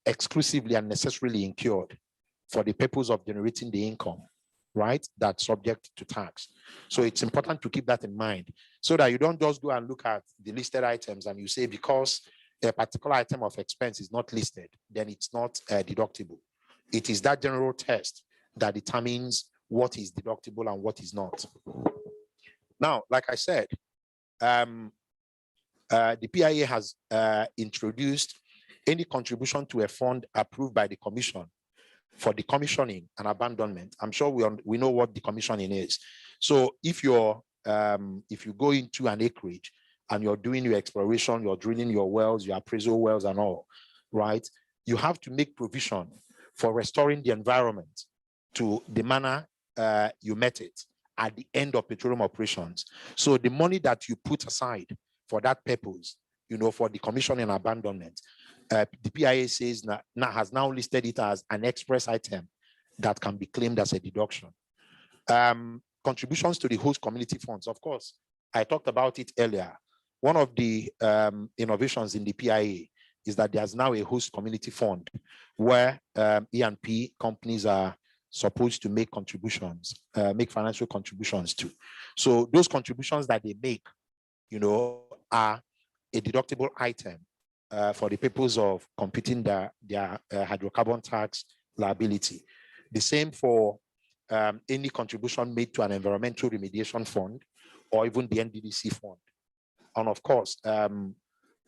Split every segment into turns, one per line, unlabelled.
exclusively and necessarily incurred for the purpose of generating the income, right, that's subject to tax. So it's important to keep that in mind so that you don't just go and look at the listed items and you say because a particular item of expense is not listed, then it's not deductible. It is that general test that determines what is deductible and what is not. Now, like I said, the PIA has introduced any contribution to a fund approved by the commission for decommissioning and abandonment. I'm sure we know what decommissioning is. So if you go into an acreage and you're doing your exploration, you're drilling your wells, your appraisal wells and all, right, you have to make provision for restoring the environment to the manner you met it at the end of petroleum operations. So the money that you put aside for that purpose, for decommissioning and abandonment, the PIA says has now listed it as an express item that can be claimed as a deduction. Contributions to the host community funds, of course, I talked about it earlier. One of the innovations in the PIA is that there's now a host community fund where E&P companies are supposed to make contributions, make financial contributions to. So those contributions that they make, are a deductible item for the purpose of computing their hydrocarbon tax liability. The same for any contribution made to an environmental remediation fund or even the NDDC fund. And of course,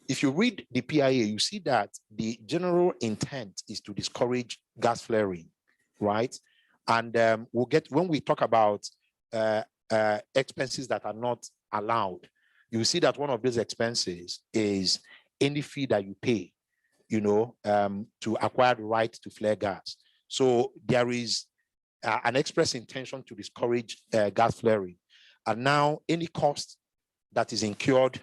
if you read the PIA, you see that the general intent is to discourage gas flaring, right? And when we talk about expenses that are not allowed, you see that one of those expenses is any fee that you pay, to acquire the right to flare gas. So there is an express intention to discourage gas flaring. And now any cost that is incurred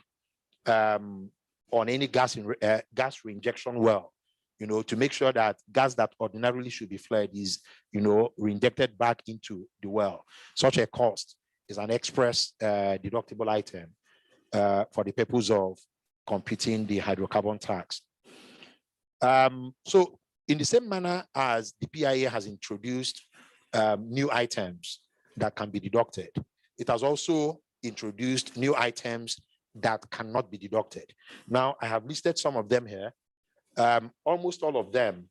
on any gas reinjection well, to make sure that gas that ordinarily should be flared is, reinjected back into the well. Such a cost is an express deductible item for the purpose of computing the hydrocarbon tax. So in the same manner as the PIA has introduced new items that can be deducted, it has also introduced new items that cannot be deducted. Now, I have listed some of them here. Almost all of them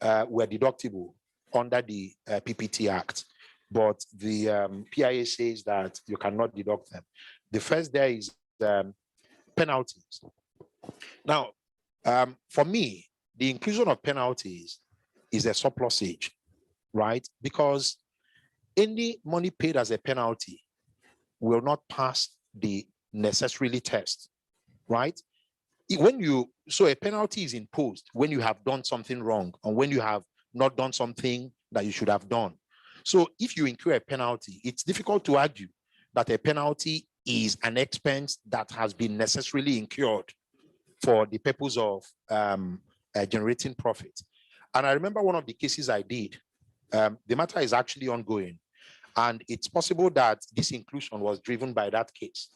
were deductible under the PPT Act, but the PIA says that you cannot deduct them. The first there is penalties. Now, for me, the inclusion of penalties is a surplusage, right? Because any money paid as a penalty will not pass the necessarily test, right? So a penalty is imposed when you have done something wrong or when you have not done something that you should have done. So if you incur a penalty, it's difficult to argue that a penalty is an expense that has been necessarily incurred for the purpose of generating profit. And I remember one of the cases I did, the matter is actually ongoing, and it's possible that this inclusion was driven by that case.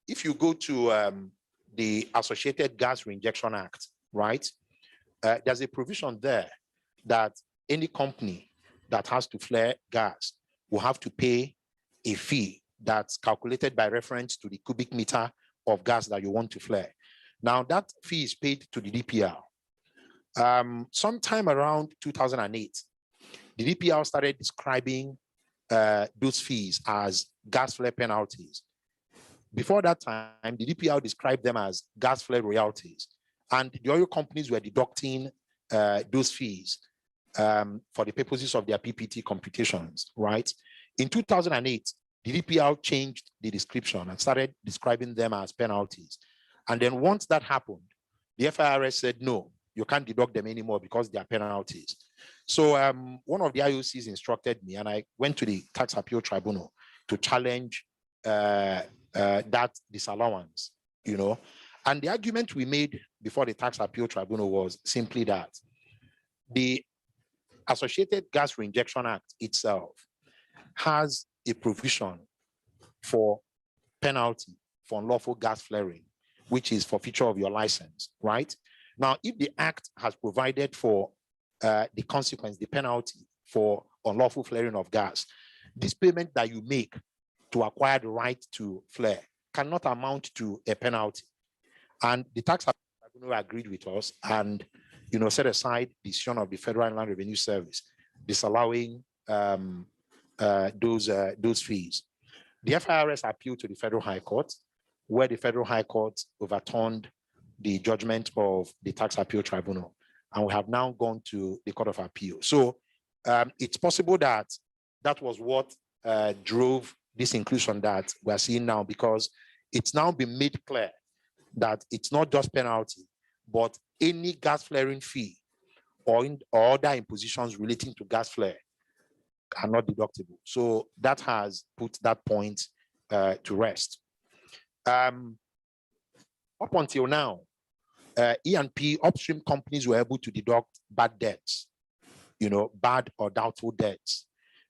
If you go to the Associated Gas Reinjection Act, right, there's a provision there that any company that has to flare gas will have to pay a fee that's calculated by reference to the cubic meter of gas that you want to flare. Now, that fee is paid to the DPR. Sometime around 2008, the DPR started describing those fees as gas flare penalties. Before that time, the DPR described them as gas flare royalties, and the oil companies were deducting those fees for the purposes of their PPT computations, right? In 2008, the DPR changed the description and started describing them as penalties. And then once that happened, the FIRS said, no, you can't deduct them anymore because they are penalties. So one of the IOCs instructed me, and I went to the Tax Appeal Tribunal to challenge that disallowance, And the argument we made before the Tax Appeal Tribunal was simply that the Associated Gas Reinjection Act itself has a provision for penalty for unlawful gas flaring, which is forfeiture of your license, right? Now, if the Act has provided for the consequence, the penalty for unlawful flaring of gas, this payment that you make to acquire the right to flare cannot amount to a penalty. And the tax tribunal agreed with us and set aside the decision of the Federal Inland Revenue Service disallowing those fees. The FIRS appealed to the Federal High Court, where the Federal High Court overturned the judgment of the Tax Appeal Tribunal. And we have now gone to the Court of Appeal. So it's possible that that was what drove this inclusion that we're seeing now, because it's now been made clear that it's not just penalty, but any gas flaring fee or other impositions relating to gas flare are not deductible. So that has put that point to rest. Up until now, E&P upstream companies were able to deduct bad debts, bad or doubtful debts,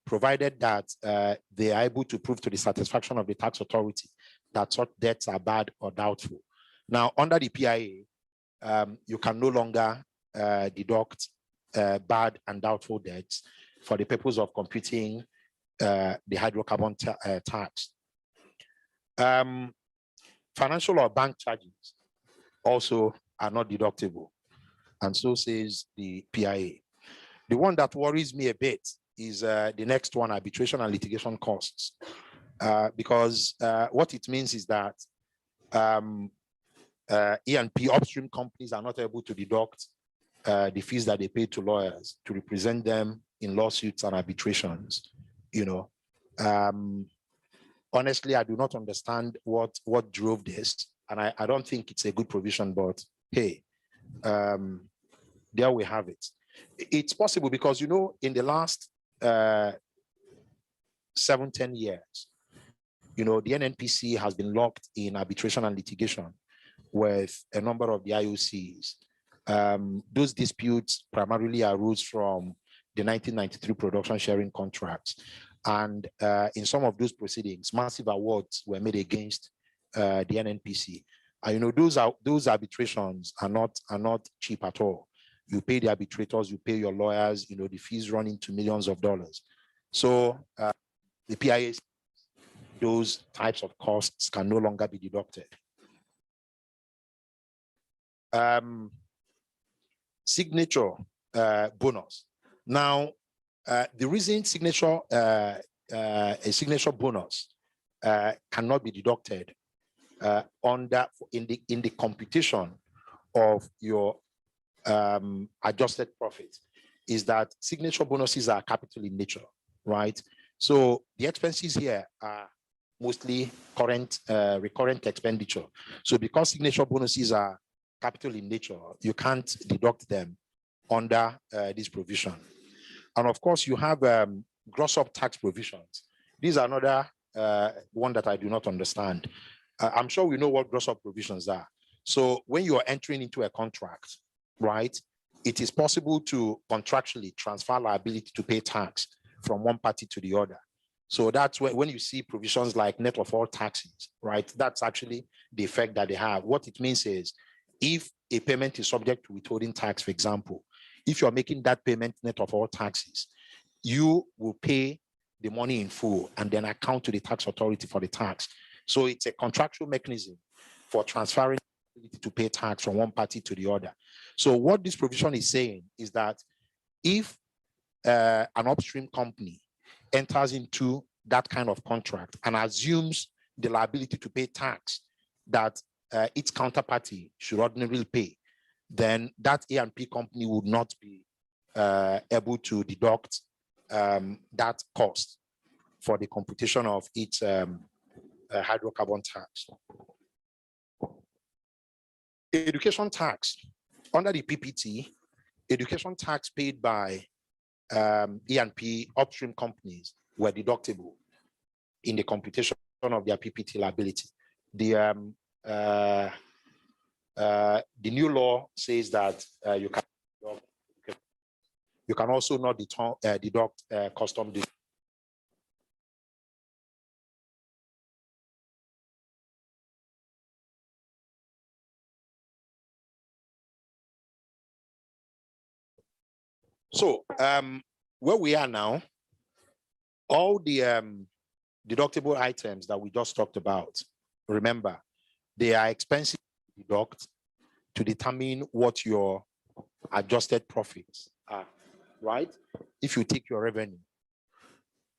provided that they are able to prove to the satisfaction of the tax authority that such debts are bad or doubtful. Now, under the PIA, you can no longer deduct bad and doubtful debts for the purpose of computing the hydrocarbon tax. Financial or bank charges also are not deductible, and so says the PIA. The one that worries me a bit is the next one, arbitration and litigation costs, because what it means is that E&P upstream companies are not able to deduct the fees that they pay to lawyers to represent them in lawsuits and arbitrations. Honestly, I do not understand what drove this, and I don't think it's a good provision, but hey, there we have it. It's possible because, in the last 7-10 years, the NNPC has been locked in arbitration and litigation with a number of the IOCs. Those disputes primarily arose from the 1993 production sharing contracts. And in some of those proceedings, massive awards were made against the NNPC. And those arbitrations are not cheap at all. You pay the arbitrators, you pay your lawyers, the fees run into millions of dollars. So the PIA, those types of costs can no longer be deducted. Signature bonus. Now, the reason a signature bonus cannot be deducted in the computation of your adjusted profit is that signature bonuses are capital in nature, right? So the expenses here are mostly recurrent expenditure. So because signature bonuses are capital in nature, you can't deduct them under this provision. And of course, you have gross up tax provisions. These are another one that I do not understand. I'm sure we know what gross up provisions are. So when you are entering into a contract, right, it is possible to contractually transfer liability to pay tax from one party to the other. So that's when you see provisions like net of all taxes, right? That's actually the effect that they have. What it means is if a payment is subject to withholding tax, for example, if you're making that payment net of all taxes, you will pay the money in full and then account to the tax authority for the tax. So it's a contractual mechanism for transferring to pay tax from one party to the other. So what this provision is saying is that if an upstream company enters into that kind of contract and assumes the liability to pay tax that its counterparty should ordinarily pay, then that A&P company would not be able to deduct that cost for the computation of its hydrocarbon tax. Education tax. Under the PPT, education tax paid by E&P upstream companies were deductible in the computation of their PPT liability. The new law says that you can also not deduct custom duty. So where we are now, all the deductible items that we just talked about, remember, they are expensive to deduct to determine what your adjusted profits are, right? If you take your revenue,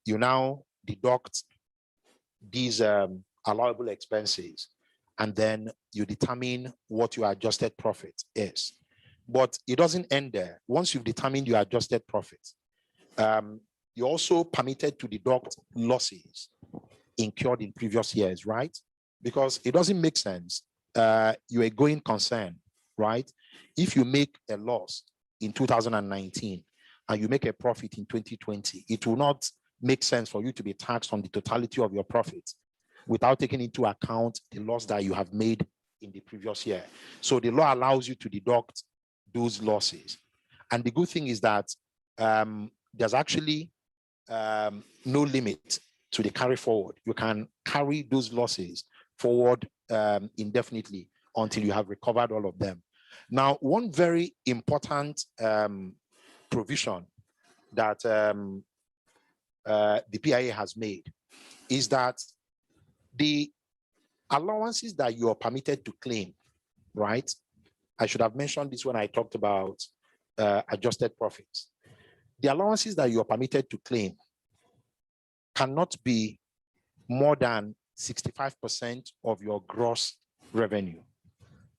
you now deduct these allowable expenses, and then you determine what your adjusted profit is. But it doesn't end there. Once you've determined your adjusted profit, you're also permitted to deduct losses incurred in previous years, right? Because it doesn't make sense. You're a going concern, right? If you make a loss in 2019 and you make a profit in 2020, it will not make sense for you to be taxed on the totality of your profits without taking into account the loss that you have made in the previous year. So the law allows you to deduct those losses. And the good thing is that there's actually no limit to the carry forward. You can carry those losses forward indefinitely until you have recovered all of them. Now, one very important provision that the PIA has made is that the allowances that you are permitted to claim, right? I should have mentioned this when I talked about adjusted profits. The allowances that you are permitted to claim cannot be more than 65% of your gross revenue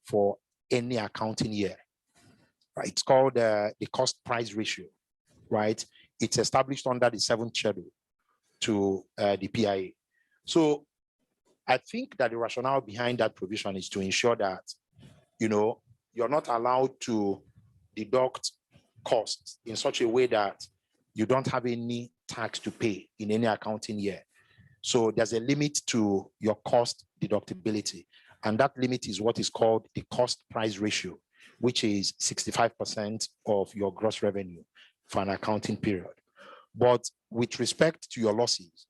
for any accounting year. Right? It's called the cost price ratio, right? It's established under the 7th schedule to the PIA. So I think that the rationale behind that provision is to ensure that, you know, you're not allowed to deduct costs in such a way that you don't have any tax to pay in any accounting year. So there's a limit to your cost deductibility. And that limit is what is called the cost price ratio, which is 65% of your gross revenue for an accounting period. But with respect to your losses,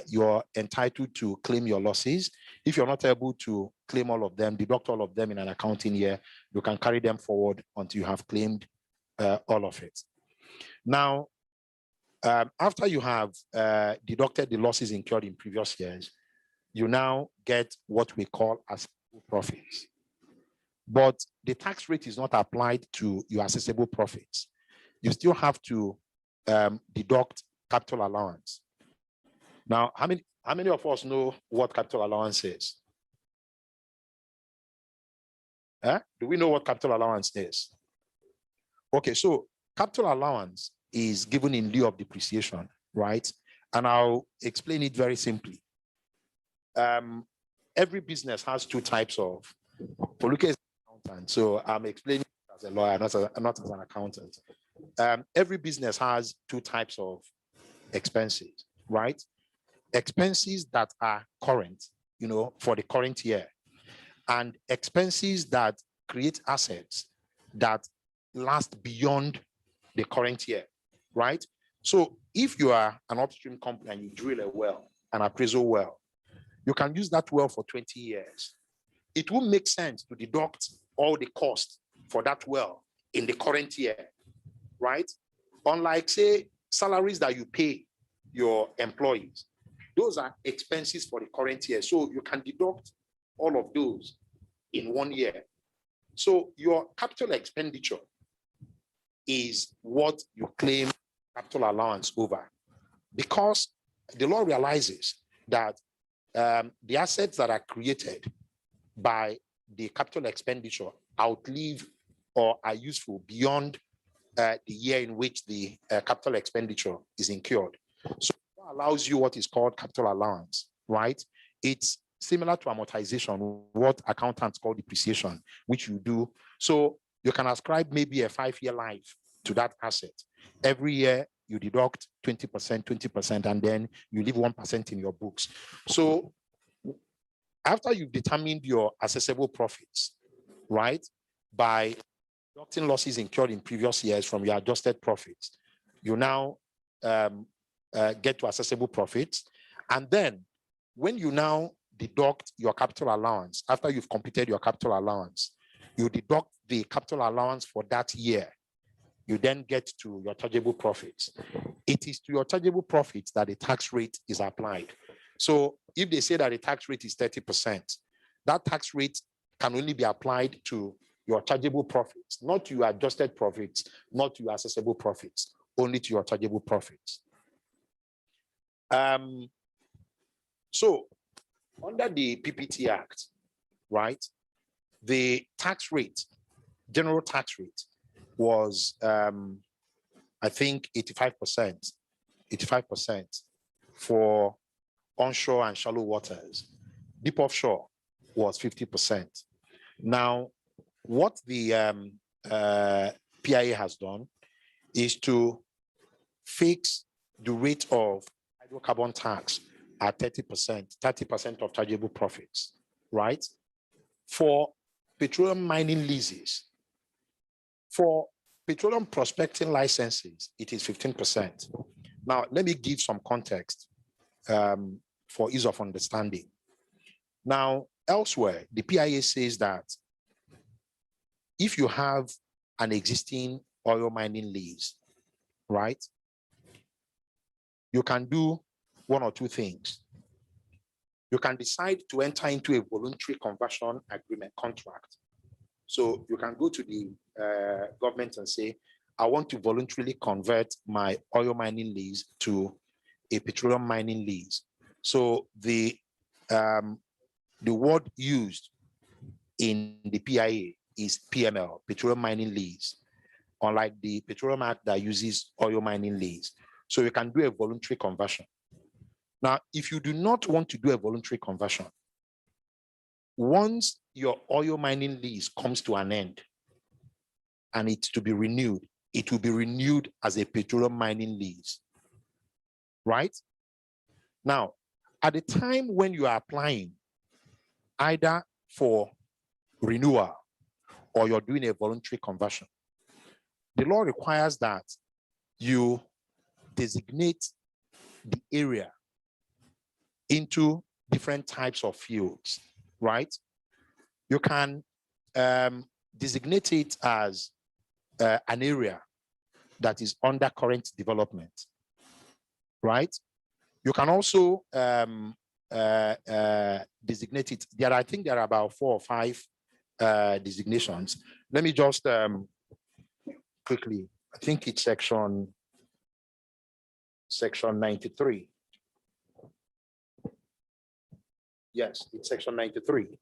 you're entitled to claim your losses. If you're not able to claim all of them, deduct all of them in an accounting year, you can carry them forward until you have claimed all of it. Now, after you have deducted the losses incurred in previous years, you now get what we call assessable profits. But the tax rate is not applied to your assessable profits. You still have to deduct capital allowance. Now, how many of us know what capital allowance is? Do we know what capital allowance is? Okay, so capital allowance is given in lieu of depreciation, right? And I'll explain it very simply. Every business has two types of, Poluke is an accountant, so I'm explaining as a lawyer, not as an accountant. Every business has two types of expenses, right? Expenses that are current, you know, for the current year, and expenses that create assets that last beyond the current year, right? So if you are an upstream company and you drill a well, an appraisal well, you can use that well for 20 years. It will make sense to deduct all the costs for that well in the current year, right? Unlike, say, salaries that you pay your employees, those are expenses for the current year. So you can deduct all of those in 1 year. So your capital expenditure is what you claim capital allowance over, because the law realizes that the assets that are created by the capital expenditure outlive or are useful beyond the year in which the capital expenditure is incurred. So it allows you what is called capital allowance, right? It's similar to amortization, what accountants call depreciation, which you do. So you can ascribe maybe a 5-year life to that asset. Every year you deduct 20%, and then you leave 1% in your books. So after you've determined your assessable profits, right, by deducting losses incurred in previous years from your adjusted profits, you now get to assessable profits. And then when you now deduct your capital allowance, after you've completed your capital allowance, you deduct the capital allowance for that year you then get to your chargeable profits. It is to your chargeable profits that the tax rate is applied. So if they say that the tax rate is 30%, that tax rate can only be applied to your chargeable profits, not to your adjusted profits, not to your assessable profits, only to your chargeable profits. So under the PPT Act, right, the tax rate, general tax rate was, I think 85% for onshore and shallow waters. Deep offshore was 50%. Now, what the PIA has done is to fix the rate of hydrocarbon tax at 30% of chargeable profits, right? For petroleum mining leases, for petroleum prospecting licenses, it is 15%. Now, let me give some context for ease of understanding. Now, elsewhere, the PIA says that if you have an existing oil mining lease, right, you can do one or two things. You can decide to enter into a voluntary conversion agreement contract. So you can go to the government and say, I want to voluntarily convert my oil mining lease to a petroleum mining lease. So the word used in the PIA is PML, petroleum mining lease, unlike the Petroleum Act that uses oil mining lease. So you can do a voluntary conversion. Now, if you do not want to do a voluntary conversion, once your oil mining lease comes to an end and it's to be renewed, it will be renewed as a petroleum mining lease, right? Now, at the time when you are applying either for renewal or you're doing a voluntary conversion, the law requires that you designate the area into different types of fields, right? You can designate it as an area that is under current development, right? You can also designate it. I think there are about 4 or 5 designations. Let me just quickly, I think it's section 93. Yes, it's section 93.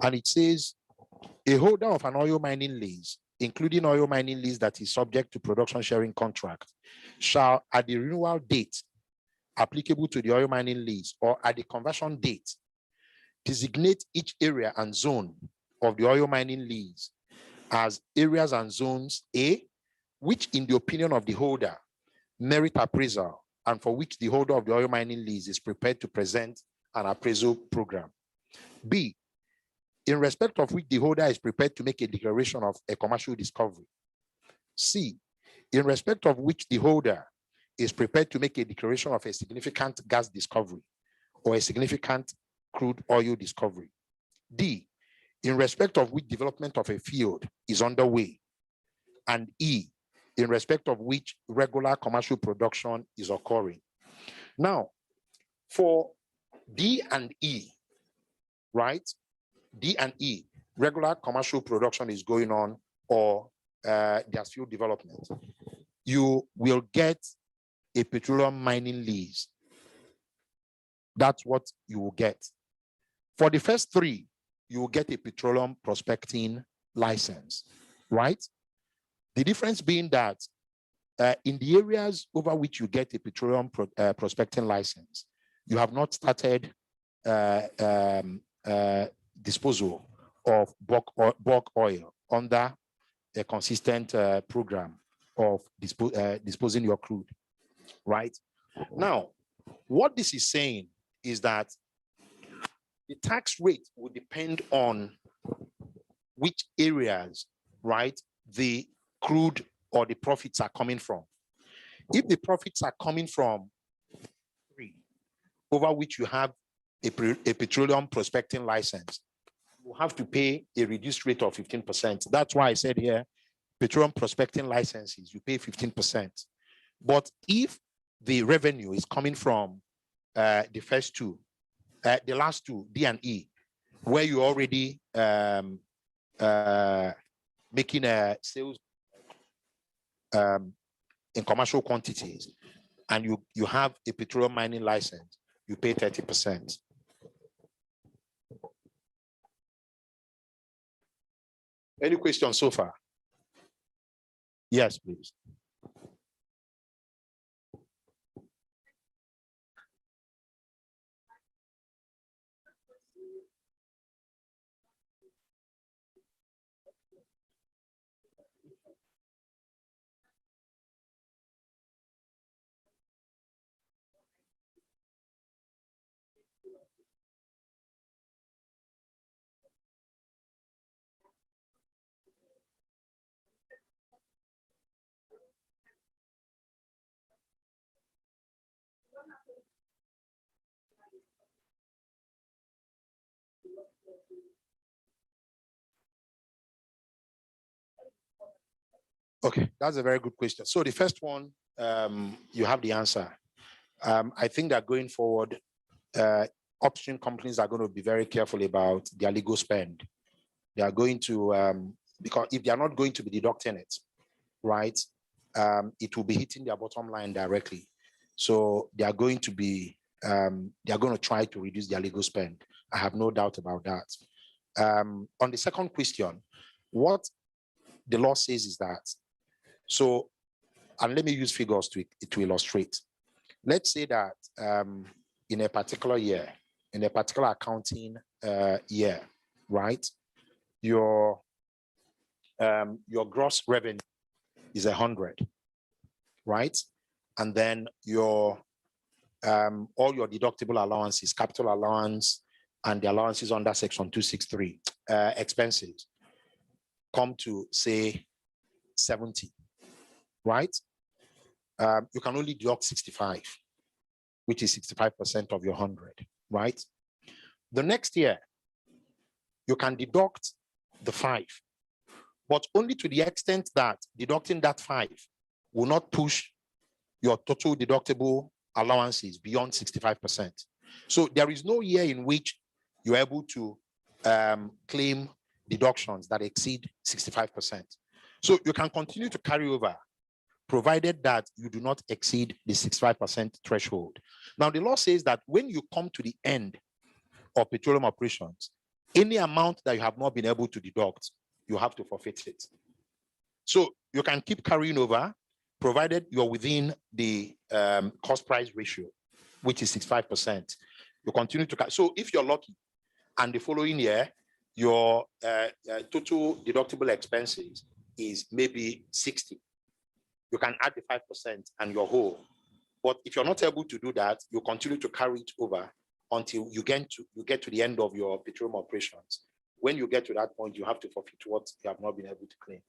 And it says, a holder of an oil mining lease, including oil mining lease that is subject to production sharing contract, shall at the renewal date applicable to the oil mining lease or at the conversion date, designate each area and zone of the oil mining lease as areas and zones A, which in the opinion of the holder merit appraisal and for which the holder of the oil mining lease is prepared to present an appraisal program. B, in respect of which the holder is prepared to make a declaration of a commercial discovery. C, in respect of which the holder is prepared to make a declaration of a significant gas discovery or a significant crude oil discovery. D, in respect of which development of a field is underway. And E, in respect of which regular commercial production is occurring. Now, for D and E, right? D and E, regular commercial production is going on or there's field development. You will get a petroleum mining lease. That's what you will get. For the first 3, you will get a petroleum prospecting license, right? The difference being that in the areas over which you get a petroleum prospecting license, you have not started disposal of bulk oil under a consistent program of disposing your crude, right? Now, what this is saying is that the tax rate will depend on which areas, right, the crude or the profits are coming from. If the profits are coming from over which you have a petroleum prospecting license, you have to pay a reduced rate of 15%. That's why I said here, petroleum prospecting licenses, you pay 15%. But if the revenue is coming from the first two, the last two, D and E, where you already making a sales in commercial quantities, and you have a petroleum mining license, you pay 30%. Any questions so far? Yes, please. Okay, that's a very good question. So the first one, you have the answer. I think that going forward, upstream companies are going to be very careful about their legal spend. They are going to, because if they are not going to be deducting it, right, it will be hitting their bottom line directly. So they are going to be, they are going to try to reduce their legal spend. I have no doubt about that. On the second question, what the law says is that, so, and let me use figures to illustrate. Let's say that in a particular year, in a particular accounting year, right, your gross revenue is 100, right? And then your all your deductible allowances, capital allowance, and the allowances under Section 263 expenses come to say 70, right? You can only deduct 65, which is 65% of your 100, right? The next year, you can deduct the 5, but only to the extent that deducting that 5 will not push your total deductible allowances beyond 65%. So there is no year in which you're able to claim deductions that exceed 65%. So you can continue to carry over, provided that you do not exceed the 65% threshold. Now, the law says that when you come to the end of petroleum operations, any amount that you have not been able to deduct, you have to forfeit it. So you can keep carrying over, provided you're within the cost price ratio, which is 65%. You continue to, so if you're lucky and the following year, your total deductible expenses is maybe 60, you can add the 5% and you're whole. But if you're not able to do that, you continue to carry it over until you get to the end of your petroleum operations. When you get to that point, you have to forfeit what you have not been able to claim.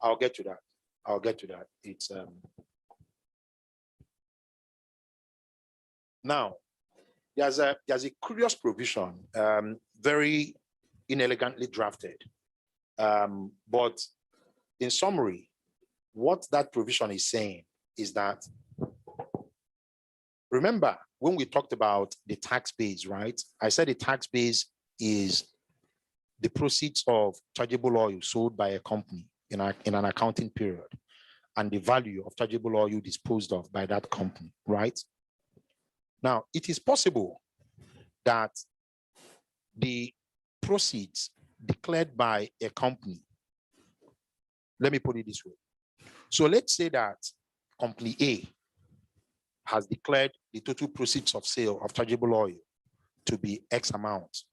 I'll get to that. I'll get to that. It's now there's a curious provision, very inelegantly drafted. But in summary, what that provision is saying is that, remember when we talked about the tax base, right? I said the tax base is the proceeds of chargeable oil sold by a company in an accounting period, and the value of chargeable oil disposed of by that company, right? Now, it is possible that the proceeds declared by a company, let me put it this way. So let's say that company A has declared the total proceeds of sale of chargeable oil to be X amount,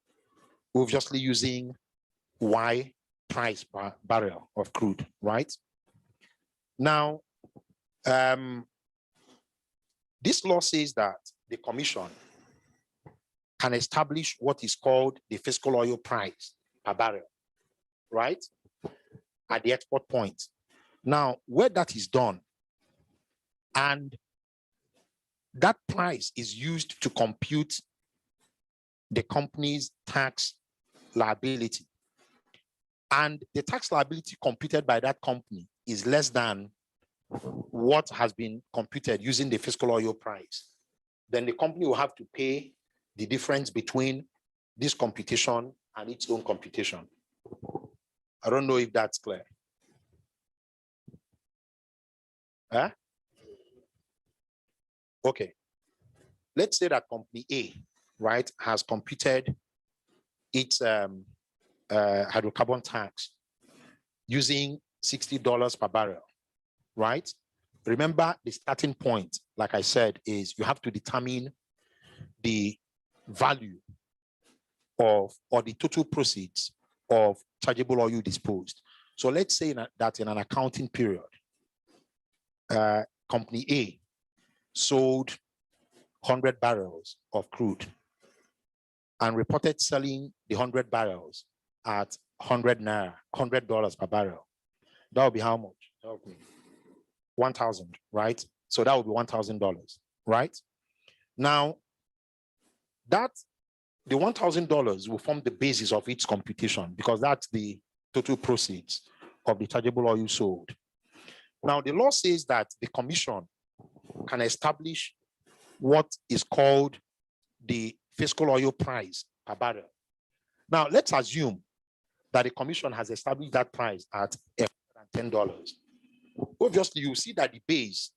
obviously using Y price per barrel of crude, right? Now, this law says that the commission can establish what is called the fiscal oil price per barrel, right? At the export point. Now, where that is done, and that price is used to compute the company's tax liability. And the tax liability computed by that company is less than what has been computed using the fiscal oil price. Then the company will have to pay the difference between this computation and its own computation. I don't know if that's clear. Huh? Okay. Let's say that company A, right, has computed its hydrocarbon tax using $60 per barrel, right? Remember, the starting point, like I said, is you have to determine the value of, or the total proceeds of chargeable oil disposed. So let's say that in an accounting period, company A sold 100 barrels of crude and reported selling the 100 barrels at $100 per barrel. That would be how much? Help me. 1,000, right? So that would be $1,000, right? Now, that the $1,000 will form the basis of its computation because that's the total proceeds of the chargeable oil sold. Now, the law says that the commission can establish what is called the fiscal oil price per barrel. Now, let's assume that the commission has established that price at $10. Obviously, you see that the base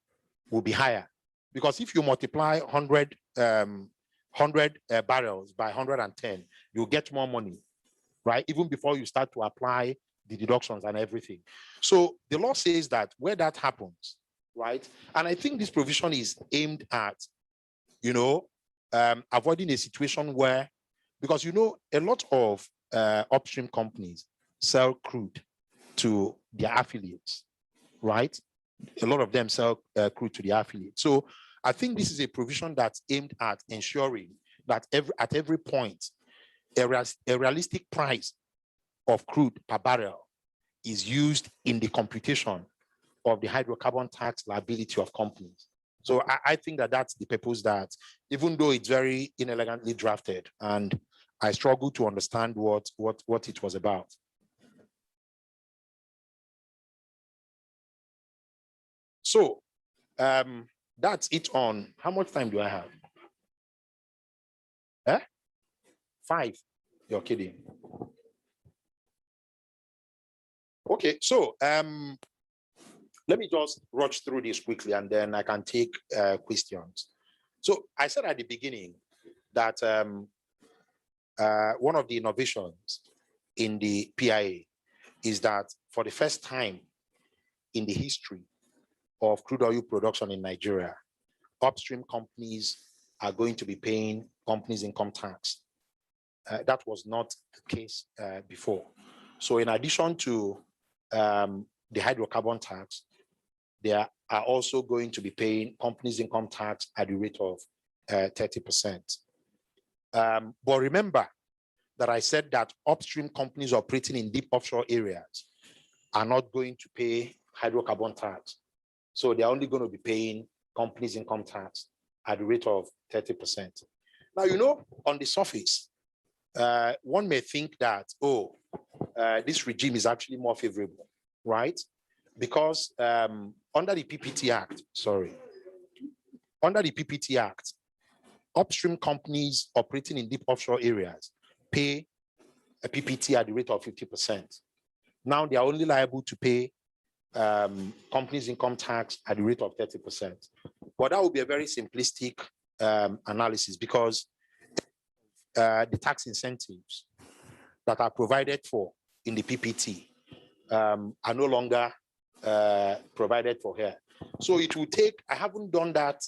will be higher because if you multiply 100 barrels by 110, you'll get more money, right? Even before you start to apply the deductions and everything. So the law says that where that happens, right? And I think this provision is aimed at, avoiding a situation where, because, a lot of upstream companies sell crude to their affiliates, right? A lot of them sell crude to their affiliates. So I think this is a provision that's aimed at ensuring that at every point, a realistic price of crude per barrel is used in the computation of the hydrocarbon tax liability of companies. So I think that that's the purpose, that even though it's very inelegantly drafted, and I struggle to understand what it was about. So that's it on, how much time do I have? 5. You're kidding. Okay, so let me just rush through this quickly and then I can take questions. So I said at the beginning that one of the innovations in the PIA is that for the first time in the history of crude oil production in Nigeria, upstream companies are going to be paying companies income tax. That was not the case before. So in addition to the hydrocarbon tax, they are also going to be paying companies income tax at the rate of 30%. But remember that I said that upstream companies operating in deep offshore areas are not going to pay hydrocarbon tax. So they're only going to be paying companies income tax at the rate of 30%. Now, on the surface, one may think that, this regime is actually more favorable, right? Because under the PPT Act, upstream companies operating in deep offshore areas pay a PPT at the rate of 50%. Now they are only liable to pay companies income tax at the rate of 30%. But that would be a very simplistic analysis because the tax incentives that are provided for in the PPT are no longer provided for here. So it will take, I haven't done that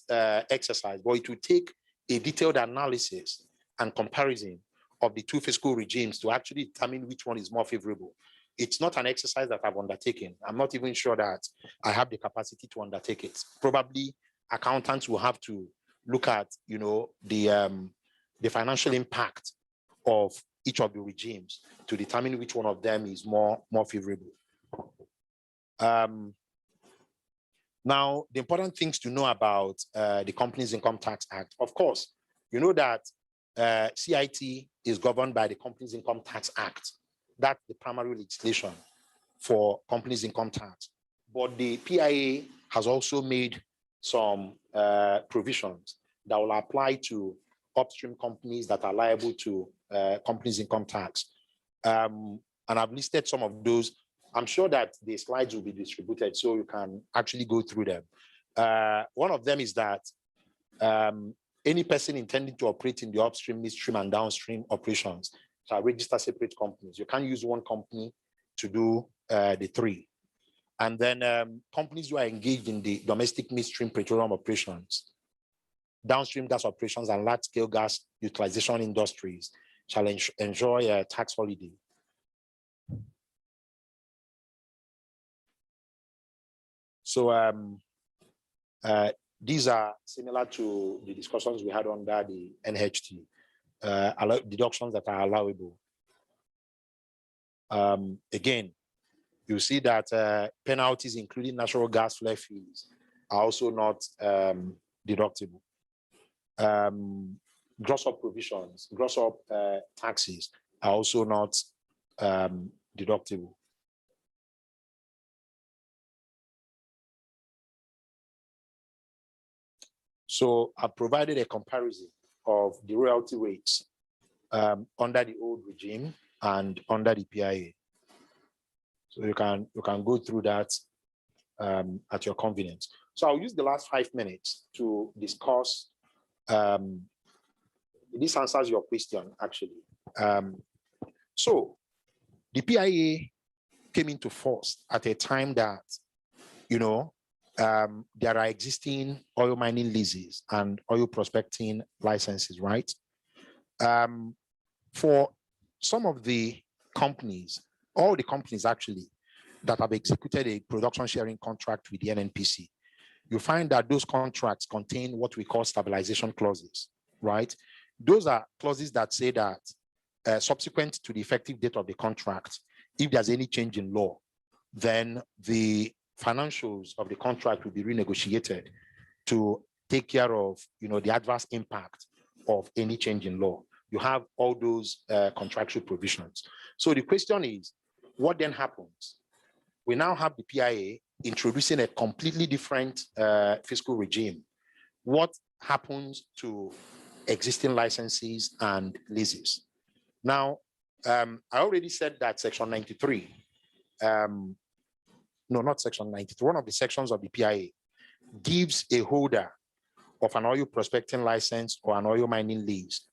exercise, but it will take a detailed analysis and comparison of the two fiscal regimes to actually determine which one is more favorable. It's not an exercise that I've undertaken. I'm not even sure that I have the capacity to undertake it. Probably accountants will have to look at, the financial impact of each of the regimes to determine which one of them is more favorable. Now, the important things to know about the Companies Income Tax Act, of course, you know that CIT is governed by the Companies Income Tax Act. That's the primary legislation for companies income tax. But the PIA has also made some provisions that will apply to upstream companies that are liable to companies income tax. And I've listed some of those. I'm sure that the slides will be distributed so you can actually go through them. One of them is that any person intending to operate in the upstream, midstream, and downstream operations shall register separate companies. You can't use one company to do the three. And then companies who are engaged in the domestic midstream petroleum operations, downstream gas operations, and large-scale gas utilization industries shall enjoy a tax holiday. So these are similar to the discussions we had under the NHT, deductions that are allowable. Again, you see that penalties, including natural gas flare fees, are also not deductible. Gross up provisions, gross up taxes are also not deductible. So I provided a comparison of the royalty rates under the old regime and under the PIA. So you can go through that at your convenience. So I'll use the last 5 minutes to discuss. This answers your question, actually. So the PIA came into force at a time that, you know, there are existing oil mining leases and oil prospecting licenses, right? For some of the companies, all the companies actually that have executed a production sharing contract with the NNPC, you find that those contracts contain what we call stabilization clauses, right? Those are clauses that say that subsequent to the effective date of the contract, if there's any change in law, then the financials of the contract will be renegotiated to take care of, you know, the adverse impact of any change in law. You have all those contractual provisions. So the question is, what then happens? We now have the PIA introducing a completely different fiscal regime. What happens to existing licenses and leases? Now, I already said that Section 93, no, not Section 93, one of the sections of the PIA gives a holder of an oil prospecting license or an oil mining lease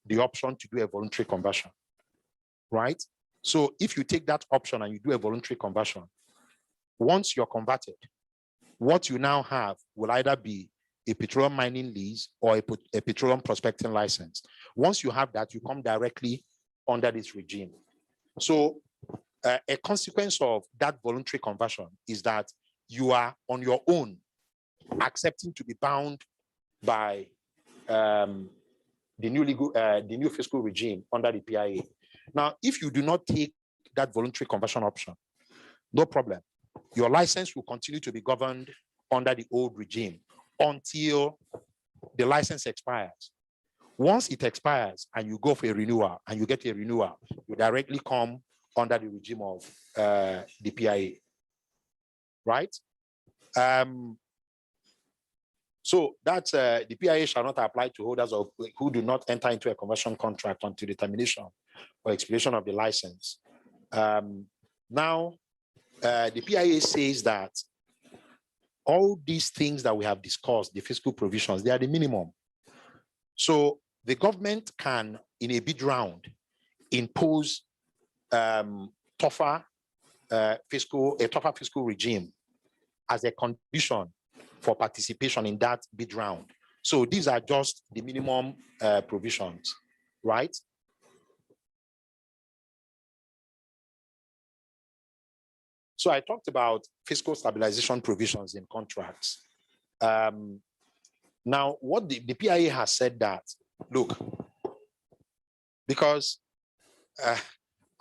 the option to do a voluntary conversion, right? So if you take that option and you do a voluntary conversion, once you're converted, what you now have will either be a petroleum mining lease or a petroleum prospecting license. Once you have that, you come directly under this regime. So a consequence of that voluntary conversion is that you are on your own accepting to be bound by the new fiscal regime under the PIA. Now, if you do not take that voluntary conversion option, no problem. Your license will continue to be governed under the old regime until the license expires. Once it expires and you go for a renewal and you get a renewal, you directly come under the regime of the PIA, right? So that's the PIA shall not apply to holders of who do not enter into a conversion contract until the termination or expiration of the license. Now, the PIA says that all these things that we have discussed, the fiscal provisions, they are the minimum. So the government can, in a bid round, impose tougher fiscal regime as a condition for participation in that bid round. So these are just the minimum provisions, right? So I talked about fiscal stabilization provisions in contracts. Now, what the PIA has said that, look, because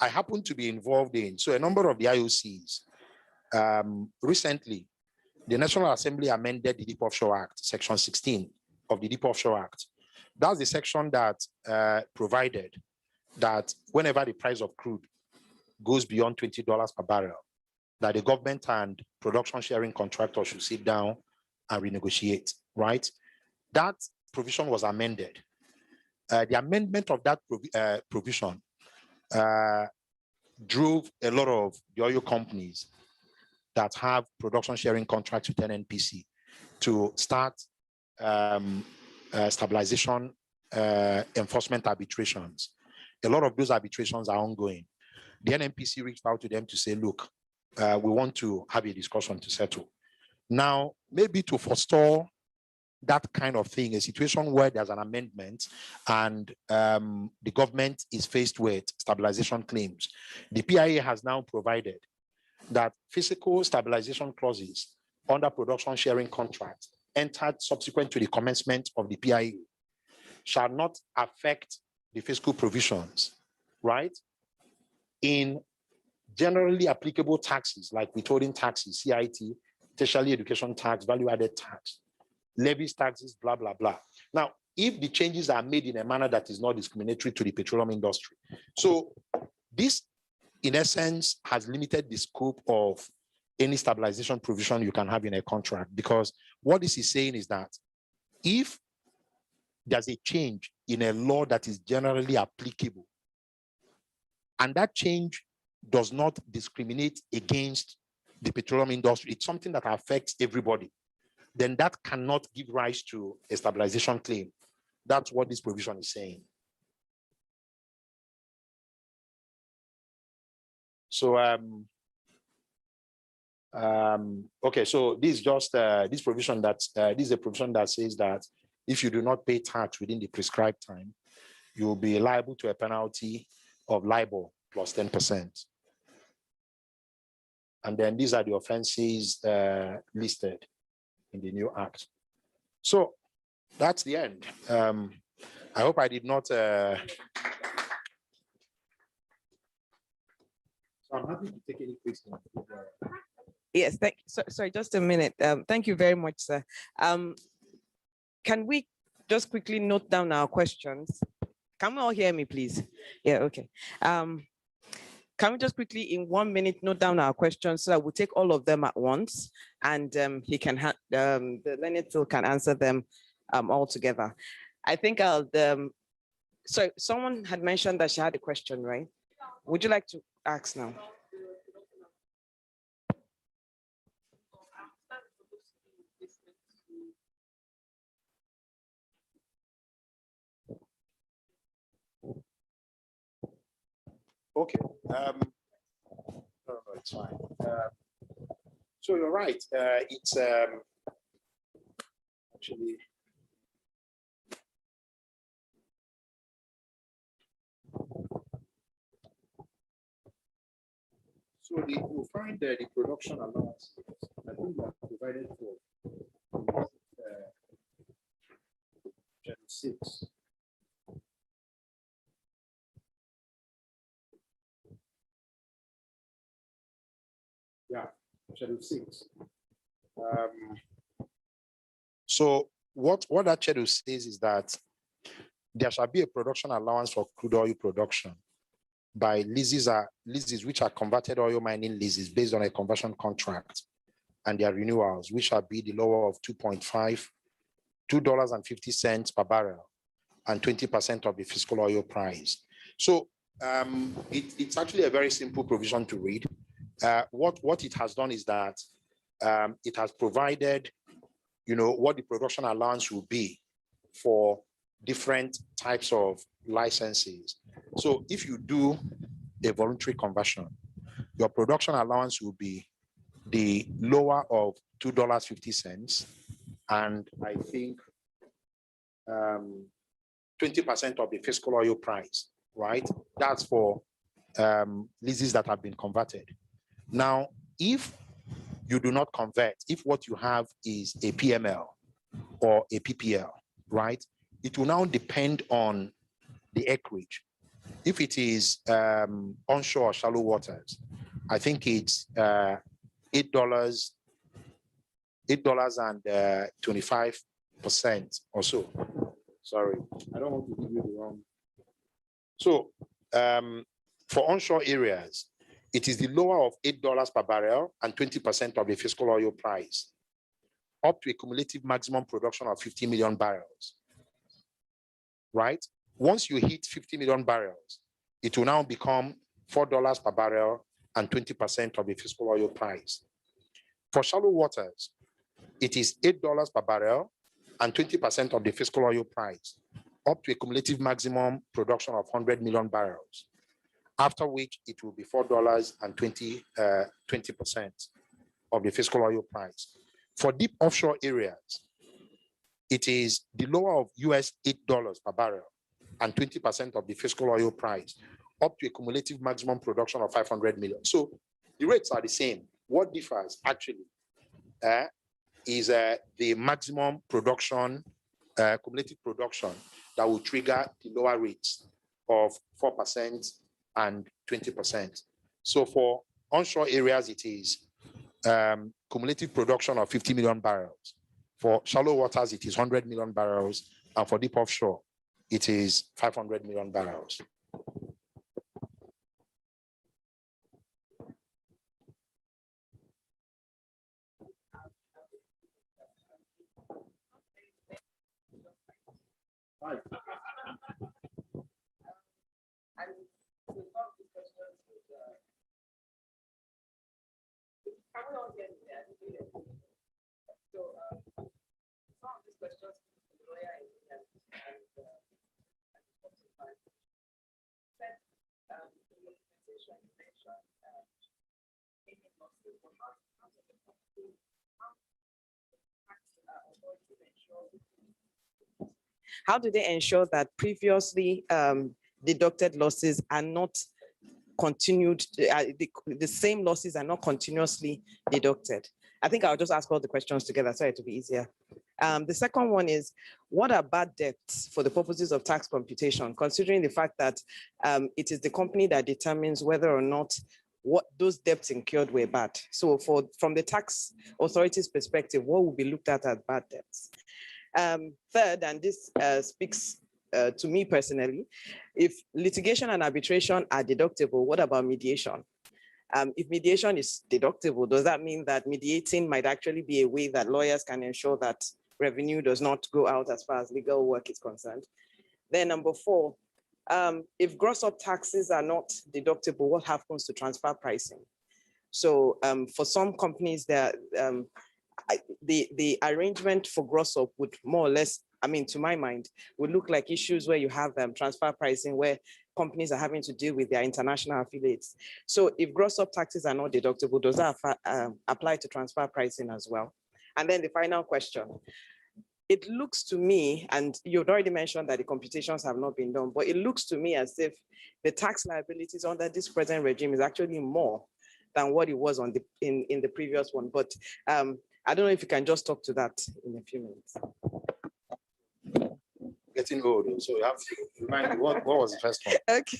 I happen to be involved in, so a number of the IOCs recently, the National Assembly amended the Deep Offshore Act, Section 16 of the Deep Offshore Act. That's the section that provided that whenever the price of crude goes beyond $20 per barrel, that the government and production sharing contractors should sit down and renegotiate, right? That provision was amended. The amendment of that provision drove a lot of the oil companies that have production sharing contracts with NNPC to start stabilization enforcement arbitrations. A lot of those arbitrations are ongoing. The NNPC reached out to them to say, look, we want to have a discussion to settle. Now, maybe to forestall that kind of thing, a situation where there's an amendment and the government is faced with stabilization claims, the PIA has now provided that physical stabilization clauses under production sharing contracts entered subsequent to the commencement of the PIA shall not affect the fiscal provisions, right? In generally applicable taxes like withholding taxes, CIT, tertiary education tax, value-added tax, levies, taxes, blah, blah, blah. Now, if the changes are made in a manner that is not discriminatory to the petroleum industry. So this, in essence, has limited the scope of any stabilization provision you can have in a contract, because what this is saying is that if there's a change in a law that is generally applicable, and that change does not discriminate against the petroleum industry, it's something that affects everybody, then that cannot give rise to a stabilization claim. That's what this provision is saying. So, okay, so this is just this provision that this is a provision that says that if you do not pay tax within the prescribed time, you will be liable to a penalty of LIBOR plus 10%. And then these are the offenses listed in the new act. So that's the end. I hope I did not. So I'm happy to take any questions.
Yes, sorry, just a minute. Thank you very much, sir. Can we just quickly note down our questions? Can we all hear me, please? Yeah, okay. Can we just quickly, in 1 minute, note down our questions so that we'll take all of them at once, and he can the learned Phil can answer them all together. I think I'll. So someone had mentioned that she had a question, right? Would you like to ask now?
Okay. No, it's fine. So you're right. It's actually. So you'll find the production allowance. I think we have provided for Chapter 6. Yeah, Schedule 6. So what that schedule says is that there shall be a production allowance for crude oil production by leases which are converted oil mining leases based on a conversion contract and their renewals, which shall be the lower of $2.50 per barrel and 20% of the fiscal oil price. So it's actually a very simple provision to read. What it has done is that it has provided, what the production allowance will be for different types of licenses. So if you do a voluntary conversion, your production allowance will be the lower of $2.50 and I think 20% of the fiscal oil price, right? That's for leases that have been converted. Now, if you do not convert, if what you have is a PML or a PPL, right? It will now depend on the acreage. If it is onshore shallow waters, I think it's $8 $8.25 or so. Sorry, I don't want to give you the wrong. So for onshore areas, it is the lower of $8 per barrel and 20% of the fiscal oil price, up to a cumulative maximum production of 50 million barrels, right? Once you hit 50 million barrels, it will now become $4 per barrel and 20% of the fiscal oil price. For shallow waters, it is $8 per barrel and 20% of the fiscal oil price, up to a cumulative maximum production of 100 million barrels, after which it will be $4 and 20% of the fiscal oil price. For deep offshore areas, it is the lower of US $8 per barrel and 20% of the fiscal oil price, up to a cumulative maximum production of 500 million. So the rates are the same. What differs actually is the maximum production, cumulative production that will trigger the lower rates of 4% and 20%. So for onshore areas, it is cumulative production of 50 million barrels. For shallow waters, it is 100 million barrels. And for deep offshore, it is 500 million barrels. Right.
How do they ensure that previously deducted losses are not continued, the same losses are not continuously deducted? I think I'll just ask all the questions together so it will be easier. The second one is, what are bad debts for the purposes of tax computation, considering the fact that it is the company that determines whether or not what those debts incurred were bad? So from the tax authority's perspective, what will be looked at as bad debts? Third, and this speaks to me personally, if litigation and arbitration are deductible, what about mediation? If mediation is deductible, does that mean that mediating might actually be a way that lawyers can ensure that revenue does not go out as far as legal work is concerned? Then number four, if gross up taxes are not deductible, what happens to transfer pricing? So for some companies, the arrangement for gross up would more or less, I mean, to my mind, would look like issues where you have transfer pricing, where companies are having to deal with their international affiliates. So if gross up taxes are not deductible, does that apply to transfer pricing as well? And then the final question. It looks to me, and you've already mentioned that the computations have not been done, but it looks to me as if the tax liabilities under this present regime is actually more than what it was on in the previous one. But I don't know if you can just talk to that in a few minutes.
Getting old, so you have to remind me, what was the first one?
Okay.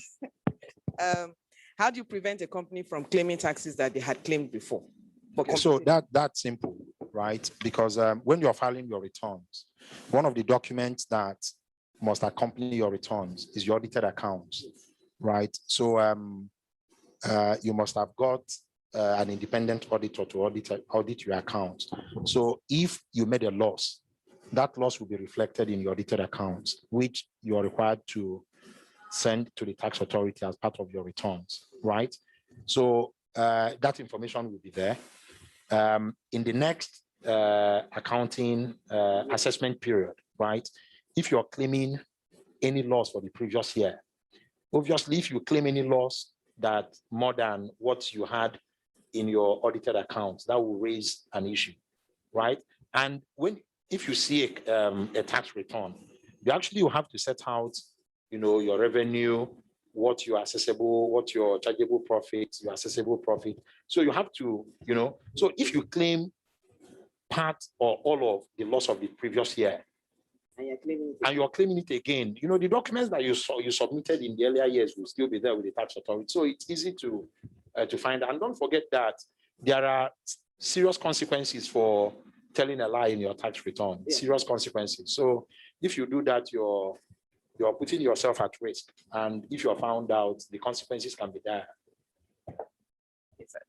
How do you prevent a company from claiming taxes that they had claimed before?
Okay, so that's simple, right? Because when you're filing your returns, one of the documents that must accompany your returns is your audited accounts, right? So you must have got an independent auditor to audit your accounts. So if you made a loss, that loss will be reflected in your audited accounts, which you are required to send to the tax authority as part of your returns, right? So that information will be there. In the next accounting assessment period, right? If you're claiming any loss for the previous year, obviously, if you claim any loss that more than what you had in your audited accounts, that will raise an issue, right? And if you see a tax return, you actually will have to set out, your revenue, what your accessible, what your chargeable profit, your accessible profit. So you have to, so if you claim part or all of the loss of the previous year, and you're claiming it again, the documents that you submitted in the earlier years will still be there with the tax authority. So it's easy to find. And don't forget that there are serious consequences for telling a lie in your tax return, serious consequences. So if you do that, you're putting yourself at risk. And if you're found out, the consequences can be dire.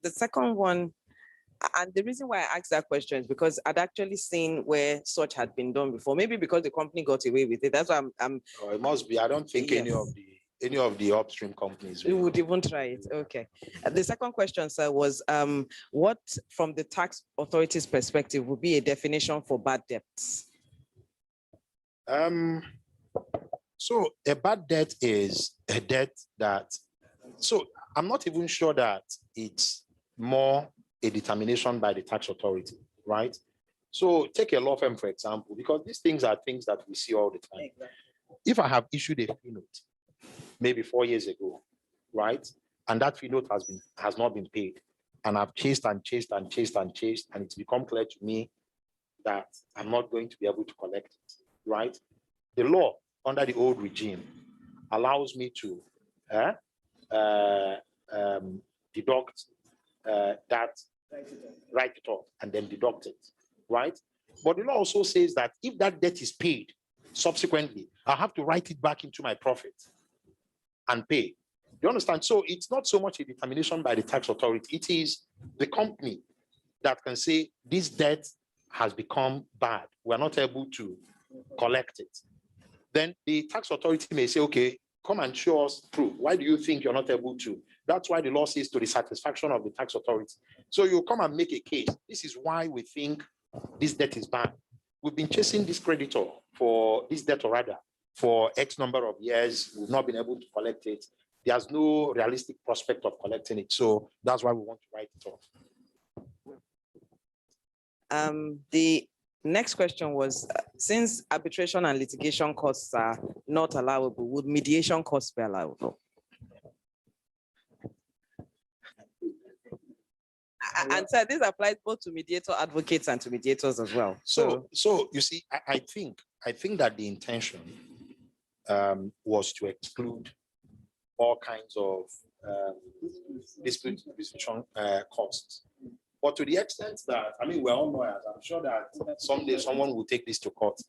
The second one, and the reason why I asked that question is because I'd actually seen where such had been done before. Maybe because the company got away with it. That's why I'm
Oh, it must be. I don't think any of the upstream companies
would even try it. Okay. The second question, sir, was what, from the tax authority's perspective, would be a definition for bad debts?
So a bad debt is a debt that, so I'm not even sure that it's more a determination by the tax authority, right? So take a law firm, for example, because these things are things that we see all the time. Exactly. If I have issued a fee note, maybe 4 years ago, right? And that fee note has not been paid. And I've chased and chased and chased and chased, and it's become clear to me that I'm not going to be able to collect it, right? The law under the old regime allows me to deduct that, write it off, and then deduct it, right? But the law also says that if that debt is paid subsequently, I have to write it back into my profit and pay. You understand? So it's not so much a determination by the tax authority. It is the company that can say this debt has become bad. We're not able to collect it. Then the tax authority may say, okay, come and show us proof. Why do you think you're not able to? That's why the law says to the satisfaction of the tax authority. So you come and make a case. This is why we think this debt is bad. We've been chasing this creditor for this debt, or rather, for X number of years. We've not been able to collect it. There's no realistic prospect of collecting it. So that's why we want to write it off.
The next question was, since arbitration and litigation costs are not allowable, would mediation costs be allowable? And so this applies both to mediator advocates and to mediators as well.
So you see, I think that the intention was to exclude all kinds of dispute resolution costs. But to the extent that, I mean, we're all lawyers, I'm sure that someday someone will take this to court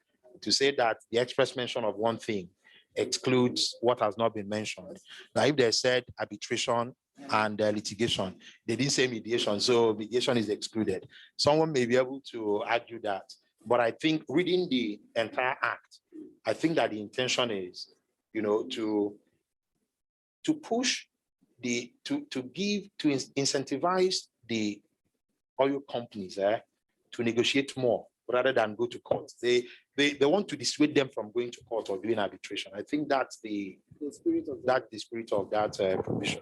to say that the express mention of one thing excludes what has not been mentioned. Now, if they said arbitration and litigation, they didn't say mediation, so mediation is excluded. Someone may be able to argue that, but I think reading the entire act, I think that the intention is, you know, to push to incentivize the oil companies to negotiate more rather than go to court. They want to dissuade them from going to court or doing arbitration. I think that's the spirit of that provision.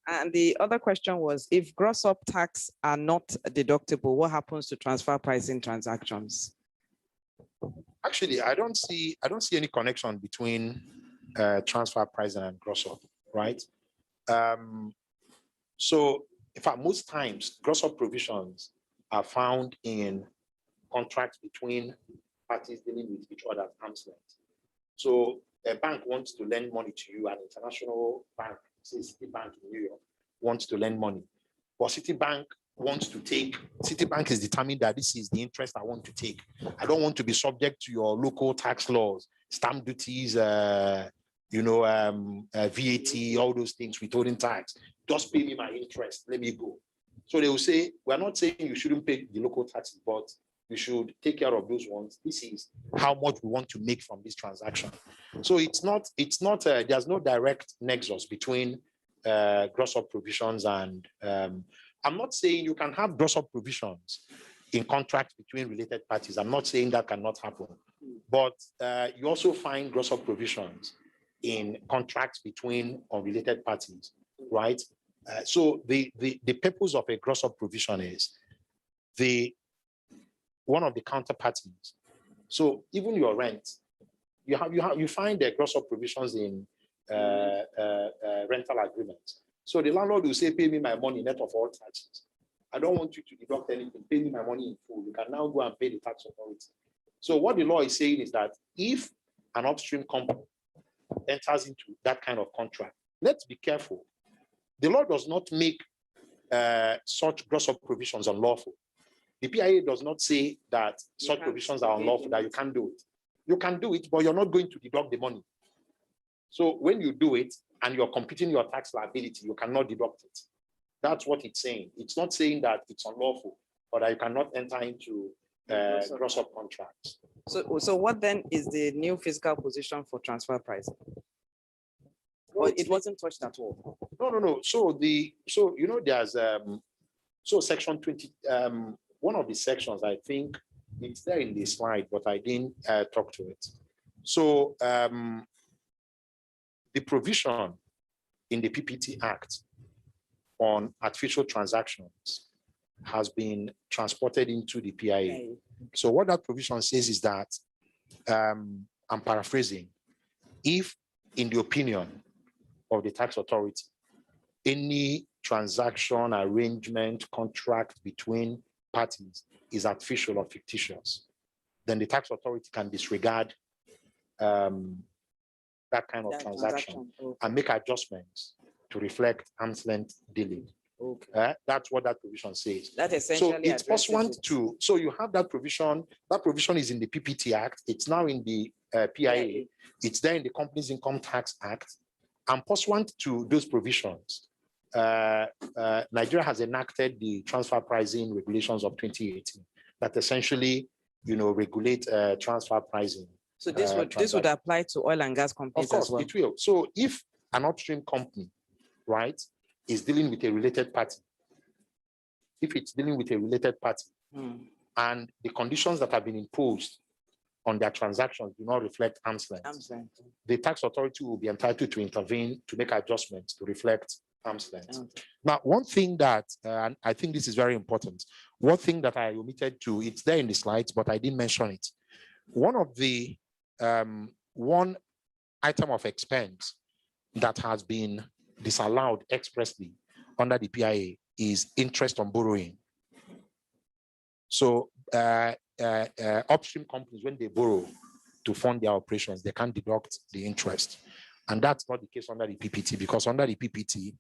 And the other question was, if gross up tax are not deductible, what happens to transfer pricing transactions?
Actually, I don't see any connection between transfer pricing and gross up, right? So in fact, most times gross up provisions are found in contracts between parties dealing with each other at arm's length. So a bank wants to lend money to you, an international bank, say Citibank in New York, wants to lend money. But Citibank is determined that this is the interest I want to take. I don't want to be subject to your local tax laws, stamp duties, VAT, all those things, withholding tax. Just pay me my interest, let me go. So they will say, we're not saying you shouldn't pay the local taxes, but we should take care of those ones. This is how much we want to make from this transaction. So it's not, there's no direct nexus between gross up provisions and, I'm not saying you can have gross up provisions in contracts between related parties. I'm not saying that cannot happen, but you also find gross up provisions in contracts between unrelated parties, right? So the purpose of a gross up provision is one of the counterparties. So even your rent, you find the gross up provisions in rental agreements. So the landlord will say, pay me my money net of all taxes. I don't want you to deduct anything, pay me my money in full. You can now go and pay the tax authority. So what the law is saying is that if an upstream company enters into that kind of contract, let's be careful. The law does not make such gross up provisions unlawful. The PIA does not say that such
can't
provisions are unlawful,
engage
that
in
you can't do it. You can do it, but you're not going to deduct the money. So when you do it and you're computing your tax liability, you cannot deduct it. That's what it's saying. It's not saying that it's unlawful, but that you cannot enter into gross up contracts.
So what then is the new fiscal position for transfer pricing? Well, it wasn't touched at all.
No. So there's so section 20, one of the sections, I think it's there in the slide, but I didn't talk to it. So the provision in the PPT Act on artificial transactions has been transported into the PIA. So what that provision says is that, I'm paraphrasing, if in the opinion of the tax authority, any transaction, arrangement, contract between parties is artificial or fictitious, then the tax authority can disregard that kind of transaction.
Okay.
And make adjustments to reflect arm's length dealing.
Okay.
That's what that provision says.
That essentially
So it's pursuant
it.
to, so you have that provision. That provision is in the PPT Act. It's now in the PIA. It's there in the Companies Income Tax Act. And pursuant to those provisions, Nigeria has enacted the transfer pricing regulations of 2018 that essentially, regulate transfer pricing.
So this would apply to oil and gas companies
of course,
as well.
It will. So if an upstream company, right, is dealing with a related party, if it's dealing with a related party, and the conditions that have been imposed on their transactions do not reflect arm's length, the tax authority will be entitled to intervene to make adjustments to reflect arm's length. Now, one thing that, and I think this is very important, one thing that I omitted to, it's there in the slides, but I didn't mention it. One of the, one item of expense that has been disallowed expressly under the PIA is interest on borrowing. So upstream companies, when they borrow to fund their operations, they can't deduct the interest. And that's not the case under the PPT, because under the PPT,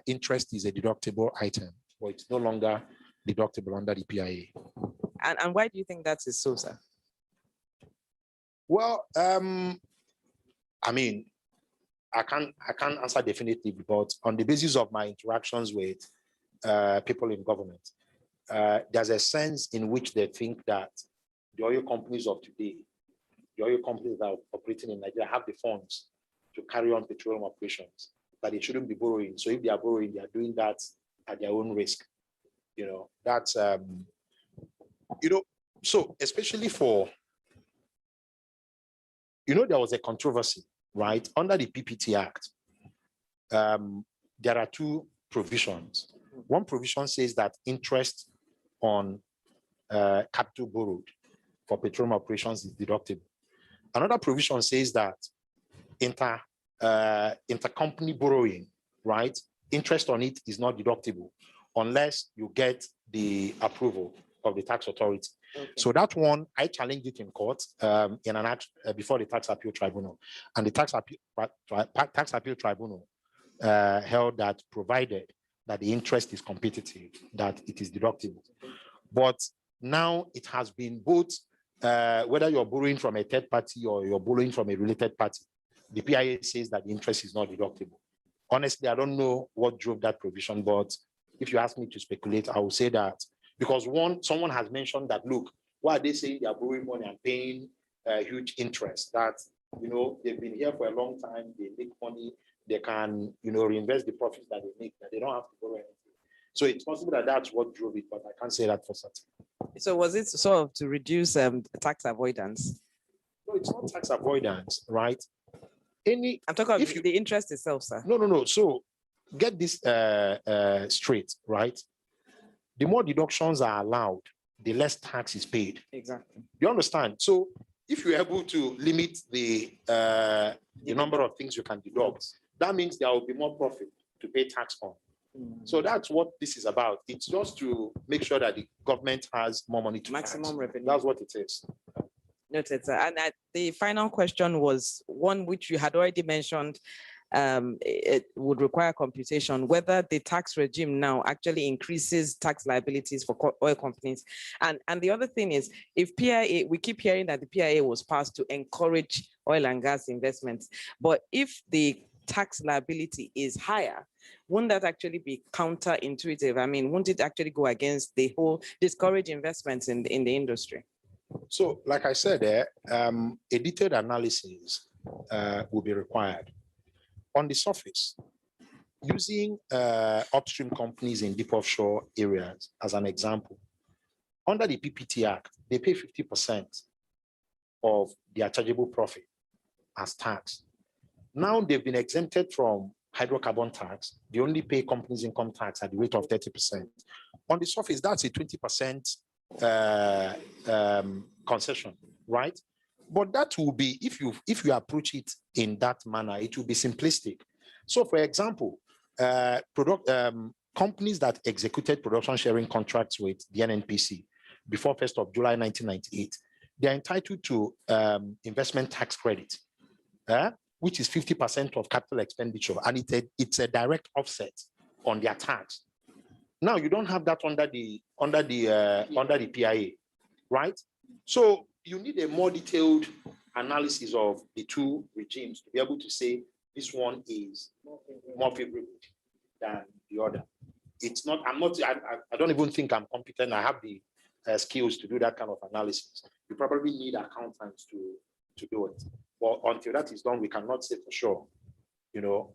interest is a deductible item, but it's no longer deductible under the PIA.
And why do you think that is so, sir?
Well, I mean, I can't answer definitively, but on the basis of my interactions with people in government, there's a sense in which they think that the oil companies of today, the oil companies that are operating in Nigeria, have the funds to carry on petroleum operations, that they shouldn't be borrowing. So if they are borrowing, they are doing that at their own risk. That's, so especially for, there was a controversy, right? Under the PPT Act, there are two provisions. One provision says that interest on capital borrowed for petroleum operations is deductible. Another provision says that intercompany borrowing, right? Interest on it is not deductible unless you get the approval of the tax authority. Okay. So that one, I challenged it in court in an act before the Tax Appeal Tribunal, and the Tax Appeal Tribunal held that provided that the interest is competitive, that it is deductible. But now it has been both, whether you're borrowing from a third party or you're borrowing from a related party, the PIA says that the interest is not deductible. Honestly, I don't know what drove that provision, but if you ask me to speculate, I will say that because someone has mentioned that, look, why are they saying they are borrowing money and paying huge interest? That, they've been here for a long time, they make money, they can, reinvest the profits that they make, that they don't have to borrow anything. So it's possible that that's what drove it, but I can't say that for certain.
So was it sort of to reduce tax avoidance?
No, it's not tax avoidance, right?
I'm talking about the interest itself, sir.
No. So get this straight, right? The more deductions are allowed, the less tax is paid.
Exactly.
You understand? So if you're able to limit the number of things you can deduct, that means there will be more profit to pay tax on. So that's what this is about. It's just to make sure that the government has more money to
maximum revenue.
That's what it is.
Noted, sir. And the final question was one which you had already mentioned it would require computation whether the tax regime now actually increases tax liabilities for oil companies. And the other thing is, if PIA, we keep hearing that the PIA was passed to encourage oil and gas investments, but if the tax liability is higher, wouldn't that actually be counterintuitive? I mean, wouldn't it actually go against the whole discourage investments in the industry?
So, like I said, a detailed analysis will be required. On the surface, using upstream companies in deep offshore areas as an example, under the PPT Act, they pay 50% of their chargeable profit as tax. Now they've been exempted from hydrocarbon tax. They only pay companies income tax at the rate of 30%. On the surface, that's a 20% concession, right? But that will be, if you approach it in that manner, it will be simplistic. So, for example, companies that executed production sharing contracts with the NNPC before 1st of July 1998, they are entitled to investment tax credit, which is 50% of capital expenditure, and it's a direct offset on their tax. Now you don't have that under the PIA, right? So you need a more detailed analysis of the two regimes to be able to say this one is more favorable than the other. It's not. I don't even think I'm competent. I have the skills to do that kind of analysis. You probably need accountants to do it. But until that is done, we cannot say for sure,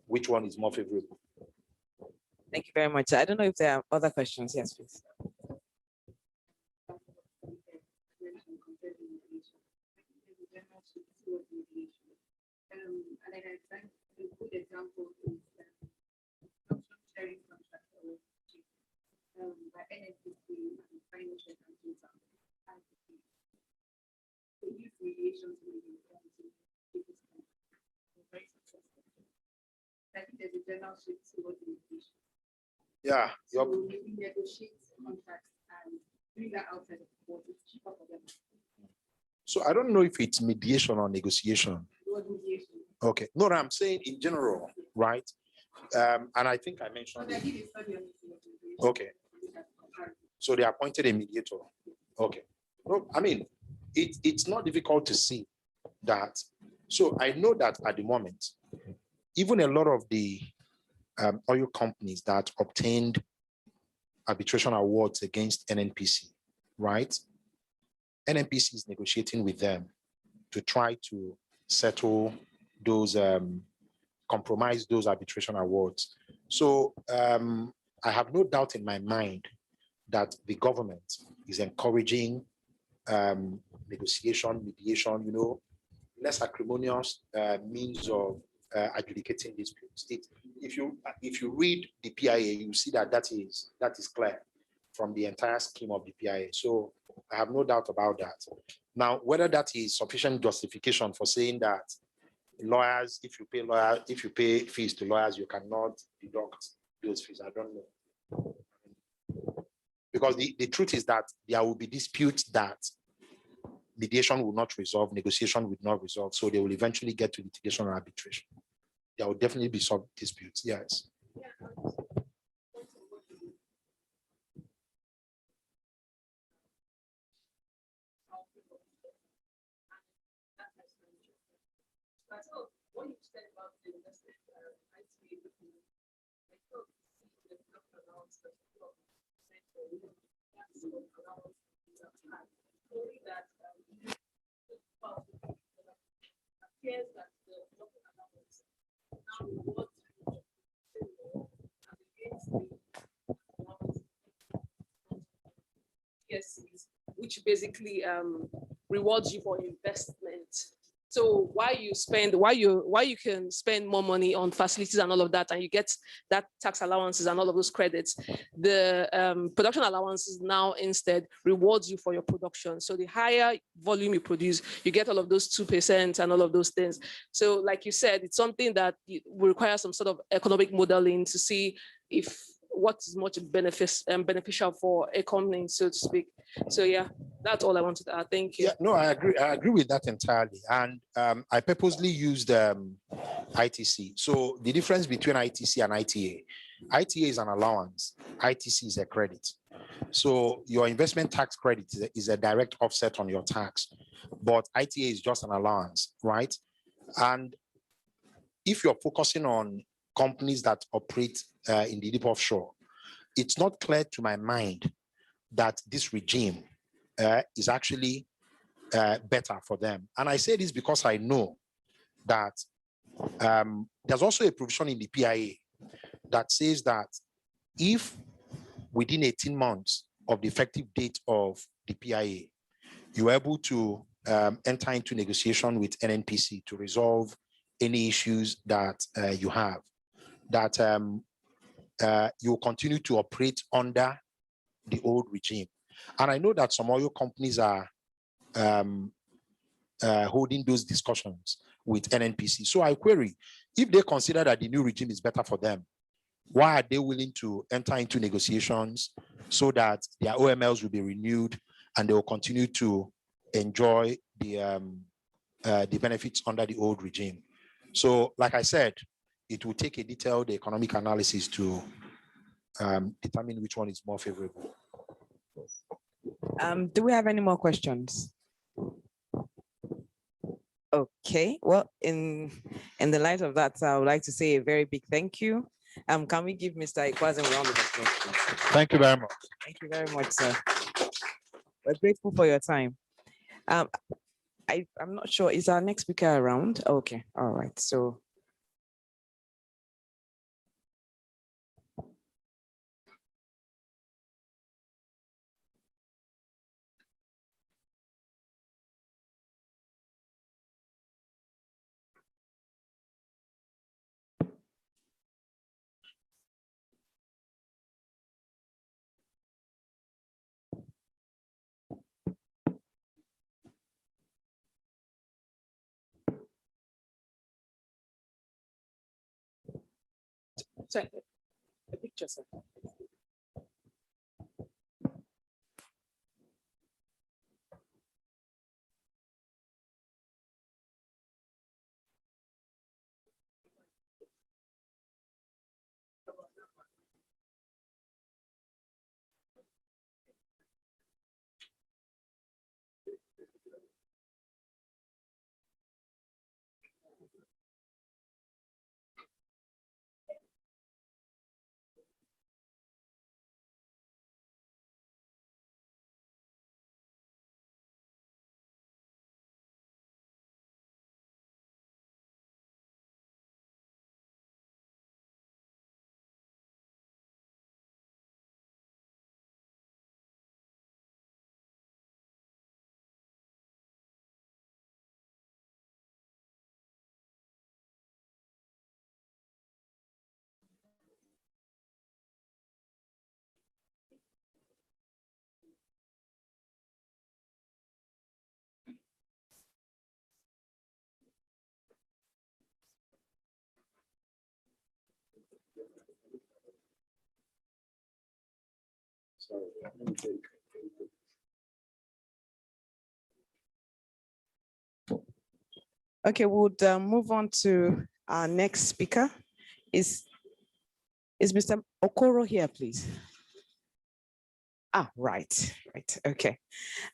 which one is more favorable.
Thank you very much. I don't know if there are other questions. Yes, please.
And I think a good example is sharing contract by NFPC and financial consultant. They use mediation to very successful. I think there's a general shift towards mediation.
Yeah.
So maybe negotiate contracts and doing that outside of the court is cheaper for them.
So I don't know if it's mediation or negotiation.
Mediation.
Okay. No, I'm saying in general, right? And I think I mentioned it. Okay. So they appointed a mediator. Okay. No, I mean, it's not difficult to see that. So I know that at the moment, even a lot of the oil companies that obtained arbitration awards against NNPC, right? NNPC is negotiating with them to try to settle those, compromise those arbitration awards. So I have no doubt in my mind that the government is encouraging negotiation, mediation, less acrimonious means of adjudicating disputes. If you read the PIA, you see that is clear from the entire scheme of the PIA. So I have no doubt about that. Now, whether that is sufficient justification for saying that lawyers, if you pay fees to lawyers, you cannot deduct those fees, I don't know. Because the truth is that there will be disputes that mediation will not resolve, negotiation will not resolve, so they will eventually get to litigation or arbitration. There will definitely be some disputes, yes.
Which basically rewards you for investment. So why you can spend more money on facilities and all of that, and you get that tax allowances and all of those credits, the production allowances now instead rewards you for your production. So the higher volume you produce, you get all of those 2% and all of those things. So like you said, it's something that will require some sort of economic modeling to see if what is much beneficial for a company, so to speak. So yeah, that's all I wanted to add. Thank you.
Yeah, no, I agree with that entirely. And I purposely used ITC. So the difference between ITC and ITA, ITA is an allowance, ITC is a credit. So your investment tax credit is a direct offset on your tax, but ITA is just an allowance, right? And if you're focusing on companies that operate in the deep offshore, it's not clear to my mind that this regime is actually better for them. And I say this because I know that there's also a provision in the PIA that says that if within 18 months of the effective date of the PIA, you're able to enter into negotiation with NNPC to resolve any issues that you have, that you will continue to operate under the old regime. And I know that some oil companies are holding those discussions with NNPC. So I query, if they consider that the new regime is better for them, why are they willing to enter into negotiations so that their OMLs will be renewed and they will continue to enjoy the benefits under the old regime? So, like I said, it will take a detailed economic analysis to determine which one is more favorable.
Do we have any more questions? Okay, well, in the light of that, I would like to say a very big thank you. Can we give Mr. Ikwazen a round of applause, please?
Thank you very much.
Thank you very much, sir. We're grateful for your time. I'm not sure, is our next speaker around? Okay, all right, so.
Sorry, a picture, sir.
Okay, we'll move on to our next speaker. Is Mr. Okoro here, please? Ah, right, okay.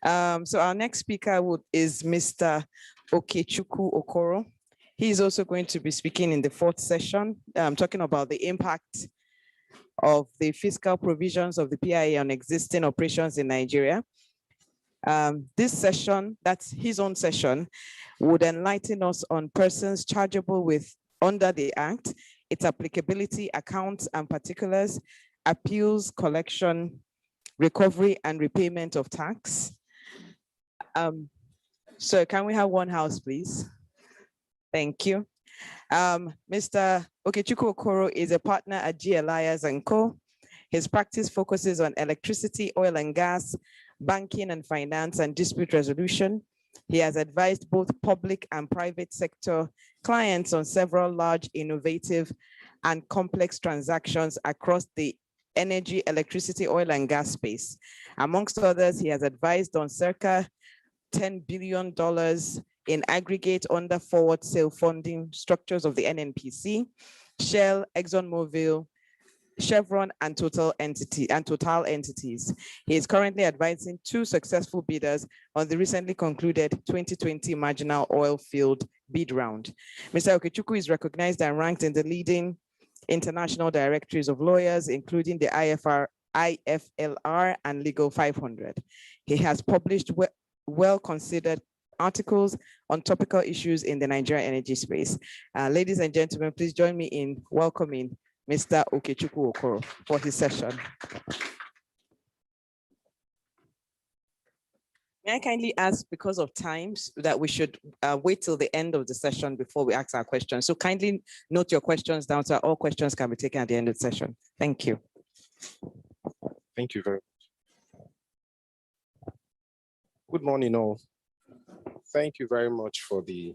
So our next speaker is Mr. Okechukwu Okoro. He's also going to be speaking in the fourth session, talking about the impact of the fiscal provisions of the PIA on existing operations in Nigeria. This session, that's his own session, would enlighten us on persons chargeable with under the Act, its applicability, accounts and particulars, appeals, collection, recovery and repayment of tax. So can we have one house, please? Thank you. Mr. Okechukwu Okoro is a partner at G. Elias & Co. His practice focuses on electricity, oil and gas, banking and finance, and dispute resolution. He has advised both public and private sector clients on several large, innovative, and complex transactions across the energy, electricity, oil, and gas space. Amongst others, he has advised on circa $10 billion in aggregate under forward sale funding structures of the NNPC, Shell, ExxonMobil, Chevron, and Total entities. He is currently advising 2 successful bidders on the recently concluded 2020 marginal oil field bid round. Mr. Okechukwu is recognized and ranked in the leading international directories of lawyers, including the IFLR and Legal 500. He has published well-considered articles on topical issues in the Nigerian energy space. Ladies and gentlemen, please join me in welcoming Mr. Okechukwu Okoro for his session. May I kindly ask, because of times, that we should wait till the end of the session before we ask our questions. So kindly note your questions down so all questions can be taken at the end of the session. Thank you.
Thank you very much. Good morning, all. Thank you very much for the.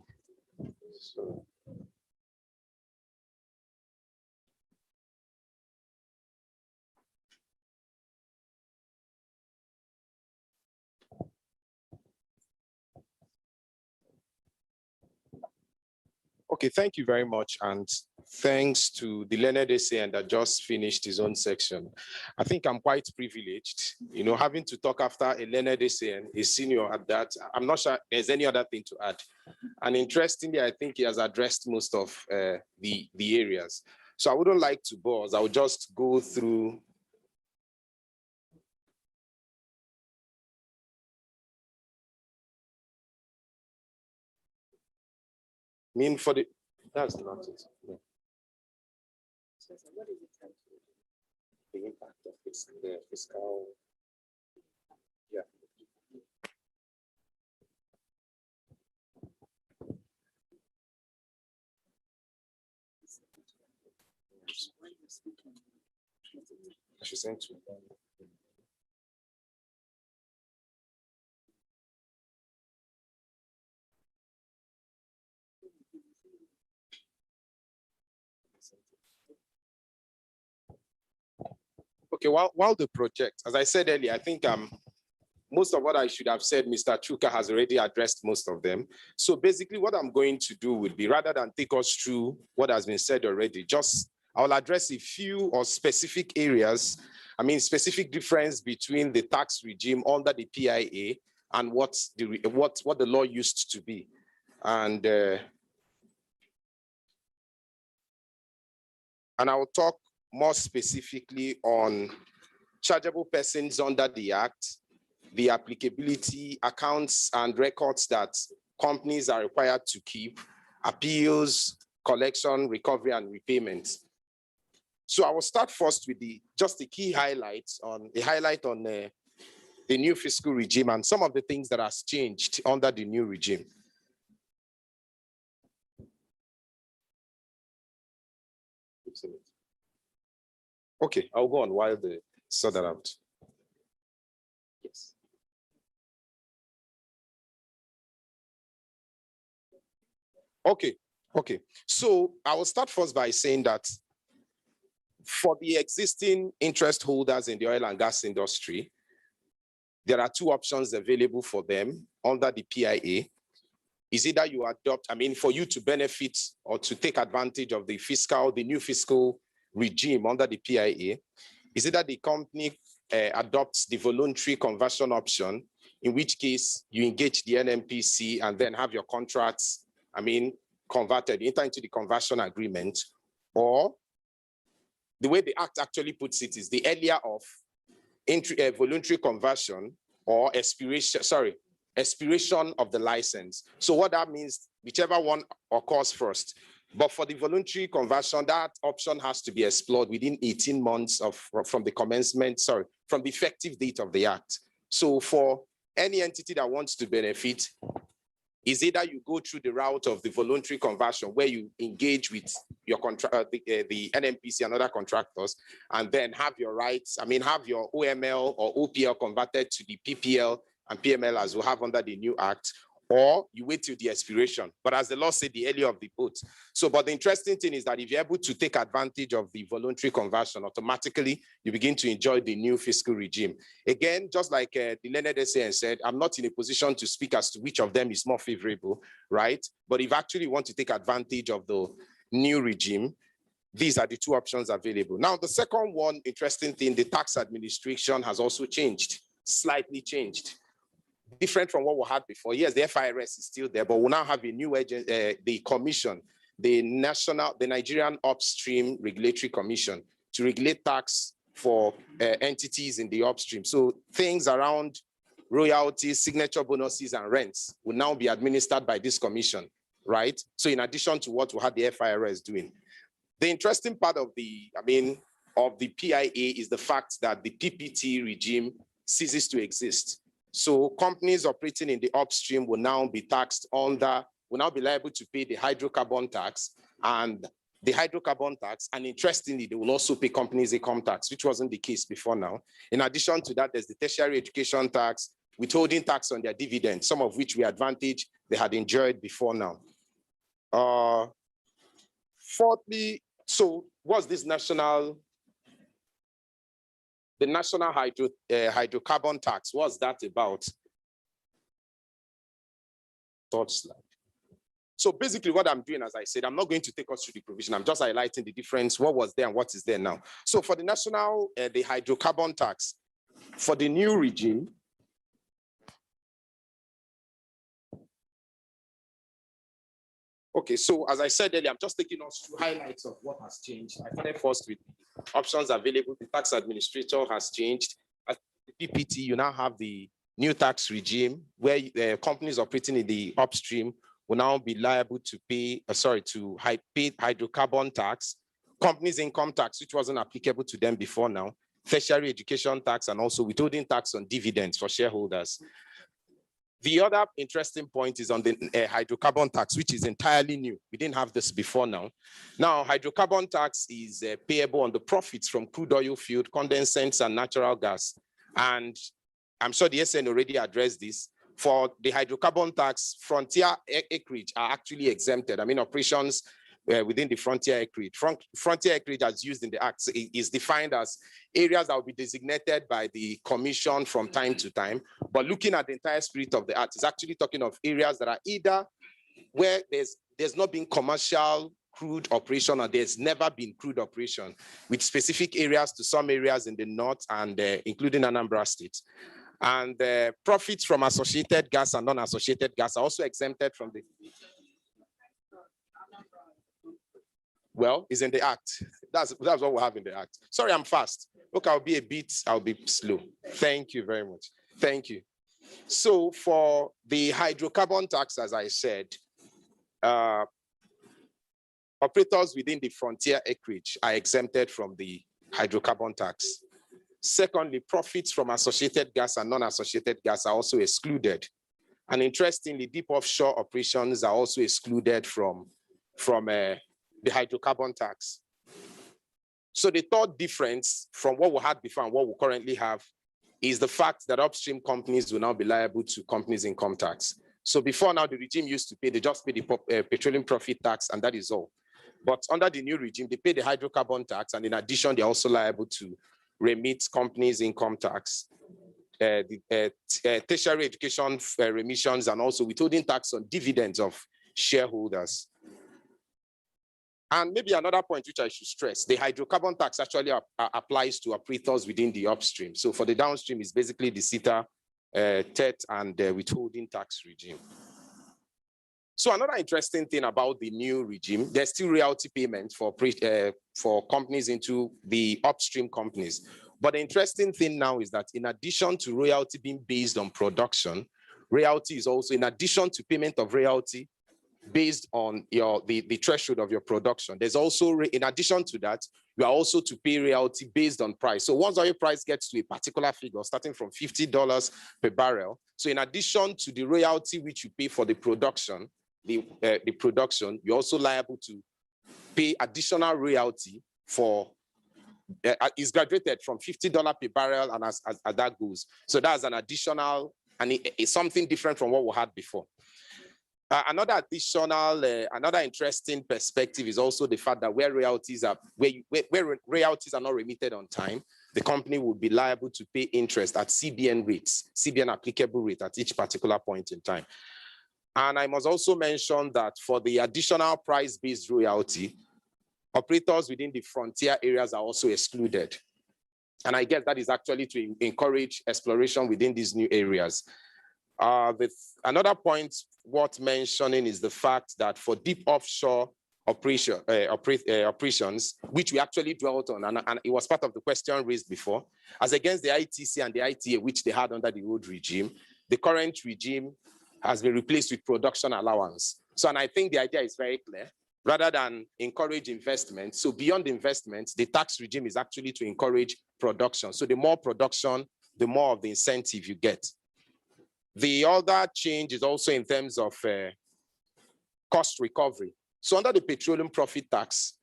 Okay, thank you very much. And thanks to the learned SAN that just finished his own section. I think I'm quite privileged, having to talk after a learned SAN, a senior at that. I'm not sure there's any other thing to add. And interestingly, I think he has addressed most of the areas. So I wouldn't like to bore us. I would just go through. That's not it. No. What is it? The impact of the fiscal. Yeah. I should send to. Okay, while the project, as I said earlier, I think most of what I should have said, Mr. Chuka has already addressed most of them. So basically what I'm going to do would be, rather than take us through what has been said already, I'll address a few or specific areas, specific difference between the tax regime under the PIA and what the law used to be. And I will talk more specifically on chargeable persons under the Act, the applicability, accounts and records that companies are required to keep, appeals, collection, recovery, and repayment. So I will start first with just the key highlights on the new fiscal regime and some of the things that has changed under the new regime. Okay, I'll go on while they sort that out. Yes. Okay. So I will start first by saying that for the existing interest holders in the oil and gas industry, there are 2 options available for them under the PIA. Is either you adopt, for you to benefit or to take advantage of the new fiscal regime under the PIA, is either the company adopts the voluntary conversion option, in which case you engage the NNPC and then have your contracts, converted, enter into the conversion agreement, or the way the Act actually puts it is the earlier of voluntary conversion or expiration of the license. So what that means, whichever one occurs first. But for the voluntary conversion, that option has to be explored within 18 months from the effective date of the Act. So for any entity that wants to benefit, is either you go through the route of the voluntary conversion where you engage with your the NNPC and other contractors, and then have your rights, have your OML or OPL converted to the PPL and PML as we have under the new Act, or you wait till the expiration. But as the law said, the earlier of the both. So, but the interesting thing is that if you're able to take advantage of the voluntary conversion, automatically you begin to enjoy the new fiscal regime. Again, just like the learned SAN said, I'm not in a position to speak as to which of them is more favorable, right? But if actually you want to take advantage of the new regime, these are the two options available. Now, the second one, interesting thing, the tax administration has also changed, slightly changed. Different from what we had before. Yes, the FIRS is still there, but we now have a new agent, the commission, the Nigerian Upstream Regulatory Commission, to regulate tax for entities in the upstream. So things around royalties, signature bonuses, and rents will now be administered by this commission, right? So in addition to what we had the FIRS doing. The interesting part of the PIA is the fact that the PPT regime ceases to exist. So companies operating in the upstream will now be taxed will now be liable to pay the hydrocarbon tax and interestingly, they will also pay companies income tax, which wasn't the case before now. In addition to that, there's the tertiary education tax, withholding tax on their dividends, some of which advantage they had enjoyed before now. Fourthly, so what's this the national hydrocarbon tax? What's that about? Third slide. So basically what I'm doing, as I said, I'm not going to take us through the provision. I'm just highlighting the difference, what was there and what is there now. So for the national, the hydrocarbon tax, for the new regime, okay, so as I said earlier, I'm just taking us through highlights of what has changed. I started first with options available. The tax administrator has changed. At the PPT, you now have the new tax regime where companies operating in the upstream will now be liable to pay, pay hydrocarbon tax, companies income tax, which wasn't applicable to them before now, tertiary education tax, and also withholding tax on dividends for shareholders. The other interesting point is on the hydrocarbon tax, which is entirely new. We didn't have this before now. Now, hydrocarbon tax is payable on the profits from crude oil field, condensate, and natural gas. And I'm sure the SN already addressed this. For the hydrocarbon tax, frontier acreage are actually exempted. I mean, operations within the frontier acreage. Frontier acreage, as used in the Act, is defined as areas that will be designated by the Commission from time to time. But looking at the entire spirit of the Act, it's actually talking of areas that are either where there's not been commercial crude operation or there's never been crude operation, with specific areas to some areas in the north and including Anambra State. And profits from associated gas and non-associated gas are also exempted from the... Well, it's in the Act. That's what we have in the Act. Sorry, I'm fast. Look, I'll be slow. Thank you very much. Thank you. So for the hydrocarbon tax, as I said, operators within the frontier acreage are exempted from the hydrocarbon tax. Secondly, profits from associated gas and non-associated gas are also excluded. And interestingly, deep offshore operations are also excluded from the hydrocarbon tax. So the third difference from what we had before and what we currently have is the fact that upstream companies will now be liable to companies' income tax. So before now, the regime used to pay, they just pay the petroleum profit tax, and that is all. But under the new regime, they pay the hydrocarbon tax, and in addition, they're also liable to remit companies' income tax, tertiary education remissions, and also withholding tax on dividends of shareholders. And maybe another point which I should stress, the hydrocarbon tax actually applies to operators within the upstream. So for the downstream, it's basically the CETA, TET, and withholding tax regime. So another interesting thing about the new regime, there's still royalty payments for companies into the upstream companies. But the interesting thing now is that in addition to royalty being based on production, royalty is also, in addition to payment of royalty based on the threshold of your production, there's also, in addition to that, you are also to pay royalty based on price. So once oil price gets to a particular figure, starting from $50 per barrel, so in addition to the royalty which you pay for the production, you're also liable to pay additional royalty for, is graduated from $50 per barrel, and as that goes. So that's an additional, and it's something different from what we had before. Another additional, another interesting perspective is also the fact that where royalties are, where royalties are not remitted on time, the company will be liable to pay interest at CBN rates, CBN applicable rate at each particular point in time. And I must also mention that for the additional price-based royalty, operators within the frontier areas are also excluded. And I guess that is actually to encourage exploration within these new areas. Another point worth mentioning is the fact that for deep offshore operations, which we actually dwelt on, and it was part of the question raised before, as against the ITC and the ITA, which they had under the old regime, the current regime has been replaced with production allowance. So, and I think the idea is very clear. Rather than encourage investment, so beyond investment, the tax regime is actually to encourage production. So the more production, the more of the incentive you get. The other change is also in terms of cost recovery. So under the petroleum profit tax,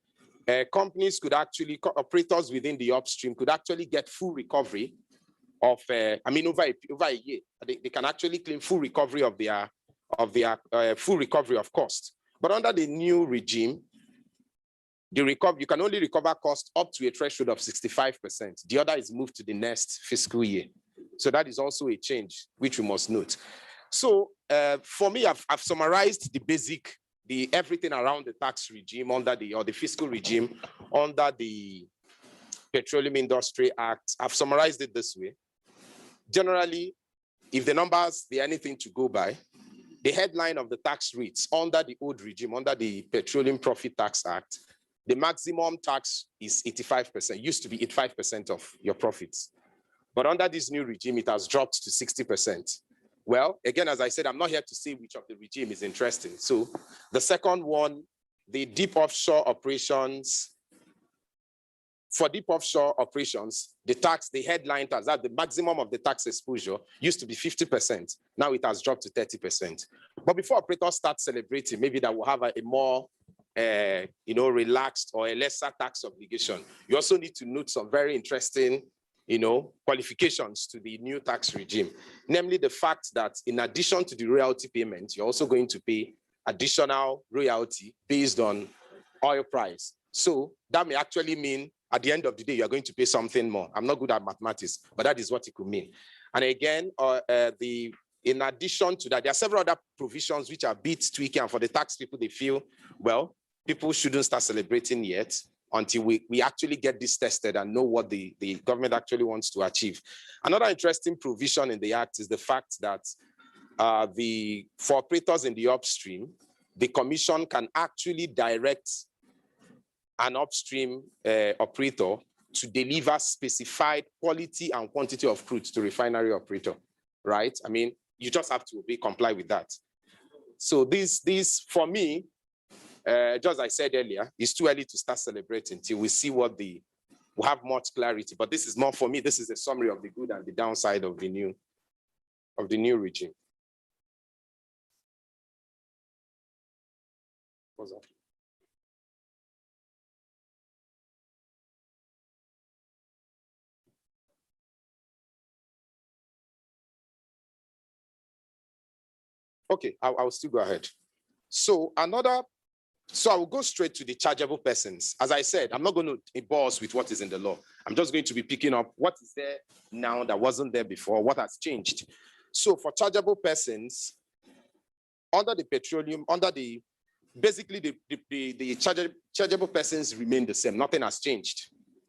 companies could actually, operators within the upstream could actually get full recovery of, over a year. They can actually claim full recovery of their full recovery of cost. But under the new regime, you can only recover cost up to a threshold of 65%. The other is moved to the next fiscal year. So that is also a change, which we must note. So for me, I've summarized the everything around the tax regime or the fiscal regime under the Petroleum Industry Act. I've summarized it this way. Generally, if the numbers, they're anything to go by, the headline of the tax rates under the old regime, under the Petroleum Profit Tax Act, the maximum tax is 85%, used to be 85% of your profits. But under this new regime, it has dropped to 60%. Well, again, as I said, I'm not here to say which of the regime is interesting. So the second one, the deep offshore operations. For deep offshore operations, the headline tax, that the maximum of the tax exposure used to be 50%. Now it has dropped to 30%. But before operators start celebrating, maybe that will have a more relaxed or a lesser tax obligation. You also need to note some very interesting qualifications to the new tax regime, namely the fact that in addition to the royalty payment, you're also going to pay additional royalty based on oil price. So that may actually mean at the end of the day, you're going to pay something more. I'm not good at mathematics, but that is what it could mean. And again, in addition to that, there are several other provisions which are a bit tweaky, and for the tax people, they feel, well, people shouldn't start celebrating yet until we actually get this tested and know what the government actually wants to achieve. Another interesting provision in the Act is the fact that for operators in the upstream, the commission can actually direct an upstream operator to deliver specified quality and quantity of crude to refinery operator, right? I mean, you just have to comply with that. So this for me, just as I said earlier, it's too early to start celebrating till we see we have much clarity. But this is more for me, this is a summary of the good and the downside of the new regime. What's that? Okay, I'll still go ahead. So I will go straight to the chargeable persons. As I said, I'm not going to bore us with what is in the law. I'm just going to be picking up what is there now that wasn't there before, what has changed. So for chargeable persons, under the petroleum, basically the chargeable persons remain the same. Nothing has changed.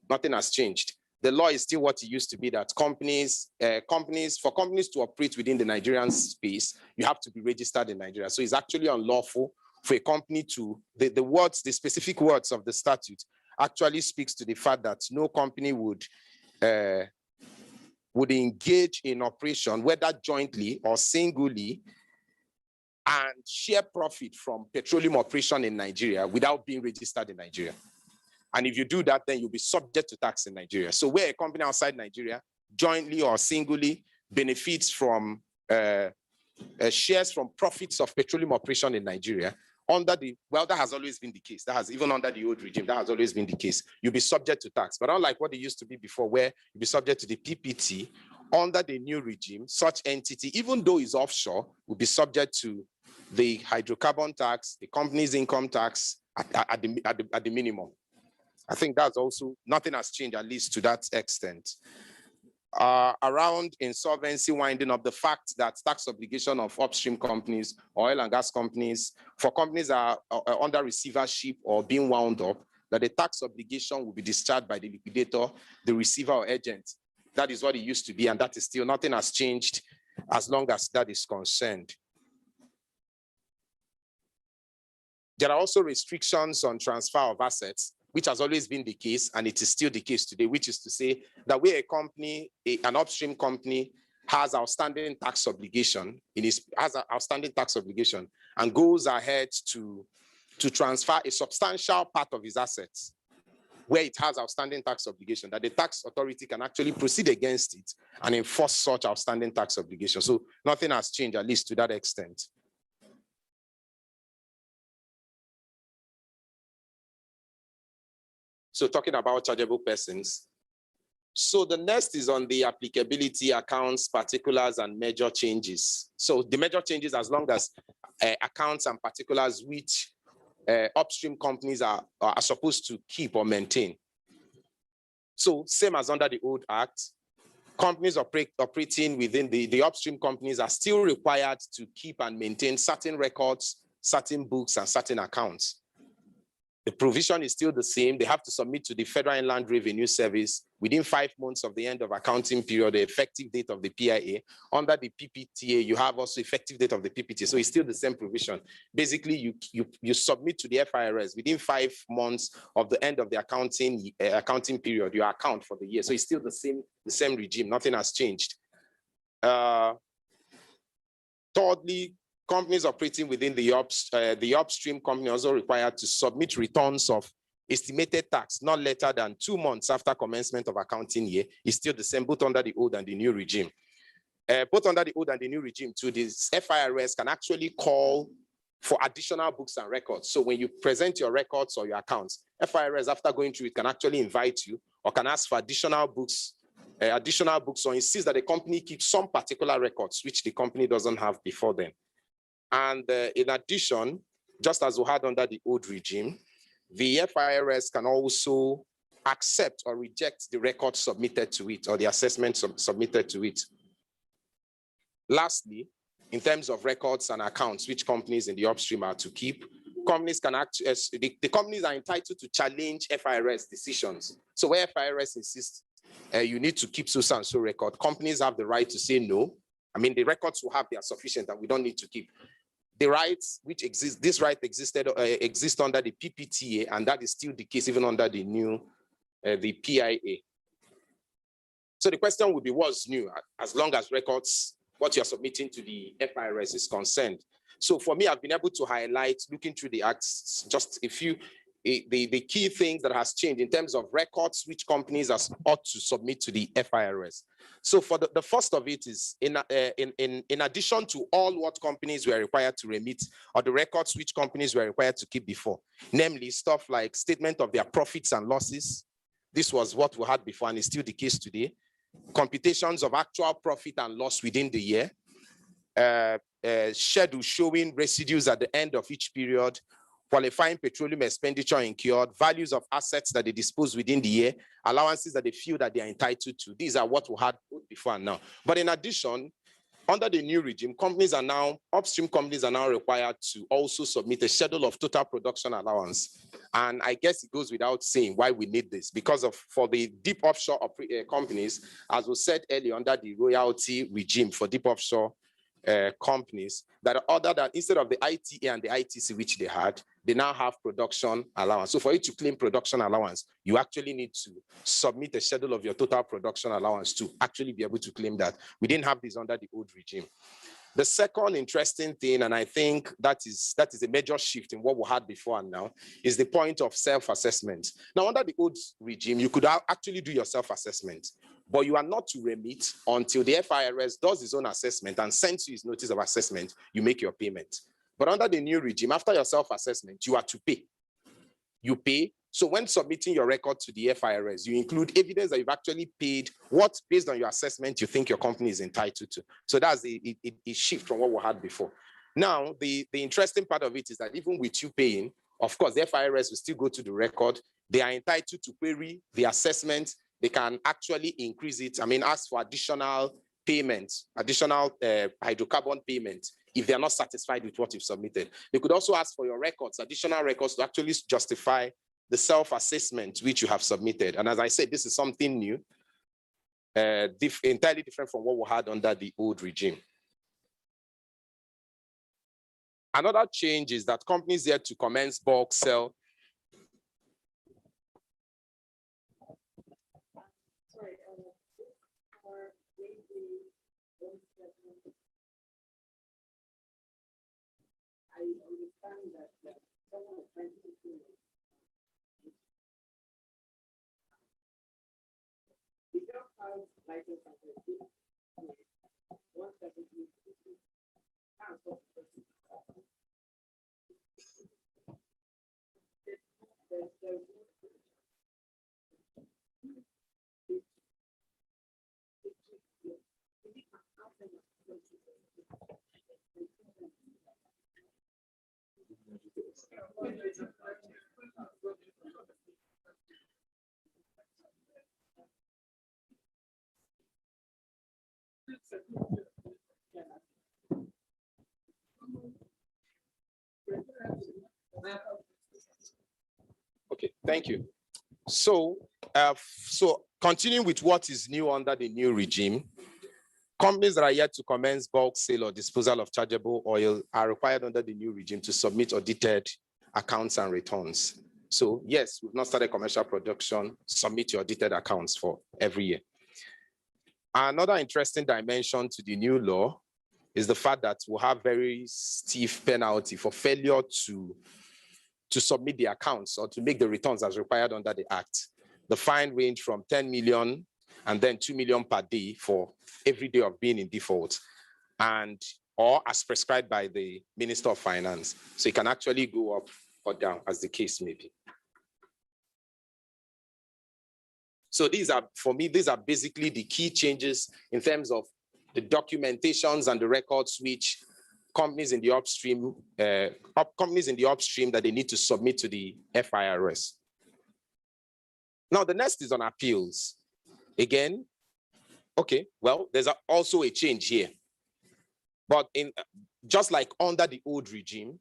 Nothing has changed. The law is still what it used to be, that for companies to operate within the Nigerian space, you have to be registered in Nigeria. So it's actually unlawful for a company to, the specific words of the statute actually speaks to the fact that no company would engage in operation, whether jointly or singly, and share profit from petroleum operation in Nigeria without being registered in Nigeria. And if you do that, then you'll be subject to tax in Nigeria. So where a company outside Nigeria, jointly or singly, benefits from shares from profits of petroleum operation in Nigeria, that has always been the case. Even under the old regime, that has always been the case. You'll be subject to tax. But unlike what it used to be before, where you'll be subject to the PPT, under the new regime, such entity, even though it's offshore, will be subject to the hydrocarbon tax, the company's income tax at the minimum. I think that's also, nothing has changed, at least to that extent. Around insolvency winding up, the fact that tax obligation of upstream companies, oil and gas companies, for companies that are under receivership or being wound up, that the tax obligation will be discharged by the liquidator, the receiver or agent. That is what it used to be, and that is still, nothing has changed as long as that is concerned. There are also restrictions on transfer of assets, which has always been the case, and it is still the case today, which is to say that where a company, an upstream company, has outstanding tax obligation, has an outstanding tax obligation, and goes ahead to transfer a substantial part of his assets, where it has outstanding tax obligation, that the tax authority can actually proceed against it and enforce such outstanding tax obligation. So nothing has changed, at least to that extent. So talking about chargeable persons. So the next is on the applicability, accounts, particulars, and major changes. So the major changes, as long as accounts and particulars which upstream companies are supposed to keep or maintain. So same as under the old act, companies operating within the upstream companies are still required to keep and maintain certain records, certain books, and certain accounts. The provision is still the same. They have to submit to the Federal Inland Revenue Service within 5 months of the end of accounting period, the effective date of the PIA. Under the PPTA, you have also effective date of the PPTA. So it's still the same provision. Basically, you submit to the FIRS within 5 months of the end of the accounting period, you account for the year. So it's still the same regime. Nothing has changed. Thirdly, companies operating within the upstream company are also required to submit returns of estimated tax not later than 2 months after commencement of accounting year. It's still the same, both under the old and the new regime. Both under the old and the new regime, too, this FIRS can actually call for additional books and records. So when you present your records or your accounts, FIRS, after going through it, can actually invite you or can ask for additional books, or insist that the company keeps some particular records which the company doesn't have before then. And in addition, just as we had under the old regime, the FIRS can also accept or reject the record submitted to it or the assessment submitted to it. Lastly, in terms of records and accounts which companies in the upstream are to keep, companies can the companies are entitled to challenge FIRS decisions. So where FIRS insists you need to keep so and so record, companies have the right to say no. I mean, the records will have, they are sufficient and we don't need to keep. The rights which exist, this right exist under the PPTA, and that is still the case even under the new, the PIA. So the question would be, what's new? As long as records, what you're submitting to the FIRS is concerned. So for me, I've been able to highlight, looking through the acts, just a few, the key things that has changed in terms of records which companies ought to submit to the FIRS. So for the first of it is, in addition to all what companies were required to remit, or the records which companies were required to keep before, namely stuff like statement of their profits and losses. This was what we had before and is still the case today. Computations of actual profit and loss within the year. Schedule showing residues at the end of each period, qualifying petroleum expenditure incurred, values of assets that they dispose within the year, allowances that they feel that they are entitled to. These are what we had before and now. But in addition, under the new regime, upstream companies are now required to also submit a schedule of total production allowance. And I guess it goes without saying why we need this, because for the deep offshore companies, as we said earlier, under the royalty regime for deep offshore companies, that other than, instead of the ITA and the ITC which they had, they now have production allowance. So for you to claim production allowance, you actually need to submit a schedule of your total production allowance to actually be able to claim that. We didn't have this under the old regime. The second interesting thing, and I think that is a major shift in what we had before and now, is the point of self-assessment. Now, under the old regime, you could actually do your self-assessment, but you are not to remit until the FIRS does his own assessment and sends you his notice of assessment, you make your payment. But under the new regime, after your self-assessment, you are to pay. You pay. So when submitting your record to the FIRS, you include evidence that you've actually paid what, based on your assessment, you think your company is entitled to. So that's a shift from what we had before. Now, the interesting part of it is that even with you paying, of course, the FIRS will still go to the record. They are entitled to query the assessment. They can actually increase it. I mean, ask for additional payments, additional hydrocarbon payments if they are not satisfied with what you've submitted. They could also ask for your records, additional records to actually justify the self-assessment which you have submitted. And as I said, this is something new, entirely different from what we had under the old regime. Another change is that companies here to commence bulk sell.
Sorry, for I understand that someone is trying to do it. We don't have license and once that is
Okay, thank you. So continuing with what is new under the new regime, companies that are yet to commence bulk sale or disposal of chargeable oil are required under the new regime to submit audited accounts and returns. So yes, we've not started commercial production, submit your audited accounts for every year. Another interesting dimension to the new law is the fact that we'll have very stiff penalty for failure to submit the accounts or to make the returns as required under the Act. The fine range from 10 million and then 2 million per day for every day of being in default, or as prescribed by the Minister of Finance. So it can actually go up or down as the case may be. So these are, for me, these are basically the key changes in terms of the documentations and the records which companies in the upstream that they need to submit to the FIRS. Now, the next is on appeals. Again, okay, well, there's also a change here. But just like under the old regime,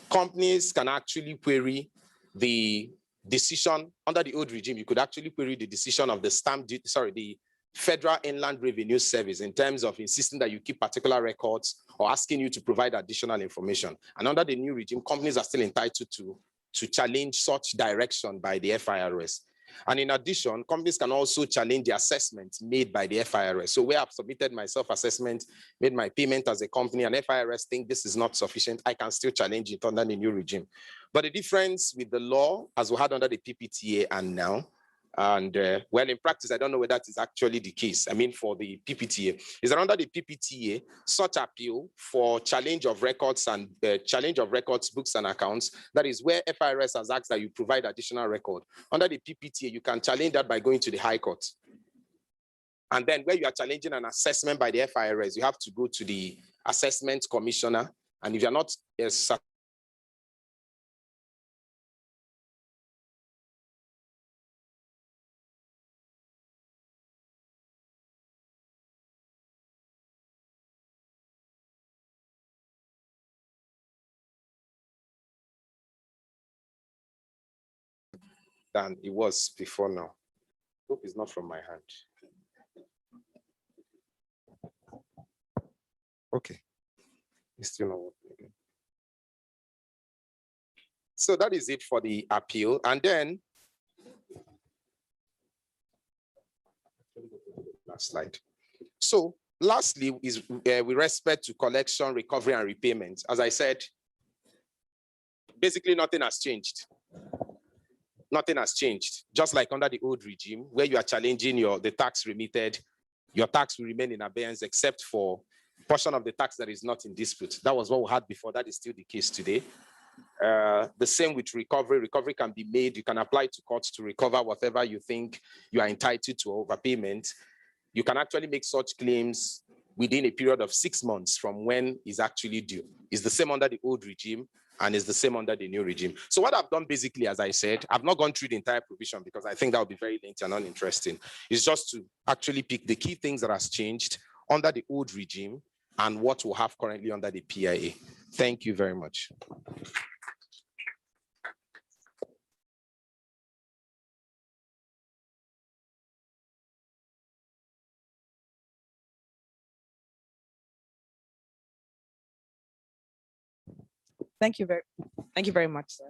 companies can actually query the decision. Under the old regime, you could actually query the decision of the Federal Inland Revenue Service in terms of insisting that you keep particular records or asking you to provide additional information. And under the new regime, companies are still entitled to challenge such direction by the FIRS. And in addition, companies can also challenge the assessment made by the FIRS. So where I've submitted my self-assessment, made my payment as a company, and FIRS think this is not sufficient, I can still challenge it under the new regime. But the difference with the law, as we had under the PPTA and now, and well, in practice, I don't know whether that is actually the case. I mean, for the PPTA, is that under the PPTA, such appeal for challenge of records and challenge of records, books and accounts, that is where FIRS has asked that you provide additional record. Under the PPTA, you can challenge that by going to the High Court. And then where you are challenging an assessment by the FIRS, you have to go to the Assessment Commissioner. And if you're not than it was before now. Hope it's not from my hand. Okay. It's still not working. So that is it for the appeal. And then, last slide. So lastly is with respect to collection, recovery, and repayment. As I said, basically nothing has changed. Nothing has changed. Just like under the old regime, where you are challenging the tax remitted, your tax will remain in abeyance except for portion of the tax that is not in dispute. That was what we had before. That is still the case today. The same with recovery. Recovery can be made. You can apply to courts to recover whatever you think you are entitled to overpayment. You can actually make such claims within a period of 6 months from when it's actually due. It's the same under the old regime and it's the same under the new regime. So what I've done basically, as I said, I've not gone through the entire provision because I think that would be very lengthy and uninteresting. It's just to actually pick the key things that has changed under the old regime and what we'll have currently under the PIA. Thank you very much.
Thank you very much, sir.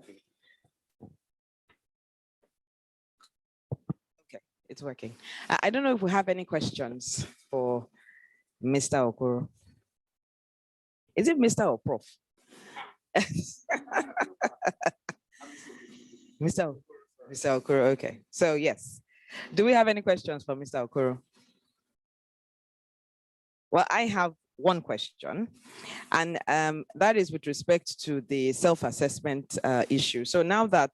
Okay, it's working. I don't know if we have any questions for Mr. Okoro. Is it Mr. or Prof? Mr. Okoro, okay. So yes. Do we have any questions for Mr. Okoro? Well, I have one question, and that is with respect to the self-assessment issue. So now that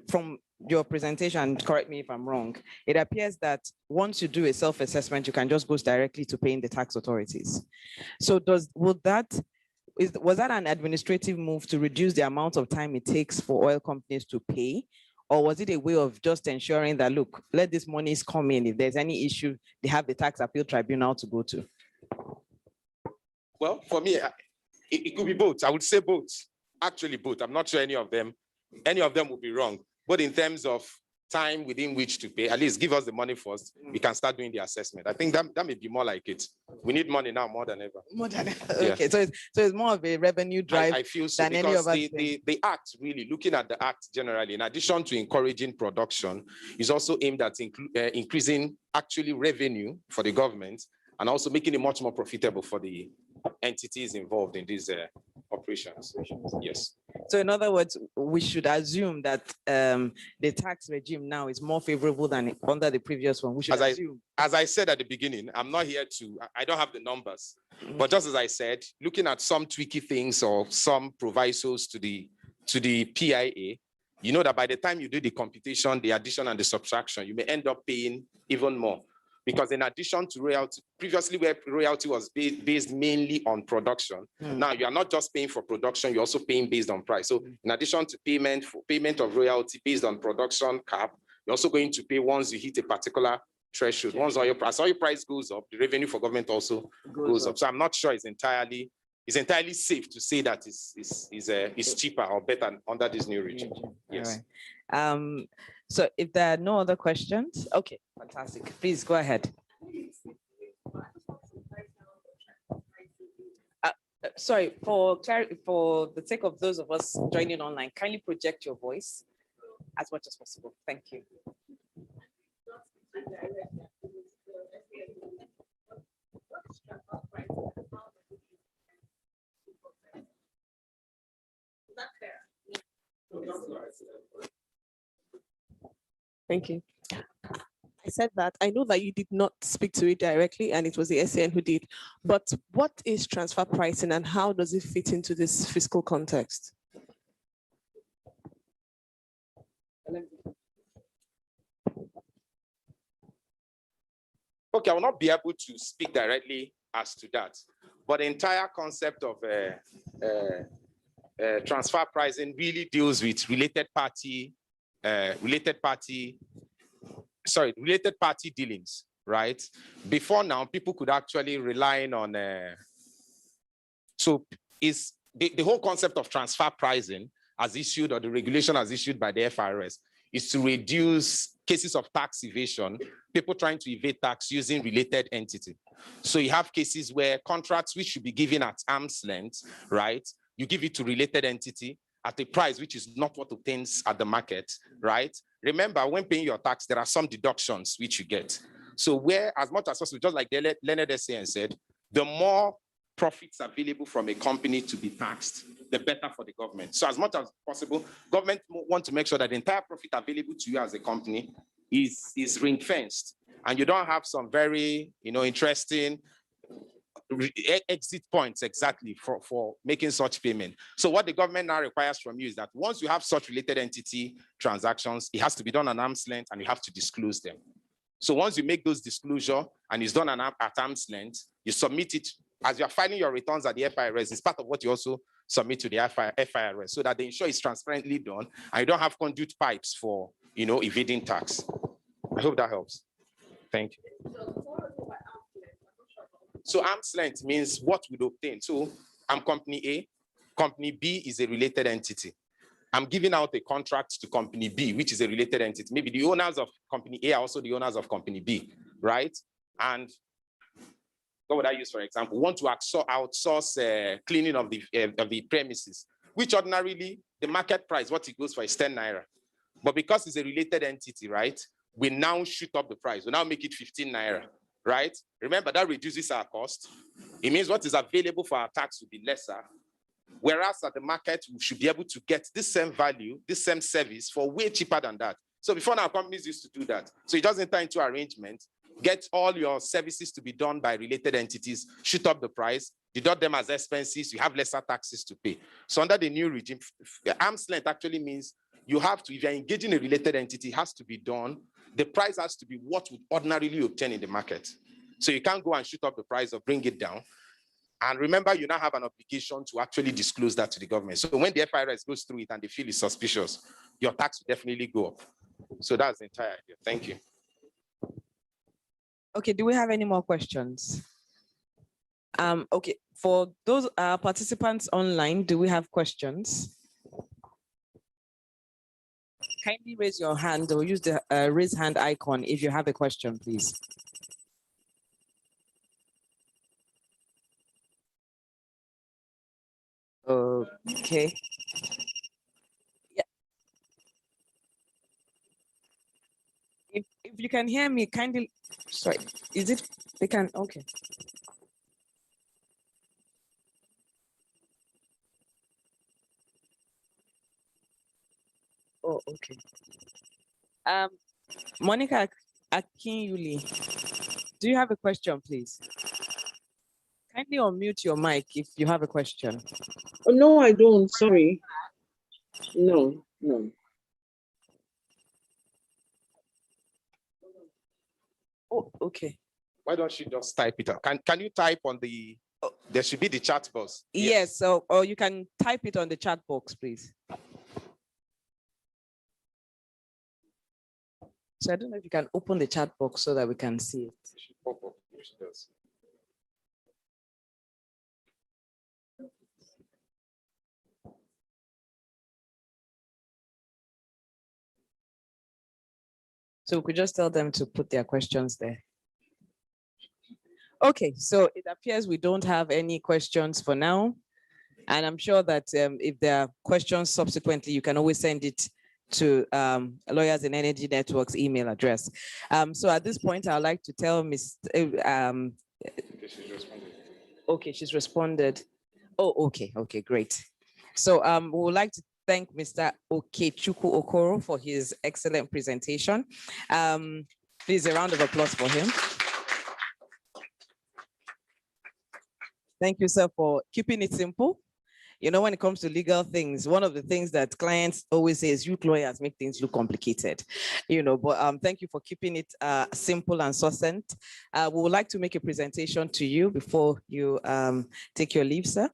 from your presentation, correct me if I'm wrong, it appears that once you do a self-assessment, you can just go directly to paying the tax authorities. So was that an administrative move to reduce the amount of time it takes for oil companies to pay? Or was it a way of just ensuring that, look, let these monies come in. If there's any issue, they have the tax appeal tribunal to go to?
Well, for me, it could be both. I would say both. Actually, both. I'm not sure any of them will be wrong. But in terms of time within which to pay, at least give us the money first. We can start doing the assessment. I think that may be more like it. We need money now more than ever.
More than ever. Okay, so it's more of a revenue drive.
I feel so,
than
because
any of us
the act, really, looking at the act generally, in addition to encouraging production, is also aimed at increasing actually revenue for the government and also making it much more profitable for the entities involved in these operations. Yes.
So in other words, we should assume that the tax regime now is more favorable than under the previous one. We should assume.
As I said at the beginning, I'm not here I don't have the numbers, but just as I said, looking at some tweaky things or some provisos to the PIA, you know that by the time you do the computation, the addition and the subtraction, you may end up paying even more. Because in addition to royalty, previously where royalty was based mainly on production, now you are not just paying for production, you're also paying based on price. So in addition to payment of royalty based on production cap, you're also going to pay once you hit a particular threshold. Once oil price goes up, the revenue for government also goes up. So I'm not sure it's entirely safe to say that it's cheaper or better under this new regime. Yes.
All right. So if there are no other questions, okay, fantastic. Please go ahead. Sorry, for the sake of those of us joining online, kindly project your voice as much as possible. Thank you.
Thank you. I said that I know that you did not speak to it directly and it was the SAN who did, but what is transfer pricing and how does it fit into this fiscal context?
Okay, I will not be able to speak directly as to that, but the entire concept of transfer pricing really deals with related party dealings, right? Before now, people could actually rely on, so is the whole concept of transfer pricing as issued, or the regulation as issued by the FRS, is to reduce cases of tax evasion, people trying to evade tax using related entity. So you have cases where contracts which should be given at arm's length, right? You give it to related entity at a price which is not what obtains at the market, right? Remember, when paying your tax, there are some deductions which you get. So where, as much as possible, just like the Leonard SAN said, the more profits available from a company to be taxed, the better for the government. So as much as possible, government want to make sure that the entire profit available to you as a company is ring-fenced, and you don't have some very interesting exit points exactly for making such payment. So what the government now requires from you is that once you have such related entity transactions, it has to be done at arm's length and you have to disclose them. So once you make those disclosure and it's done at arm's length, You submit it as you're filing your returns at the FIRS. It's part of what you also submit to the FIRS so that they ensure it's transparently done and you don't have conduit pipes for, evading tax. I hope that helps. Thank you. So arm's length means what we obtain. So I'm company A. Company B is a related entity. I'm giving out a contract to company B, which is a related entity. Maybe the owners of company A are also the owners of company B, right? And what would I use, for example? Want to outsource cleaning of the premises, which ordinarily the market price, what it goes for is 10 naira. But because it's a related entity, right? We now shoot up the price. We now make it 15 naira, right? Remember, that reduces our cost. It means what is available for our tax will be lesser. Whereas at the market, we should be able to get this same value, this same service for way cheaper than that. So before now, companies used to do that. So it just enter into arrangement, get all your services to be done by related entities, shoot up the price, deduct them as expenses, you have lesser taxes to pay. So under the new regime, arm's length actually means you have to, if you're engaging a related entity, it has to be done. The price has to be what would ordinarily obtain in the market. So you can't go and shoot up the price or bring it down. And remember, you now have an obligation to actually disclose that to the government. So when the FIRS goes through it and they feel it's suspicious, your tax will definitely go up. So that's the entire idea. Thank you.
Okay, do we have any more questions? Okay, for those participants online, do we have questions? Kindly raise your hand or use the raise hand icon if you have a question, please. Okay. Yeah. If you can hear me, kindly, sorry, is it, they can, okay. Oh, okay. Monica Akinyuli, do you have a question, please? Kindly unmute your mic if you have a question.
Oh, no, I don't. Sorry. No.
Oh, okay.
Why don't you just type it out? Can you type on the, there should be the chat box.
Yes, so, or you can type it on the chat box, please. So I don't know if you can open the chat box so that we can see it.
It should pop up if she does.
So we could just tell them to put their questions there. Okay, so it appears we don't have any questions for now. And I'm sure that if there are questions subsequently, you can always send it to Lawyers in Energy Network's email address. So at this point, I'd like to tell Ms. Okay, she's responded. Oh, okay, great. So we would like to thank Mr. Okechukwu Okoro for his excellent presentation. Please, a round of applause for him. Thank you, sir, for keeping it simple. You know, when it comes to legal things, one of the things that clients always say is you lawyers make things look complicated, you know, but thank you for keeping it simple and succinct. We would like to make a presentation to you before you take your leave, sir.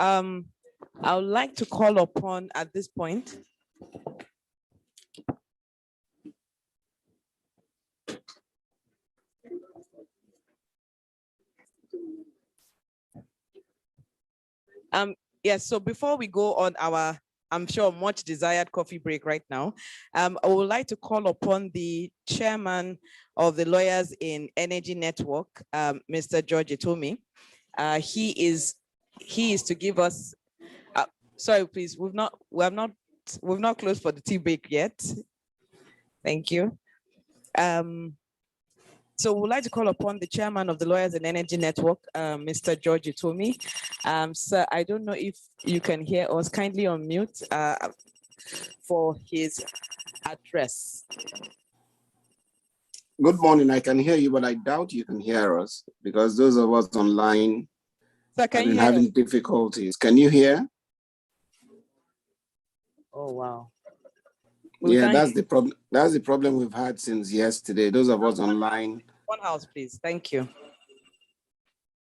I would like to call upon at this point yes, so before we go on our, I'm sure, much desired coffee break right now, I would like to call upon the chairman of the Lawyers in Energy Network, Mr. George Itomi. He is to give us, sorry, please, we've not closed for the tea break yet. Thank you. So we'd like to call upon the chairman of the Lawyers in Energy Network, Mr. George Itomi. Sir, I don't know if you can hear us. Kindly unmute for his address.
Good morning. I can hear you, but I doubt you can hear us because those of us online
Sir,
have been having difficulties. Can you hear?
Oh, wow.
Yeah, that's the problem. That's the problem we've had since yesterday. Those of us online.
One house, please. Thank you.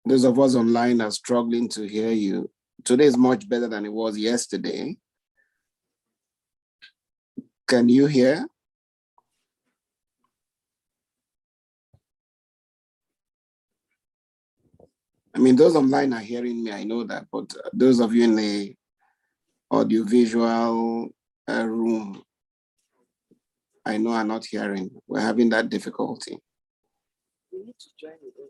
Those of us online are struggling to hear you. Today is much better than it was yesterday. Can you hear? I mean, those online are hearing me, I know that, but those of you in the audiovisual room, I know are not hearing. We're having that difficulty.
We need to join the audio.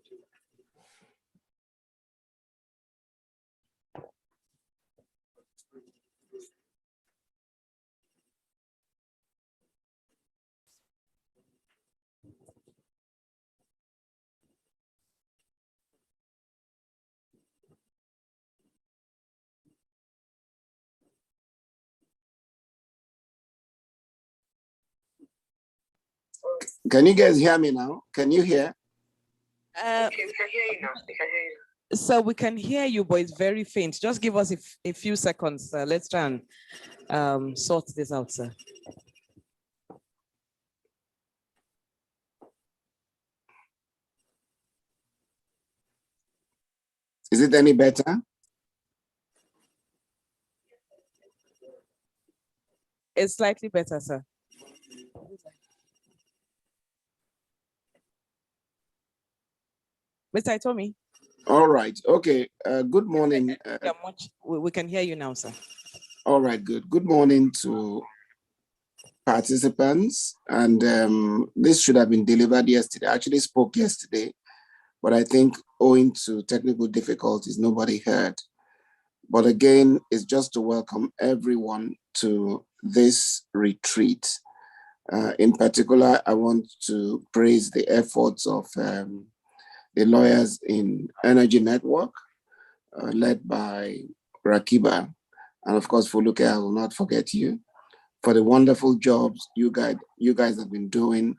Can you guys hear me now? Can you hear?
We can hear you now. So we can hear you, but it's very faint. Just give us a few seconds. Let's try and sort this out, sir.
Is it any better?
It's slightly better, sir. Mr. Itomi.
All right. Okay. Good morning.
We can hear you now, sir.
All right. Good. Good morning to participants. And this should have been delivered yesterday. I actually spoke yesterday, but I think owing to technical difficulties, nobody heard. But again, it's just to welcome everyone to this retreat. In particular, I want to praise the efforts of the Lawyers in Energy Network, led by Rakiba. And of course, Fuluke, I will not forget you for the wonderful jobs you guys have been doing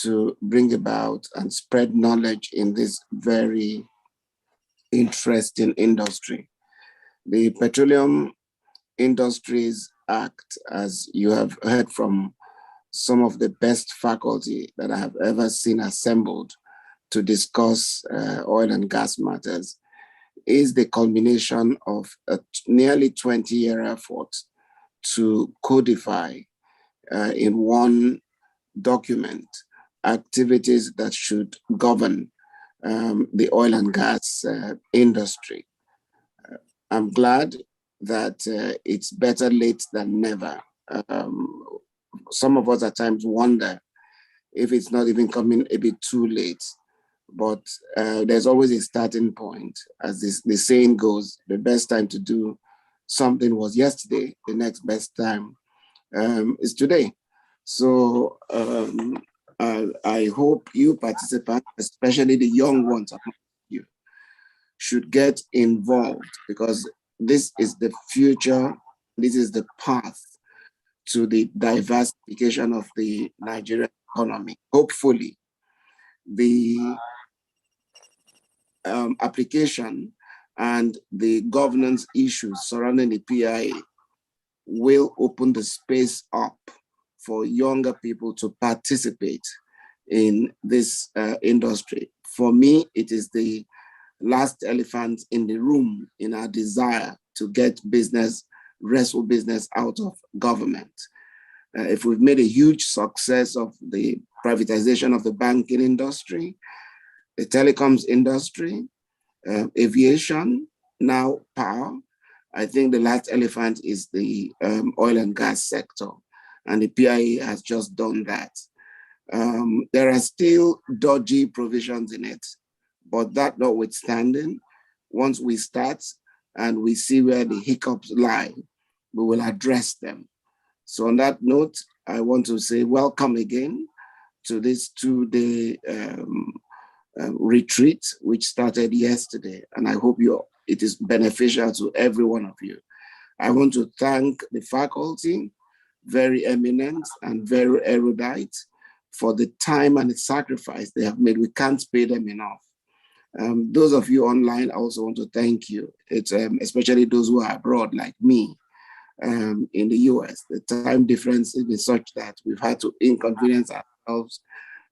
to bring about and spread knowledge in this very interesting industry. The Petroleum Industries Act, as you have heard from some of the best faculty that I have ever seen assembled to discuss oil and gas matters, is the culmination of a nearly 20-year effort to codify in one document activities that should govern the oil and gas industry. I'm glad that it's better late than never. Some of us at times wonder if it's not even coming a bit too late, but there's always a starting point. As the saying goes, the best time to do something was yesterday, the next best time is today. So I hope you participants, especially the young ones among you, should get involved, because this is the future, this is the path to the diversification of the Nigerian economy. Hopefully, the application and the governance issues surrounding the PIA will open the space up for younger people to participate in this industry. For me, it is the last elephant in the room in our desire to get restful business out of government. If we've made a huge success of the privatization of the banking industry, the telecoms industry, aviation, now power, I think the last elephant is the oil and gas sector, and the PIA has just done that. There are still dodgy provisions in it, but that notwithstanding, once we start and we see where the hiccups lie, we will address them. So on that note, I want to say welcome again to this 2-day retreat, which started yesterday, and I hope it is beneficial to every one of you. I want to thank the faculty, very eminent and very erudite, for the time and the sacrifice they have made. We can't pay them enough. Those of you online, I also want to thank you. It's especially those who are abroad like me in the US. The time difference has been such that we've had to inconvenience ourselves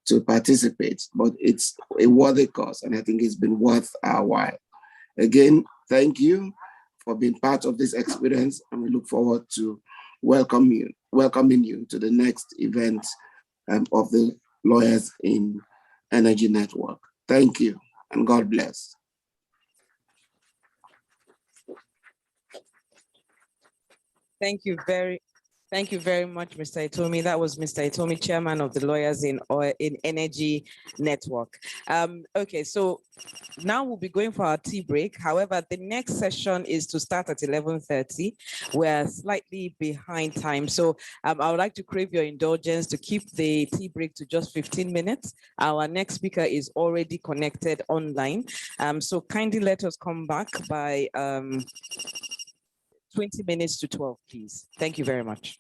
to participate, but it's a worthy cause, and I think it's been worth our while. Again, thank you for being part of this experience, and we look forward to welcoming you to the next event of the Lawyers in Energy Network. Thank you, and God bless.
Thank you very much, Mr. Itomi. That was Mr. Itomi, chairman of the Lawyers in Energy Network. Okay, so now we'll be going for our tea break. However, the next session is to start at 11:30. We're slightly behind time. So I would like to crave your indulgence to keep the tea break to just 15 minutes. Our next speaker is already connected online. So kindly let us come back by 20 minutes to 12, please. Thank you very much.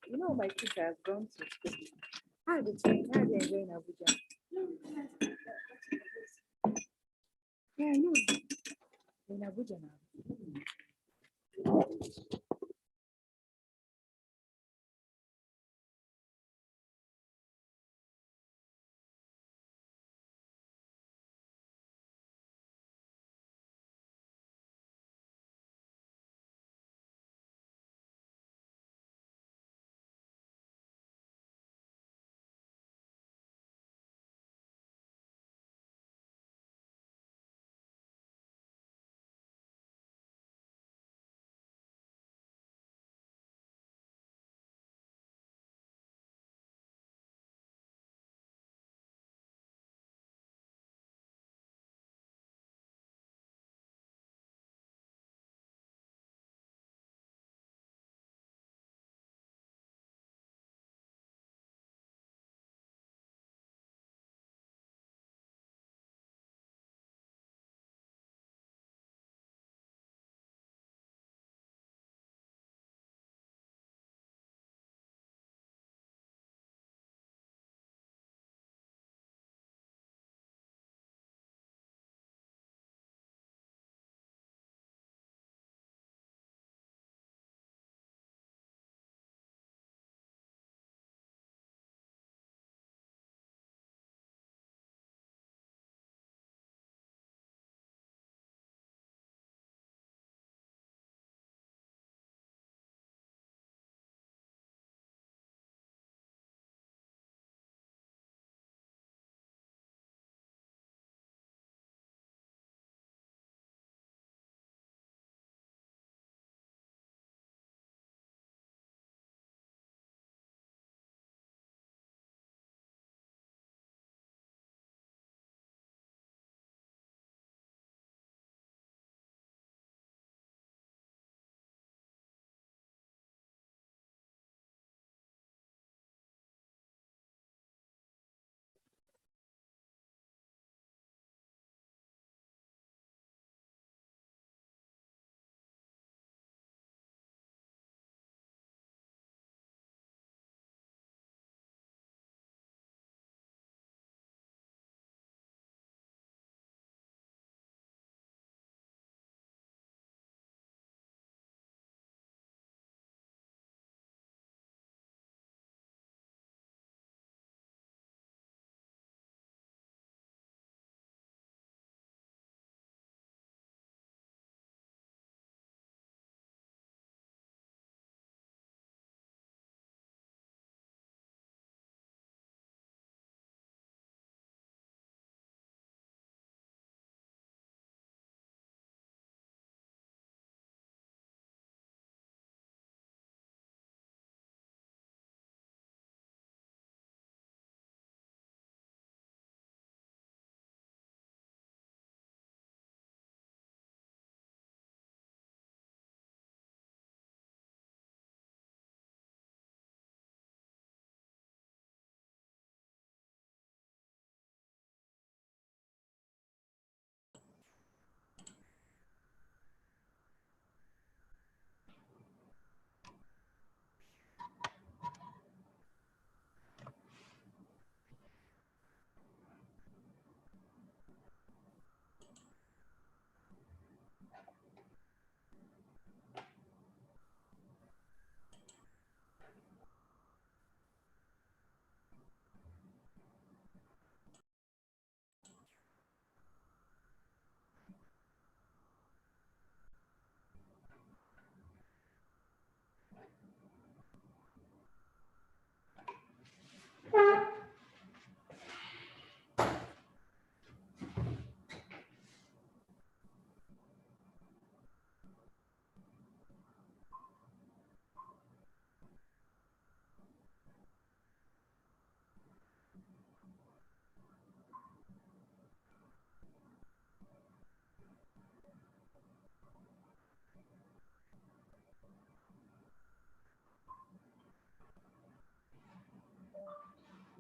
You know, my kids have gone to school. How are they enjoying Abuja? Yeah, I know. In Abuja now.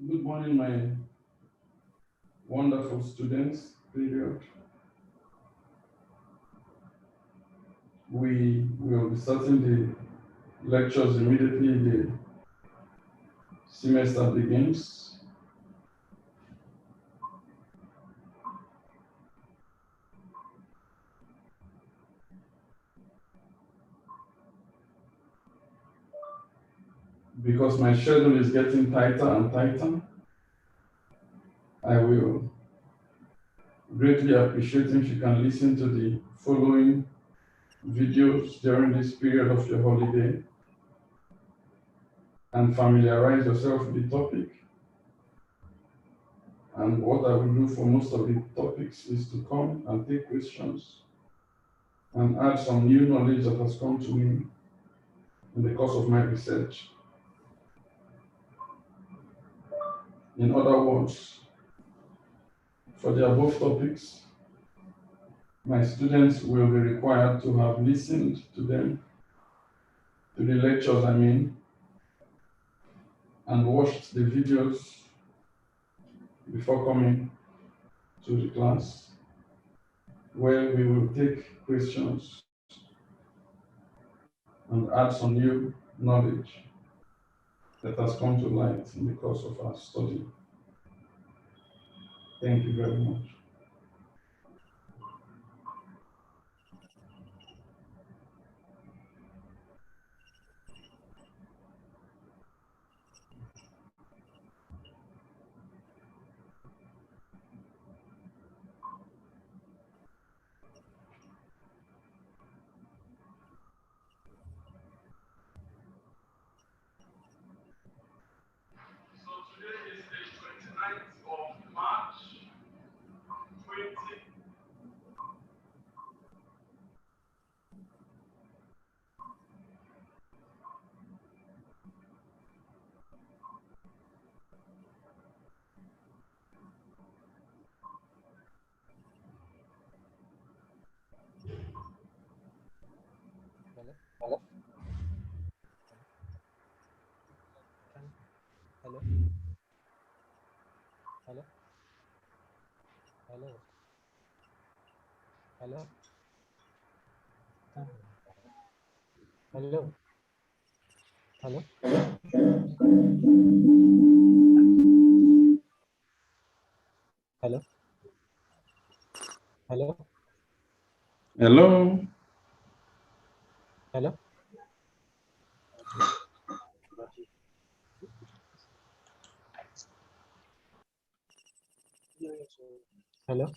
Good morning, my wonderful students. Period. We will be starting the lectures immediately the semester begins. Because my schedule is getting tighter and tighter, I will greatly appreciate if you can listen to the following videos during this period of your holiday and familiarize yourself with the topic. And what I will do for most of the topics is to come and take questions and add some new knowledge that has come to me in the course of my research. In other words, for the above topics, my students will be required to have listened to them, to the lectures I mean, and watched the videos before coming to the class, where we will take questions and add some new knowledge that has come to light in the course of our study. Thank you very much. So today is the 29th of March, 20.
Hello. Hello. Hello. Hello. Hello. Hello. Hello. Hello. Hello.
Hello.
Hello. Hello. Hello. Hello.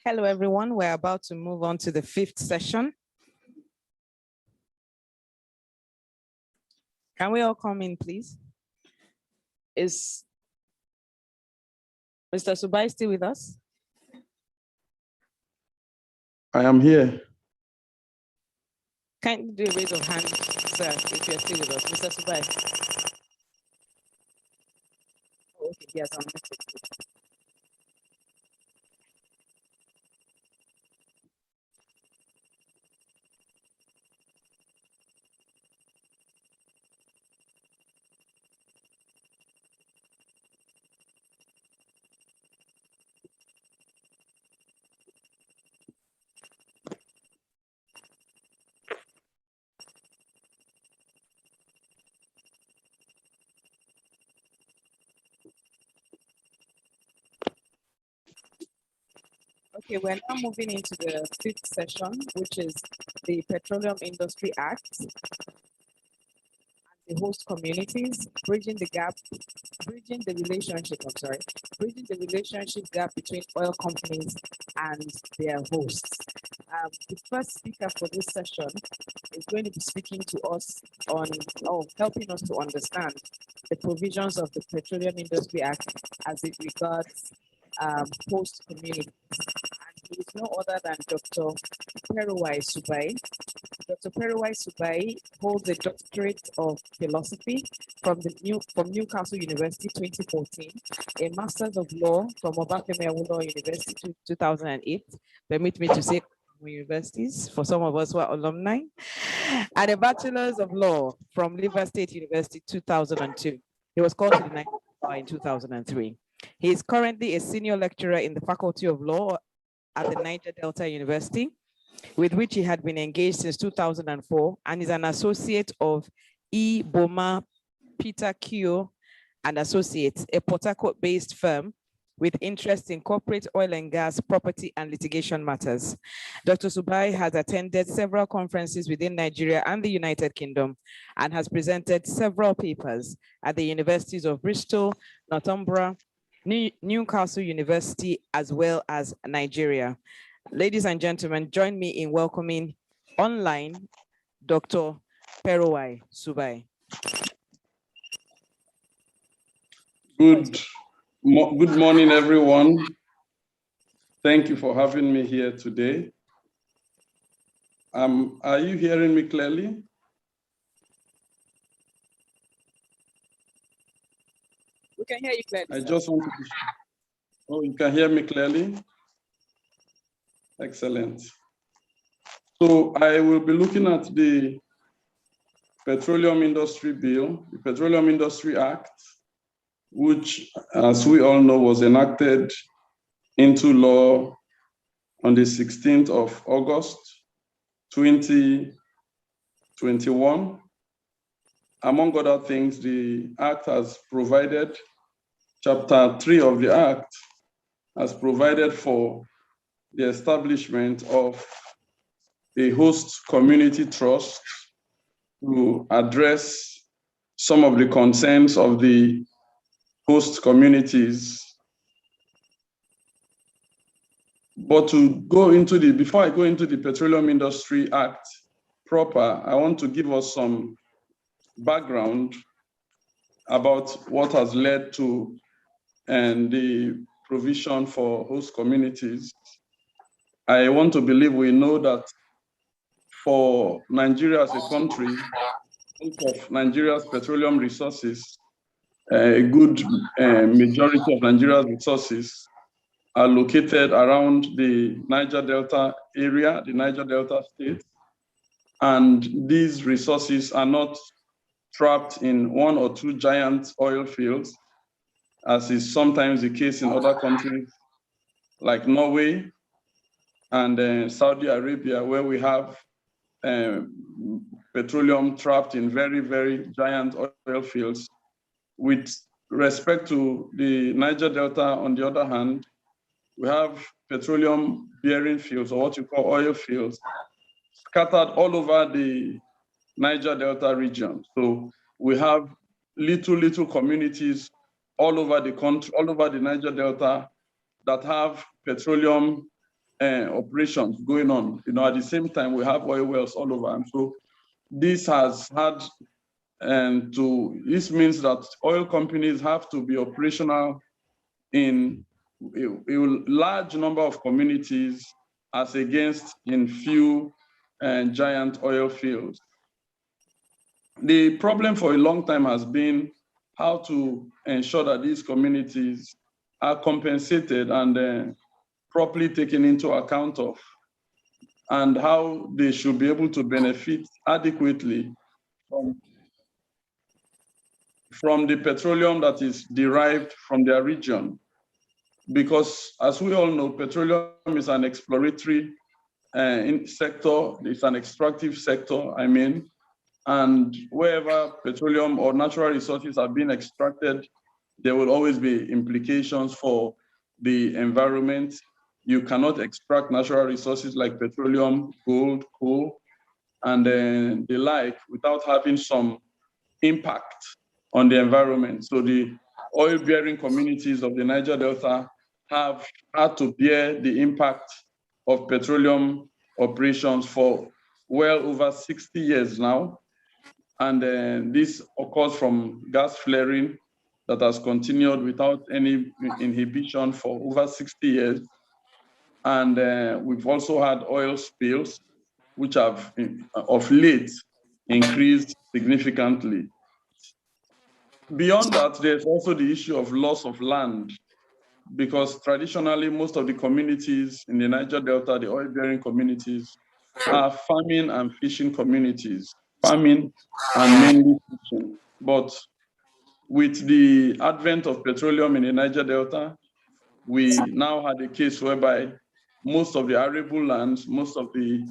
Hello, everyone. We're about to move on to the 5th session. Can we all come in, please? Is Mr. Subai still with us?
I am here.
Kindly do a raise of hands, sir, if you're still with us. Mr. Subai. Oh, okay, yes, I'm next. Okay, we're now moving into the 5th session, which is the Petroleum Industry Act and the host communities, bridging the relationship gap between oil companies and their hosts. The first speaker for this session is going to be speaking to us on, helping us to understand the provisions of the Petroleum Industry Act as it regards host communities. He is no other than Dr. Peruwai Subai. Dr. Peruwai Subai holds a doctorate of philosophy from Newcastle University 2014, a master's of law from Obafemi Awolowo University 2008. Permit me to say universities for some of us who are alumni, and a bachelor's of law from Liver State University 2002. He was called to the Nigerian Bar in 2003. He is currently a senior lecturer in the Faculty of Law at the Niger Delta University, with which he had been engaged since 2004, and is an associate of E. Boma Peter Kyo and Associates, a Port Harcourt-based firm with interest in corporate oil and gas, property, and litigation matters. Dr. Subai has attended several conferences within Nigeria and the United Kingdom and has presented several papers at the universities of Bristol, Northumbria, Newcastle University, as well as Nigeria. Ladies and gentlemen, join me in welcoming online Dr. Peruwai Subai.
Good morning, everyone. Thank you for having me here today. Are you hearing me clearly?
We can hear you clearly.
I just want to be sure. Oh, you can hear me clearly? Excellent. So I will be looking at the Petroleum Industry Bill, the Petroleum Industry Act, which, as we all know, was enacted into law on the 16th of August, 2021. Among other things, the Act has provided, Chapter 3 of the Act has provided for the establishment of a host community trust to address some of the concerns of the host communities. But before I go into the Petroleum Industry Act proper, I want to give us some background about what has led to the provision for host communities. I want to believe we know that for Nigeria as a country, of Nigeria's petroleum resources, a good majority of Nigeria's resources are located around the Niger Delta area, the Niger Delta state. And these resources are not trapped in one or two giant oil fields, as is sometimes the case in other countries like Norway and Saudi Arabia, where we have petroleum trapped in very, very giant oil fields. With respect to the Niger Delta, on the other hand, we have petroleum bearing fields, or what you call oil fields, scattered all over the Niger Delta region. So we have little communities all over the country, all over the Niger Delta, that have petroleum operations going on. At the same time, we have oil wells all over. And so this has had, this means that oil companies have to be operational in a large number of communities as against in few giant oil fields. The problem for a long time has been how to ensure that these communities are compensated and properly taken into account of, and how they should be able to benefit adequately from the petroleum that is derived from their region. Because as we all know, petroleum is an exploratory sector, it's an extractive sector, and wherever petroleum or natural resources are being extracted, there will always be implications for the environment. You cannot extract natural resources like petroleum, gold, coal, and the like without having some impact on the environment. So the oil-bearing communities of the Niger Delta have had to bear the impact of petroleum operations for well over 60 years now. And this occurs from gas flaring that has continued without any inhibition for over 60 years. And we've also had oil spills, which have of late increased significantly. Beyond that, there's also the issue of loss of land, because traditionally most of the communities in the Niger Delta, the oil-bearing communities, are farming and fishing communities, farming and mainly fishing. But with the advent of petroleum in the Niger Delta, we now had a case whereby most of the arable lands, most of the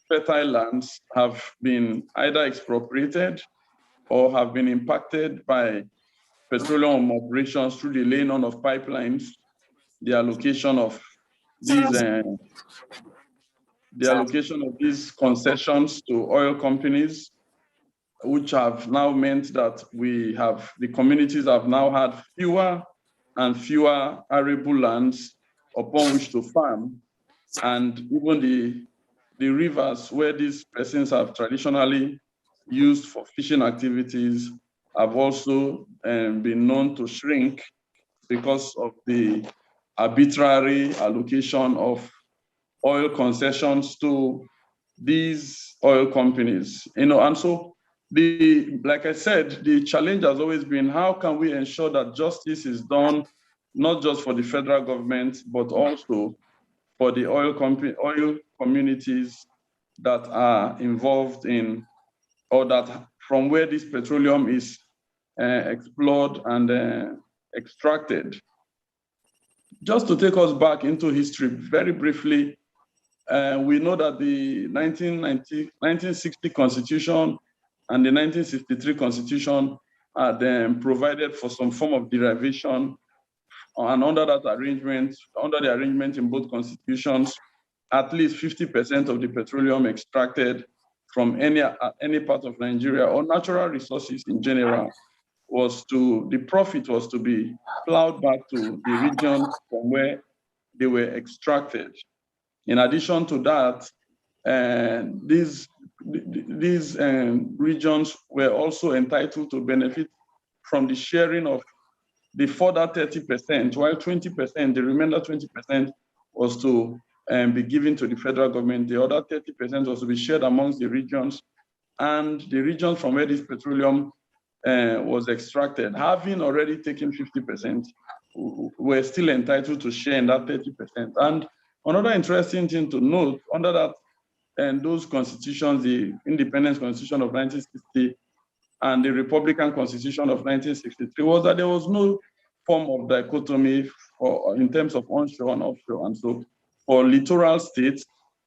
fertile lands have been either expropriated or have been impacted by petroleum operations through the laying on of pipelines, the allocation of these concessions to oil companies, which have now meant that the communities have now had fewer and fewer arable lands upon which to farm. And even the rivers where these persons have traditionally used for fishing activities have also been known to shrink because of the arbitrary allocation of oil concessions to these oil companies. And so like I said, the challenge has always been, how can we ensure that justice is done, not just for the federal government, but also for the oil communities that are involved in, or that from where this petroleum is explored and extracted. Just to take us back into history very briefly, we know that the 1960 Constitution and the 1963 Constitution had provided for some form of derivation, and under the arrangement in both constitutions, at least 50% of the petroleum extracted from any part of Nigeria or natural resources in general the profit was to be plowed back to the region from where they were extracted. In addition to that, these regions were also entitled to benefit from the sharing of the further 30%, while 20%, the remainder 20% was to be given to the federal government. The other 30% was to be shared amongst the regions, and the regions from where this petroleum was extracted, having already taken 50%, were still entitled to share in that 30%. And another interesting thing to note, under that and those constitutions, the Independence Constitution of 1960 and the Republican Constitution of 1963, was that there was no form of dichotomy in terms of onshore and offshore. And so for littoral states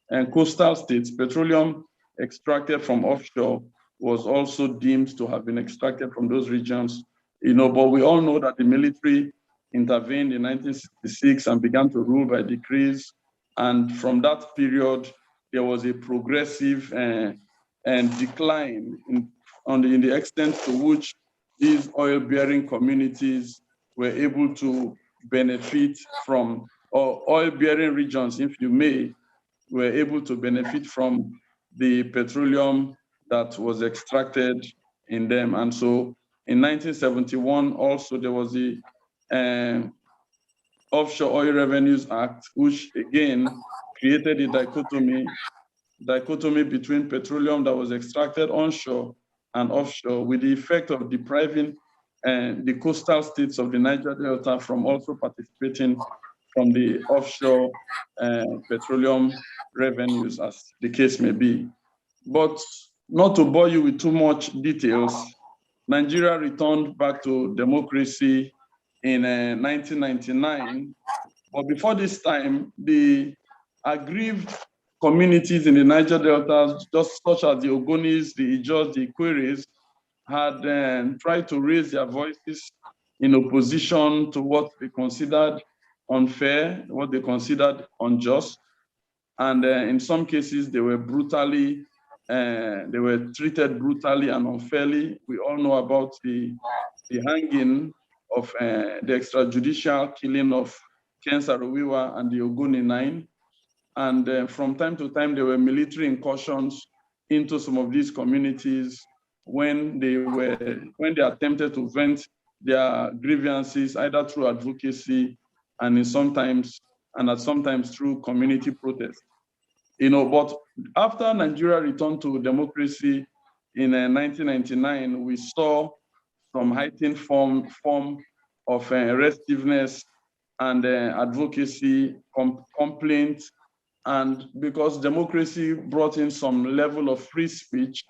and coastal states, petroleum extracted from offshore was also deemed to have been extracted from those regions. But we all know that the military intervened in 1966 and began to rule by decrees. And from that period, there was a progressive decline in the extent to which these oil-bearing communities were able to benefit from or oil-bearing regions, if you may, were able to benefit from the petroleum that was extracted in them. And so in 1971, also there was the Offshore Oil Revenues Act, which again created a dichotomy between petroleum that was extracted onshore and offshore, with the effect of depriving the coastal states of the Niger Delta from also participating from the offshore petroleum revenues, as the case may be. But not to bore you with too much details, Nigeria returned back to democracy in 1999. But before this time, the aggrieved communities in the Niger Delta, just such as the Ogonis, the Ijos, the Ikweres, had tried to raise their voices in opposition to what they considered unfair, what they considered unjust. And in some cases, they were treated brutally and unfairly. We all know about the hanging of the extrajudicial killing of Ken Saro-Wiwa and the Ogoni Nine. And from time to time, there were military incursions into some of these communities when they attempted to vent their grievances, either through advocacy and sometimes through community protest. But after Nigeria returned to democracy in 1999, we saw some heightened form of restiveness and advocacy, complaints. And because democracy brought in some level of free speech,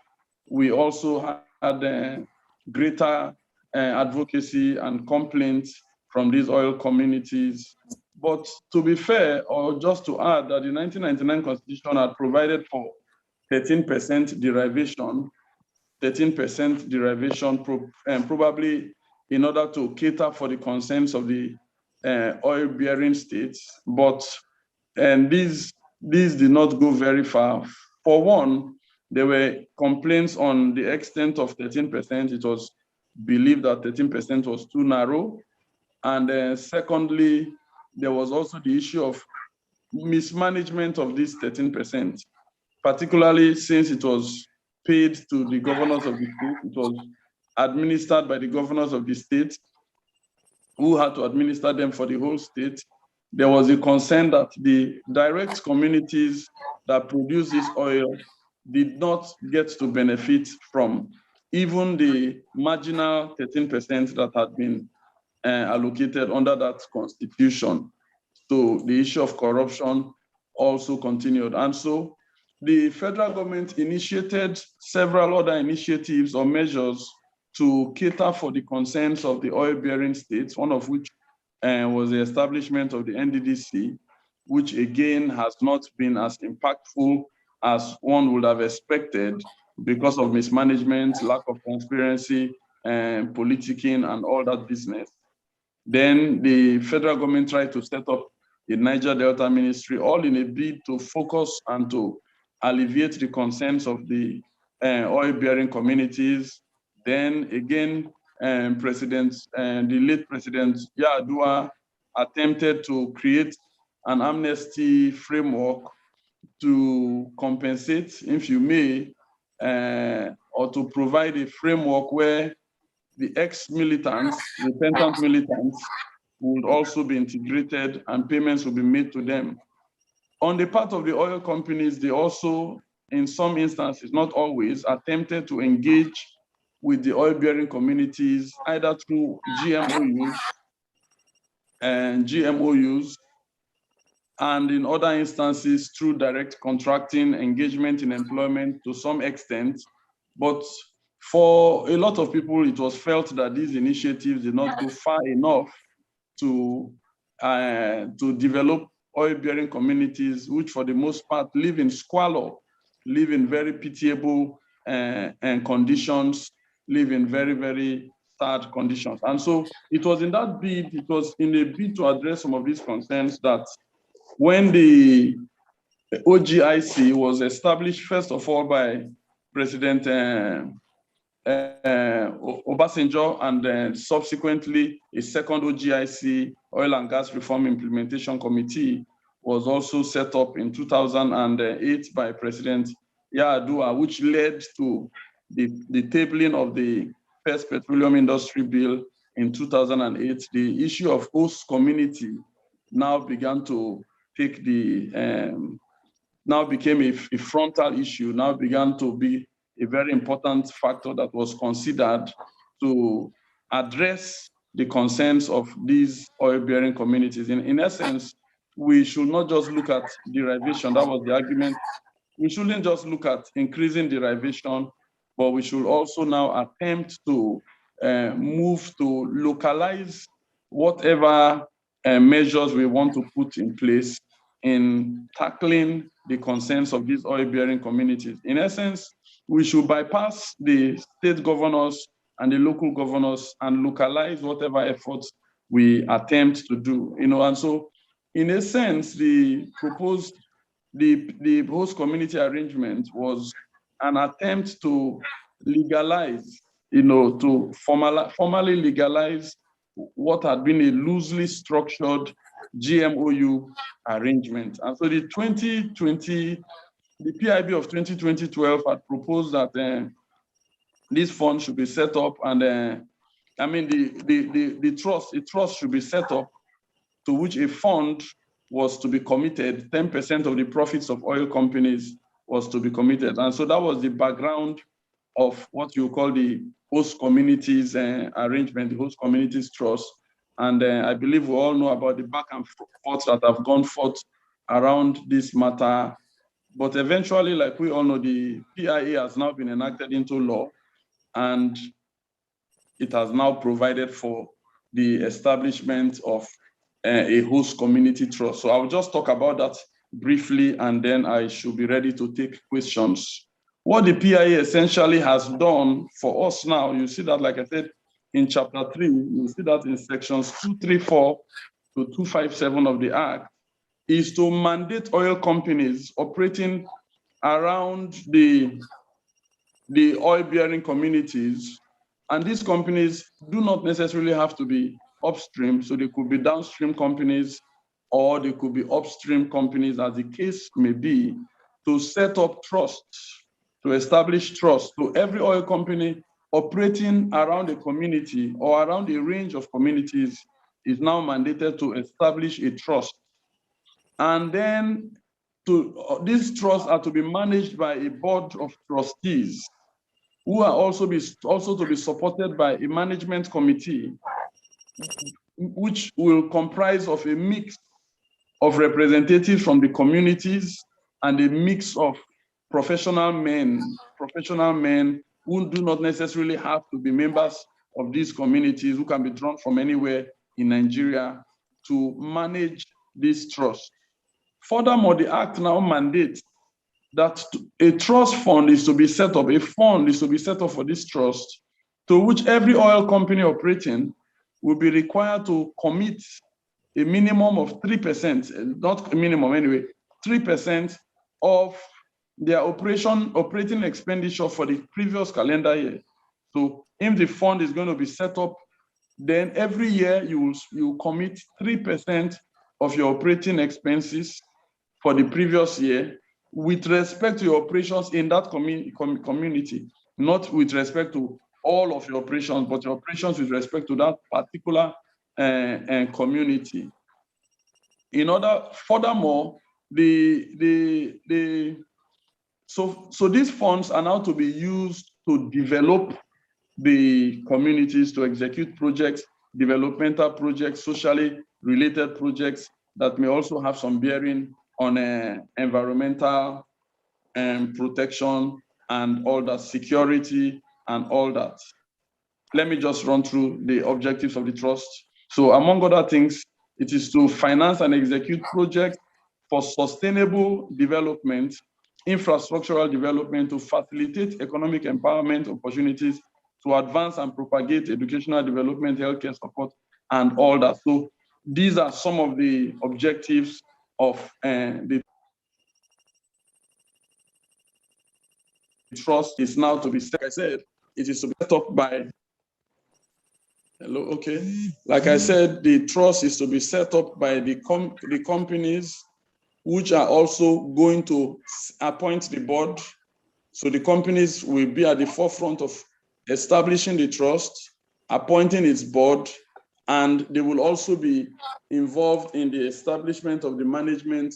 we also had greater advocacy and complaints from these oil communities. But to be fair, or just to add, that the 1999 Constitution had provided for 13% derivation, probably in order to cater for the concerns of the oil-bearing states. But these did not go very far. For one, there were complaints on the extent of 13%. It was believed that 13% was too narrow. And secondly, there was also the issue of mismanagement of this 13%, particularly since it was paid to the governors of the state. It was administered by the governors of the state, who had to administer them for the whole state. There was a concern that the direct communities that produce this oil did not get to benefit from even the marginal 13% that had been allocated under that constitution. So the issue of corruption also continued. And so the federal government initiated several other initiatives or measures to cater for the concerns of the oil-bearing states, one of which was the establishment of the NDDC, which again has not been as impactful as one would have expected because of mismanagement, lack of transparency, and politicking and all that business. Then the federal government tried to set up the Niger Delta Ministry, all in a bid to focus and to alleviate the concerns of the oil-bearing communities. Then again, the late President Yar'Adua attempted to create an amnesty framework to compensate, if you may, or to provide a framework where the ex-militants, repentant militants, would also be integrated and payments will be made to them. On the part of the oil companies, they also, in some instances, not always, attempted to engage with the oil-bearing communities, either through GMOUs, and in other instances through direct contracting, engagement in employment to some extent. But for a lot of people, it was felt that these initiatives did not go far enough to develop oil-bearing communities, which for the most part live in squalor, live in very pitiable conditions, live in very, very sad conditions. And so it was in that bid, it was in a bid to address some of these concerns that when the OGIC was established, first of all, by President Obasanjo, and then subsequently a second OGIC, Oil and Gas Reform Implementation Committee, was also set up in 2008 by President Yar'Adua, which led to the tabling of the first petroleum industry bill in 2008. The issue of host community now began to take now became a frontal issue, now began to be a very important factor that was considered to address the concerns of these oil-bearing communities. In essence, we should not just look at derivation, that was the argument. We shouldn't just look at increasing derivation, but we should also now attempt to move to localize whatever measures we want to put in place in tackling the concerns of these oil-bearing communities. In essence, we should bypass the state governors and the local governors and localize whatever efforts we attempt to do. And so, in a sense, the proposed the host community arrangement was an attempt to legalize, to formally legalize what had been a loosely structured GMOU arrangement. And so the PIB of 2012 had proposed that this fund should be set up, and the trust should be set up to which a fund was to be committed. 10% of the profits of oil companies was to be committed. And so that was the background of what you call the host communities arrangement, the host communities trust. And I believe we all know about the back and forth that have gone forth around this matter. But eventually, like we all know, the PIA has now been enacted into law, and it has now provided for the establishment of a host community trust. So I'll just talk about that briefly, and then I should be ready to take questions. What the PIA essentially has done for us now, you see that, like I said, in chapter 3, you see that in sections 234 to 257 of the Act, is to mandate oil companies operating around the oil-bearing communities. And these companies do not necessarily have to be upstream, so they could be downstream companies, or they could be upstream companies, as the case may be, to set up trusts, to establish trust. So every oil company operating around a community or around a range of communities is now mandated to establish a trust. And then these trusts are to be managed by a board of trustees, who are also to be supported by a management committee, which will comprise of a mix of representatives from the communities and a mix of professional men who do not necessarily have to be members of these communities, who can be drawn from anywhere in Nigeria to manage this trust. Furthermore, the Act now mandates that a trust fund is to be set up, a fund is to be set up for this trust, to which every oil company operating will be required to commit a minimum of 3%, not a minimum anyway, 3% of their operating expenditure for the previous calendar year. So if the fund is going to be set up, then every year you commit 3% of your operating expenses for the previous year with respect to your operations in that community, not with respect to all of your operations, but your operations with respect to that particular community. Furthermore, so these funds are now to be used to develop the communities, to execute projects, developmental projects, socially related projects that may also have some bearing on environmental protection and all that, security and all that. Let me just run through the objectives of the trust. So among other things, it is to finance and execute projects for sustainable development, infrastructural development, to facilitate economic empowerment opportunities, to advance and propagate educational development, healthcare support, and all that. So these are some of the objectives of the trust is now to be, like I said, it is to be set up by, hello, okay. Like I said, the trust is to be set up by the companies which are also going to appoint the board. So the companies will be at the forefront of establishing the trust, appointing its board, and they will also be involved in the establishment of the management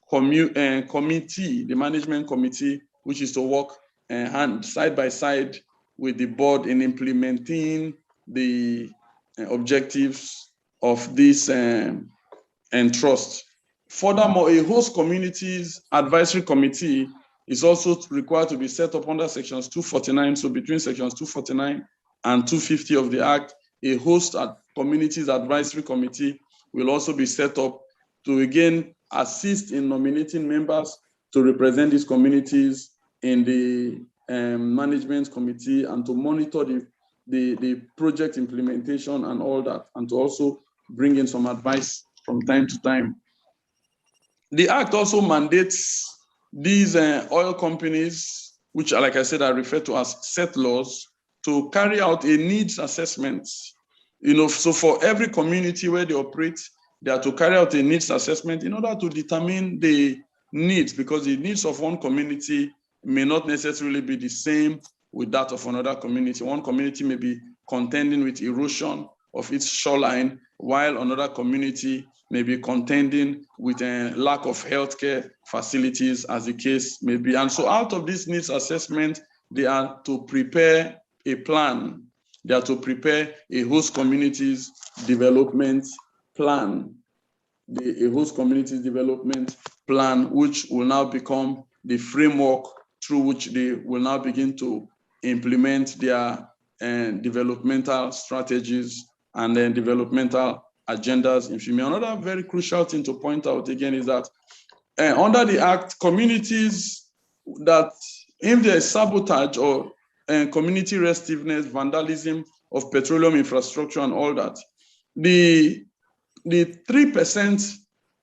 committee, the management committee, which is to work hand side by side with the board in implementing the objectives of this and trust. Furthermore, a host communities advisory committee is also required to be set up under sections 249. So between sections 249 and 250 of the Act, a host communities advisory committee will also be set up to again assist in nominating members to represent these communities in the management committee and to monitor the project implementation and all that, and to also bring in some advice from time to time. The Act also mandates these oil companies, which, like I said, I refer to as settlers, to carry out a needs assessment. So for every community where they operate, they are to carry out a needs assessment in order to determine the needs, because the needs of one community may not necessarily be the same with that of another community. One community may be contending with erosion of its shoreline, while another community may be contending with a lack of healthcare facilities, as the case may be. And so out of this needs assessment, they are to prepare a plan. They are to prepare a host communities development plan. A host communities development plan, which will now become the framework through which they will now begin to implement their developmental strategies and then developmental agendas. If you may, another very crucial thing to point out again is that under the Act, communities that, if there is sabotage or community restiveness, vandalism of petroleum infrastructure and all that, the 3%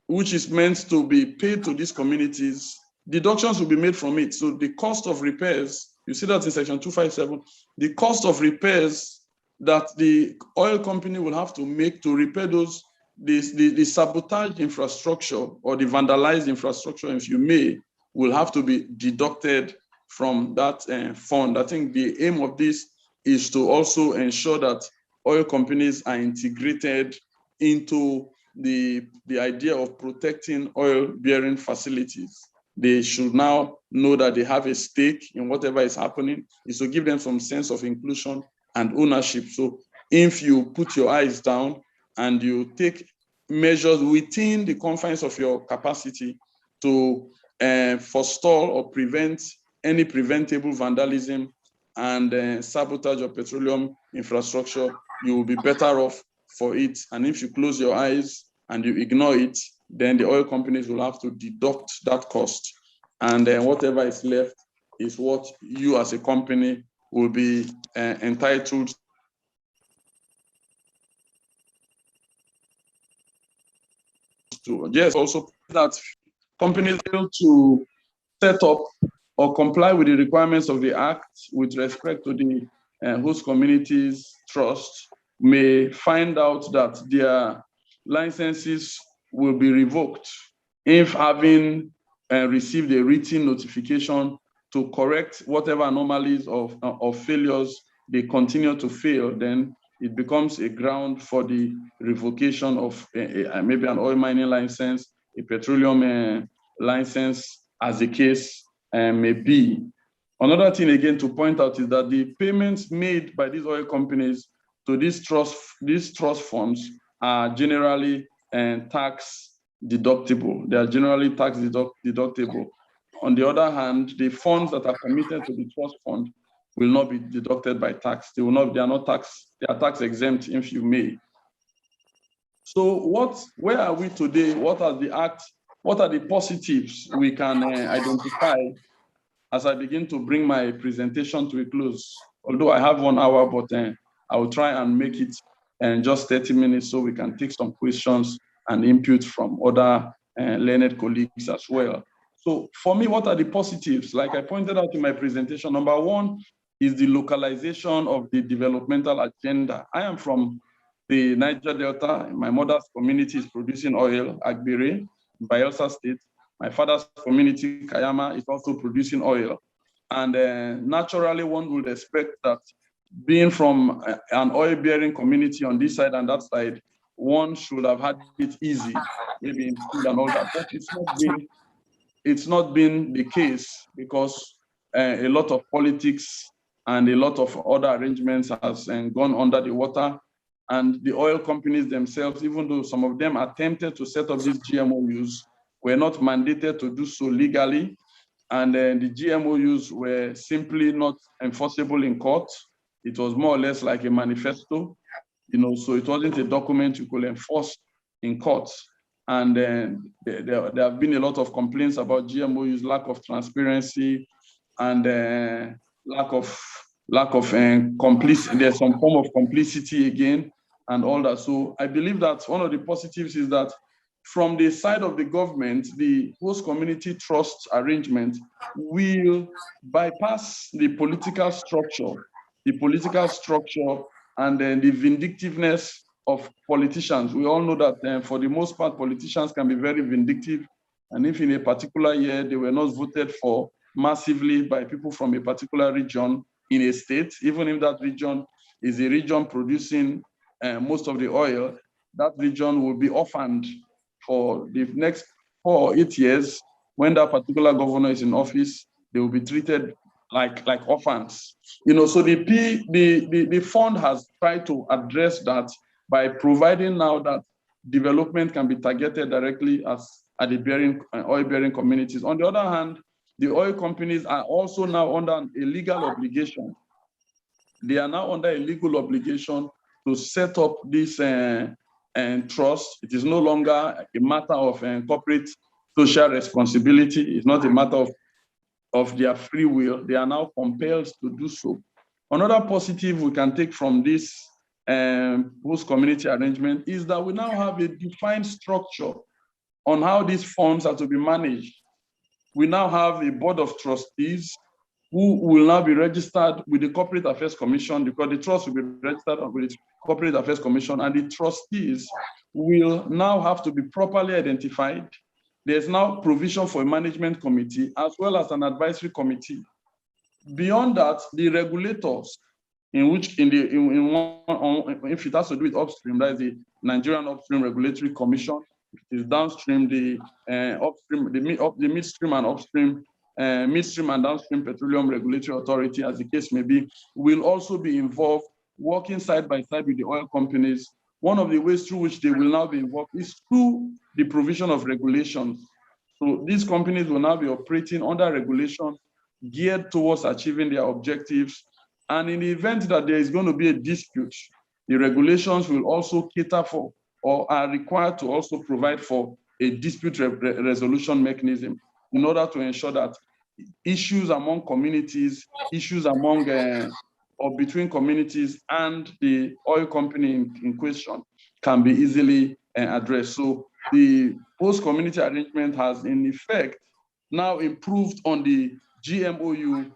which is meant to be paid to these communities, deductions will be made from it. So the cost of repairs, you see that in section 257, the cost of repairs that the oil company will have to make to repair those, the sabotaged infrastructure or the vandalized infrastructure, if you may, will have to be deducted from that fund. I think the aim of this is to also ensure that oil companies are integrated into the idea of protecting oil-bearing facilities. They should now know that they have a stake in whatever is happening. Is to give them some sense of inclusion and ownership. So if you put your eyes down and you take measures within the confines of your capacity to forestall or prevent any preventable vandalism and sabotage of petroleum infrastructure, you will be better off for it. And if you close your eyes and you ignore it, then the oil companies will have to deduct that cost. And then whatever is left is what you as a company will be entitled to. Yes, also that companies fail to set up or comply with the requirements of the Act with respect to the host communities trust may find out that their licenses will be revoked if, having received a written notification to correct whatever anomalies of failures they continue to fail, then it becomes a ground for the revocation of maybe an oil mining license, a petroleum license, as the case may be. Another thing again to point out is that the payments made by these oil companies to these trust funds are generally tax deductible. They are generally tax deductible. On the other hand, the funds that are committed to the trust fund will not be deducted by tax. They are tax exempt, if you may. So where are we today? What are the positives we can identify as I begin to bring my presentation to a close? Although I have 1 hour, but I will try and make it just 30 minutes so we can take some questions and input from other learned colleagues as well. So for me, what are the positives? Like I pointed out in my presentation, number one, is the localization of the developmental agenda. I am from the Niger Delta. My mother's community is producing oil, Agbere, Bayelsa State. My father's community, Kayama, is also producing oil. And naturally, one would expect that being from an oil-bearing community on this side and that side, one should have had it easy, maybe in food and all that. But it's not been the case because a lot of politics and a lot of other arrangements has gone under the water. And the oil companies themselves, even though some of them attempted to set up these GMOUs, were not mandated to do so legally. And then the GMOUs were simply not enforceable in court. It was more or less like a manifesto, so it wasn't a document you could enforce in courts. And then there have been a lot of complaints about GMOUs, lack of transparency, and lack of complicity. There's some form of complicity again, and all that. So I believe that one of the positives is that from the side of the government, the host community trust arrangement will bypass the political structure and then the vindictiveness of politicians. We all know that for the most part, politicians can be very vindictive. And if in a particular year they were not voted for massively by people from a particular region in a state, even if that region is a region producing most of the oil, that region will be orphaned for the next 4 or 8 years. When that particular governor is in office, they will be treated like orphans. So the fund has tried to address that by providing now that development can be targeted directly at the oil-bearing communities. On the other hand, the oil companies are also now under a legal obligation. They are now under a legal obligation to set up this trust. It is no longer a matter of corporate social responsibility. It's not a matter of their free will. They are now compelled to do so. Another positive we can take from this host-community arrangement is that we now have a defined structure on how these funds are to be managed. We now have a board of trustees who will now be registered with the Corporate Affairs Commission, because the trust will be registered with the Corporate Affairs Commission, and the trustees will now have to be properly identified. There's now provision for a management committee as well as an advisory committee. Beyond that, the regulators, if it has to do with upstream, that is the Nigerian Upstream Regulatory Commission. If it is downstream, the midstream and upstream, midstream and downstream petroleum regulatory authority, as the case may be, will also be involved, working side by side with the oil companies. One of the ways through which they will now be involved is through the provision of regulations. So these companies will now be operating under regulations geared towards achieving their objectives. And in the event that there is going to be a dispute, the regulations will also cater for, or are required to also provide for, a dispute resolution mechanism in order to ensure that issues among communities, issues among or between communities and the oil company in question can be easily addressed. So the post-community arrangement has in effect now improved on the GMOU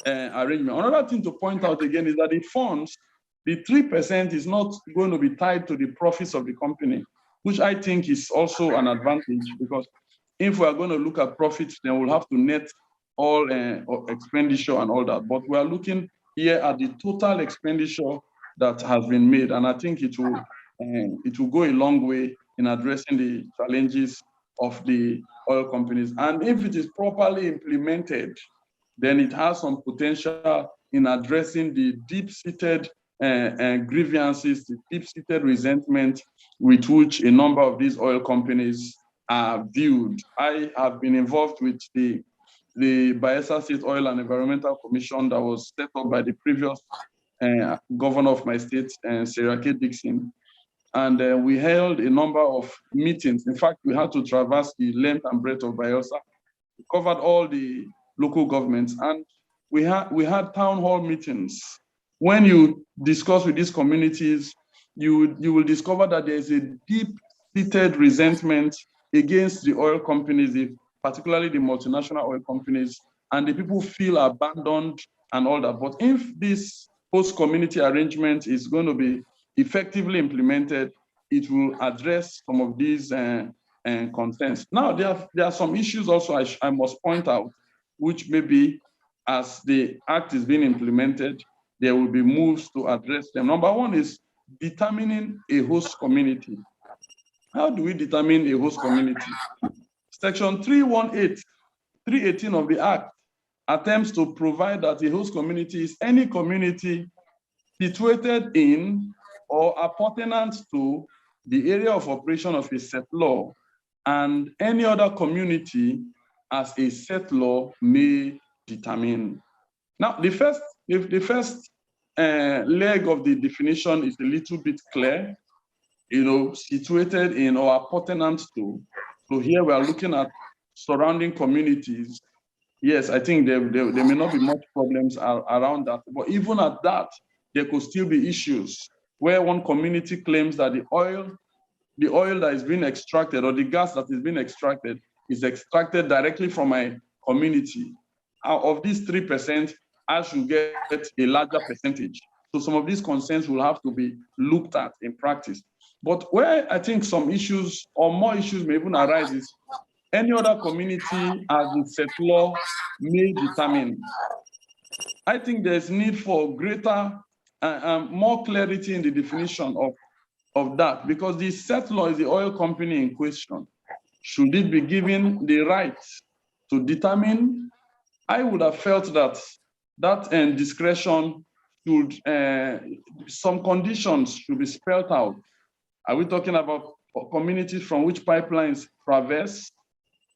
arrangement. Another thing to point out again is that the funds, the 3% is not going to be tied to the profits of the company, which I think is also an advantage, because if we are going to look at profits, then we'll have to net all expenditure and all that. But we are looking here at the total expenditure that has been made, and I think it will go a long way in addressing the challenges of the oil companies. And if it is properly implemented, then it has some potential in addressing the deep-seated grievances, the deep-seated resentment with which a number of these oil companies are viewed. I have been involved with the Bayelsa State Oil and Environmental Commission that was set up by the previous governor of my state, Sarah K. Dixon. And we held a number of meetings. In fact, we had to traverse the length and breadth of Bayelsa. We covered all the local governments, and we had town hall meetings. When you discuss with these communities, you will discover that there is a deep-seated resentment against the oil companies, particularly the multinational oil companies, and the people feel abandoned and all that. But if this host community arrangement is going to be effectively implemented, it will address some of these concerns. Now, there are some issues also I must point out, which maybe as the act is being implemented, there will be moves to address them. Number one is determining a host community. How do we determine a host community? Section 318 of the Act attempts to provide that a host community is any community situated in or appertinent to the area of operation of a settlor and any other community as a settlor may determine. Now, the first leg of the definition is a little bit clear, situated in or appertinent to. So here we are looking at surrounding communities. Yes, I think there may not be much problems around that, but even at that, there could still be issues where one community claims that the oil that is being extracted or the gas that is being extracted is extracted directly from my community. Out of these 3%, I should get a larger percentage. So some of these concerns will have to be looked at in practice. But where I think some issues or more issues may even arise is any other community as the settlor may determine. I think there's need for greater, more clarity in the definition of that, because the settlor is the oil company in question. Should it be given the right to determine? I would have felt that discretion should, some conditions should be spelled out. Are we talking about communities from which pipelines traverse?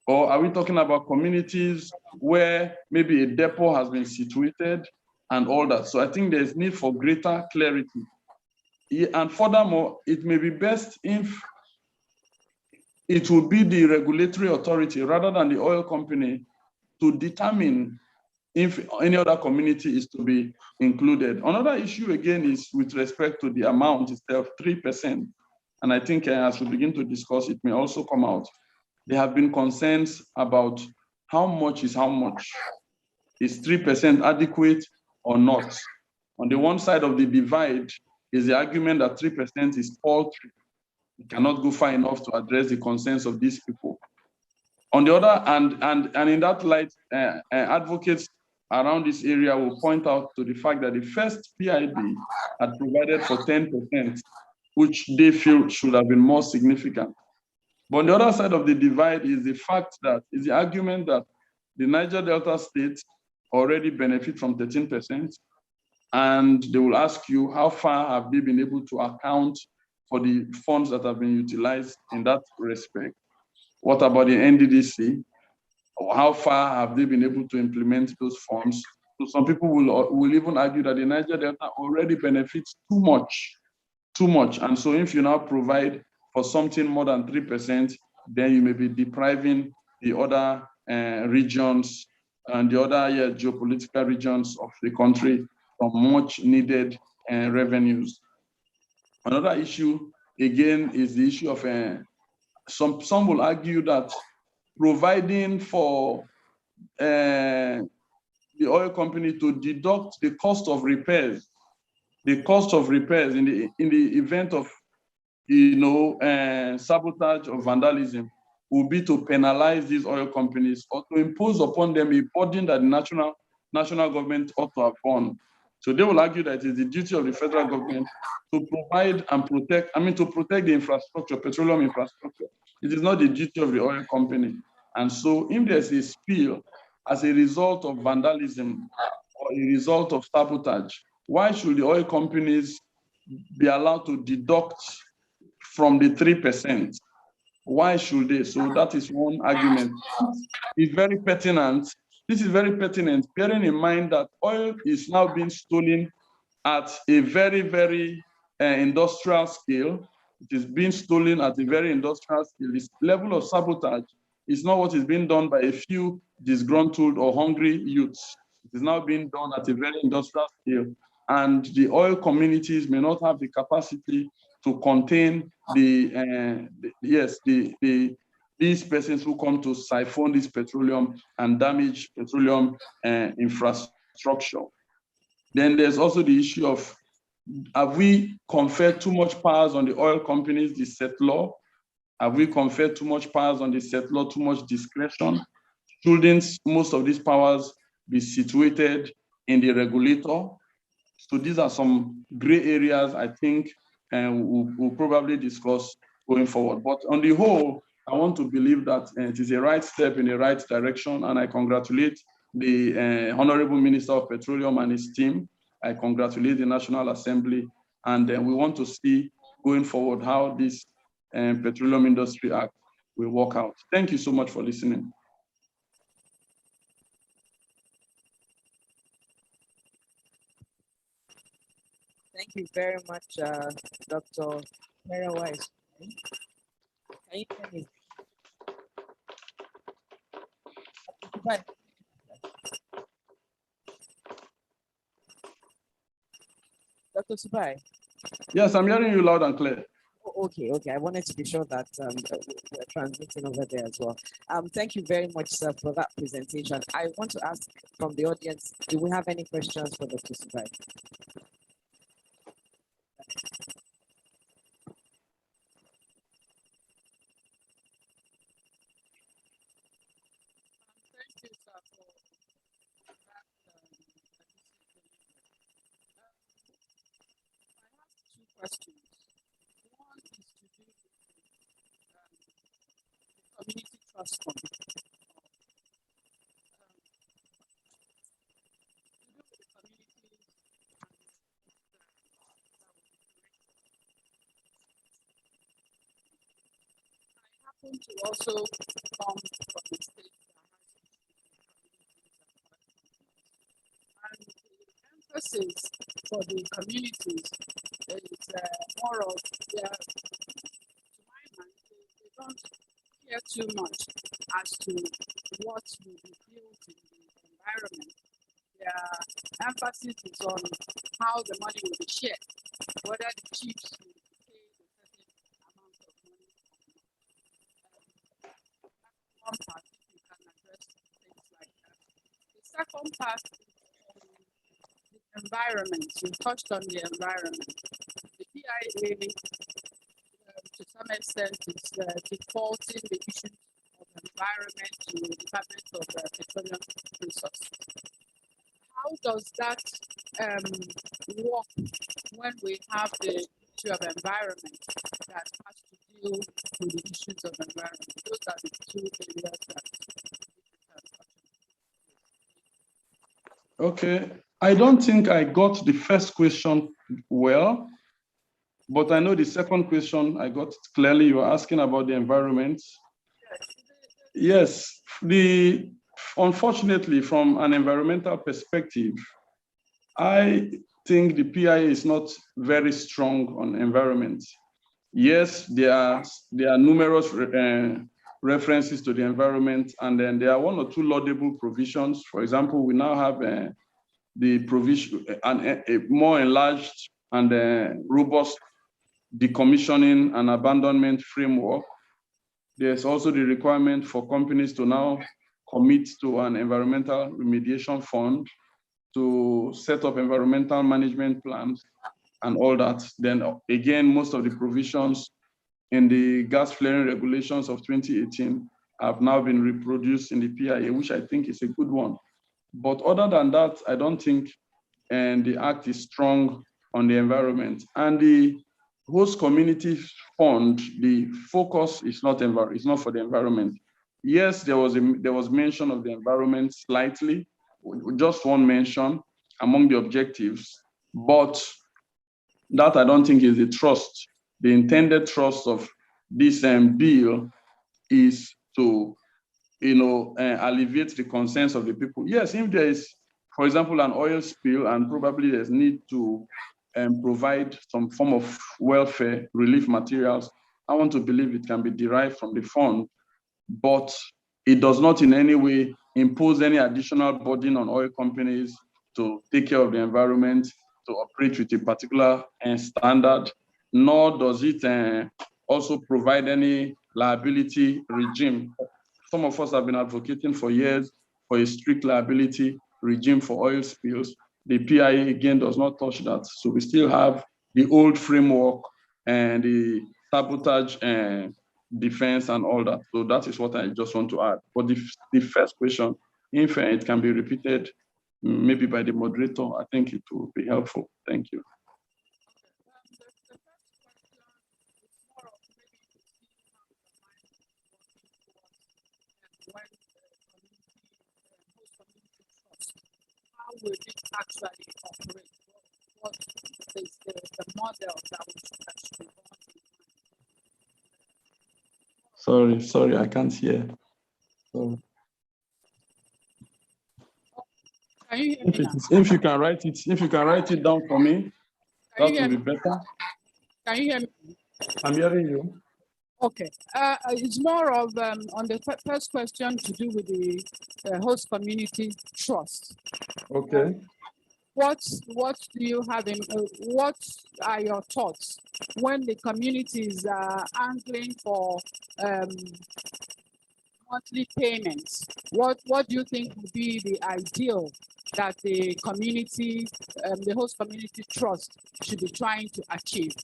Or are we talking about communities where maybe a depot has been situated and all that? So I think there's need for greater clarity. And furthermore, it may be best if it will be the regulatory authority rather than the oil company to determine if any other community is to be included. Another issue again is with respect to the amount itself, 3%. And I think as we begin to discuss, it may also come out. There have been concerns about how much is how much. Is 3% adequate or not? On the one side of the divide is the argument that 3% is paltry. It cannot go far enough to address the concerns of these people. On the other, and in that light, advocates around this area will point out to the fact that the first PIB had provided for 10%, which they feel should have been more significant. But on the other side of the divide is the argument that the Niger Delta states already benefit from 13%, and they will ask you how far have they been able to account for the funds that have been utilized in that respect. What about the NDDC? How far have they been able to implement those funds? So some people will even argue that the Niger Delta already benefits too much. And so if you now provide for something more than 3%, then you may be depriving the other regions and the other geopolitical regions of the country from much needed revenues. Another issue, again, is the issue of some will argue that providing for the oil company to deduct the cost of repairs in the event of sabotage or vandalism will be to penalize these oil companies or to impose upon them a burden that the national government ought to have borne. So they will argue that it is the duty of the federal government to provide and protect, to protect the infrastructure, petroleum infrastructure. It is not the duty of the oil company. And so if there's a spill as a result of vandalism or a result of sabotage, why should the oil companies be allowed to deduct from the 3%? Why should they? So that is one argument. It's very pertinent. This is very pertinent, bearing in mind that oil is now being stolen at a very, very industrial scale. It is being stolen at a very industrial scale. This level of sabotage is not what is being done by a few disgruntled or hungry youths. It is now being done at a very industrial scale. And the oil communities may not have the capacity to contain these persons who come to siphon this petroleum and damage petroleum infrastructure. Then there's also the issue of, have we conferred too much powers on the oil companies, the settlor? Have we conferred too much powers on the settlor, too much discretion? Shouldn't most of these powers be situated in the regulator? So these are some gray areas I think we'll probably discuss going forward. But on the whole, I want to believe that it is a right step in the right direction, and I congratulate the Honorable Minister of Petroleum and his team. I congratulate the National Assembly, and we want to see going forward how this Petroleum Industry Act will work out. Thank you so much for listening.
Thank you very much, Dr. Mera Wise. Can you hear me? Right. Dr. Subai.
Yes, I'm hearing you loud and clear.
Oh, okay. I wanted to be sure that we're transmitting over there as well. Thank you very much, sir, for that presentation. I want to ask from the audience, do we have any questions for Dr. Subai?
Thank you, sir, for that. I have two questions. One is to do with the community trust fund. To do with the communities I happen to also come from the state that has and the emphasis for the communities is more of their, to my mind, they don't care too much as to what will be built in the environment. Their emphasis is on how the money will be shared, whether the chiefs will pay a certain amount of money or not. That's one part, if you can address things like that. The second part is the environment. You touched on the environment. The PIA, to some extent, is defaulting the issue of environment to the Department of Petroleum Resources. How does that work when we have the issue of environment that has to deal with the issues of environment? Those are the two areas that
Okay, I don't think I got the first question well, but I know the second question I got clearly. You were asking about the environment. Yes, unfortunately, from an environmental perspective, I think the PIA is not very strong on environment. Yes, there are numerous references to the environment, and then there are one or two laudable provisions. For example, we now have the provision, a more enlarged and robust decommissioning and abandonment framework. There's also the requirement for companies to now commit to an environmental remediation fund, to set up environmental management plans and all that. Then again, most of the provisions in the gas flaring regulations of 2018 have now been reproduced in the PIA, which I think is a good one. But other than that, I don't think the act is strong on the environment. And the host community fund, the focus is not for the environment. Yes, there was mention of the environment slightly, just one mention among the objectives, but that I don't think is the trust. The intended trust of this bill is to, alleviate the concerns of the people. Yes, if there is, for example, an oil spill and probably there's need to provide some form of welfare relief materials, I want to believe it can be derived from the fund, but it does not in any way impose any additional burden on oil companies to take care of the environment, to operate with a particular standard, nor does it also provide any liability regime. Some of us have been advocating for years for a strict liability regime for oil spills. the PIA again does not touch that. So we still have the old framework and the sabotage and defense and all that. So that is what I just want to add. But the first question, if it can be repeated, maybe by the moderator, I think it will be helpful. Thank you.
How will it actually operate? What is the model that should be born?
Sorry, I can't hear. Sorry.
Can you hear me now?
If you can write it down for me, that will be better.
Can you hear me?
I'm hearing you.
Okay. It's more of on the first question to do with the host community trust.
Okay.
What do you have in? What are your thoughts when the communities are angling for monthly payments? What do you think would be the ideal that the community, the host community trust, should be trying to achieve?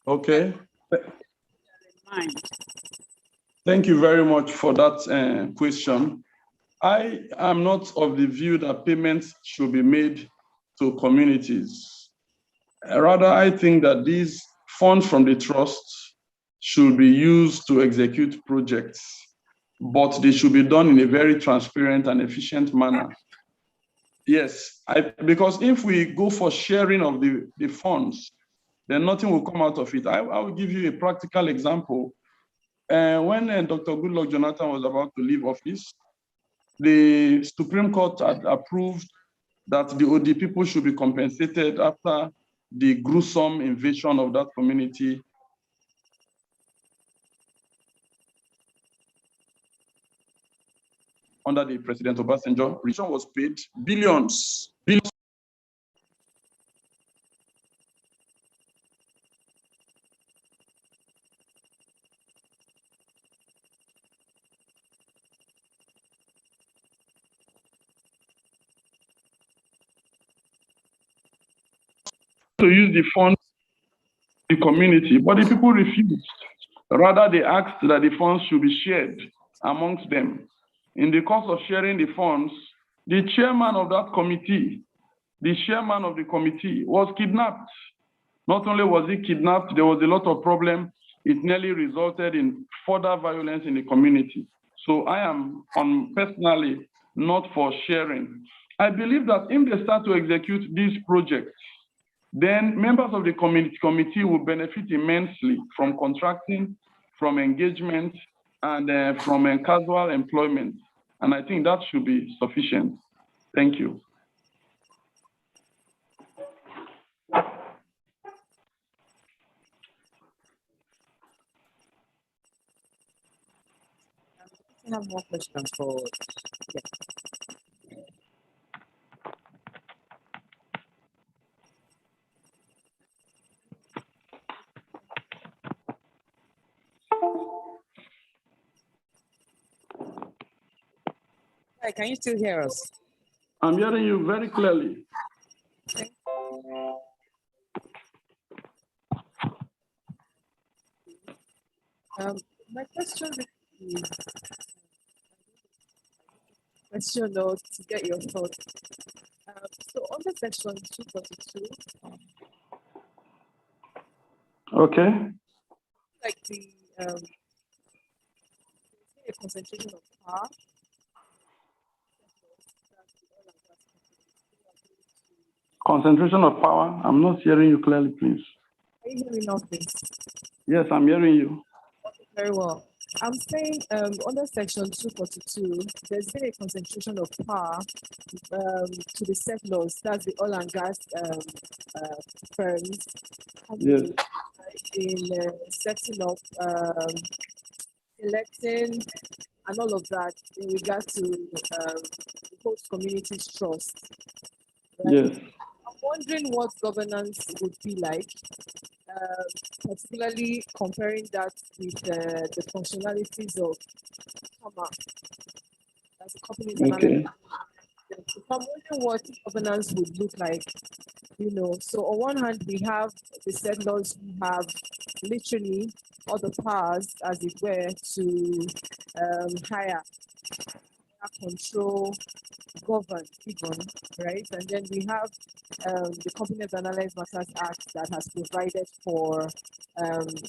Okay. Thank you very much for that question. I am not of the view that payments should be made to communities. Rather, I think that these funds from the trust should be used to execute projects, but they should be done in a very transparent and efficient manner. Yes, because if we go for sharing of the funds, then nothing will come out of it. I will give you a practical example. When Dr. Goodluck Jonathan was about to leave office, the Supreme Court had approved that the OD people should be compensated after the gruesome invasion of that community. Under the President Obasanjo, region was paid billions. To use the funds in the community, but the people refused. Rather, they asked that the funds should be shared amongst them. In the course of sharing the funds, the chairman of that committee, the chairman of the committee was kidnapped. Not only was he kidnapped, there was a lot of problem. It nearly resulted in further violence in the community. So I am personally not for sharing. I believe that if they start to execute these projects, then members of the committee will benefit immensely from contracting, from engagement, and from casual employment. And I think that should be sufficient. Thank you.
I have more questions for. Yeah. Hi, can you still hear us?
I'm hearing you very clearly.
Okay. My question is though, to get your thoughts. So under section 242,
Okay.
like the a concentration of power.
Concentration of power. I'm not hearing you clearly, please.
Are you hearing nothing?
Yes, I'm hearing you.
Okay, very well. I'm saying under section 242, there's been a concentration of power to the settlers, that's the oil and gas firms,
Yes.
in setting up, electing, and all of that in regard to the host communities trust. Right?
Yes.
I'm wondering what governance would be like, particularly comparing that with the functionalities of Kama as a company.
Okay.
If I'm wondering what governance would look like, you know. So on one hand, we have the settlers who have literally all the powers, as it were, to hire, control, govern, even, right? And then we have the Companies Analyze Matters Act that has provided for,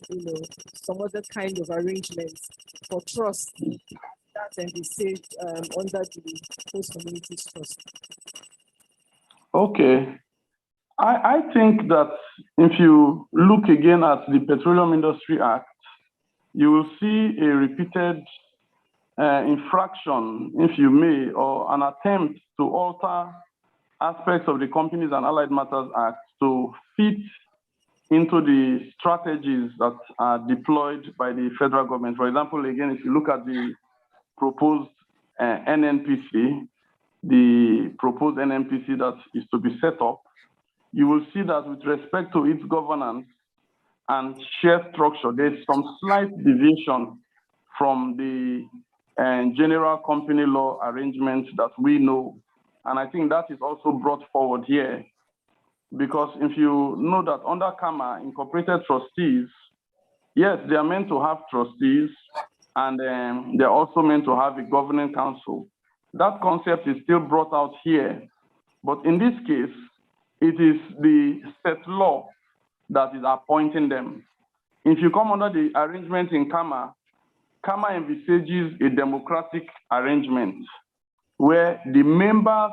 you know, some other kind of arrangements for trust that can be saved under the host communities trust.
Okay. I think that if you look again at the Petroleum Industry Act, you will see a repeated infraction, if you may, or an attempt to alter aspects of the Companies and Allied Matters Act to fit into the strategies that are deployed by the federal government. For example, again, if you look at the proposed NNPC, the proposed NNPC that is to be set up, you will see that with respect to its governance and share structure, there's some slight deviation from the general company law arrangement that we know. And I think that is also brought forward here, because if you know that under CAMA, incorporated trustees, yes, they are meant to have trustees, and they're also meant to have a governing council. That concept is still brought out here. But in this case, it is the state law that is appointing them. If you come under the arrangement in CAMA, CAMA envisages a democratic arrangement where the members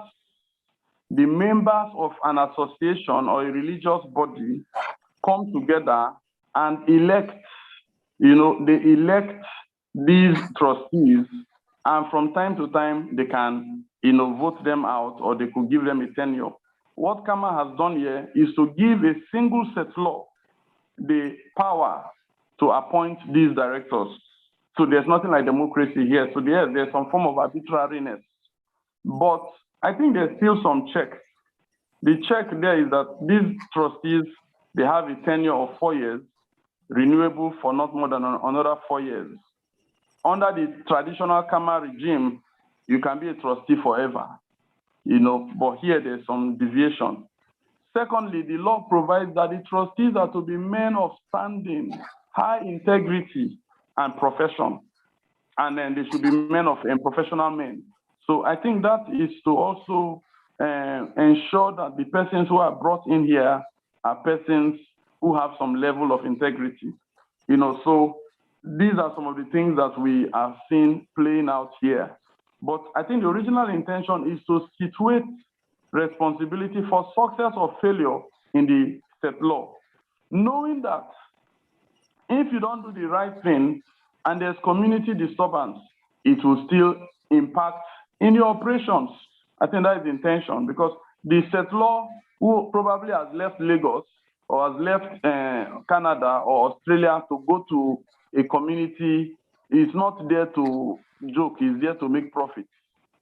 of an association or a religious body come together and elect, you know, they elect these trustees, and from time to time they can, you know, vote them out, or they could give them a tenure. What CAMA has done here is to give a single set law the power to appoint these directors. So there's nothing like democracy here. So there's some form of arbitrariness. But I think there's still some check. The check there is that these trustees, they have a tenure of 4 years, renewable for not more than another 4 years. Under the traditional CAMA regime, you can be a trustee forever, you know, but here there's some deviation. Secondly, the law provides that the trustees are to be men of standing, high integrity, and profession. And then they should be men of professional men. So I think that is to also ensure that the persons who are brought in here are persons who have some level of integrity. You know, so these are some of the things that we have seen playing out here. But I think the original intention is to situate responsibility for success or failure in the state law, knowing that if you don't do the right thing and there's community disturbance, it will still impact in your operations. I think that is the intention, because the state law who probably has left Lagos or has left Canada or Australia to go to a community is not there to joke, is there to make profit.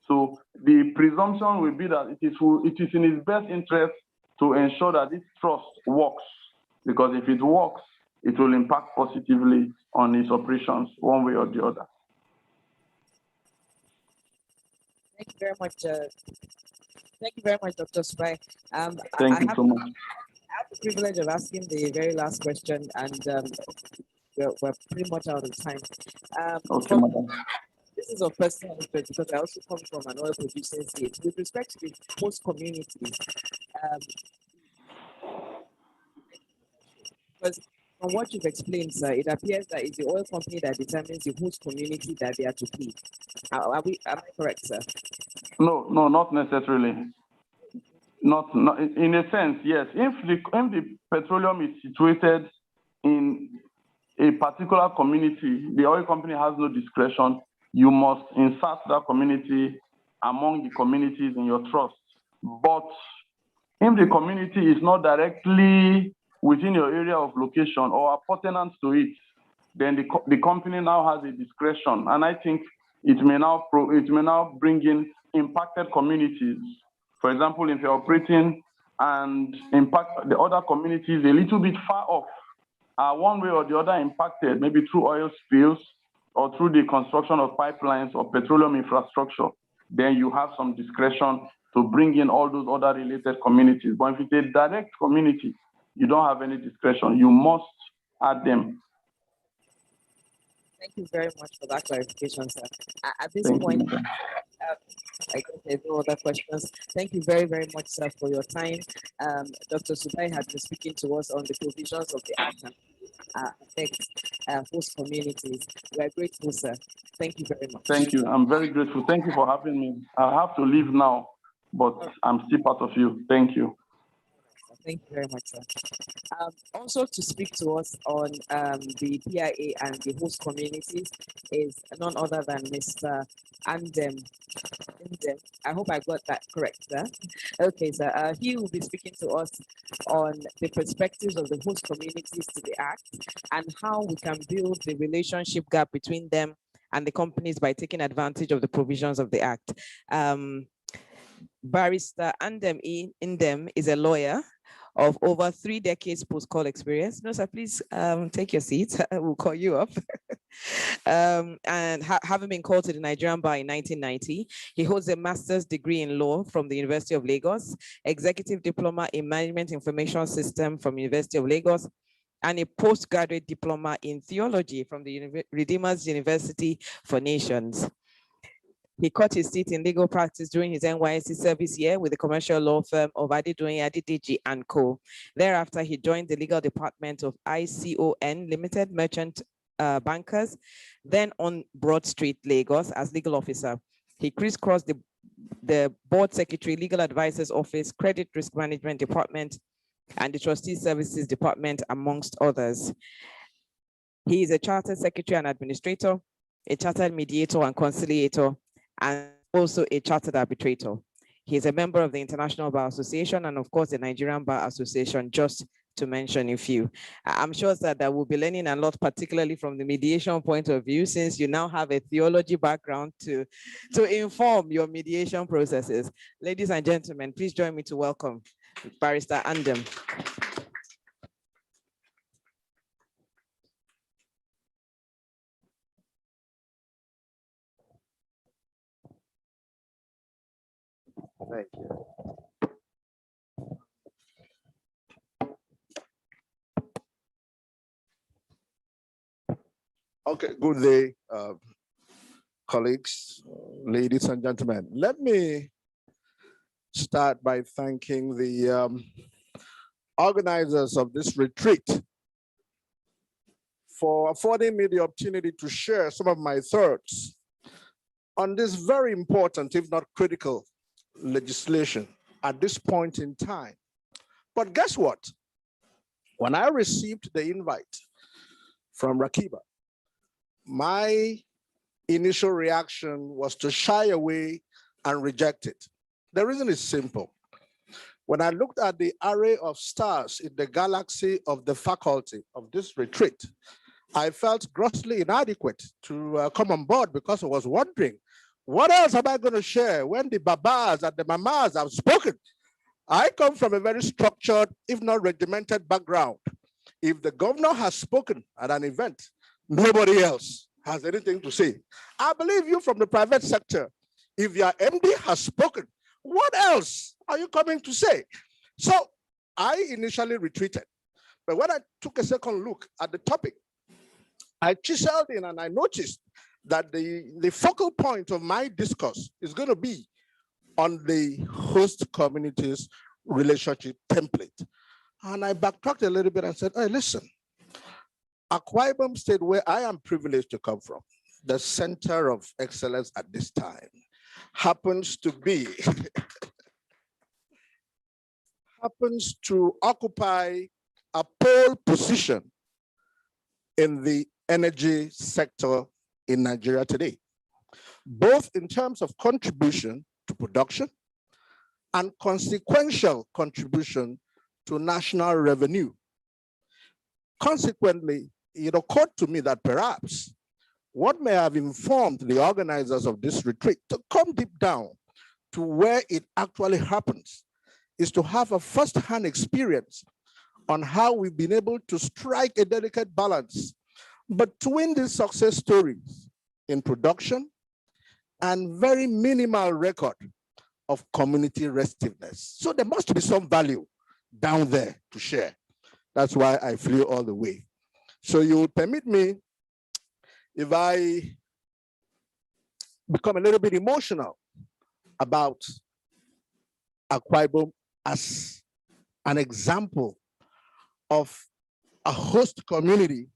So the presumption will be that it is in his best interest to ensure that this trust works, because if it works, it will impact positively on his operations one way or the other.
Thank you very much. Thank you very much, Dr. Spai.
Thank you so much.
I have the privilege of asking the very last question, and we're pretty much out of time.
Okay, madam.
This is of personal interest because I also come from an oil producing state. With respect to the host communities, because from what you've explained, sir, it appears that it's the oil company that determines the host community that they are to pay. Am I correct, sir?
No, not necessarily. Not in a sense, yes. If the petroleum is situated in a particular community, the oil company has no discretion. You must insert that community among the communities in your trust. But if the community is not directly within your area of location or appurtenant to it, then the company now has a discretion. And I think it may now bring in impacted communities. For example, if you're operating and impact the other communities a little bit far off, are one way or the other impacted, maybe through oil spills or through the construction of pipelines or petroleum infrastructure, then you have some discretion to bring in all those other related communities. But if it's a direct community, you don't have any discretion. You must add them.
Thank you very much for that clarification, sir. At this
Thank
point,
you.
I guess there's no other questions. Thank you very, very much, sir, for your time. Dr. Subai had been speaking to us on the provisions of the Act and affect host communities. We are grateful, sir. Thank you very much.
Thank you. I'm very grateful. Thank you for having me. I have to leave now, but I'm still part of you. Thank you.
Thank you very much, sir. Also to speak to us on the PIA and the host communities is none other than Mr. Indepth. I hope I got that correct, sir. Okay, sir. He will be speaking to us on the perspectives of the host communities to the Act and how we can build the relationship gap between them and the companies by taking advantage of the provisions of the Act. Barrister Indepth is a lawyer of over 3 decades post-call experience. No, sir, please take your seat. We'll call you up. And having been called to the Nigerian bar in 1990, he holds a master's degree in law from the University of Lagos, executive diploma in management information system from University of Lagos, and a postgraduate diploma in theology from the Redeemer's University for Nations. He caught his teeth in legal practice during his NYSC service year with the commercial law firm of Adedoyin Adedeji & Co. Thereafter, he joined the legal department of ICON Limited Merchant Bankers, then on Broad Street, Lagos, as legal officer. He crisscrossed the board secretary, legal advisors office, credit risk management department, and the trustee services department, amongst others. He is a chartered secretary and administrator, a chartered mediator and conciliator, and also a chartered arbitrator. He is a member of the International Bar Association and of course the Nigerian Bar Association, just to mention a few. I'm sure that we'll be learning a lot, particularly from the mediation point of view, since you now have a theology background to inform your mediation processes. Ladies and gentlemen, please join me to welcome Barrister Indepth.
Thank you. Okay, good day, colleagues, ladies and gentlemen. Let me start by thanking the organizers of this retreat for affording me the opportunity to share some of my thoughts on this very important, if not critical, legislation at this point in time. But guess what? When I received the invite from Rakiba, my initial reaction was to shy away and reject it. The reason is simple. When I looked at the array of stars in the galaxy of the faculty of this retreat, I felt grossly inadequate to come on board because I was wondering, what else am I going to share when the babas and the mamas have spoken? I come from a very structured, if not regimented background. If the governor has spoken at an event, nobody else has anything to say. I believe you from the private sector. If your MD has spoken, what else are you coming to say? So I initially retreated. But when I took a second look at the topic, I chiseled in and I noticed that the focal point of my discourse is going to be on the host communities relationship template. And I backtracked a little bit and said, hey, listen, Akwa Ibom State, where I am privileged to come from, the center of excellence at this time, happens to occupy a pole position in the energy sector in Nigeria today, both in terms of contribution to production and consequential contribution to national revenue. Consequently, it occurred to me that perhaps what may have informed the organizers of this retreat to come deep down to where it actually happens is to have a first-hand experience on how we've been able to strike a delicate balance between these success stories in production and very minimal record of community restiveness. So there must be some value down there to share. That's why I flew all the way. So you will permit me if I become a little bit emotional about Akwa Ibom as an example of a host community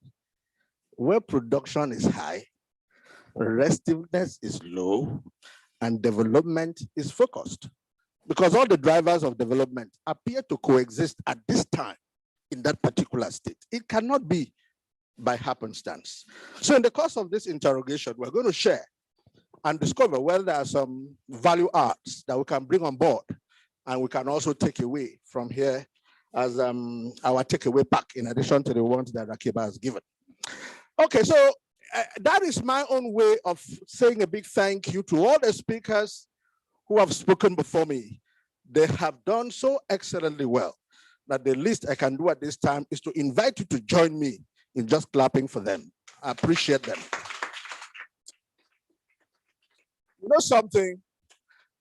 where production is high, restiveness is low, and development is focused. Because all the drivers of development appear to coexist at this time in that particular state. It cannot be by happenstance. So in the course of this interrogation, we're going to share and discover whether there are some value adds that we can bring on board and we can also take away from here as our takeaway pack in addition to the ones that Akiba has given. Okay, so that is my own way of saying a big thank you to all the speakers who have spoken before me. They have done so excellently well that the least I can do at this time is to invite you to join me in just clapping for them. I appreciate them. You know something?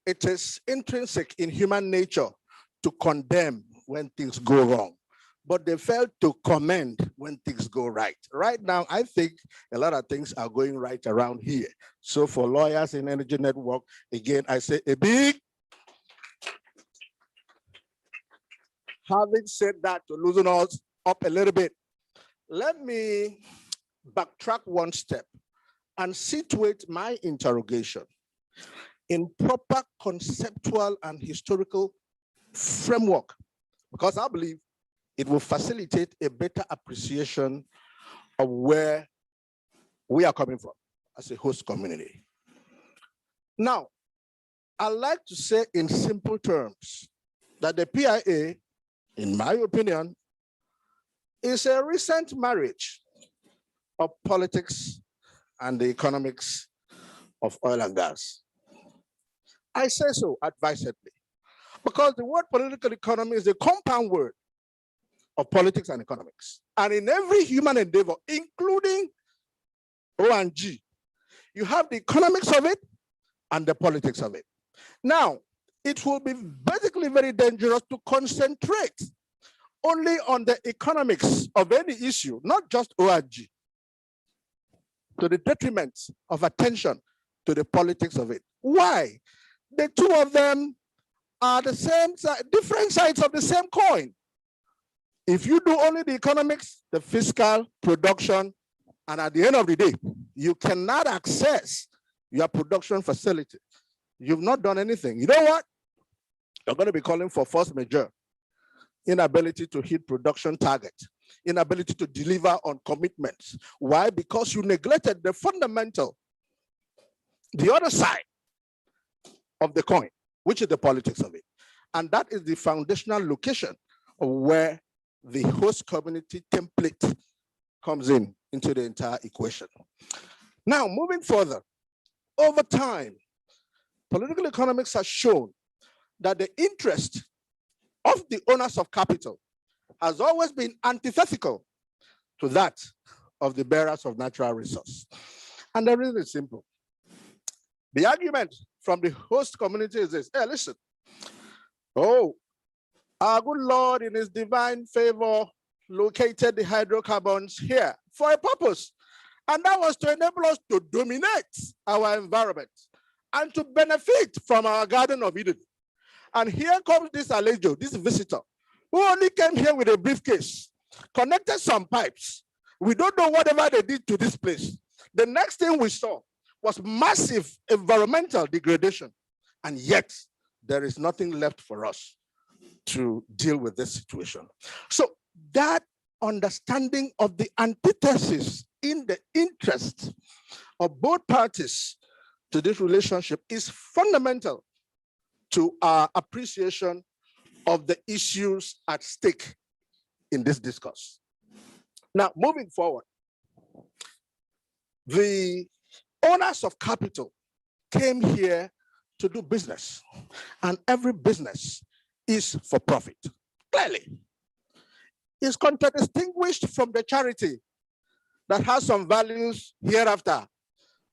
It is intrinsic in human nature to condemn when things go wrong, but they fail to commend when things go right. Right now, I think a lot of things are going right around here. So for lawyers in Energy Network, again, I say a big. Having said that, to loosen us up a little bit, let me backtrack one step and situate my interrogation in proper conceptual and historical framework, because I believe it will facilitate a better appreciation of where we are coming from as a host community. Now, I like to say in simple terms that the PIA, in my opinion, is a recent marriage of politics and the economics of oil and gas. I say so advisedly, because the word political economy is a compound word of politics and economics. And in every human endeavor, including O&G, you have the economics of it and the politics of it. Now, it will be basically very dangerous to concentrate only on the economics of any issue, not just O&G, to the detriment of attention to the politics of it. Why? The two of them are the same, different sides of the same coin. If you do only the economics, the fiscal, production, and at the end of the day, you cannot access your production facility. You've not done anything. You know what? You're going to be calling for force majeure, inability to hit production target, inability to deliver on commitments. Why? Because you neglected the fundamental, the other side of the coin, which is the politics of it. And that is the foundational location of where the host community template comes into the entire equation. Now, moving further, over time, political economics has shown that the interest of the owners of capital has always been antithetical to that of the bearers of natural resource. And the reason is simple. The argument from the host community is this: hey, listen, our good Lord in his divine favor located the hydrocarbons here for a purpose. And that was to enable us to dominate our environment and to benefit from our Garden of Eden. And here comes this Alejo, this visitor, who only came here with a briefcase, connected some pipes. We don't know whatever they did to this place. The next thing we saw was massive environmental degradation. And yet, there is nothing left for us to deal with this situation. So that understanding of the antithesis in the interest of both parties to this relationship is fundamental to our appreciation of the issues at stake in this discourse. Now, moving forward, the owners of capital came here to do business, and every business is for profit. Clearly, it's contradistinguished from the charity that has some values hereafter,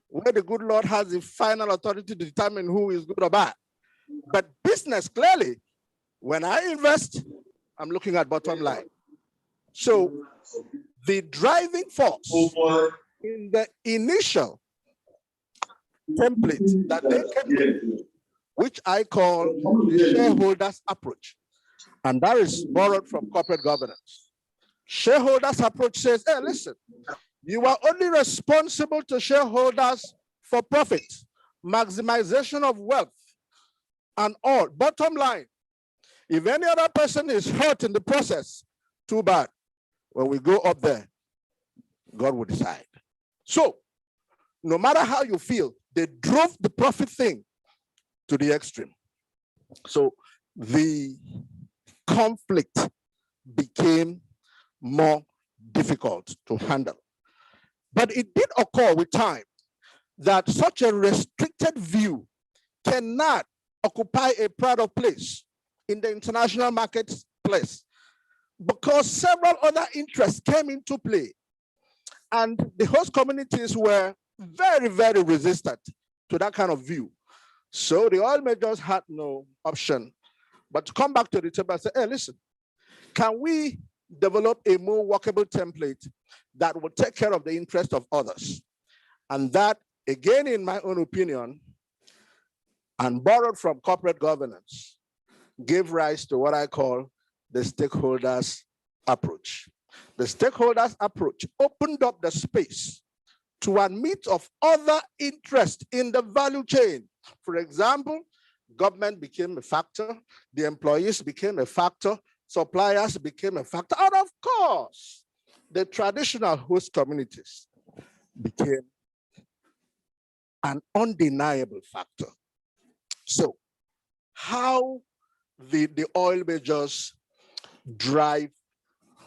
where the good Lord has the final authority to determine who is good or bad.
But business, clearly, when I invest, I'm looking at bottom line. So the driving force in the initial template that they came with, which I call the shareholders approach, and that is borrowed from corporate governance. Shareholders approach says, hey, listen, you are only responsible to shareholders for profit, maximization of wealth, and all. Bottom line, if any other person is hurt in the process, too bad. When we go up there, God will decide. So, no matter how you feel, they drove the profit thing to the extreme. So, the conflict became more difficult to handle. But it did occur with time that such a restricted view cannot occupy a proud place in the international marketplace because several other interests came into play. And the host communities were very, very resistant to that kind of view. So the oil majors had no option but to come back to the table and say, hey, listen, can we develop a more workable template that will take care of the interest of others? And that, again, in my own opinion, and borrowed from corporate governance, gave rise to what I call the stakeholders approach. The stakeholders approach opened up the space to admit of other interests in the value chain. For example, government became a factor, the employees became a factor, suppliers became a factor, and of course, the traditional host communities became an undeniable factor. So, how did the oil majors drive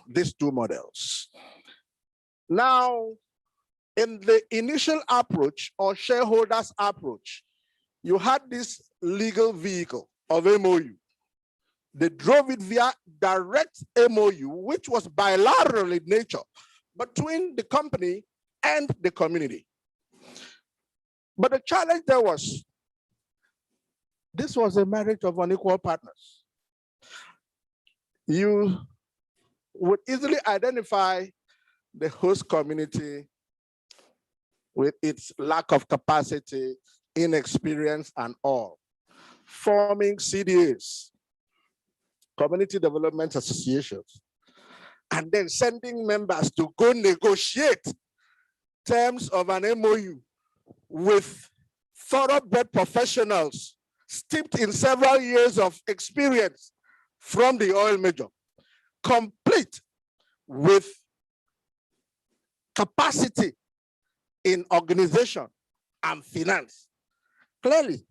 these two models? Now, in the initial approach or shareholders approach, you had this legal vehicle of MOU. They drove it via direct MOU, which was bilateral in nature between the company and the community. But the challenge there was, this was a marriage of unequal partners. You would easily identify the host community with its lack of capacity, inexperience, and all, forming CDAs, community development associations, and then sending members to go negotiate terms of an MOU with thoroughbred professionals steeped in several years of experience from the oil major, complete with capacity in organization and finance. Clearly,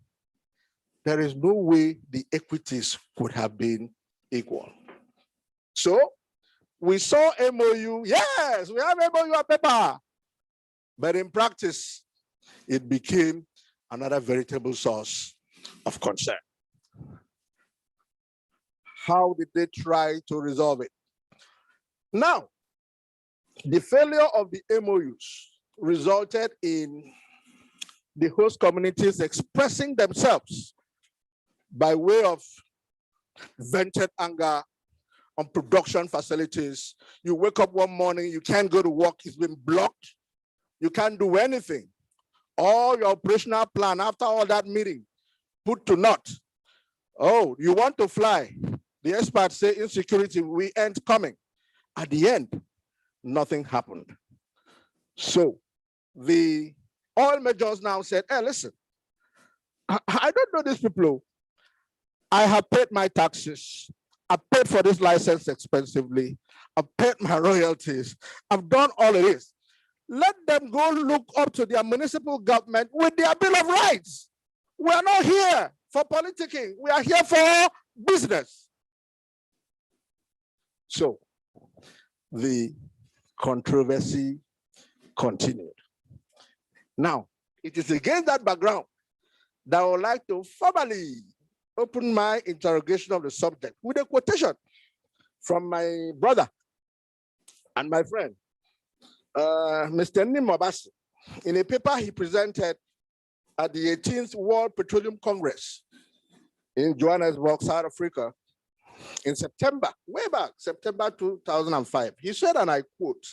there is no way the equities could have been equal. So we saw MOU, yes, we have MOU on paper, but in practice, it became another veritable source of concern. How did they try to resolve it? Now, the failure of the MOUs resulted in the host communities expressing themselves by way of vented anger on production facilities. You wake up one morning, you can't go to work, it's been blocked. You can't do anything. All your operational plan after all that meeting, put to naught. Oh, you want to fly. The experts say insecurity, we ain't coming. At the end, nothing happened. So the oil majors now said, hey, listen, I don't know these people. I have paid my taxes. I paid for this license expensively. I've paid my royalties. I've done all of this. Let them go look up to their municipal government with their Bill of Rights. We are not here for politicking. We are here for business. So the controversy continued. Now, it is against that background that I would like to formally open my interrogation of the subject with a quotation from my brother and my friend, Mr. Nimobasi, in a paper he presented at the 18th World Petroleum Congress in Johannesburg, South Africa, in September, way back, September 2005. He said, and I quote,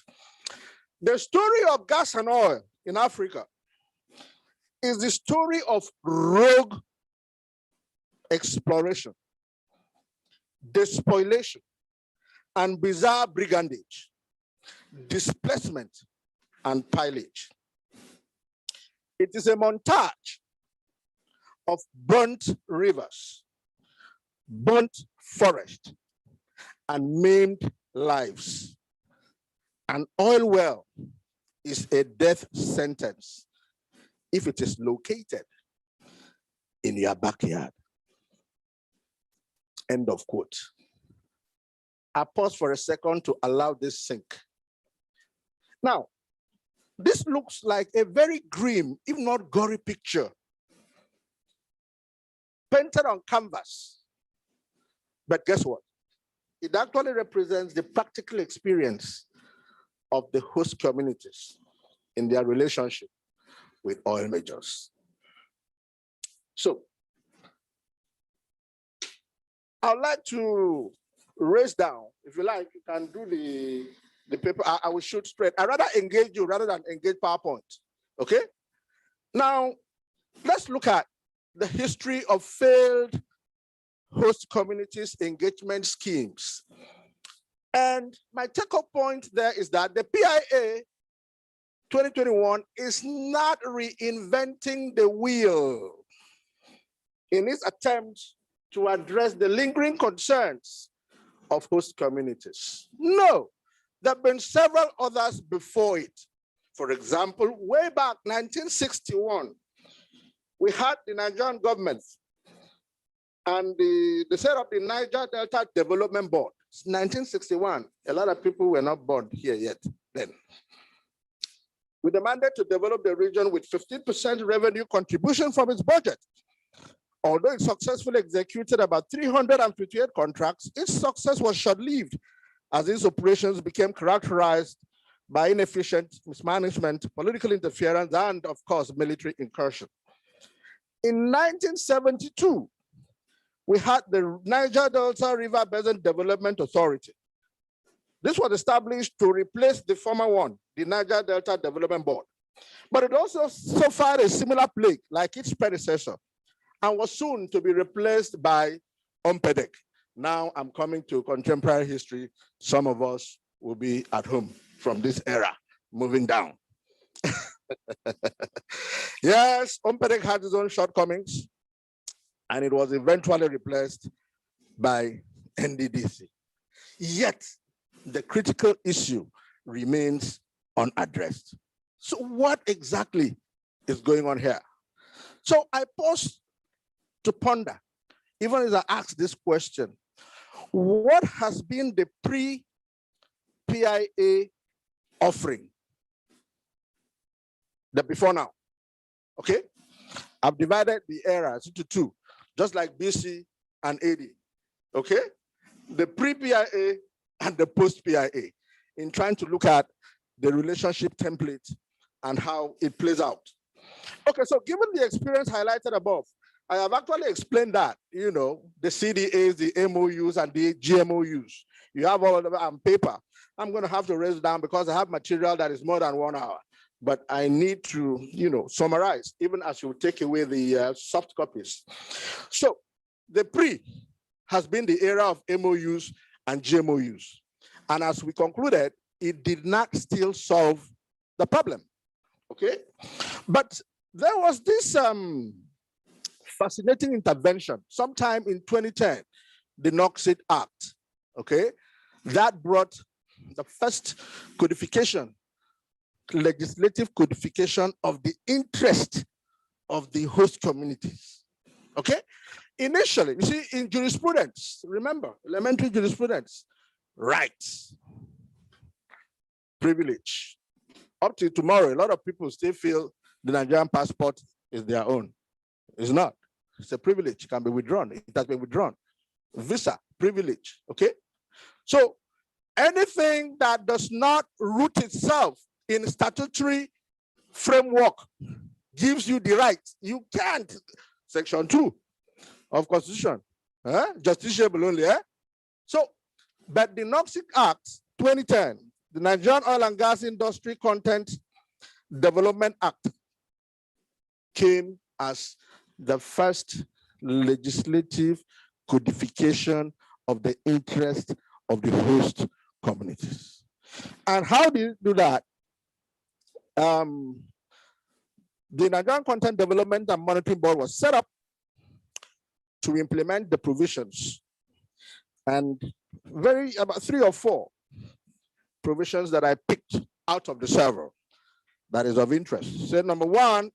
"The story of gas and oil in Africa is the story of rogue exploration, despoliation, and bizarre brigandage, displacement, and pillage. It is a montage of burnt rivers, burnt forest, and maimed lives. An oil well is a death sentence if it is located in your backyard." End of quote. I pause for a second to allow this sink. Now, this looks like a very grim, if not gory picture, painted on canvas. But guess what? It actually represents the practical experience of the host communities in their relationship with oil majors. So, I'd like to raise down, if you like, you can do the paper. I will shoot straight. I'd rather engage you rather than engage PowerPoint, okay? Now, let's look at the history of failed host communities engagement schemes. And my take-home point there is that the PIA 2021 is not reinventing the wheel in its attempt to address the lingering concerns of host communities. No, there have been several others before it. For example, way back 1961, we had the Nigerian government and the set up the Niger Delta Development Board. It's 1961. A lot of people were not born here yet then. With the mandate to develop the region with 15% revenue contribution from its budget. Although it successfully executed about 358 contracts, its success was short-lived as its operations became characterized by inefficient mismanagement, political interference, and of course, military incursion. In 1972, we had the Niger Delta River Basin Development Authority. This was established to replace the former one, the Niger Delta Development Board. But it also suffered a similar plague like its predecessor and was soon to be replaced by Indepth. Now I'm coming to contemporary history. Some of us will be at home from this era, moving down. Yes, Indepth had its own shortcomings, and it was eventually replaced by NDDC. Yet, the critical issue remains unaddressed. So what exactly is going on here? So I pause to ponder, even as I ask this question, what has been the pre-PIA offering? The before now, okay? I've divided the eras into two, just like BC and AD, okay? The pre-PIA and the post-PIA, in trying to look at the relationship template and how it plays out. Okay, so given the experience highlighted above, I have actually explained that, you know, the CDAs, the MOUs, and the GMOUs. You have all of them on paper. I'm going to have to raise it down because I have material that is more than 1 hour. But I need to, you know, summarize, even as you take away the soft copies. So the pre has been the era of MOUs and GMOUs. And as we concluded, it did not still solve the problem, okay? But there was this fascinating intervention sometime in 2010, the Noxid Act, okay? That brought the first codification, legislative codification of the interest of the host communities, okay? Initially, you see, in jurisprudence, remember, elementary jurisprudence, rights, privilege. Up to tomorrow, a lot of people still feel the Nigerian passport is their own. It's not. It's a privilege, it can be withdrawn. It has been withdrawn. Visa, privilege, okay? So anything that does not root itself in statutory framework gives you the right. You can't. Section 2. of Constitution. Justiciable only. So, but the Noxic Act 2010, the Nigerian Oil and Gas Industry Content Development Act, came as the first legislative codification of the interest of the host communities. And how do you do that? The Nigerian Content Development and Monitoring Board was set up to implement the provisions, and about 3 or 4 provisions that I picked out of the several that is of interest. So number 1,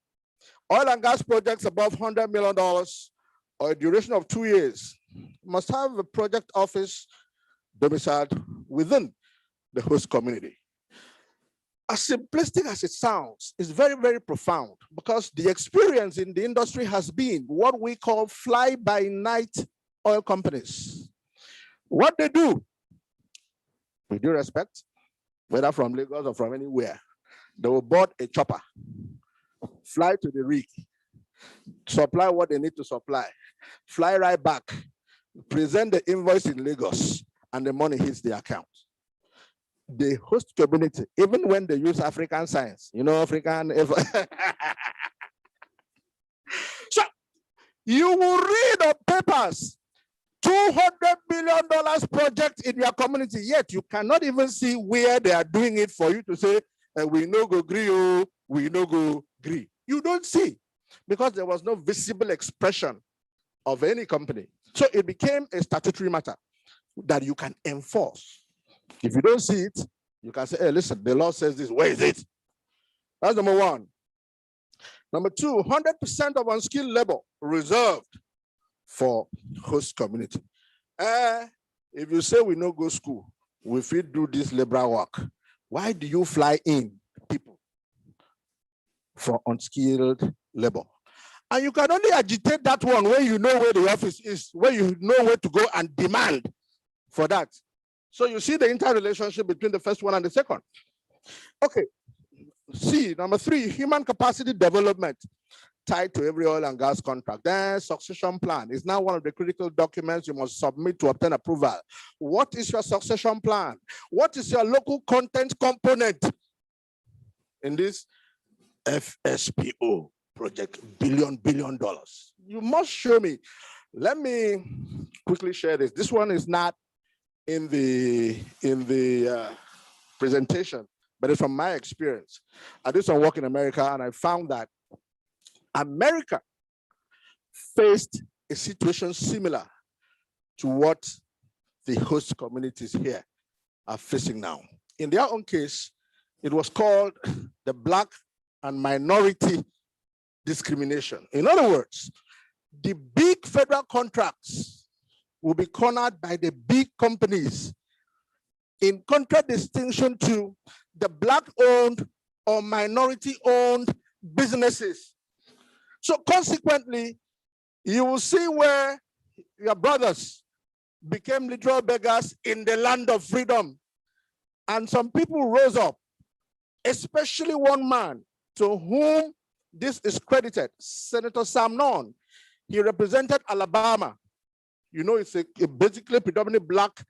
oil and gas projects above $100 million or a duration of 2 years must have a project office domiciled within the host community. As simplistic as it sounds, it's very, very profound, because the experience in the industry has been what we call fly-by-night oil companies. What they do, with due respect, whether from Lagos or from anywhere, they will board a chopper, fly to the rig, supply what they need to supply, fly right back, present the invoice in Lagos, and the money hits the account. The host community, even when they use African science, African. So you will read on papers, $200 million project in your community, yet you cannot even see where they are doing it for you to say, we no go gree, oh, we no go gree. You don't see, because there was no visible expression of any company. So it became a statutory matter that you can enforce. If you don't see it, you can say, hey, listen, the law says this, where is it? That's number 1. Number 2, 100% of unskilled labor reserved for host community. If you say we no go school, we fit do this labor work, why do you fly in people for unskilled labor? And you can only agitate that one when you know where the office is, when you know where to go and demand for that. So you see the interrelationship between the first one and the second. Okay, C, number 3, human capacity development tied to every oil and gas contract. Then succession plan is now one of the critical documents you must submit to obtain approval. What is your succession plan? What is your local content component in this FSPO project, billion dollars? You must show me. Let me quickly share this. This one is not in the presentation, but it's from my experience. I did some work in America, and I found that America faced a situation similar to what the host communities here are facing now. In their own case, it was called the Black and Minority Discrimination. In other words, the big federal contracts will be cornered by the big companies, in contradistinction to the Black-owned or minority-owned businesses. So consequently, you will see where your brothers became literal beggars in the land of freedom. And some people rose up, especially one man to whom this is credited, Senator Sam Nunn. He represented Alabama. It's a basically predominantly Black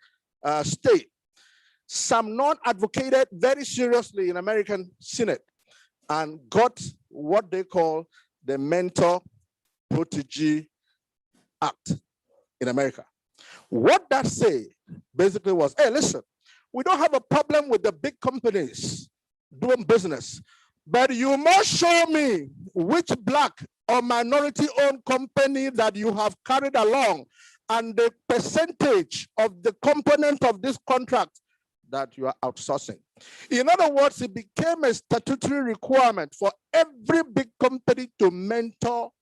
state. Sam Nunn advocated very seriously in American Senate and got what they call the Mentor-Protege Act in America. What that said basically was, hey, listen, we don't have a problem with the big companies doing business, but you must show me which Black or minority-owned company that you have carried along and the percentage of the component of this contract that you are outsourcing. In other words, it became a statutory requirement for every big company to mentor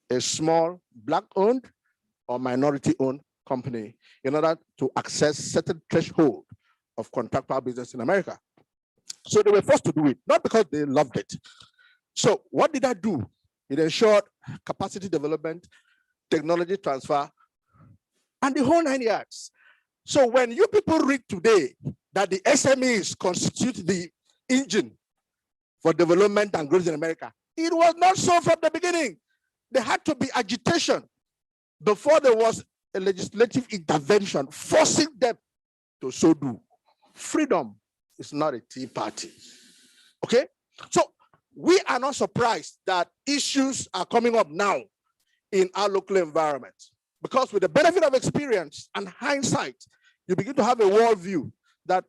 a small Black-owned or minority-owned company in order to access certain threshold of contractual business in America. So they were forced to do it, not because they loved it. So what did that do? It ensured capacity development, technology transfer, and the whole 9 yards. So when you people read today that the SMEs constitute the engine for development and growth in America, it was not so from the beginning. There had to be agitation before there was a legislative intervention forcing them to so do. Freedom is not a tea party. Okay? So we are not surprised that issues are coming up now in our local environment, because with the benefit of experience and hindsight, you begin to have a worldview that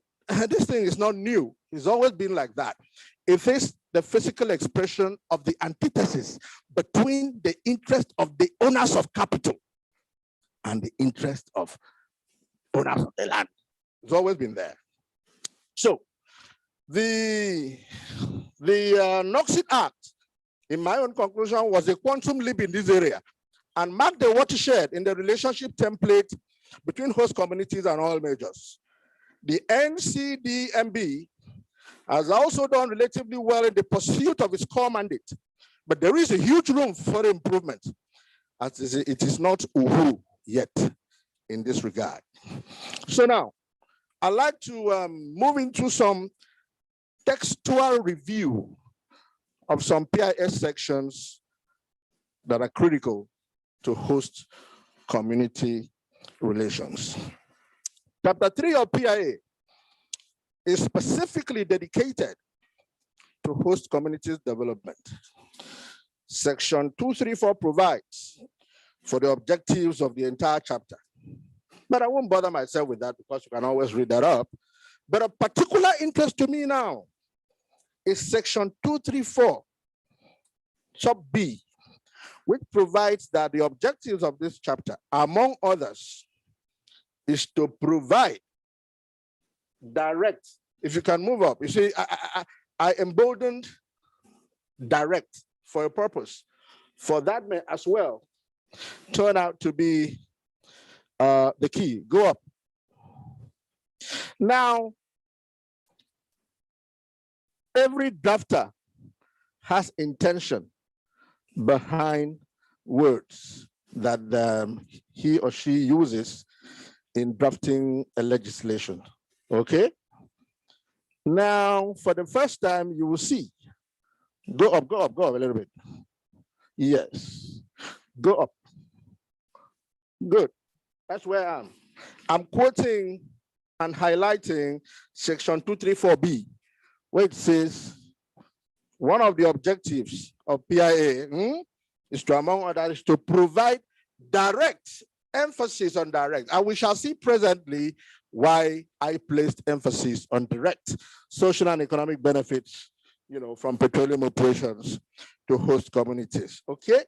this thing is not new. It's always been like that. It is the physical expression of the antithesis between the interest of the owners of capital and the interest of owners of the land. It's always been there. So the Noxit Act, in my own conclusion, was a quantum leap in this area and marked the watershed in the relationship template between host communities and oil majors. The NCDMB has also done relatively well in the pursuit of its core mandate, but there is a huge room for improvement, as it is not uhu yet in this regard. So now, I'd like to move into some textual review of some PIS sections that are critical to host community relations. Chapter 3 of PIA is specifically dedicated to host communities development. Section 234 provides for the objectives of the entire chapter. But I won't bother myself with that because you can always read that up. But of particular interest to me now is section 234, sub B, which provides that the objectives of this chapter, among others, is to provide direct. If you can move up, you see, I emboldened direct for a purpose. For that may as well turn out to be the key. Go up. Now, every drafter has intention behind words that he or she uses in drafting a legislation. Okay? Now, for the first time, you will see. Go up a little bit. Yes. Go up. Good. That's where I am. I'm quoting and highlighting section 234B, where it says one of the objectives of PIA is to, among others, to provide direct, emphasis on direct. And we shall see presently why I placed emphasis on direct social and economic benefits, from petroleum operations to host communities. Okay.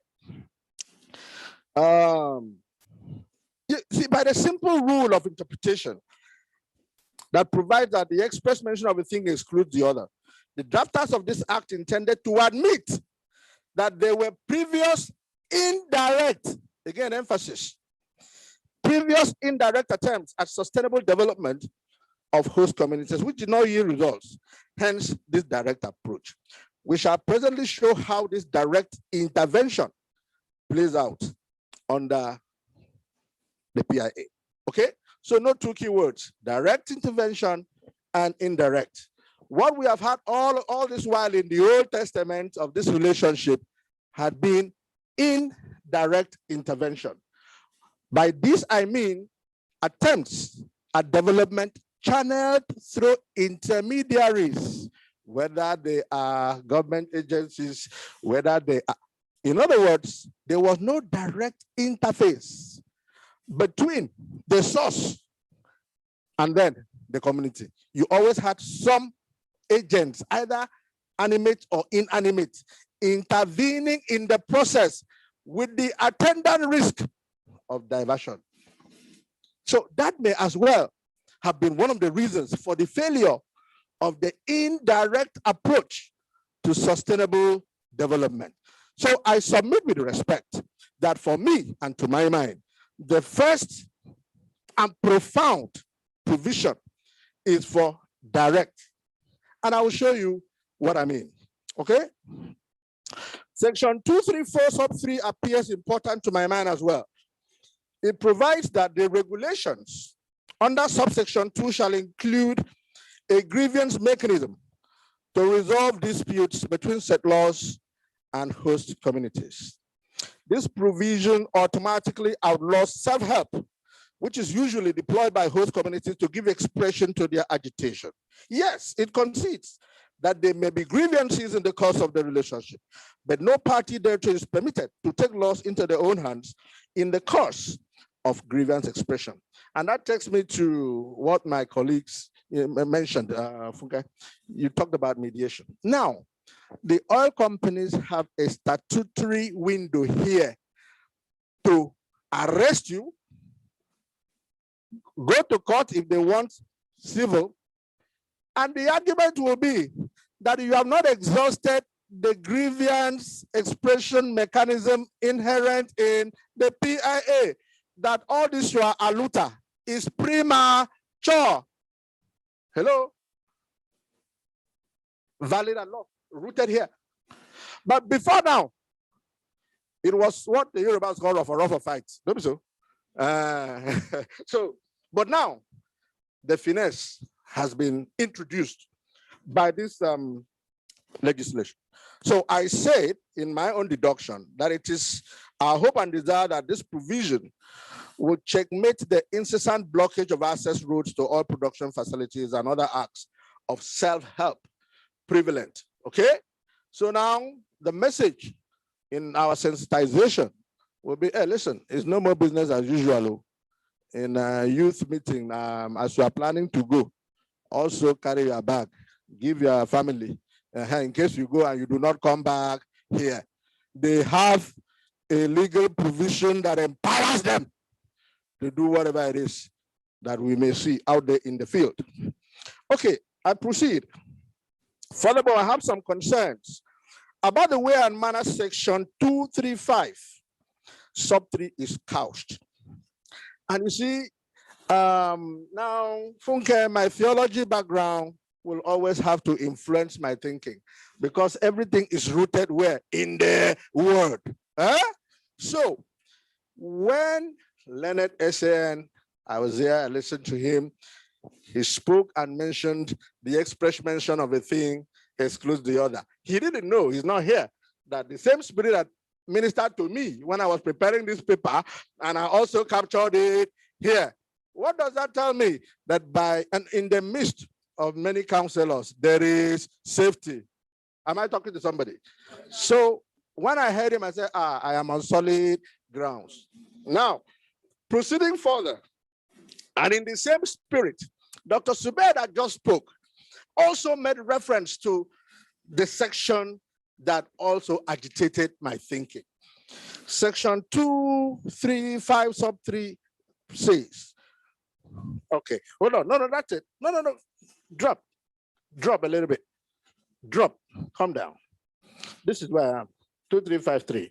You see, by the simple rule of interpretation that provides that the express mention of a thing excludes the other, the drafters of this act intended to admit that there were previous indirect, again, emphasis, previous indirect attempts at sustainable development of host communities, which did not yield results, hence this direct approach. We shall presently show how this direct intervention plays out under the PIA. Okay, so no two key words: direct intervention and indirect. What we have had all this while in the Old Testament of this relationship had been indirect intervention. By this I mean attempts at development channeled through intermediaries, whether they are government agencies, whether they are, in other words, there was no direct interface between the source and then the community. You always had some agents, either animate or inanimate, intervening in the process with the attendant risk of diversion. So that may as well have been one of the reasons for the failure of the indirect approach to sustainable development. So I submit with respect that for me and to my mind, the first and profound provision is for direct. And I will show you what I mean, okay? Section 234 sub 3 appears important to my mind as well. It provides that the regulations under subsection 2 shall include a grievance mechanism to resolve disputes between settlers and host communities. This provision automatically outlaws self-help, which is usually deployed by host communities to give expression to their agitation. Yes, it concedes that there may be grievances in the course of the relationship, but no party thereto is permitted to take laws into their own hands in the course of grievance expression. And that takes me to what my colleagues mentioned. Funke, you talked about mediation. Now, the oil companies have a statutory window here to arrest you, go to court if they want civil, and the argument will be that you have not exhausted the grievance expression mechanism inherent in the PIA, that all this your aluta is premature. Hello? Valid and law, rooted here. But before now, it was what the Yorubas call rough fight. Don't be so. But now the finesse has been introduced by this legislation. So I said in my own deduction that it is our hope and desire that this provision will checkmate the incessant blockage of access roads to oil production facilities and other acts of self-help prevalent. Okay? So now the message in our sensitization will be, hey, listen, it's no more business as usual. In a youth meeting, as you are planning to go, also carry your bag, give your family, in case you go and you do not come back here. They have a legal provision that empowers them to do whatever it is that we may see out there in the field. Okay, I proceed. Furthermore, I have some concerns about the way and manner section 235, sub 3 is couched. And you see, now, Funke, my theology background will always have to influence my thinking because everything is rooted where? In the word. Huh? So, when Leonard S.N., I was there, I listened to him, he spoke and mentioned the express mention of a thing excludes the other. He didn't know, he's not here, that the same spirit that ministered to me when I was preparing this paper, and I also captured it here. What does that tell me? That by and in the midst of many counselors, there is safety. Am I talking to somebody? So when I heard him, I said, I am on solid grounds. Now, proceeding further, and in the same spirit, Dr. Subed that just spoke also made reference to the section that also agitated my thinking. Section 235 sub 3 says, okay, hold on, no, that's it. No, drop a little bit. Drop, come down. This is where I am, 2353.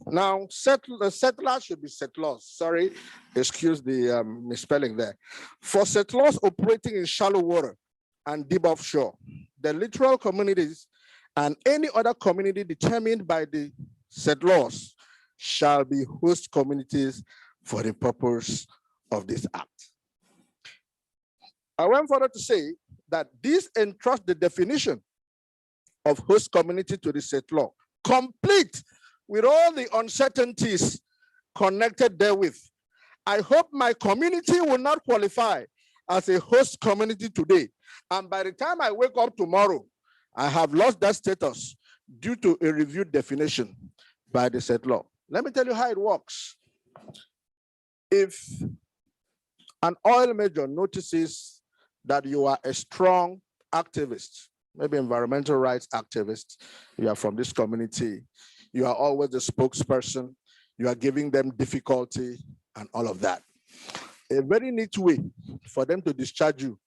Now, settlers should be settlers. Sorry, excuse the misspelling there. For settlers operating in shallow water and deep offshore, the littoral communities and any other community determined by the settlers shall be host communities for the purpose of this act. I went further to say that this entrusts the definition of host community to the settler, complete with all the uncertainties connected therewith. I hope my community will not qualify as a host community today. And by the time I wake up tomorrow, I have lost that status due to a reviewed definition by the settler. Let me tell you how it works. If an oil major notices that you are a strong activist, maybe environmental rights activist, you are from this community, you are always the spokesperson, you are giving them difficulty and all of that. A very neat way for them to discharge you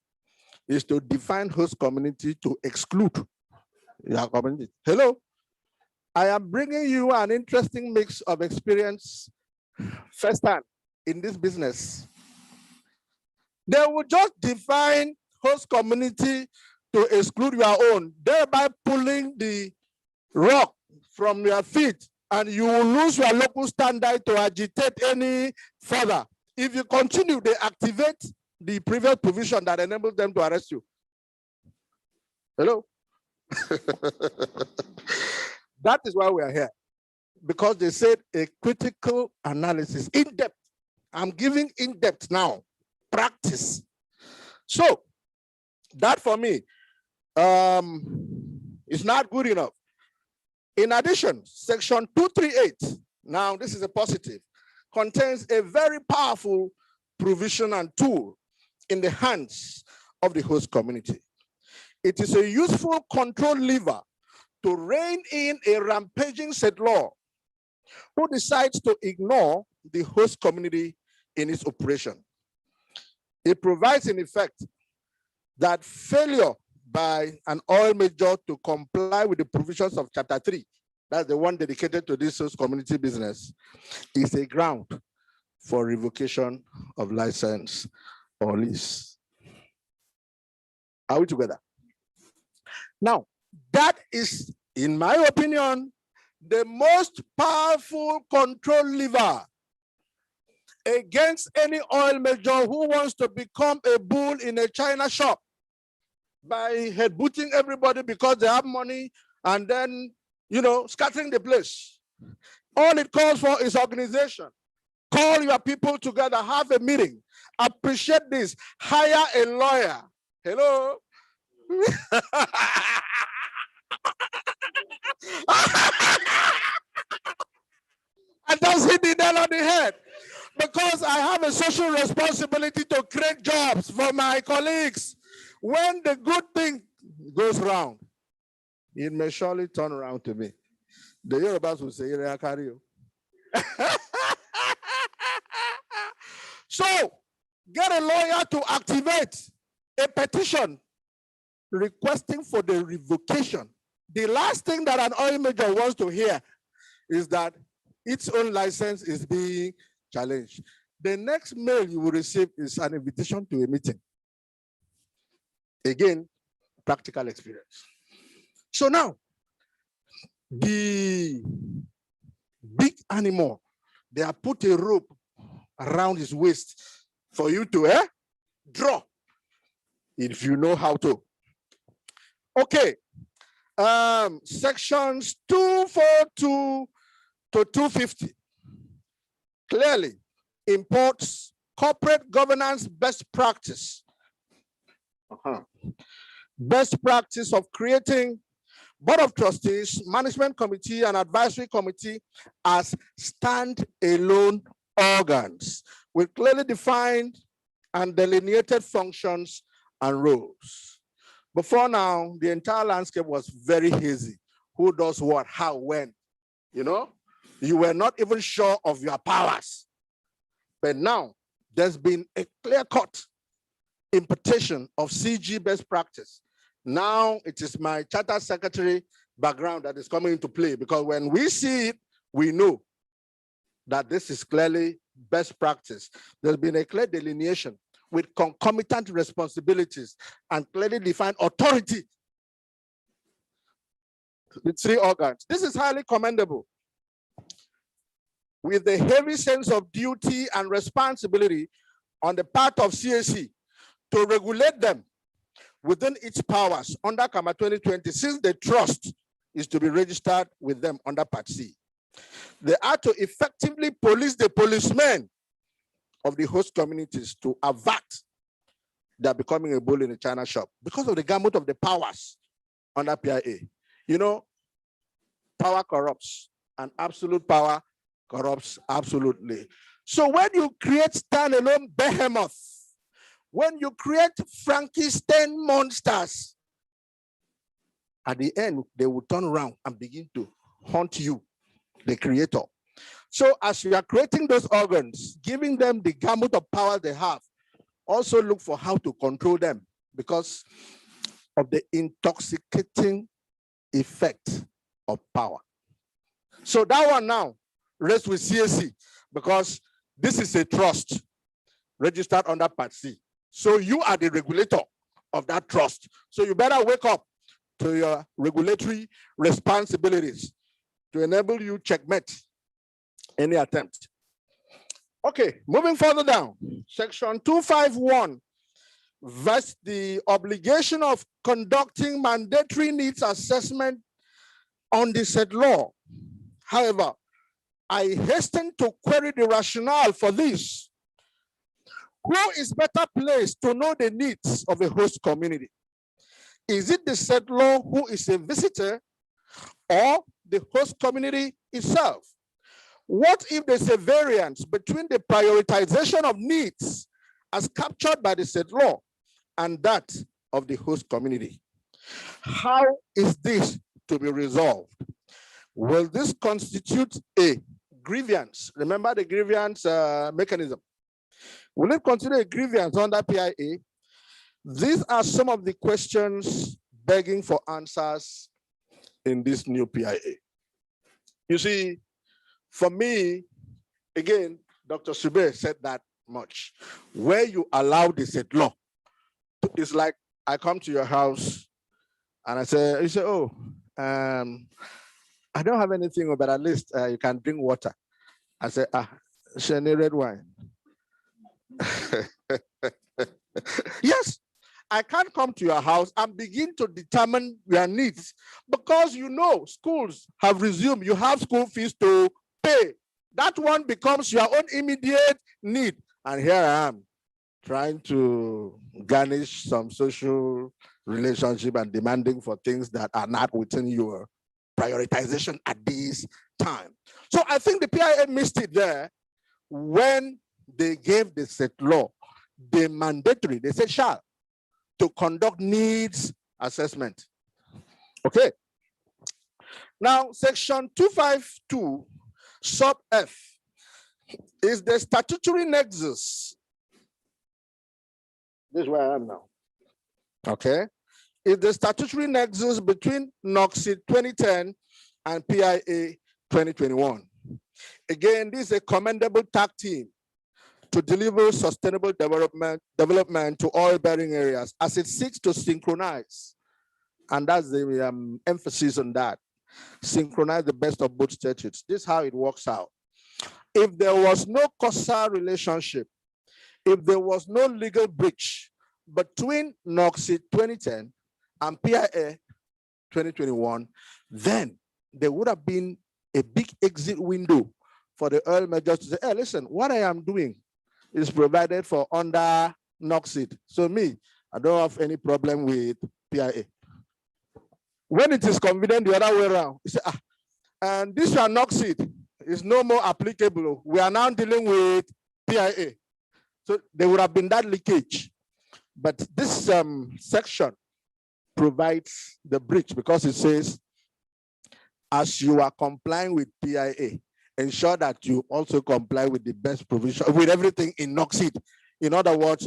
is to define host community to exclude your community. Hello, I am bringing you an interesting mix of experience firsthand in this business. They will just define host community to exclude your own, thereby pulling the rock from your feet, and you will lose your local standard to agitate any further. If you continue, they activate the previous provision that enables them to arrest you. Hello? That is why we are here. because they said a critical analysis, in depth. I'm giving in depth now, practice. So that for me is not good enough. In addition, section 238, now this is a positive, contains a very powerful provision and tool in the hands of the host community. It is a useful control lever to rein in a rampaging settlor who decides to ignore the host community in its operation. It provides, in effect, that failure by an oil major to comply with the provisions of Chapter 3, that's the one dedicated to this host community business, is a ground for revocation of license or lease. Are we together? Now, that is, in my opinion, the most powerful control lever against any oil major who wants to become a bull in a China shop by headbutting everybody because they have money and then, scattering the place. All it calls for is organization. Call your people together, have a meeting, appreciate this, hire a lawyer. Hello? And just hit the nail on the head. Because I have a social responsibility to create jobs for my colleagues. When the good thing goes round, it may surely turn around to me. The Yorubas will say, "I carry you." So, get a lawyer to activate a petition requesting for the revocation. The last thing that an oil major wants to hear is that its own license is being challenged. The next mail you will receive is an invitation to a meeting. Again, practical experience. So now, the big animal, they have put a rope around his waist for you to draw, if you know how to. Okay, sections 242 to 250 clearly imports corporate governance best practice. Best practice of creating board of trustees, management committee, and advisory committee as stand-alone organs with clearly defined and delineated functions and roles. Before now, the entire landscape was very hazy. Who does what, how, when, You were not even sure of your powers. But now, there's been a clear-cut impartation of CG best practice. Now, it is my charter secretary background that is coming into play, because when we see it, we know that this is clearly best practice. There's been a clear delineation with concomitant responsibilities and clearly defined authority with 3 organs. This is highly commendable. With a heavy sense of duty and responsibility on the part of CAC to regulate them within its powers under CAMA 2020, since the trust is to be registered with them under Part C. They are to effectively police the policemen of the host communities to avert their becoming a bull in a China shop because of the gamut of the powers under PIA. Power corrupts, and absolute power corrupts absolutely. So when you create standalone behemoth, when you create Frankenstein monsters, at the end, they will turn around and begin to haunt you, the creator. So as you are creating those organs, giving them the gamut of power they have, also look for how to control them because of the intoxicating effect of power. So that one now rests with CAC because this is a trust registered under Part C. So you are the regulator of that trust. So you better wake up to your regulatory responsibilities to enable you checkmate any attempt. Okay, moving further down, section 251 vests the obligation of conducting mandatory needs assessment on the said law. However, I hasten to query the rationale for this. Who is better placed to know the needs of a host community? Is it the settler who is a visitor or the host community itself? What if there's a variance between the prioritization of needs as captured by the settler and that of the host community? How is this to be resolved? Will this constitute a grievance? Remember the grievance mechanism. Will it consider a grievance under PIA? These are some of the questions begging for answers in this new PIA. You see, for me, again, Dr. Sube said that much. Where you allow the settler, it's like I come to your house and I say, you say, oh, I don't have anything, but at least you can drink water. I say, Shani red wine. Yes, I can't come to your house and begin to determine your needs because you know schools have resumed. You have school fees to pay. That one becomes your own immediate need. And here I am trying to garnish some social relationship and demanding for things that are not within your prioritization at this time. So I think the PIA missed it there when they gave the set law the mandatory, they said shall, to conduct needs assessment. Okay. Now, section 252 sub F is the statutory nexus. This is where I am now. Okay. Is the statutory nexus between NOCSID 2010 and PIA 2021. Again, this is a commendable tag team to deliver sustainable development to oil-bearing areas as it seeks to synchronize, and that's the emphasis on that, synchronize the best of both statutes. This is how it works out. If there was no causal relationship, if there was no legal breach between NOCSID 2010 and PIA 2021, then there would have been a big exit window for the oil majors to say, hey, listen, what I am doing is provided for under NOCSID. So me, I don't have any problem with PIA. When it is convenient the other way around, you say, and this one NOCSID is no more applicable. We are now dealing with PIA. So there would have been that leakage. But this section provides the bridge because it says, as you are complying with PIA, ensure that you also comply with the best provision, with everything in NOCSID. In other words,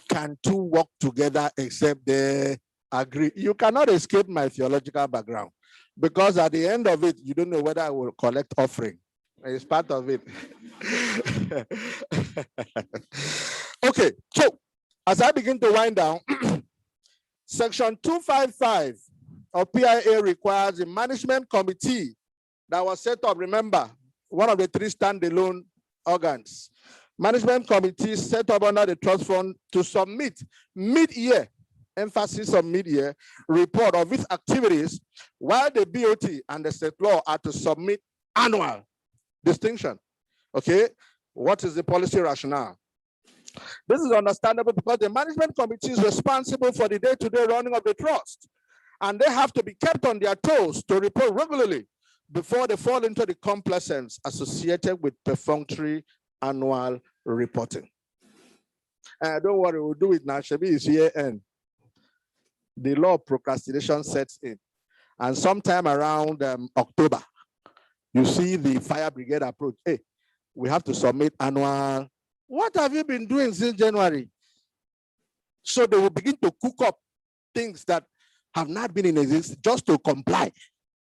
can two work together except they agree? You cannot escape my theological background because at the end of it, you don't know whether I will collect offering. It's part of it. Okay, so as I begin to wind down, section 255 of PIA requires a management committee that was set up, remember, one of the three standalone organs. Management committee set up under the trust fund to submit mid-year, emphasis on mid-year, report of its activities, while the BOT and the state law are to submit annual distinction. Okay, what is the policy rationale? This is understandable because the management committee is responsible for the day-to-day running of the trust, and they have to be kept on their toes to report regularly before they fall into the complacence associated with perfunctory annual reporting. Don't worry, we'll do it now. Shabi is year end. The law of procrastination sets in. And sometime around October, you see the fire brigade approach. Hey, we have to submit annual. What have you been doing since January? So they will begin to cook up things that have not been in existence just to comply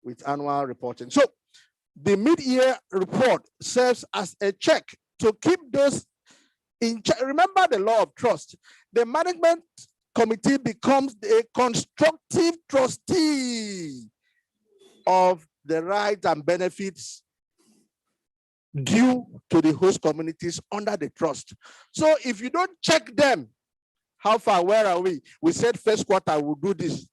with annual reporting. So the mid-year report serves as a check to keep those in check. Remember the law of trust. The management committee becomes a constructive trustee of the rights and benefits due to the host communities under the trust. So if you don't check them, how far, where are we? We said first quarter we'll do this.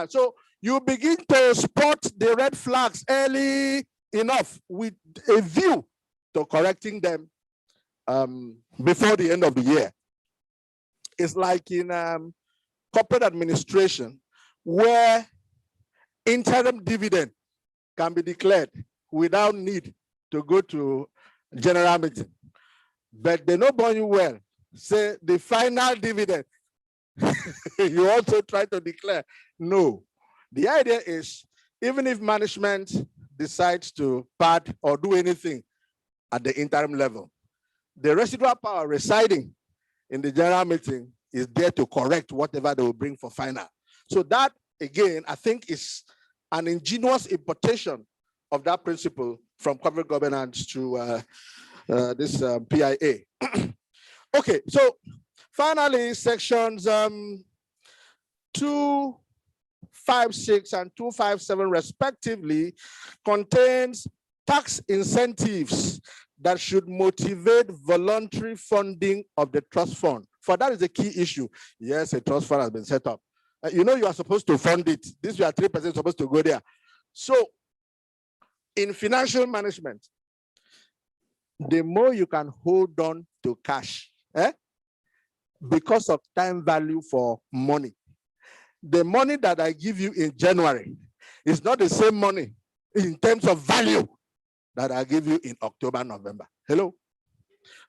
So you begin to spot the red flags early enough with a view to correcting them before the end of the year. It's like in corporate administration, where interim dividend can be declared without need to go to general meeting. But they know you well, say the final dividend, you also try to declare. No. The idea is, even if management decides to pad or do anything at the interim level, the residual power residing in the general meeting is there to correct whatever they will bring for final. So that, again, I think is an ingenious importation of that principle from corporate governance to this PIA. Okay, so finally, sections 256 and 257 respectively contains tax incentives that should motivate voluntary funding of the trust fund. For that is a key issue. Yes, a trust fund has been set up. You know you are supposed to fund it. This you are 3% supposed to go there. So in financial management, the more you can hold on to cash, because of time value for money. The money that I give you in January is not the same money in terms of value that I give you in October, November. Hello?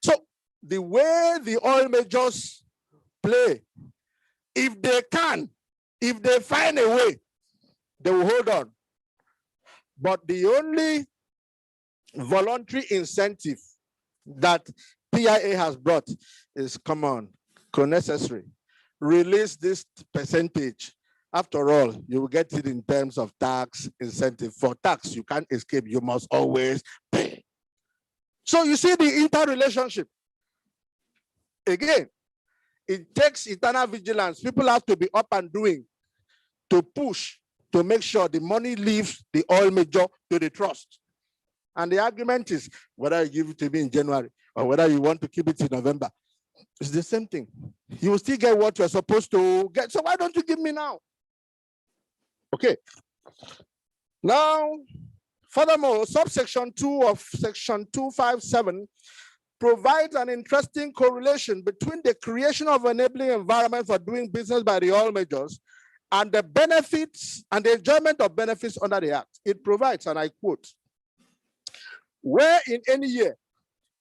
So the way the oil majors play, if they can, if they find a way, they will hold on. But the only voluntary incentive that PIA has brought is, come on, necessary. Release this percentage. After all, you will get it in terms of tax incentive. For tax, you can't escape. You must always pay. So you see the interrelationship. Again, it takes eternal vigilance. People have to be up and doing to push to make sure the money leaves the oil major to the trust. And the argument is whether you give it to me in January or whether you want to keep it in November. It's the same thing. You will still get what you're supposed to get. So why don't you give me now? Okay. Now, furthermore, subsection 2 of section 257 provides an interesting correlation between the creation of enabling environment for doing business by the oil majors and the benefits and the enjoyment of benefits under the Act. It provides, and I quote, where in any year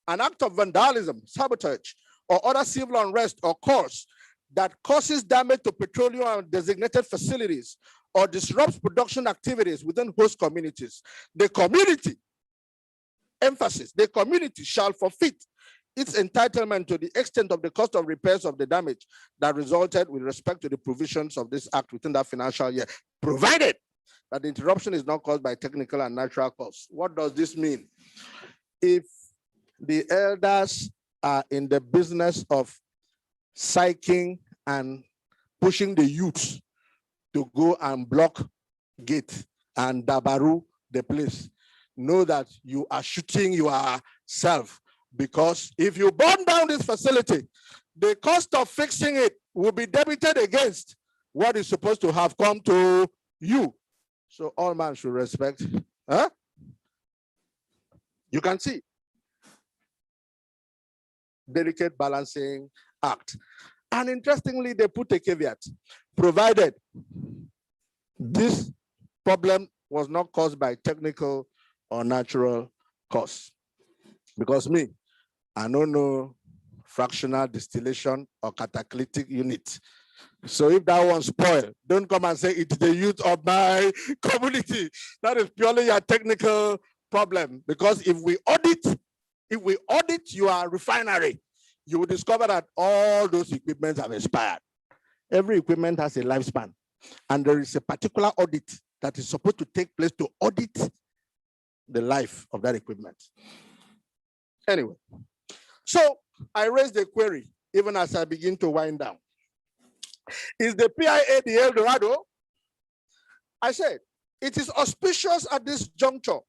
an act of vandalism, sabotage, or other civil unrest occurs that causes damage to petroleum and designated facilities or disrupts production activities within host communities, the community, emphasis, the community shall forfeit its entitlement to the extent of the cost of repairs of the damage that resulted with respect to the provisions of this act within that financial year, provided that the interruption is not caused by technical and natural cause. What does this mean? If the elders are in the business of psyching and pushing the youth to go and block gate and dabaru the place, know that you are shooting yourself, because if you burn down this facility, the cost of fixing it will be debited against what is supposed to have come to you. So all man should respect. Huh? You can see. Delicate balancing act. And interestingly, they put a caveat, provided this problem was not caused by technical or natural cause. Because me, I don't know fractional distillation or catalytic unit. So if that one spoil, don't come and say it's the youth of my community. That is purely a technical problem. Because if we audit your refinery, you will discover that all those equipment have expired. Every equipment has a lifespan, and there is a particular audit that is supposed to take place to audit the life of that equipment. Anyway, so I raised the query even as I begin to wind down. Is the PIA the El Dorado? I said, it is auspicious at this juncture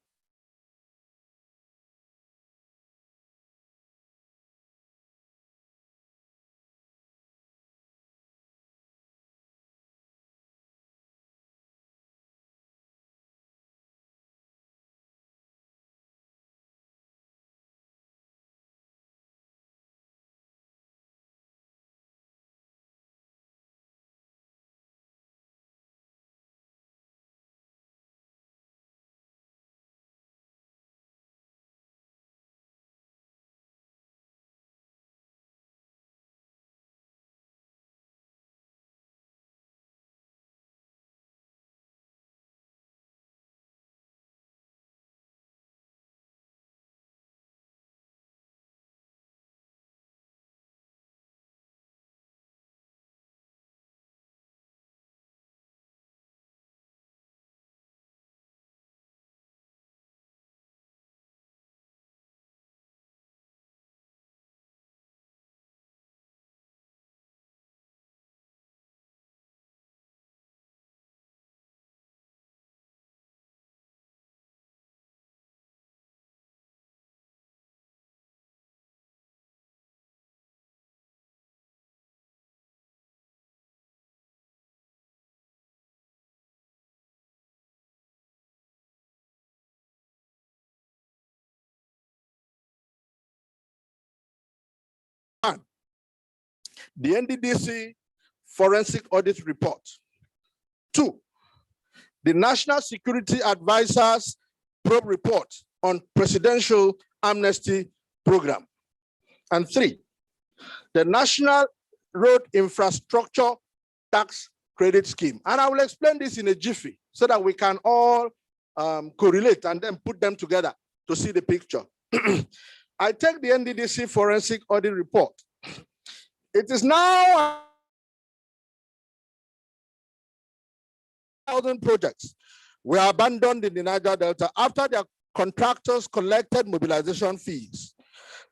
the NDDC forensic audit report. 2, the National Security Advisor's probe report on presidential amnesty program. And 3, the National Road Infrastructure Tax Credit Scheme. And I will explain this in a jiffy so that we can all correlate and then put them together to see the picture. I take the NDDC forensic audit report. It is now 1,000 projects were abandoned in the Niger Delta after their contractors collected mobilization fees.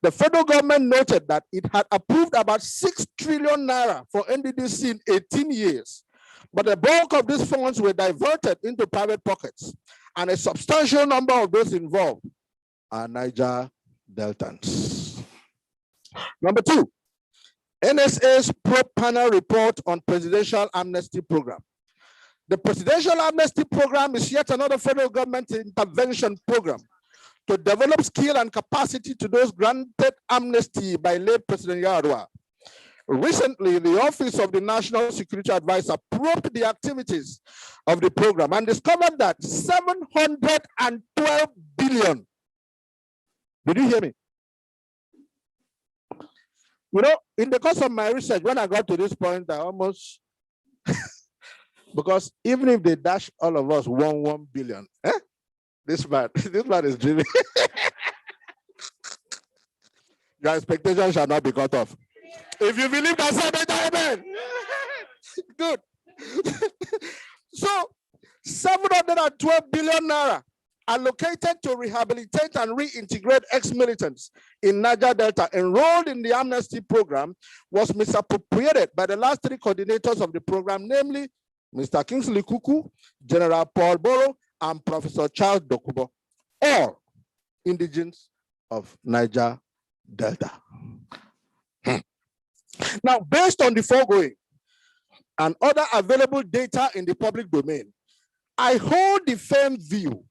The federal government noted that it had approved about 6 trillion naira for NDDC in 18 years, but the bulk of these funds were diverted into private pockets, and a substantial number of those involved are Niger Deltans. Number 2, NSA's probe panel report on presidential amnesty program. The presidential amnesty program is yet another federal government intervention program to develop skill and capacity to those granted amnesty by late President Yar'Adua. Recently, the Office of the National Security Advisor probed the activities of the program and discovered that 712 billion. Did you hear me? You know, in the course of my research, when I got to this point, I almost, because even if they dash all of us 1 billion, this man is dreaming. Your expectations shall not be cut off. If you believe that, say amen. Good. So 712 billion naira allocated to rehabilitate and reintegrate ex-militants in Niger Delta enrolled in the amnesty program was misappropriated by the last 3 coordinators of the program, namely Mr. Kingsley Kuku, General Paul Boro, and Professor Charles Dokubo, all indigenes of Niger Delta. Now, based on the foregoing and other available data in the public domain, I hold the firm view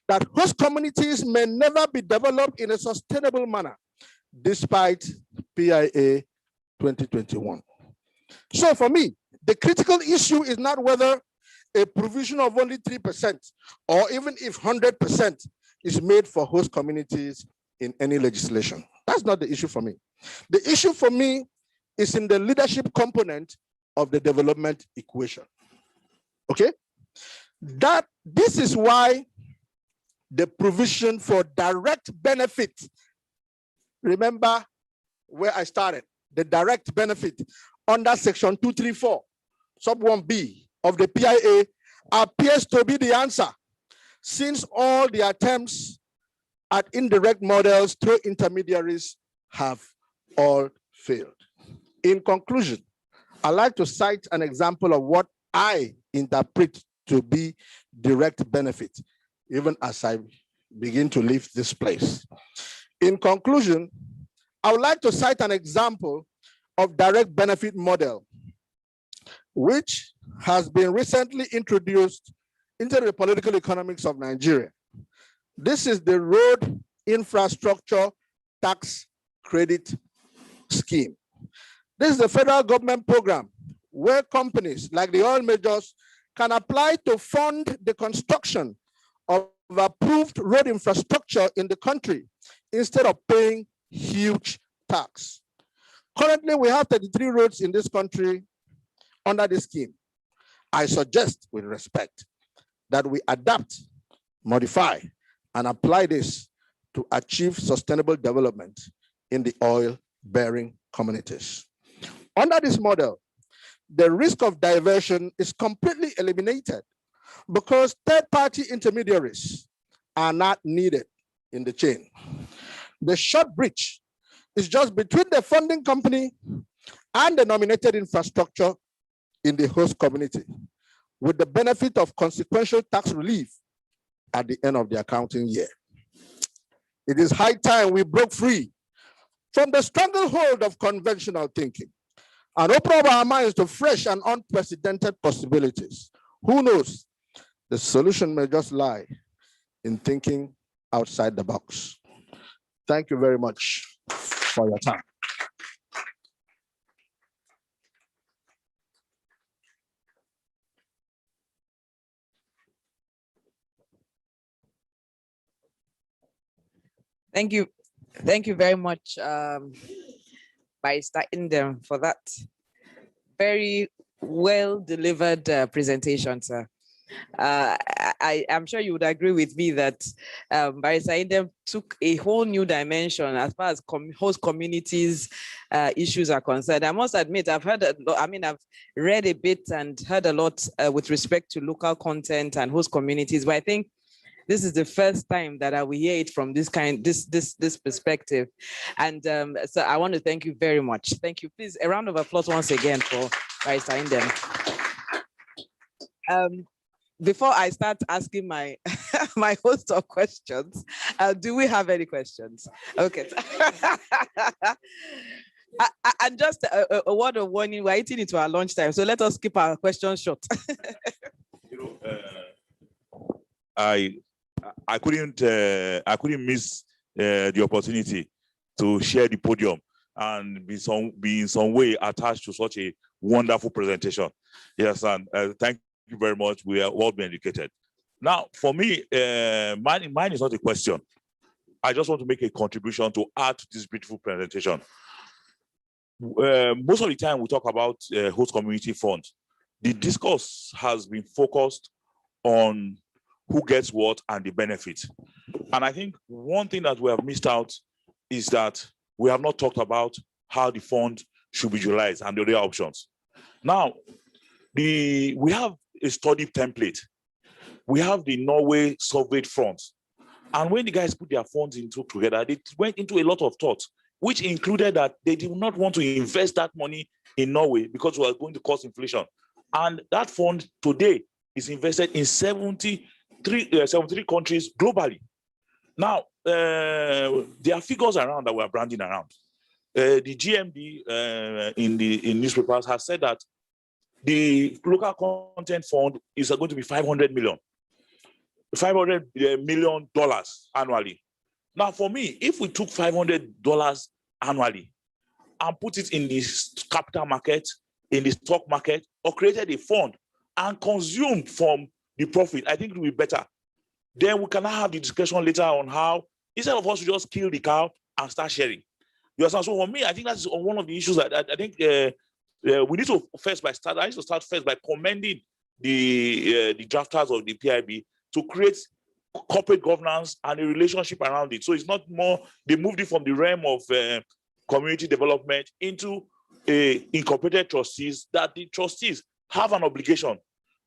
that host communities may never be developed in a sustainable manner, despite PIA 2021. So for me, the critical issue is not whether a provision of only 3% or even if 100% is made for host communities in any legislation. That's not the issue for me. The issue for me is in the leadership component of the development equation. Okay? This is why the provision for direct benefit, remember where I started, the direct benefit under section 234, sub 1B of the PIA appears to be the answer, since all the attempts at indirect models through intermediaries have all failed. In conclusion, I'd like to cite an example of what I interpret to be direct benefit, even as I begin to leave this place. In conclusion, I would like to cite an example of direct benefit model, which has been recently introduced into the political economics of Nigeria. This is the Road Infrastructure Tax Credit Scheme. This is the federal government program where companies like the oil majors can apply to fund the construction of approved road infrastructure in the country instead of paying huge tax. Currently, we have 33 roads in this country under this scheme. I suggest with respect that we adapt, modify, and apply this to achieve sustainable development in the oil-bearing communities. Under this model, the risk of diversion is completely eliminated because third-party intermediaries are not needed in the chain. The short bridge is just between the funding company and the nominated infrastructure in the host community, with the benefit of consequential tax relief at the end of the accounting year. It is high time we broke free from the stranglehold of conventional thinking and open up our minds to fresh and unprecedented possibilities. Who knows? The solution may just lie in thinking outside the box. Thank you very much for your time.
Thank you. Thank you very much, Barrister Indepth, for that very well delivered presentation, sir. I am sure you would agree with me that Barrister Indepth took a whole new dimension as far as host communities issues are concerned. I must admit, I've read a bit and heard a lot with respect to local content and host communities, but I think this is the first time that I will hear it from this perspective. And so I want to thank you very much. Thank you. Please, a round of applause once again for Barrister Indepth. Before I start asking my my host of questions, do we have any questions? Okay. And just a word of warning, we're eating into our lunchtime, so let us keep our questions short.
I couldn't miss the opportunity to share the podium and be in some way attached to such a wonderful presentation. Yes, and thank you very much. We are well been educated. Now, for me, mine is not a question. I just want to make a contribution to add to this beautiful presentation. Most of the time we talk about host community funds. The discourse has been focused on who gets what and the benefit. And I think one thing that we have missed out is that we have not talked about how the fund should be utilized and the other options. Now, we have a study template. We have the Norway surveyed funds. And when the guys put their funds together, they went into a lot of thought, which included that they did not want to invest that money in Norway because we are going to cause inflation. And that fund today is invested in 73 countries globally. Now, there are figures around that we are branding around. The GMD in newspapers has said that the local content fund is going to be $500 million annually. Now, for me, if we took $500 annually and put it in the capital market, in the stock market, or created a fund and consumed from the profit, I think it will be better. Then we can have the discussion later on how, instead of us to just kill the cow and start sharing. You understand? So for me, I think that's one of the issues that I think we need to I need to start first by commending the drafters of the PIB to create corporate governance and a relationship around it. So it's not more, they moved it from the realm of community development into incorporated trustees, that the trustees have an obligation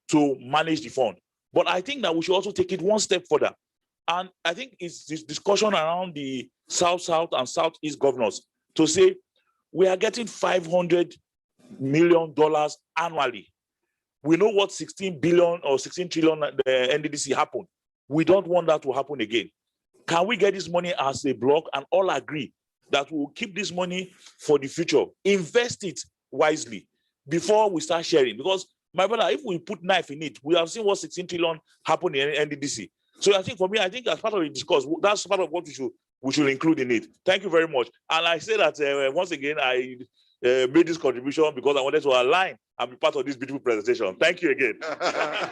to manage the fund. But I think that we should also take it one step further. And I think it's this discussion around the South-South and Southeast governors to say, we are getting $500 million annually. We know what 16 billion or 16 trillion the NDDC happened. We don't want that to happen again. Can we get this money as a block and all agree that we will keep this money for the future, invest it wisely before we start sharing? Because my brother, if we put knife in it, we have seen what 16 trillion happened in NDDC. So I think for me, I think as part of the discourse, that's part of what we should include in it. Thank you very much. And I say that once again, I made this contribution because I wanted to align and be part of this beautiful presentation. Thank you again.
Thank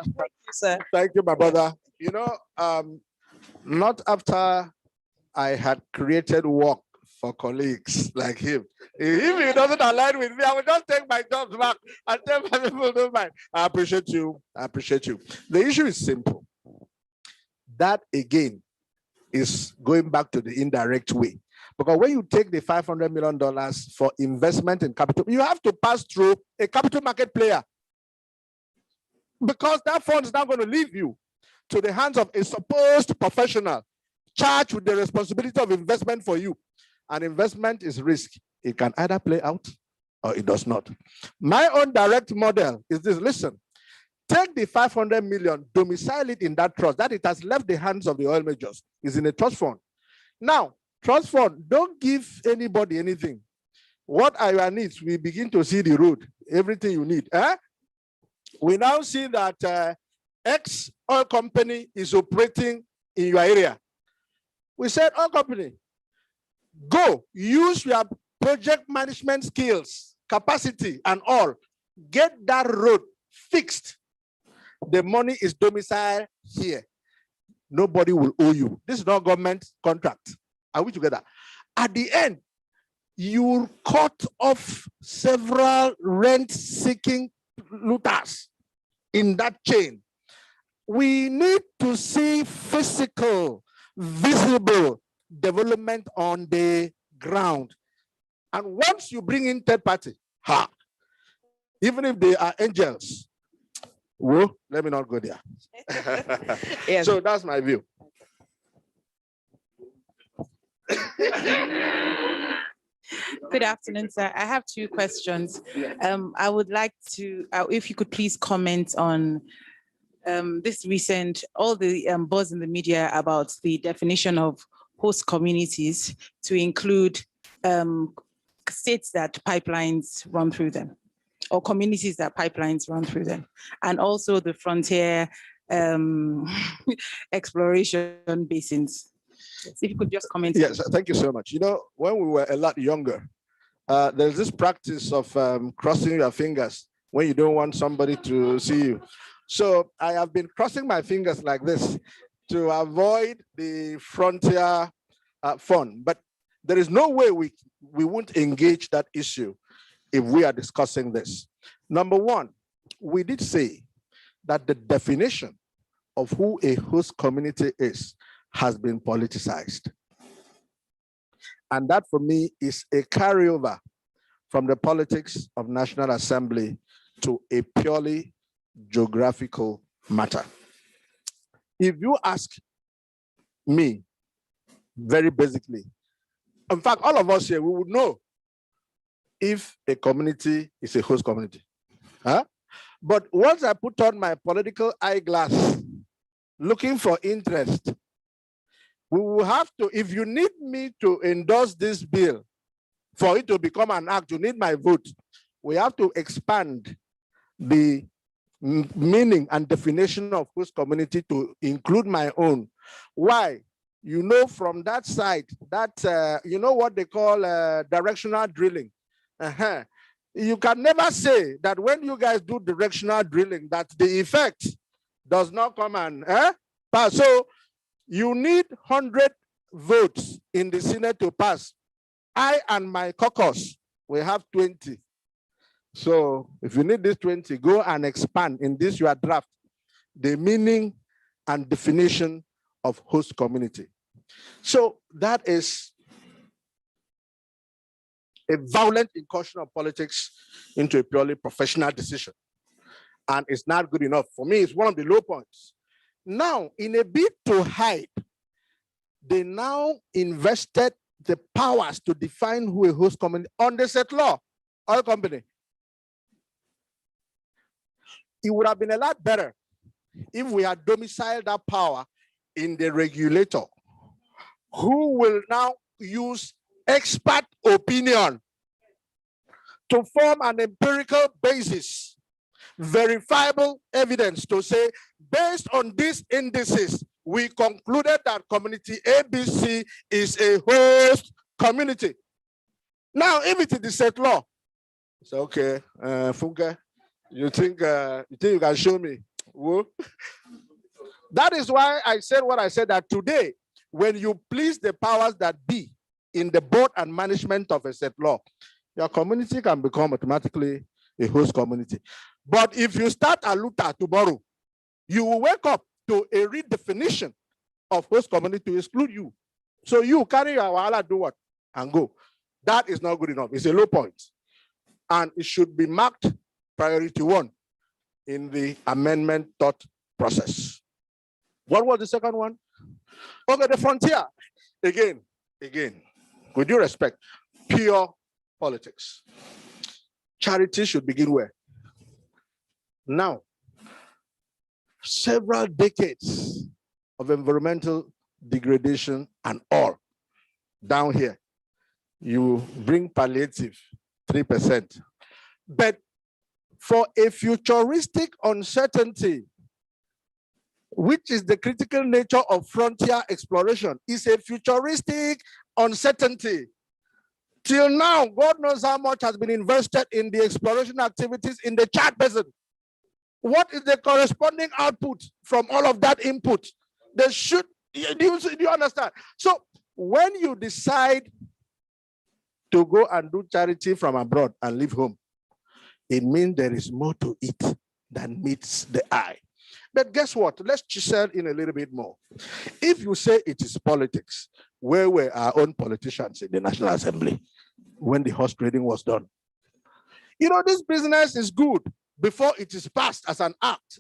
you, sir.
Thank you, my brother. You know, not after I had created work for colleagues like him. If he doesn't align with me, I will just take my jobs back and tell my people, don't mind. I appreciate you. I appreciate you. The issue is simple. That again is going back to the indirect way. Because when you take the $500 million for investment in capital, you have to pass through a capital market player. Because that fund is not going to leave you to the hands of a supposed professional charged with the responsibility of investment for you. And investment is risk. It can either play out or it does not. My own direct model is this. Listen, take the 500 million, domicile it in that trust, that it has left the hands of the oil majors, is in a trust fund. Now, trust fund, don't give anybody anything. What are your needs? We begin to see the road, everything you need. We now see that X oil company is operating in your area. We said, oil company, go use your project management skills, capacity, and all. Get that road fixed. The money is domiciled here. nobody will owe you. This is not government contract. Are we together? At the end, you will cut off several rent-seeking looters in that chain. We need to see physical, visible development on the ground. And once you bring in third party, even if they are angels, well, let me not go there.
Yes.
So that's my view.
Good afternoon, sir. I have two questions. I would like to, if you could please comment on this recent, all the buzz in the media about the definition of host communities to include states that pipelines run through them, or communities that pipelines run through them, and also the frontier exploration basins. If you could just comment.
Yes, thank you so much. You know, when we were a lot younger, there's this practice of crossing your fingers when you don't want somebody to see you. So I have been crossing my fingers like this to avoid the frontier fund. But there is no way we won't engage that issue if we are discussing this. Number one, we did say that the definition of who a host community is has been politicized. And that for me is a carryover from the politics of National Assembly to a purely geographical matter. If you ask me, very basically, in fact, all of us here, we would know if a community is a host community. But once I put on my political eyeglass, looking for interest, we will have to, if you need me to endorse this bill for it to become an act, you need my vote. We have to expand the meaning and definition of host community to include my own. Why? You know, from that side, that, you know what they call directional drilling. You can never say that when you guys do directional drilling, that the effect does not come and pass. So you need 100 votes in the Senate to pass. I and my caucus, we have 20. So if you need this 20, go and expand in this your draft the meaning and definition of host community. So that is a violent incursion of politics into a purely professional decision. And it's not good enough. For me, it's one of the low points. Now, in a bid to hide, they now invested the powers to define who a host community on the set law, oil company. It would have been a lot better if we had domiciled that power in the regulator, who will now use expert opinion to form an empirical basis, verifiable evidence to say, based on these indices, we concluded that community ABC is a host community. Now, if it is the set law, it's okay, Funke, you think you can show me? Whoa. That is why I said what I said, that today, when you please the powers that be in the board and management of a set law, your community can become automatically a host community. But if you start a looter tomorrow, you will wake up to a redefinition of host community to exclude you. So you carry your wahala, do what? And go. That is not good enough. It's a low point. And it should be marked priority 1 in the amendment thought process. What was the second one? Okay, the frontier. Again, with due respect, pure politics. Charity should begin where? Now, several decades of environmental degradation and all down here. You bring palliative 3%. But for a futuristic uncertainty, which is the critical nature of frontier exploration, is a futuristic uncertainty. Till now, God knows how much has been invested in the exploration activities in the Chad Basin. What is the corresponding output from all of that input? They should, do you understand? So when you decide to go and do charity from abroad and leave home, it means there is more to it than meets the eye. But guess what? Let's chisel in a little bit more. If you say it is politics, where were our own politicians in the National Assembly when the horse trading was done? You know, this business is good before it is passed as an act.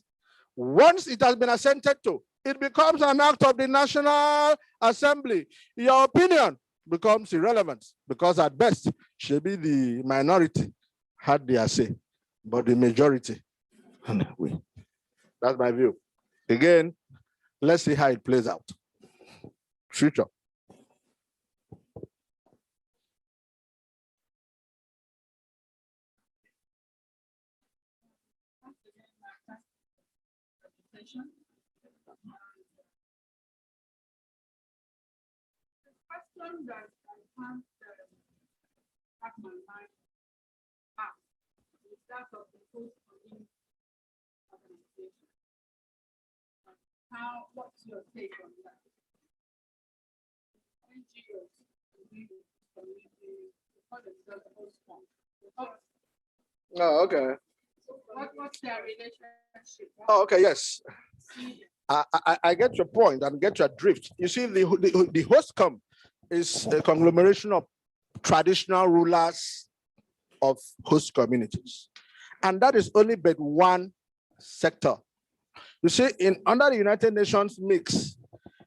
Once it has been assented to, it becomes an act of the National Assembly. Your opinion becomes irrelevant because at best, should be the minority had their say, but the majority, that's my view. Again, let's see how it plays out. Future.
Question that I can't have my mind is that of the host community organization. What's your take on that? NGOs, community, call themselves the host community.
Oh, okay.
What's their relationship?
Oh, okay, yes. I get your point and get your drift. You see, the host com is a conglomeration of traditional rulers of host communities. And that is only but one sector. You see, under the United Nations mix,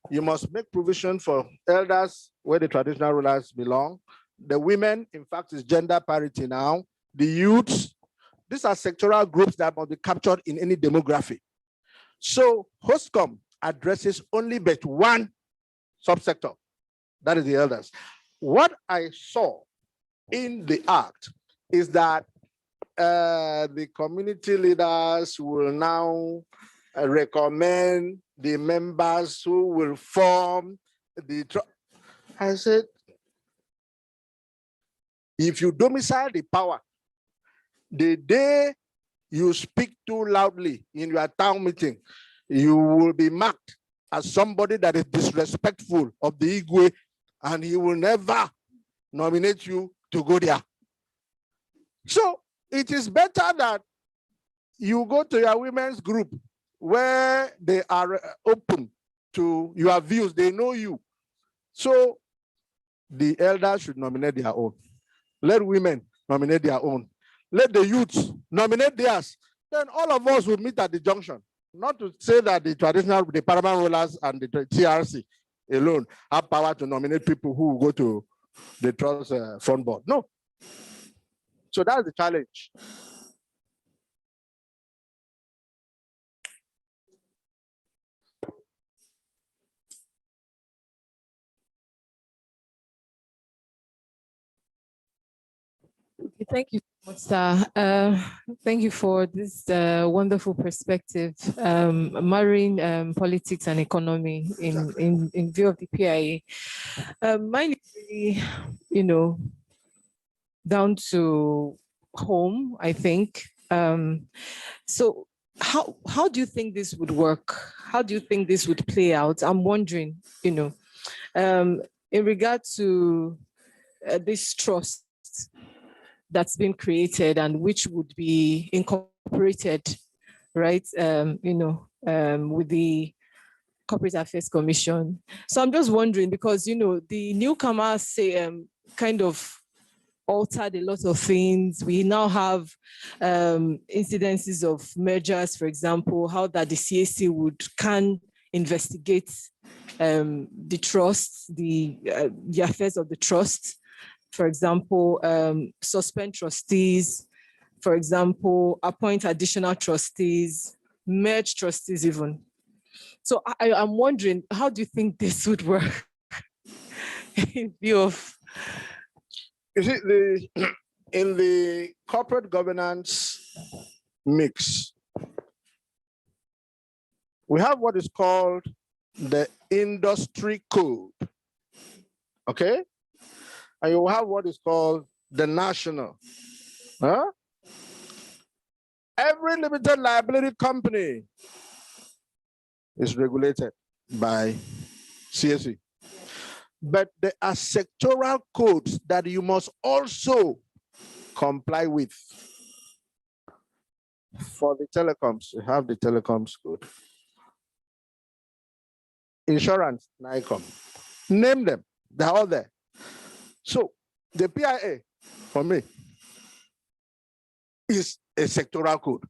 you must make provision for elders where the traditional rulers belong. The women, in fact, is gender parity now. The youths, these are sectoral groups that must be captured in any demography. So HostCom addresses only but one subsector, that is the elders. What I saw in the act is that the community leaders will now recommend the members who will form the. I said, if you domicile the power, the day you speak too loudly in your town meeting, you will be marked as somebody that is disrespectful of the Igwe, and he will never nominate you to go there. So it is better that you go to your women's group where they are open to your views, they know you. So the elders should nominate their own. Let women nominate their own. Let the youths nominate theirs. Then all of us will meet at the junction. Not to say that the paramount rulers and the TRC alone have power to nominate people who will go to the trust front board. No. So that's the challenge.
Thank you so much, sir. Thank you for this wonderful perspective, marrying politics and economy in view of the PIA. Mine is really, down to home, I think. So how do you think this would work? How do you think this would play out? I'm wondering, in regard to this trust that's been created and which would be incorporated, right? With the Corporate Affairs Commission. So I'm just wondering because, the newcomers say kind of altered a lot of things. We now have incidences of mergers, for example, how that the CAC can investigate the trust, the affairs of the trust. For example, suspend trustees, for example, appoint additional trustees, merge trustees even. So I'm wondering, how do you think this would work in view of?
You see, in the corporate governance mix, we have what is called the industry code, okay? And you have what is called the national. Every limited liability company is regulated. by CSE. But there are sectoral codes that you must also comply with. For the telecoms, you have the telecoms code. Insurance, NICOM. Name them, they're all there. So the PIA, for me, is a sectoral code.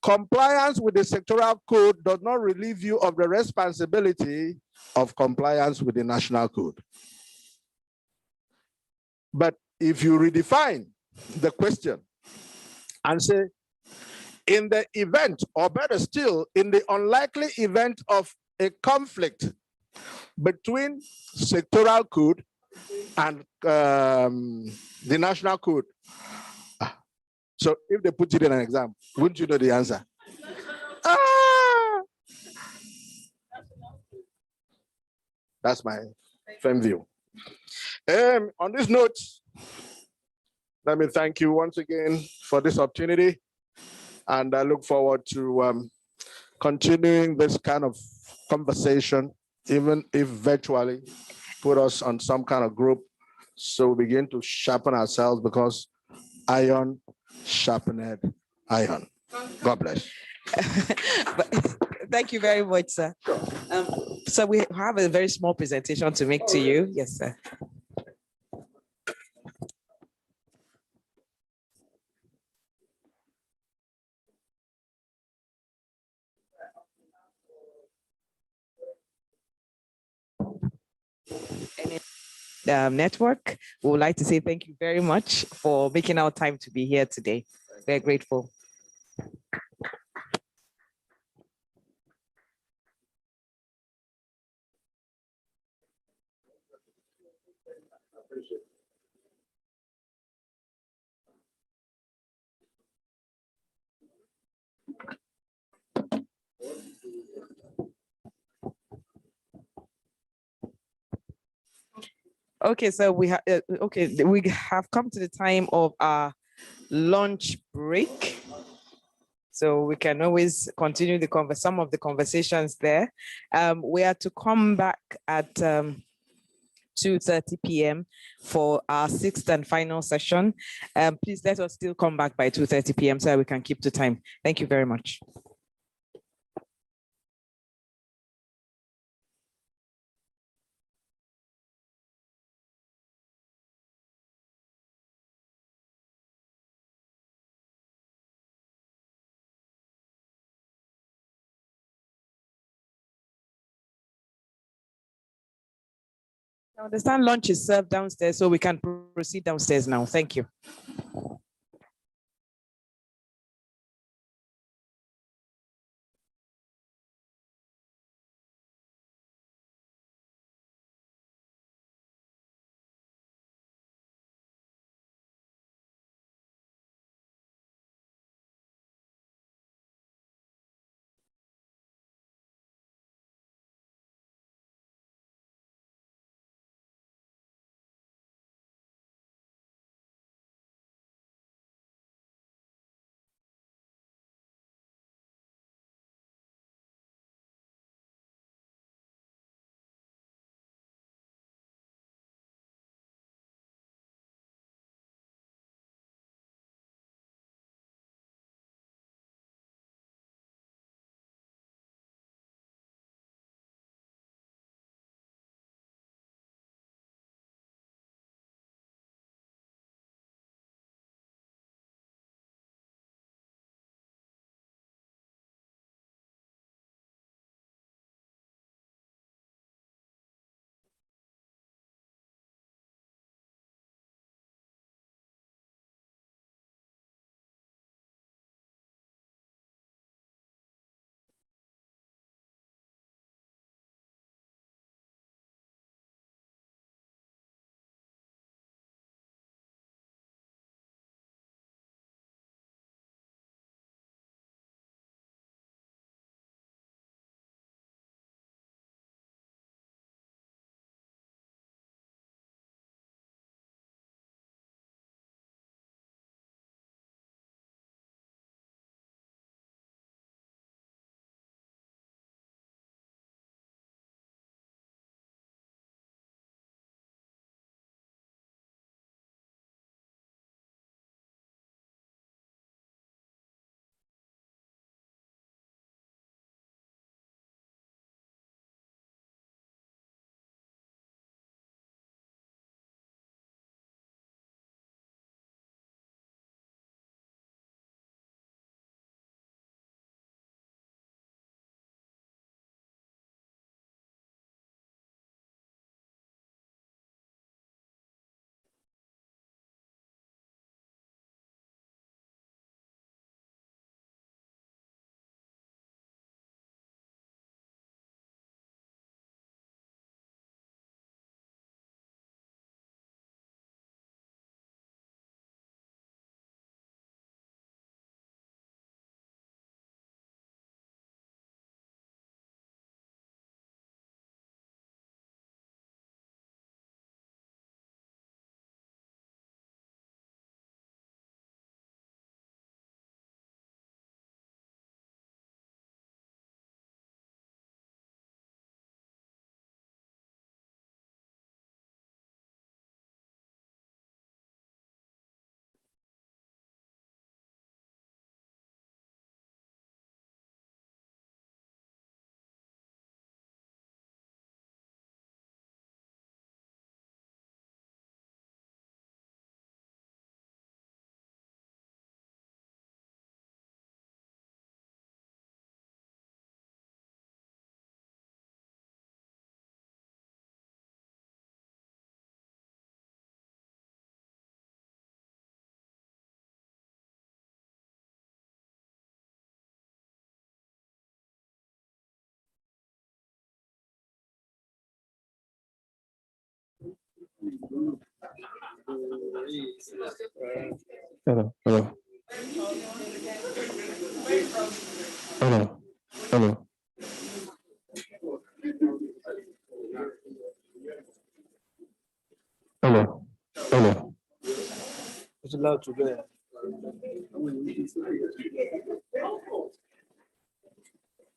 Compliance with the sectoral code does not relieve you of the responsibility of compliance with the national code. But if you redefine the question and say, in the event, or better still, in the unlikely event of a conflict between sectoral code and the national code. So if they put it in an exam, wouldn't you know the answer? That's my firm view. On this note, let me thank you once again for this opportunity. And I look forward to continuing this kind of conversation, even if virtually, put us on some kind of group so we begin to sharpen ourselves, because iron sharpened iron. God bless.
Thank you very much, sir. So we have a very small presentation to make to you. Yes, sir. Network, we would like to say thank you very much for making our time to be here today. We're grateful. Okay, so we have we have come to the time of our lunch break. So we can always continue some of the conversations there. We are to come back at 2:30 p.m. for our 6th and final session. Please let us still come back by 2:30 p.m. so that we can keep to time. Thank you very much. I understand lunch is served downstairs, so we can proceed downstairs now. Thank you.
Hello, hello. Hello, hello. Hello, hello.
It's allowed to go.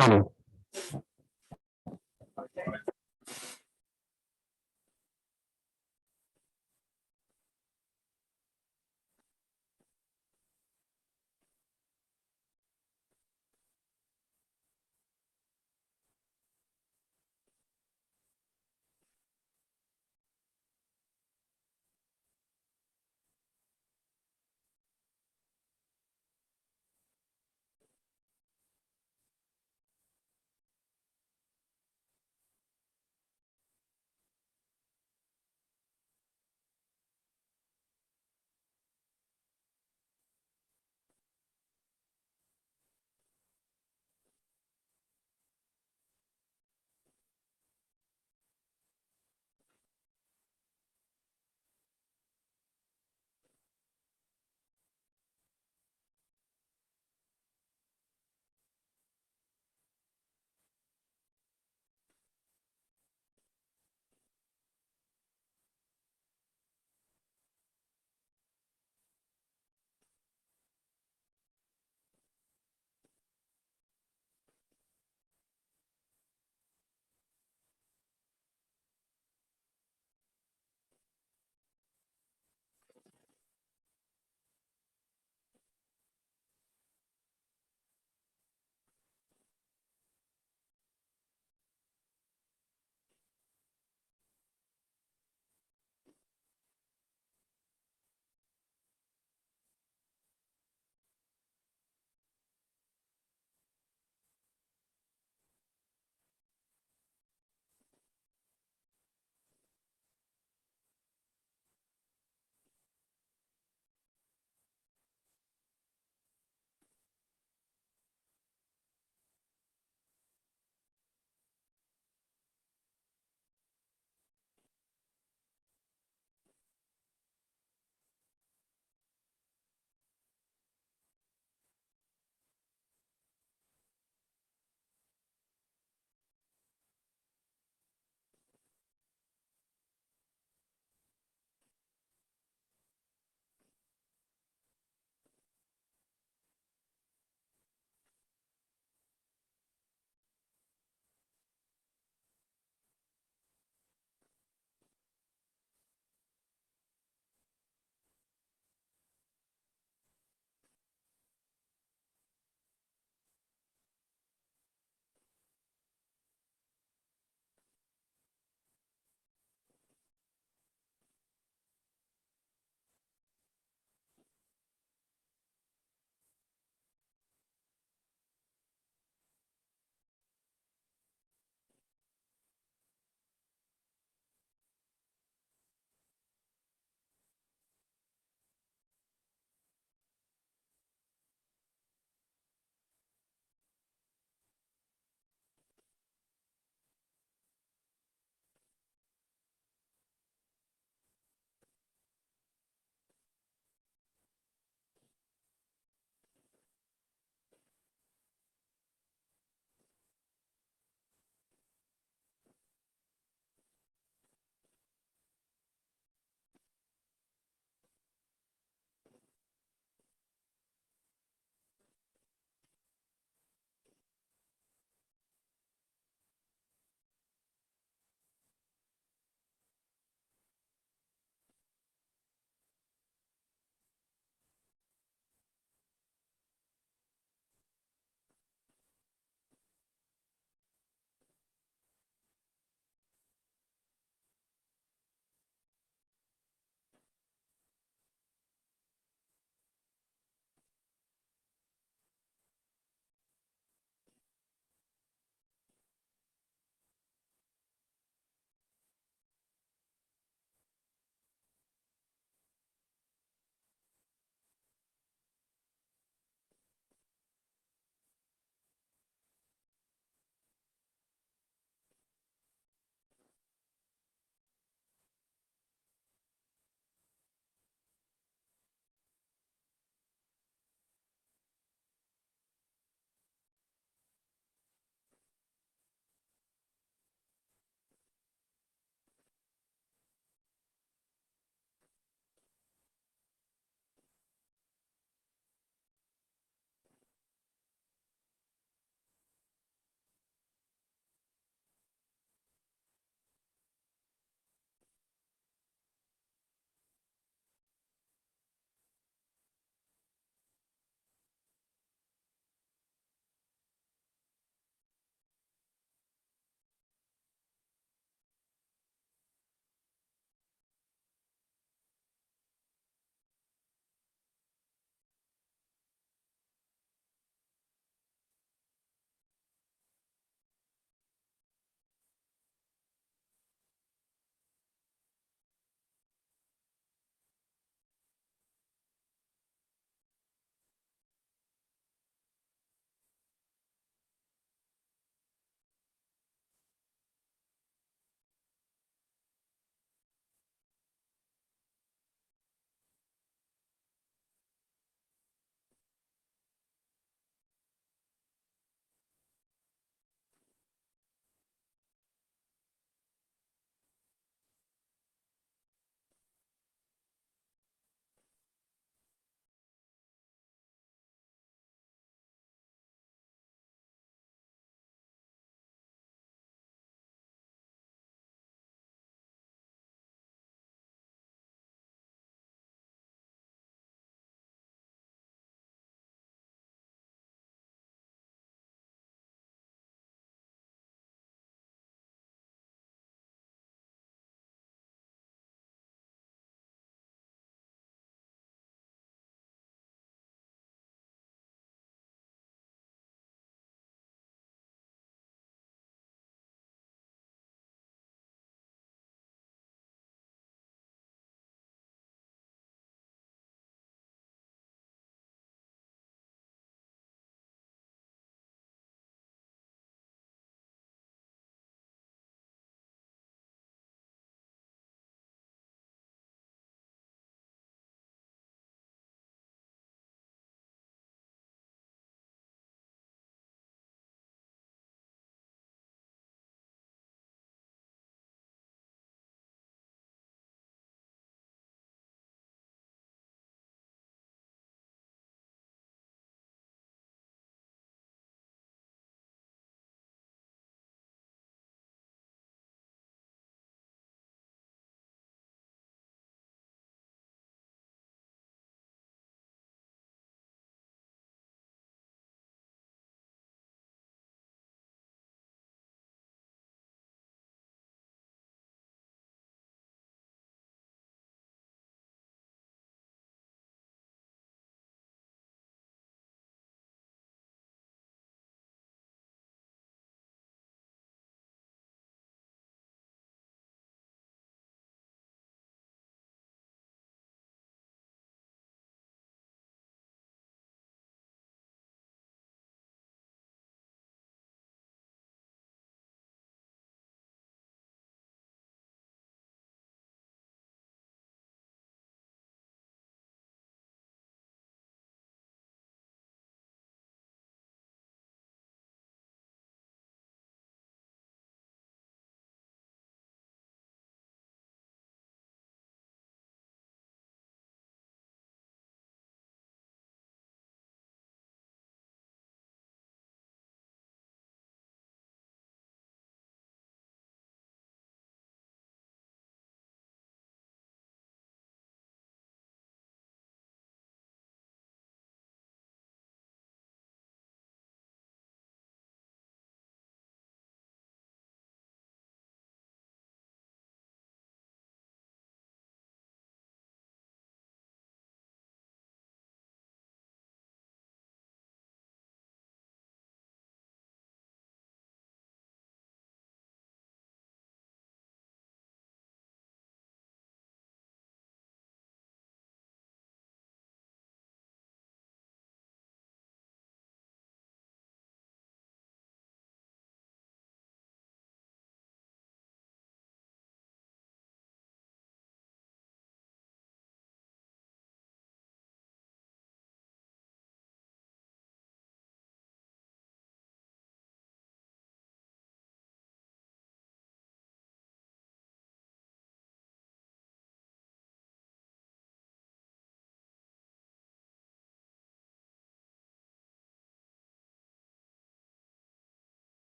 Hello.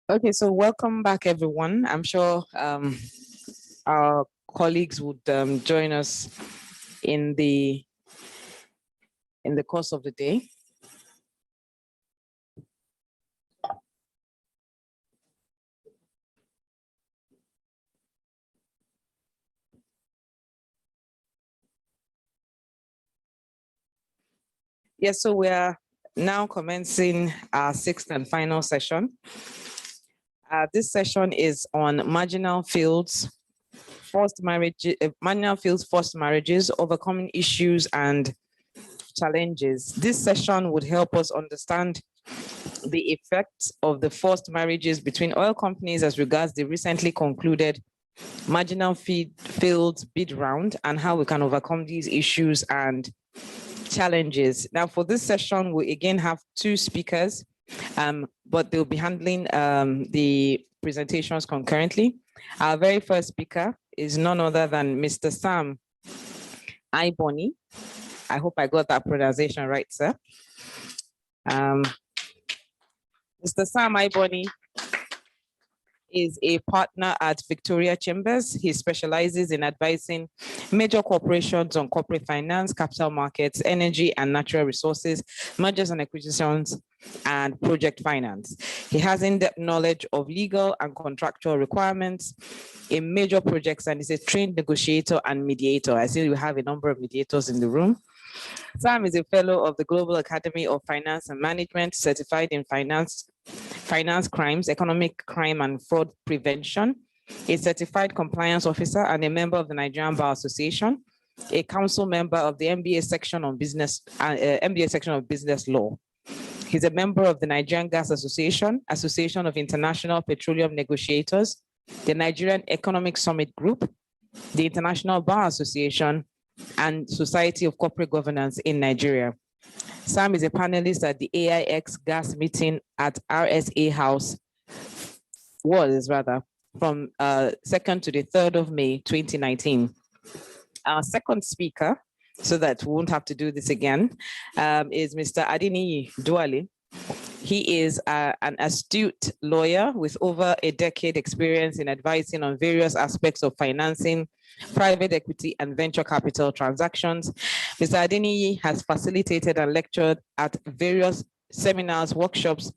Okay, so welcome back, everyone. I'm sure our colleagues would join us in the course of the day. Yes, so we are now commencing our sixth and final session. This session is on marginal fields, forced marriages, overcoming issues and challenges. This session would help us understand the effects of the forced marriages between oil companies as regards the recently concluded marginal fields bid round and how we can overcome these issues and challenges. Now, for this session, we again have two speakers, but they'll be handling the presentations concurrently. Our very first speaker is none other than Mr. Sam Iboni. I hope I got that pronunciation right, sir. Mr. Sam Iboni is a partner at Victoria Chambers. He specializes in advising major corporations on corporate finance, capital markets, energy and natural resources, mergers and acquisitions, and project finance. He has in-depth knowledge of legal and contractual requirements in major projects and is a trained negotiator and mediator. I see we have a number of mediators in the room. Sam is a fellow of the Global Academy of Finance and Management, certified in finance crimes, economic crime and fraud prevention, a certified compliance officer and a member of the Nigerian Bar Association, a council member of the MBA section on business, MBA section of business law. He's a member of the Nigerian Gas Association, Association of International Petroleum Negotiators, the Nigerian Economic Summit Group, the International Bar Association, and Society of Corporate Governance in Nigeria. Sam is a panelist at the AIX gas meeting at RSA House, from 2nd to the 3rd of May, 2019. Our second speaker, so that we won't have to do this again, is Mr. Adeniyi Duale. He is an astute lawyer with over a decade experience in advising on various aspects of financing, private equity and venture capital transactions. Mr. Adeniyi has facilitated and lectured at various seminars, workshops,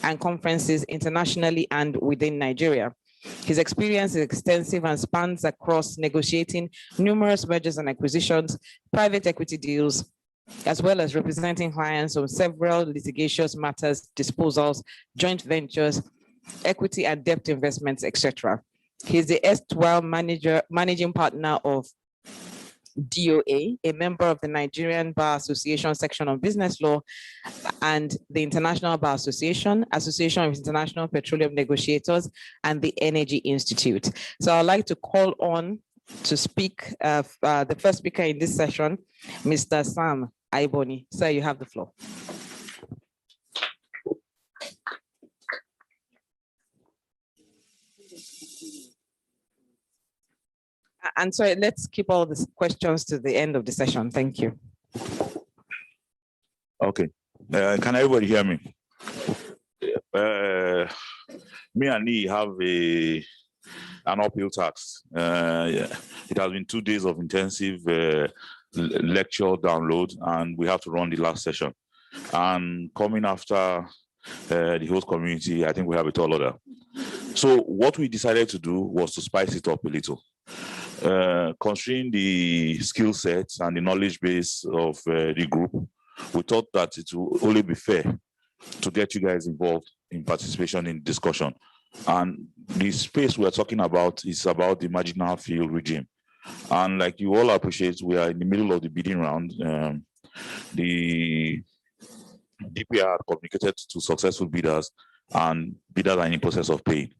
and conferences internationally and within Nigeria. His experience is extensive and spans across negotiating numerous mergers and acquisitions, private equity deals, as well as representing clients on several litigious matters, disposals, joint ventures, equity and debt investments, etc. He's the erstwhile managing partner of DOA, a member of the Nigerian Bar Association section on business law, and the International Bar Association, Association of International Petroleum Negotiators, and the Energy Institute. So I'd like to call on to speak the first speaker in this session, Mr. Sam Iboni. Sir, you have the floor. And so let's keep all the questions to the end of the session. Thank you.
Okay. Can everybody hear me? Me and Lee have an uphill task. It has been 2 days of intensive lecture download, and we have to run the last session. And coming after the host community, I think we have a tall order. So what we decided to do was to spice it up a little. Considering the skill sets and the knowledge base of the group, we thought that it will only be fair to get you guys involved in participation in discussion. And the space we're talking about is about the marginal field regime. And like you all appreciate, we are in the middle of the bidding round. The DPR communicated to successful bidders, and bidders are in the process of paying.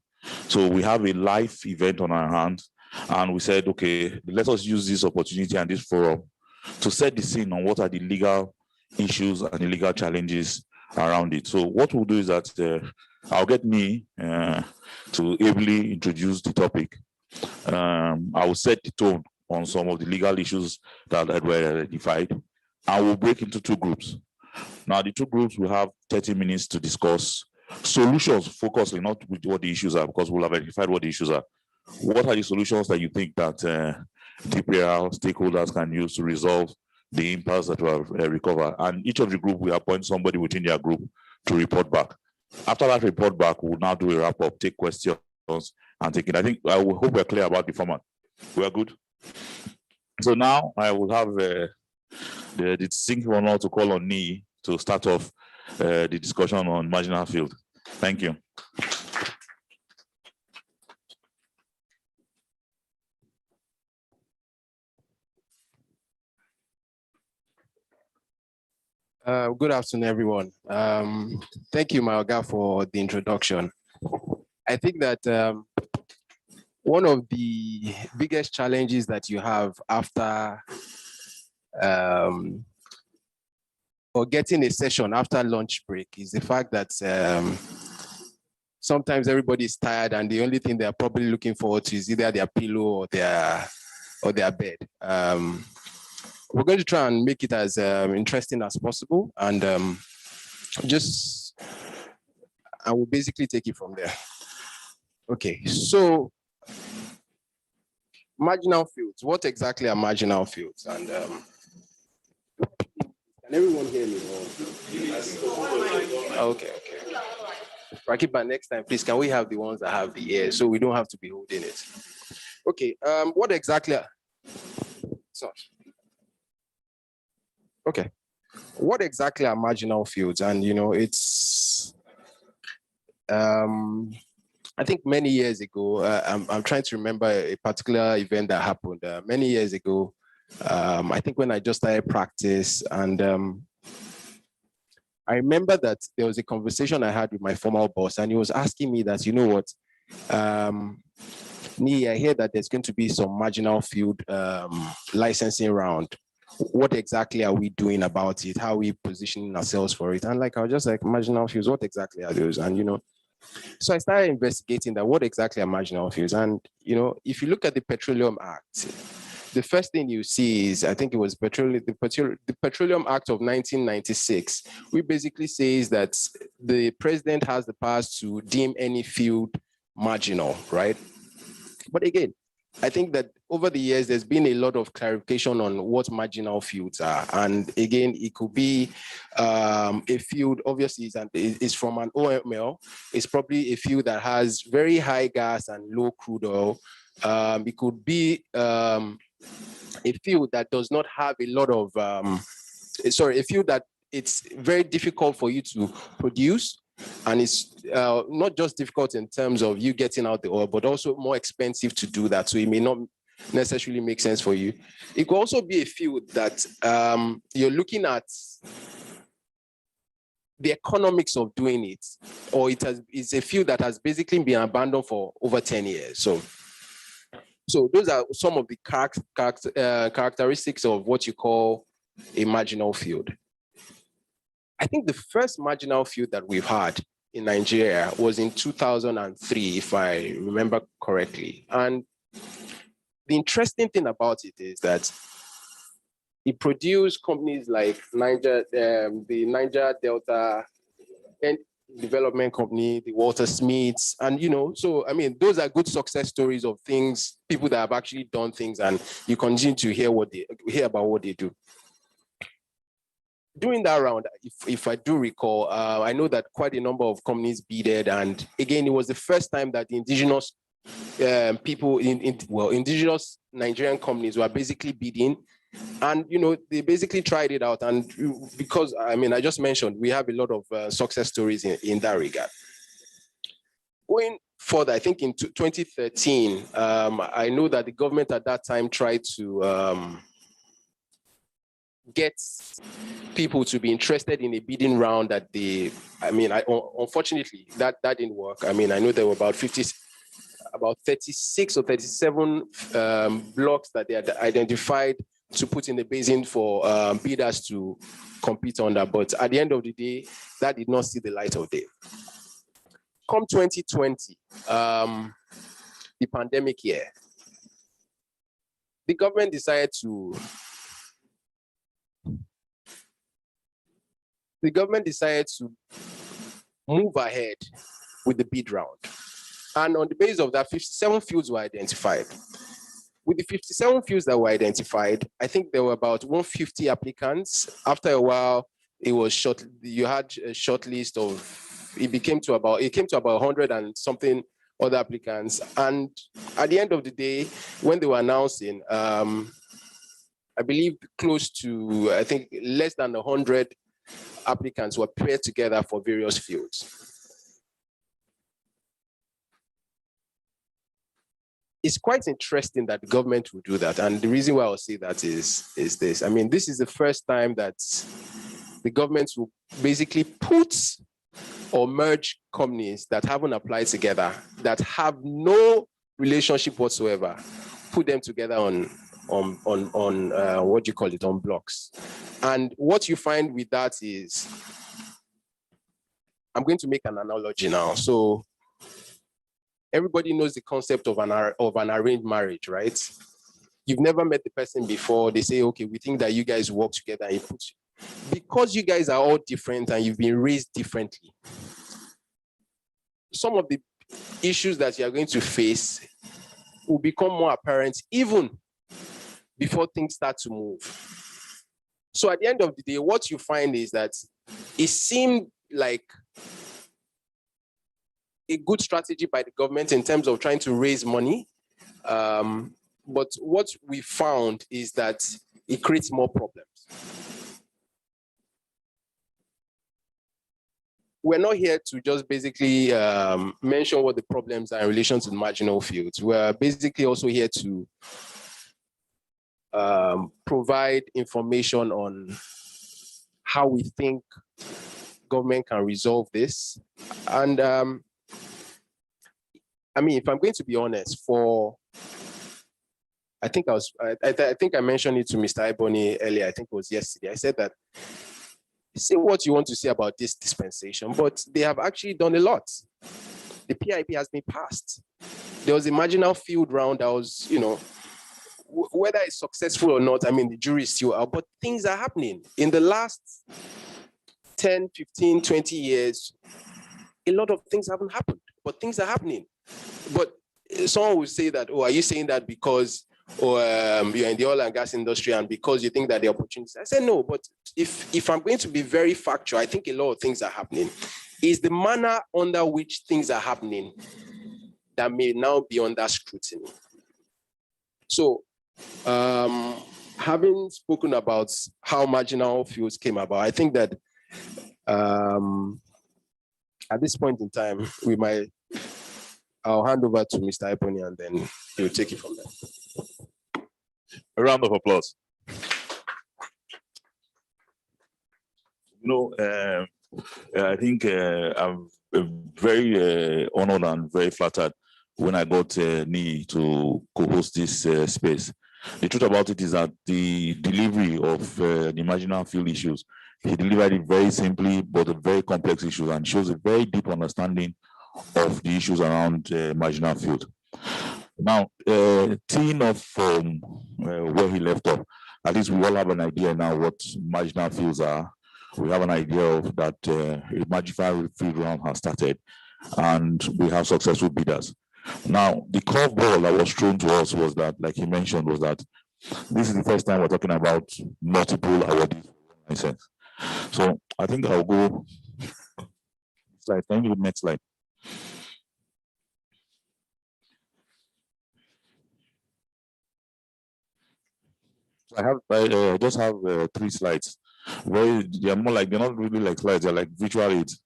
So we have a live event on our hands, and we said, okay, let us use this opportunity and this forum to set the scene on what are the legal issues and the legal challenges around it. So what we'll do is that I'll get me to ably introduce the topic. I will set the tone on some of the legal issues that were identified. I will break into 2 groups. Now, the 2 groups will have 30 minutes to discuss solutions focusing, not with what the issues are, because we'll have identified what the issues are. What are the solutions that you think that TPR stakeholders can use to resolve the impasse that we have recovered? And each of the group will appoint somebody within their group to report back. After that report back, we'll now do a wrap up, take questions and take it. I think I will hope we're clear about the format. We are good. So now I will have the distinct honor to call on me to start off the discussion on marginal field. Thank you.
Good afternoon, everyone. Thank you, Maoga, for the introduction. I think that one of the biggest challenges that you have after or getting a session after lunch break is the fact that sometimes everybody is tired and the only thing they're probably looking forward to is either their pillow or their bed. We're going to try and make it as interesting as possible, and we'll basically take it from there. Okay, so marginal fields. What exactly are marginal fields? And can everyone hear me? Okay. Rakiba, next time, please, can we have the ones that have the ear so we don't have to be holding it? Okay, what exactly? Sorry. Okay, what exactly are marginal fields? And it's, I think many years ago, I'm trying to remember a particular event that happened many years ago. I think when I just started practice, and I remember that there was a conversation I had with my former boss, and he was asking me that, you know what, Nee, I hear that there's going to be some marginal field licensing round. What exactly are we doing about it? How are we positioning ourselves for it? And like, I was just like, marginal fields, what exactly are those? And, so I started investigating that, what exactly are marginal fields? And, if you look at the Petroleum Act, the first thing you see is, I think it was the Petroleum Act of 1996, which basically says that the president has the powers to deem any field marginal, right? But again, I think that over the years, there's been a lot of clarification on what marginal fields are. And again, it could be a field, obviously, is from an OML. It's probably a field that has very high gas and low crude oil. It could be a field that does not have a lot of, a field that it's very difficult for you to produce. And it's not just difficult in terms of you getting out the oil, but also more expensive to do that. So it may not necessarily make sense for you. It could also be a field that you're looking at the economics of doing it, or it's a field that has basically been abandoned for over 10 years. So those are some of the characteristics of what you call a marginal field. I think the first marginal field that we've had in Nigeria was in 2003, if I remember correctly. And the interesting thing about it is that it produced companies like the Niger Delta Development Company, the Walter Smiths, and so I mean, those are good success stories of things, people that have actually done things, and you continue to hear about what they do. During that round, if I do recall, I know that quite a number of companies bidded, and again, it was the first time that the indigenous people indigenous Nigerian companies were basically bidding, and they basically tried it out. And because I mean, I just mentioned we have a lot of success stories in that regard. Going further, I think in 2013, I know that the government at that time tried to get people to be interested in a bidding round that unfortunately that didn't work. I mean, I know there were about 36 or 37 blocks that they had identified to put in the basin for bidders to compete under. But at the end of the day, that did not see the light of day. Come 2020, the pandemic year, the government decided to move ahead with the bid round. And on the basis of that, 57 fields were identified. With the 57 fields that were identified, I think there were about 150 applicants. After a while, it was short. You had a short list of, it came to about 100 and something other applicants. And at the end of the day, when they were announcing, I believe close to, I think less than 100 applicants were paired together for various fields. It's quite interesting that the government will do that. And the reason why I'll say that is this. I mean, this is the first time that the government will basically put or merge companies that haven't applied together, that have no relationship whatsoever, put them together on what do you call it, on blocks. And what you find with that is, I'm going to make an analogy now. So everybody knows the concept of an arranged marriage, right? You've never met the person before. They say, okay, we think that you guys work together. And because you guys are all different and you've been raised differently, some of the issues that you are going to face will become more apparent even before things start to move. So at the end of the day, what you find is that it seemed like a good strategy by the government in terms of trying to raise money. But what we found is that it creates more problems. We're not here to just basically mention what the problems are in relation to the marginal fields. We're basically also here to provide information on how we think government can resolve this. And I mean, if I'm going to be honest, I think I mentioned it to Mr. Iboni earlier, I think it was yesterday. I said that, say what you want to say about this dispensation, but they have actually done a lot. The PIP has been passed. There was a marginal field round that was, you know, whether it's successful or not, I mean, the jury is still out, but things are happening. In the last 10, 15, 20 years, a lot of things haven't happened, but things are happening. But someone will say that, oh, are you saying that because you're in the oil and gas industry and because you think that the opportunities? I said, no, but if I'm going to be very factual, I think a lot of things are happening. It's the manner under which things are happening that may now be under scrutiny. So, having spoken about how marginal fuels came about, I think that at this point in time, I'll hand over to Mr. Iboni and then he'll take it from there.
A round of applause. You know, I think I'm very honored and very flattered when I got NI to co-host this space. The truth about it is that the delivery of the marginal fuel issues, he delivered it very simply, but a very complex issue, and shows a very deep understanding of the issues around marginal fuel. Now, teeing off from where he left off, at least we all have an idea now what marginal fuels are. We have an idea of that a marginal fuel round has started, and we have successful bidders. Now, the curveball that was thrown to us was that, like he mentioned, was that this is the first time we're talking about multiple awardees license. So I think I'll go slide. Can you do the next slide? I just have 3 slides. They're more like, they're not really like slides, they're like visual aids.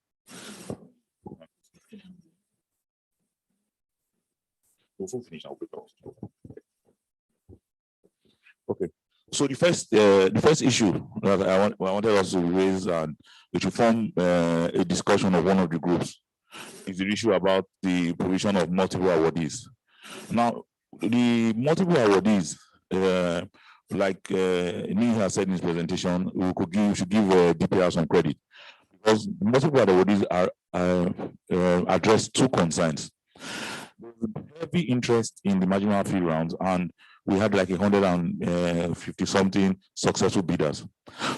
Okay, so the first issue that I wanted us to raise, and which will form a discussion of one of the groups, is the issue about the provision of multiple awardees. Now, the multiple awardees, like Neil has said in his presentation, we should give DPR some credit, because multiple awardees address 2 concerns. Heavy interest in the marginal fee rounds, and we had like 150 something successful bidders.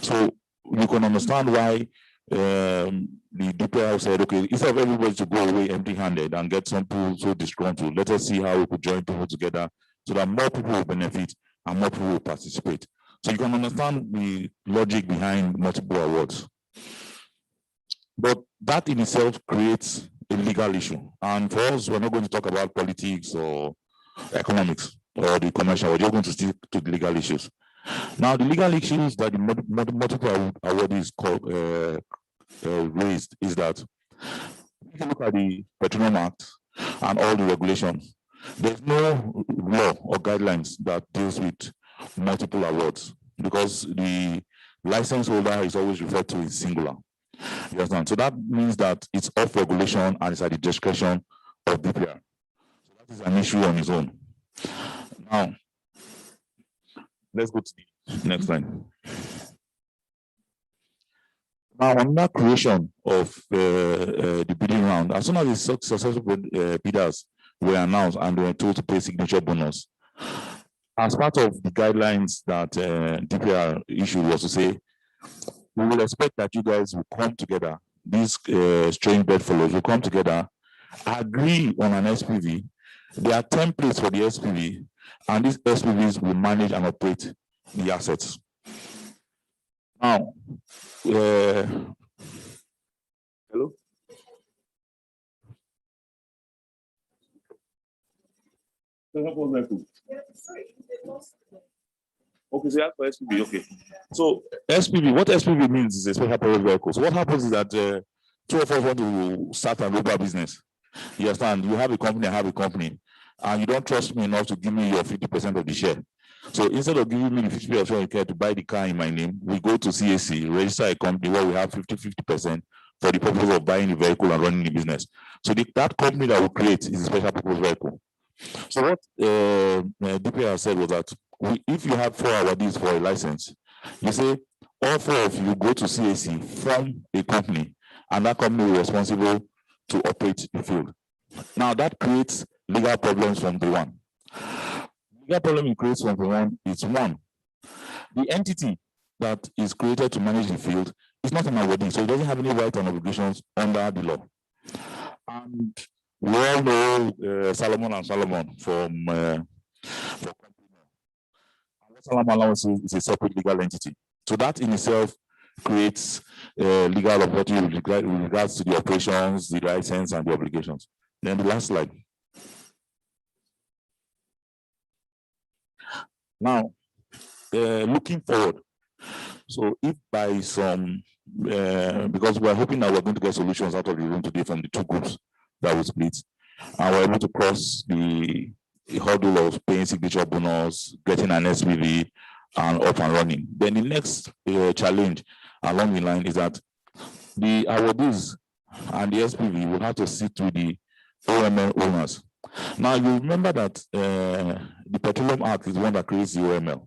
So you can understand why the DPR said, okay, instead of everybody to go away empty-handed and get some people so disgruntled, let us see how we could join people together so that more people will benefit and more people will participate. So you can understand the logic behind multiple awards. But that in itself creates a legal issue. And for us, we're not going to talk about politics or economics or the commercial. We're just going to stick to the legal issues. Now, the legal issues that the multiple award is raised is that if you look at the Petroleum Act and all the regulations, there's no law or guidelines that deals with multiple awards because the license holder is always referred to in singular. You understand? So that means that it's off regulation and it's at the discretion of DPR. So that is an issue on its own. Now, let's go to the next line. Now, on that creation of the bidding round, as soon as the successful bidders were announced and they were told to pay signature bonus, as part of the guidelines that DPR issued was to say, we will expect that you guys will come together, these strange bedfellows will come together, agree on an SPV. There are templates for the SPV, and these SPVs will manage and operate the assets. Now, hello? Okay, so that's for SPV, okay. So SPV, what SPV means is a special purpose vehicle. So what happens is that two of us want to start a global business. You understand? You have a company, I have a company, and you don't trust me enough to give me your 50% of the share. So instead of giving me the 50% of the share to buy the car in my name, we go to CAC, register a company where we have 50% for the purpose of buying the vehicle and running the business. So that company that we create is a special purpose vehicle. So what DPR said was that if you have 4 awardees for a license, you say all 4 of you go to CAC, form a company, and that company will be responsible to operate the field. Now that creates legal problems from day one. Legal problem it creates from day one is one, the entity that is created to manage the field is not an awardee, so it doesn't have any rights and obligations under the law. And we all know Solomon and Solomon from Solomon is a separate legal entity. So that in itself creates legal authority with regards to the operations, the license, and the obligations. Then the last slide. Now, looking forward. So if by some, because we're hoping that we're going to get solutions out of the room today from the 2 groups that we split, and we're able to cross the hurdle of paying signature bonus, getting an SPV, and up and running. Then the next challenge along the line is that the awardees and the SPV will have to sit with the OML owners. Now you remember that the Petroleum Act is the one that creates the OML.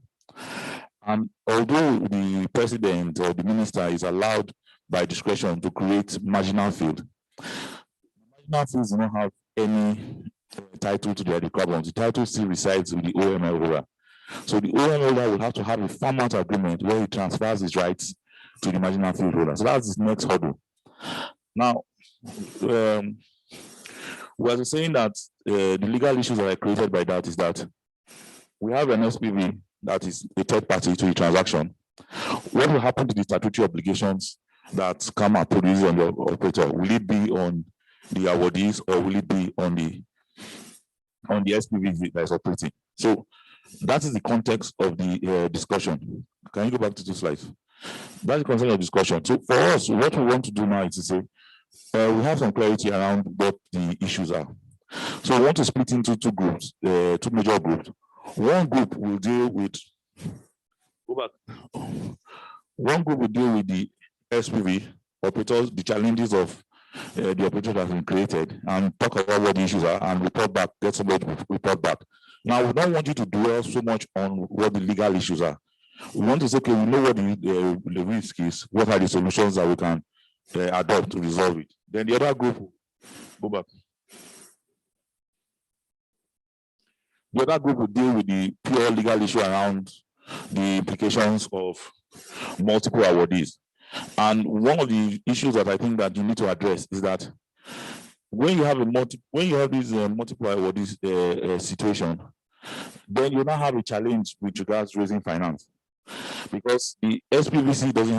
And although the president or the minister is allowed by discretion to create marginal field, marginal fields do not have any title to their requirements. The title still resides with the OML holder. So the OML holder will have to have a farm-out agreement where he transfers his rights to the marginal field holder. So that's his next hurdle. Now, we are saying that the legal issues that are created by that is that we have an SPV that is a third party to the transaction. What will happen to the statutory obligations that come and produce on the operator? Will it be on the awardees or will it be on the SPV that is operating? So that is the context of the discussion. Can you go back to 2 slides? That's the context of discussion. So for us, what we want to do now is to say, we have some clarity around what the issues are. So we want to split into 2 groups, 2 major groups. One group will deal with, go back. One group will deal with the SPV operators, the challenges of the operator that has been created, and talk about what the issues are and report back, get somebody to report back. Now, we don't want you to dwell so much on what the legal issues are. We want to say, okay, we know what the risk is, what are the solutions that we can adopt to resolve it. Then the other group, go back. The other group will deal with the pure legal issue around the implications of multiple awardees. And one of the issues that I think that you need to address is that when you have this multiple awardees situation, then you now have a challenge with regards to raising finance, because the SPVC doesn't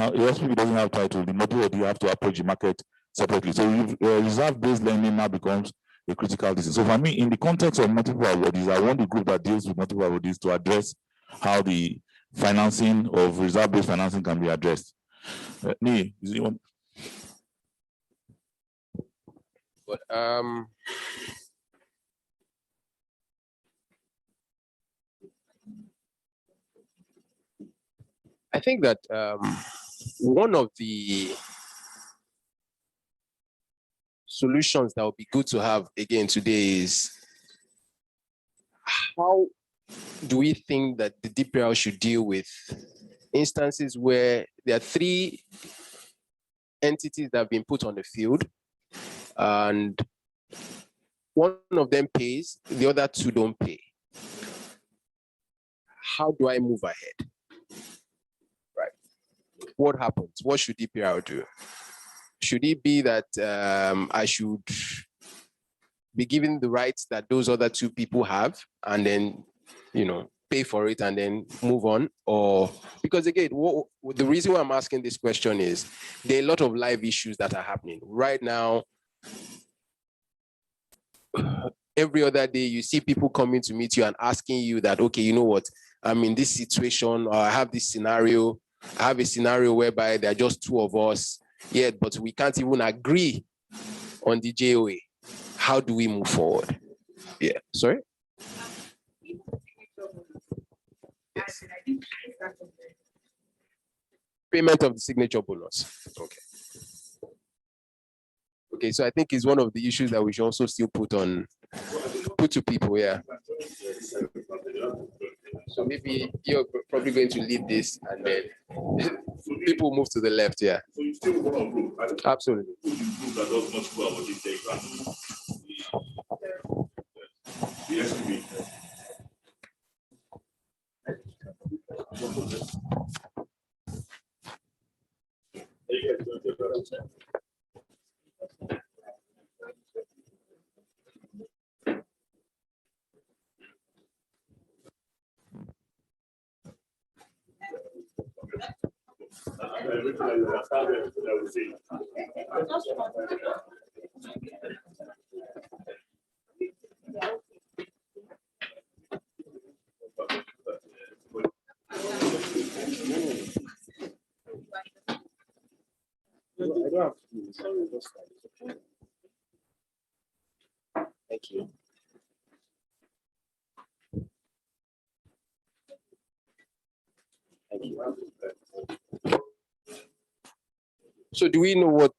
have title. The multiple awardee have to approach the market separately. So reserve-based lending now becomes a critical decision. So for me, in the context of multiple awardees, I want the group that deals with multiple awardees to address how the financing of reserve-based financing can be addressed. Nee, is it one?
But I think that one of the solutions that would be good to have again today is, how do we think that the DPL should deal with instances where there are three entities that have been put on the field and one of them pays, the other two don't pay? How do I move ahead? Right. What happens? What should DPL do? Should it be that I should be given the rights that those other two people have and then, pay for it and then move on? Or, because again, the reason why I'm asking this question is there are a lot of live issues that are happening right now. Every other day, you see people coming to meet you and asking you that, okay, you know what, I'm in this situation, or I have this scenario. I have a scenario whereby there are just two of us, yet, but we can't even agree on the JOA. How do we move forward? Yeah, sorry? Yes. Payment of the signature bonus. Okay. Okay, so I think it's one of the issues that we should also still put to people, yeah. So maybe you're probably going to lead this and then people move to the left, yeah.
So you still want to group?
Absolutely. Thank you. Thank you. So do we know what?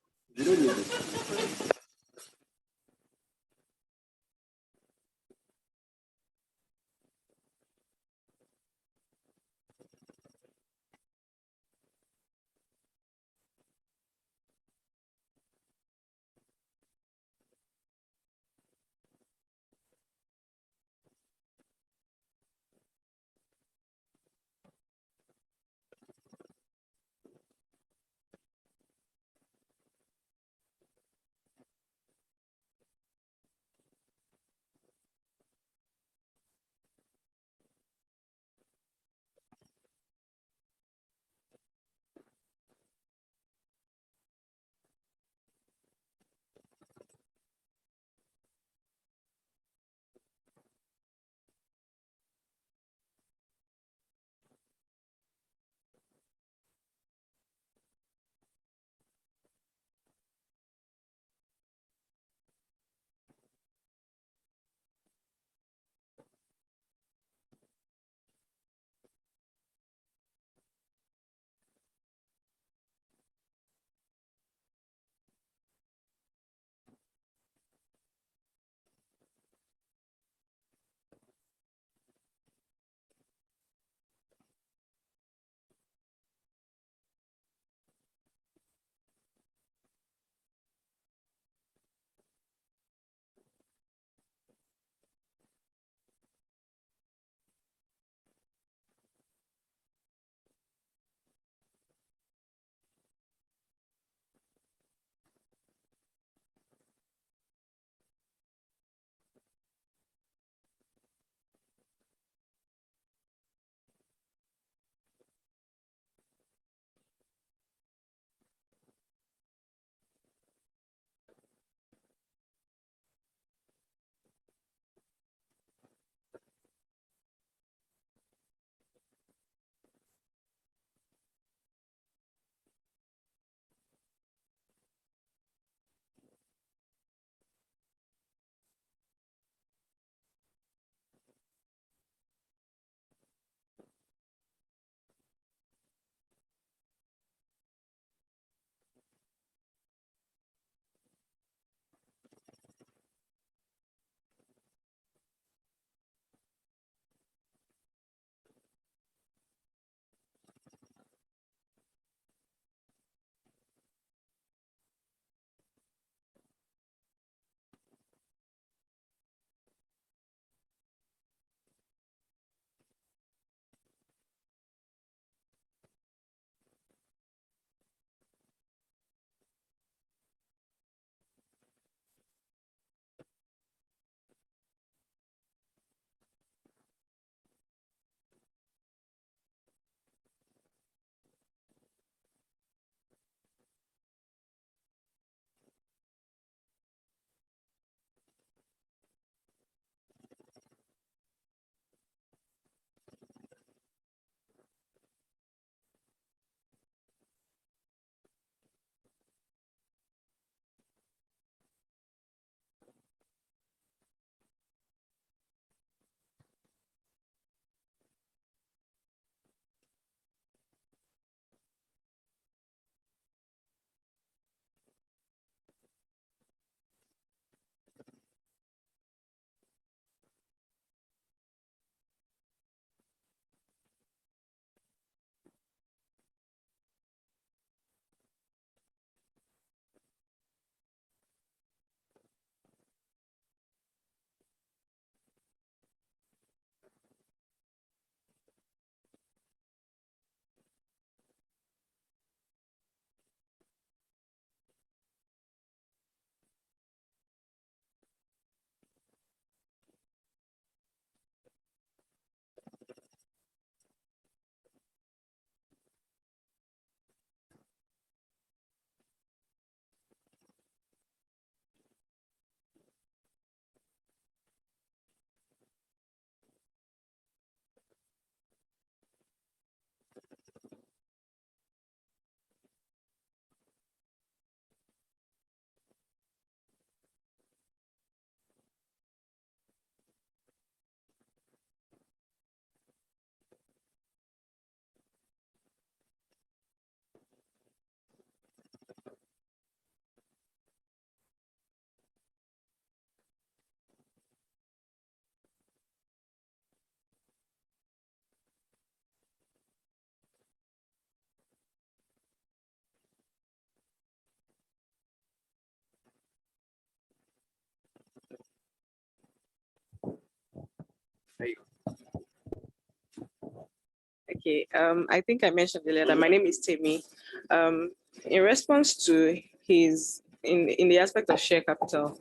Okay, I think I mentioned earlier that my name is Temi. In response to his, in the aspect of share capital,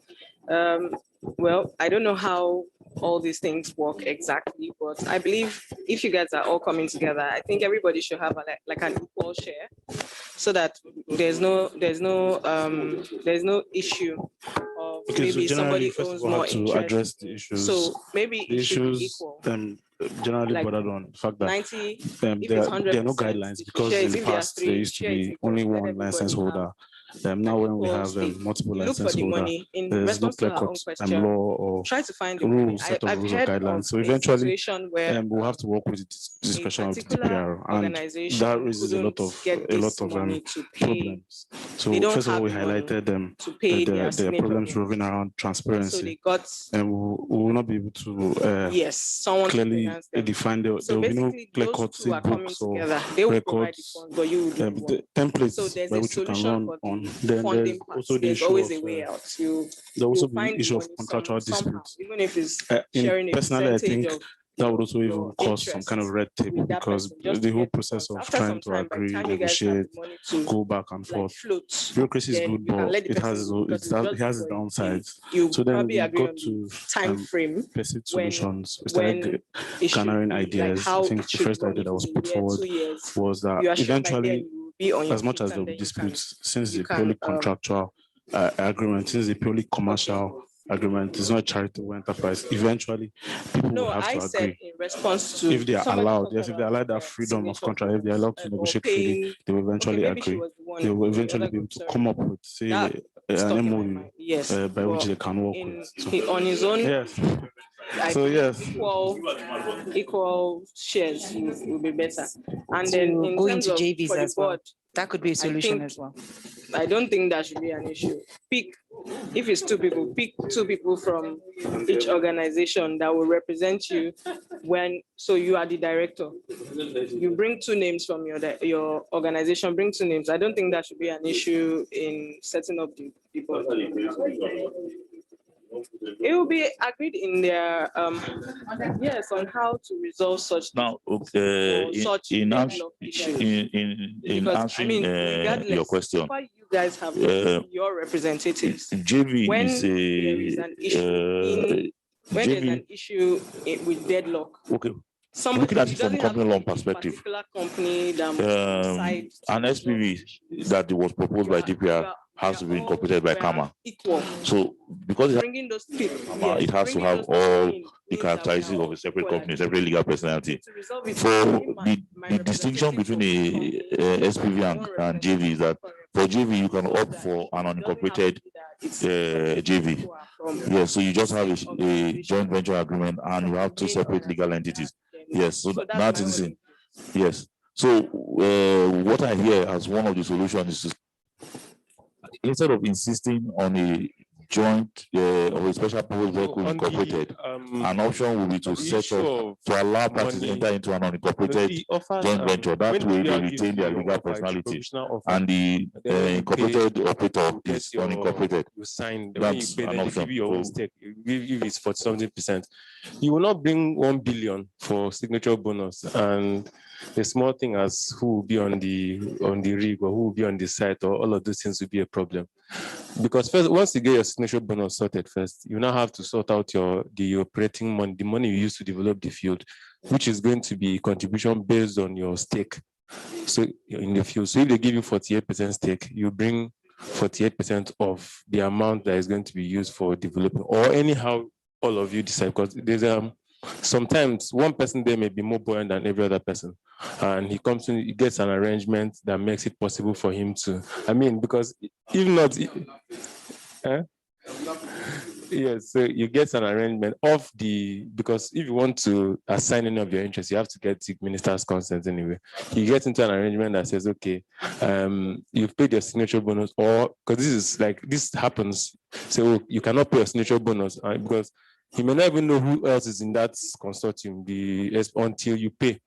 well, I don't know how all these things work exactly, but I believe if you guys are all coming together, I think everybody should have like an equal share, so that there's no issue of maybe somebody
first
owns
of all,
more
have to
interest.
address the issues.
So maybe
The
it should be
issues
equal.
generally
Like
bothered on the fact that
90, if
there
it's
are no
100%,
guidelines
the
because
shares,
in the
if there are
past there
three,
used to
share it
be
equal,
only
let
one license
everybody
holder.
have
Now when we
equal
have
stake.
multiple
You look
license
for the
holder,
money. In
there's no
response to
clear
our
cut
own question,
law or
try to find the money.
rules, set of
I've
rules or
heard
guidelines.
of
So
a
eventually,
situation where
we'll have to work with the
a
discussion of the
particular
DPR, and
organization
that raises a lot
get this
of
money to pay.
problems.
They
So
don't
first of all,
have
we
the money
highlighted
to pay their
the
signature
problems
bonus.
roving around
So
transparency,
they got,
and we will not be able to
yes, someone to
clearly
finance them.
define. There
So
will be no
basically,
clear
those
cut
two are coming
books or
together. They will provide the
records,
funds, but you will do the work. So
templates
there's
by
a
which you can
solution
run
for
on.
the
Then
funding
there's
part.
also the
There's
issue
always
of
a way out.
there will also
You'll
be
find
the
the
issue of
money
contractual
somehow,
disputes.
even if it's sharing a
Personally, I
percentage
think
of
that would also even
your
cause some kind of red tape
with that
because
person, just
the
to
whole
get the
process
funds.
of
After
trying
some
to
time, by the
agree,
time you guys have
negotiate,
the money to
go back and
like
forth.
float,
Bureaucracy is
then
good,
you can
but
let the
it has
person go, because it's
it has its
just
downsides.
you
So then
probably
we
agree
got
on
to
the time frame
pursue
when
solutions. We started
it should
garnering
be, like
ideas. I
how
think
it
the
should
first
run.
idea
If
that
it's
was
a
put
year,
forward
2 years,
was that
you are sure by then
eventually,
you will be on your
as much
feet,
as there
and
will be
then
disputes, since
you
it's a purely
can
contractual agreement, since it's a purely commercial agreement, it's not a charitable enterprise. Eventually, people will
No,
have to
I said
agree.
in response to
If they are
somebody
allowed,
talked
yes, if they
about
allow that freedom of
signature
contract, if they are
bonus,
allowed to
or
negotiate freely,
paying.
they will
Okay,
eventually
maybe she
agree.
was the one
They will
in the
eventually
other
be able
group.
to
Sorry,
come up with, say,
that
an
stuck in my
MOU
mind. Yes,
by which
but
they can work
in
with. So,
on his own,
yes.
I
So
think
yes.
equal shares will be better. And then
To
in
go
terms
into
of
JVs
for the
as well.
board,
That could be a solution as well.
I don't think that should be an issue. Pick, if it's two people, pick two people from each organization that will represent you so you are the director. You bring two names from your organization, bring two names. I don't think that should be an issue in setting up the board. It will be agreed in their, yes, on how to resolve such
Now, in answering your question,
you guys have your representatives.
JV
When
is
there is an issue, when there's an issue with deadlock.
Okay. Looking at it from company law perspective,
company that
an SPV that was proposed by DPR has to be incorporated by Kama. So because
bringing those people,
it has to have all the characteristics of a separate company, separate legal personality. For the distinction between a SPV and JV is that for JV you can opt for an unincorporated JV. Yes, so you just have a joint venture agreement and you have two separate legal entities. Yes, so that is it. Yes. So what I hear as one of the solutions is to, instead of insisting on a joint or a special purpose vehicle incorporated, an option will be to set up to allow parties to enter into an unincorporated joint venture. That way they retain their legal personality and the incorporated operator is unincorporated.
You sign
That's
when you pay,
an
then they
option.
give you your own stake. If it's 40-something%, you will not bring 1 billion for signature bonus and a small thing as who will be on the rig or who will be on the site, or all of those things will be a problem. Because first, once you get your signature bonus sorted first, you now have to sort out the operating money, the money you use to develop the field, which is going to be contribution based on your stake. So in the field, so if they give you 48% stake, you bring 48% of the amount that is going to be used for developing, or anyhow all of you decide, because there's sometimes one person there may be more buoyant than every other person, and he gets an arrangement that makes it possible for him to, because if not, yes, so you get an arrangement of because if you want to assign any of your interests, you have to get the minister's consent anyway. You get into an arrangement that says, okay, you've paid your signature bonus, or because this happens, so you cannot pay a signature bonus because you may not even know who else is in that consortium until you pay.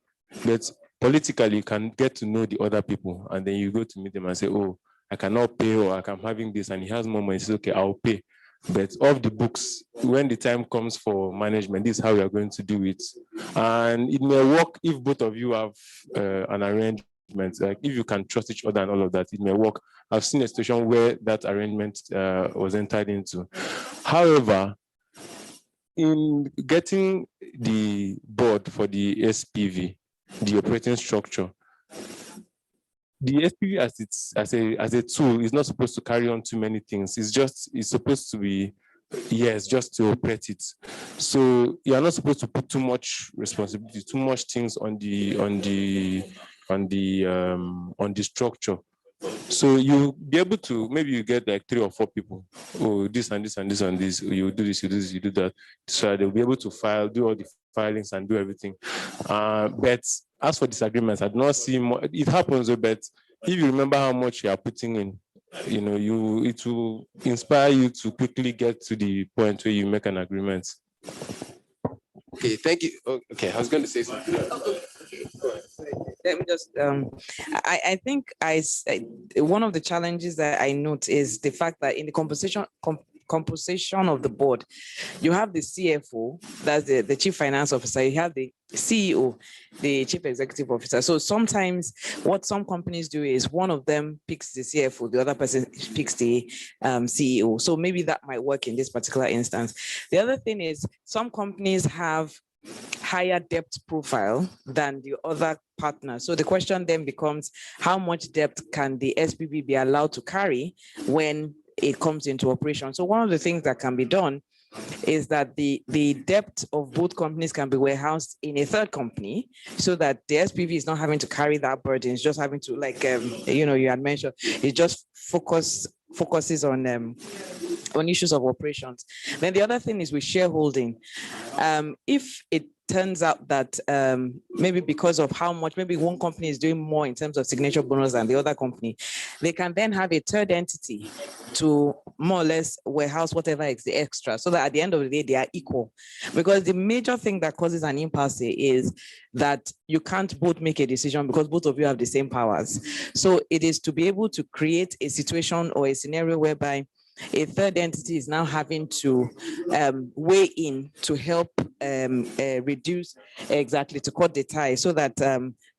But politically, you can get to know the other people, and then you go to meet them and say, oh, I cannot pay, or I'm having this, and he has more money. He says, okay, I'll pay. but off the books, when the time comes for management, this is how we are going to do it. And it may work if both of you have an arrangement, like if you can trust each other and all of that, it may work. I've seen a situation where that arrangement was entered into. However, in getting the board for the SPV, the operating structure, the SPV as a tool is not supposed to carry on too many things. It's supposed to be, yes, just to operate it. So you are not supposed to put too much responsibility, too much things on the structure. So you'll be able to, maybe you get like 3 or 4 people. Oh, this and this and this and this. You do this, you do this, you do that. So they'll be able to do all the filings and do everything. But as for disagreements, I do not see more. It happens, but if you remember how much you are putting in, it will inspire you to quickly get to the point where you make an agreement.
Okay, thank you. Okay, I was going to say something.
Let me just, I think one of the challenges that I note is the fact that in the composition of the board, you have the CFO, that's the chief finance officer, you have the CEO, the chief executive officer. So sometimes what some companies do is one of them picks the CFO, the other person picks the CEO. So maybe that might work in this particular instance. The other thing is some companies have higher debt profile than the other partners. So the question then becomes, how much debt can the SPV be allowed to carry when it comes into operation? So one of the things that can be done is that the debt of both companies can be warehoused in a third company so that the SPV is not having to carry that burden. It's just having to, like, you had mentioned, it just focuses on issues of operations. Then the other thing is with shareholding. If it turns out that maybe because of how much, maybe one company is doing more in terms of signature bonus than the other company, they can then have a third entity to more or less warehouse whatever is the extra, so that at the end of the day, they are equal. Because the major thing that causes an impasse is that you can't both make a decision because both of you have the same powers. So it is to be able to create a situation or a scenario whereby a third entity is now having to weigh in to help reduce, exactly, to cut the tie, so that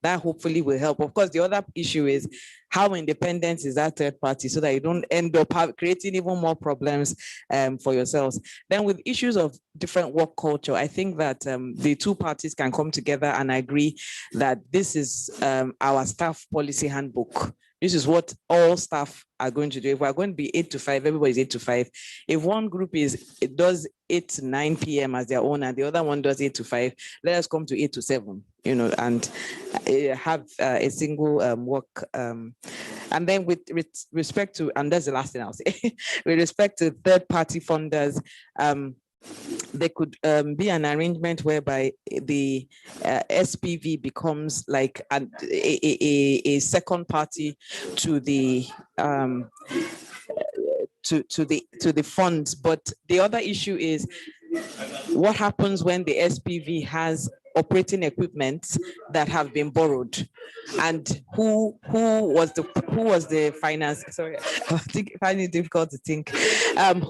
that hopefully will help. Of course, the other issue is how independent is that third party, so that you don't end up creating even more problems for yourselves. Then with issues of different work culture, I think that the two parties can come together and agree that this is our staff policy handbook. This is what all staff are going to do. If we're going to be 8 to 5, everybody's 8 to 5. If one group does 8 to 9 p.m. as their own, and the other one does 8 to 5, let us come to 8 to 7, and have a single work. And then with respect to, and that's the last thing I'll say, with respect to third-party funders, there could be an arrangement whereby the SPV becomes like a second party to the to the funds. But the other issue is what happens when the SPV has operating equipment that have been borrowed, and who was the finance? Sorry, I think finding it difficult to think.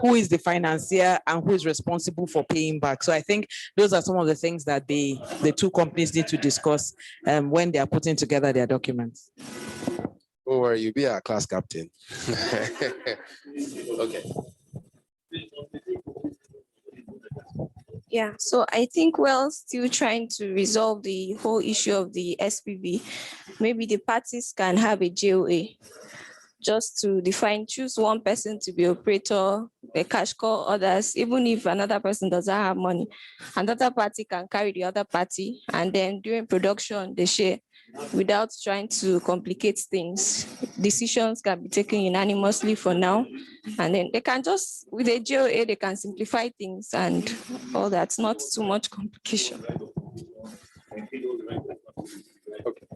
Who is the financier and who is responsible for paying back? So I think those are some of the things that the two companies need to discuss when they are putting together their documents.
Don't worry, you'll be our class captain. Okay.
Yeah, so I think we're still trying to resolve the whole issue of the SPV. Maybe the parties can have a JOA just to choose one person to be operator, the cash call others, even if another person doesn't have money. Another party can carry the other party, and then during production, they share without trying to complicate things. Decisions can be taken unanimously for now, and then they can just, with a JOA, they can simplify things and all that's not too much complication.
Okay.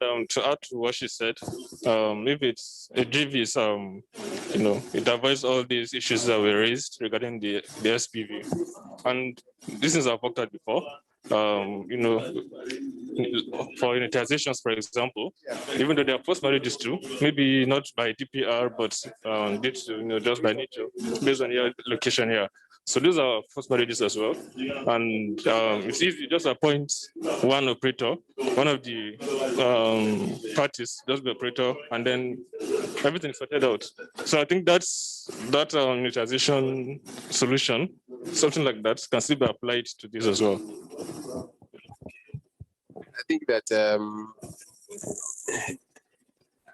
And to add to what she said, if it's a GVs, it avoids all these issues that were raised regarding the SPV. And these things I've worked at before. for unitizations, for example, even though they are forced marriages too, maybe not by DPR, but due to, just by nature, based on your location here. So those are forced marriages as well. And it's easy, just appoint one operator, one of the parties, just the operator, and then everything is sorted out. So I think that unitization solution, something like that, can still be applied to this as well.
I think that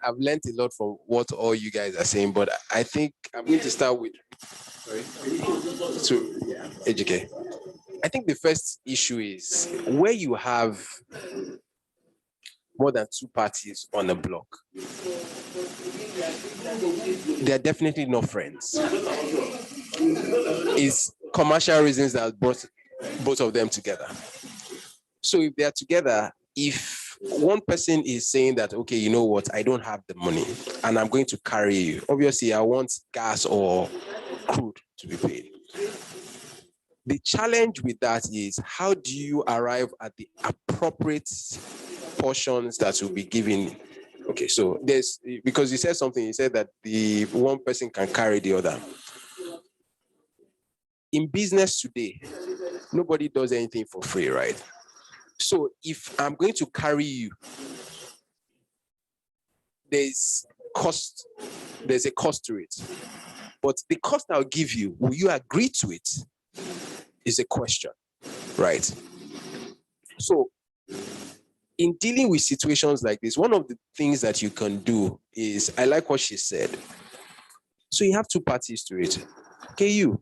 I've learned a lot from what all you guys are saying, but I think I'm going to start with Ejike. I think the first issue is where you have more than two parties on a block, they're definitely not friends. It's commercial reasons that brought both of them together. So if they're together, if one person is saying that, okay, you know what, I don't have the money and I'm going to carry you, obviously I want gas or crude to be paid. The challenge with that is how do you arrive at the appropriate portions that will be given? Okay, so because you said something, you said that the one person can carry the other. In business today, nobody does anything for free, right? So if I'm going to carry you, there's a cost to it. But the cost I'll give you, will you agree to it? Is a question, right? So in dealing with situations like this, one of the things that you can do is, I like what she said. So you have two parties to it. Okay, you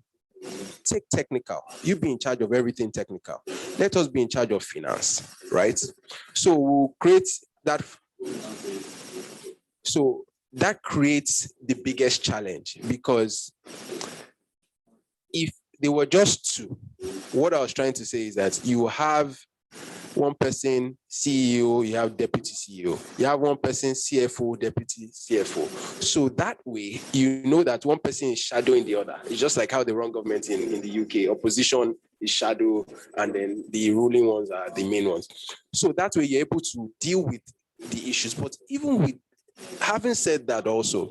take technical. You be in charge of everything technical. Let us be in charge of finance, right? So we'll create that. So that creates the biggest challenge, because if they were just two, what I was trying to say is that you have one person CEO, you have deputy CEO, you have one person CFO, deputy CFO. So that way, you know that one person is shadowing the other. It's just like how the wrong government in the UK, opposition is shadow, and then the ruling ones are the main ones. So that way you're able to deal with the issues. But even with having said that also,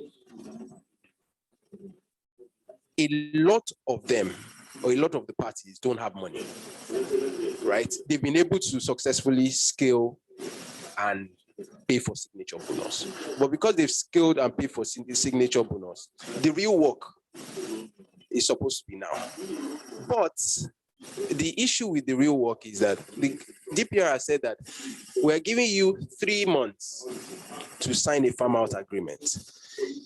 a lot of them, or a lot of the parties don't have money, right? They've been able to successfully scale and pay for signature bonus. But because they've scaled and paid for signature bonus, the real work is supposed to be now. But the issue with the real work is that the DPR has said that we're giving you 3 months to sign a farm out agreement.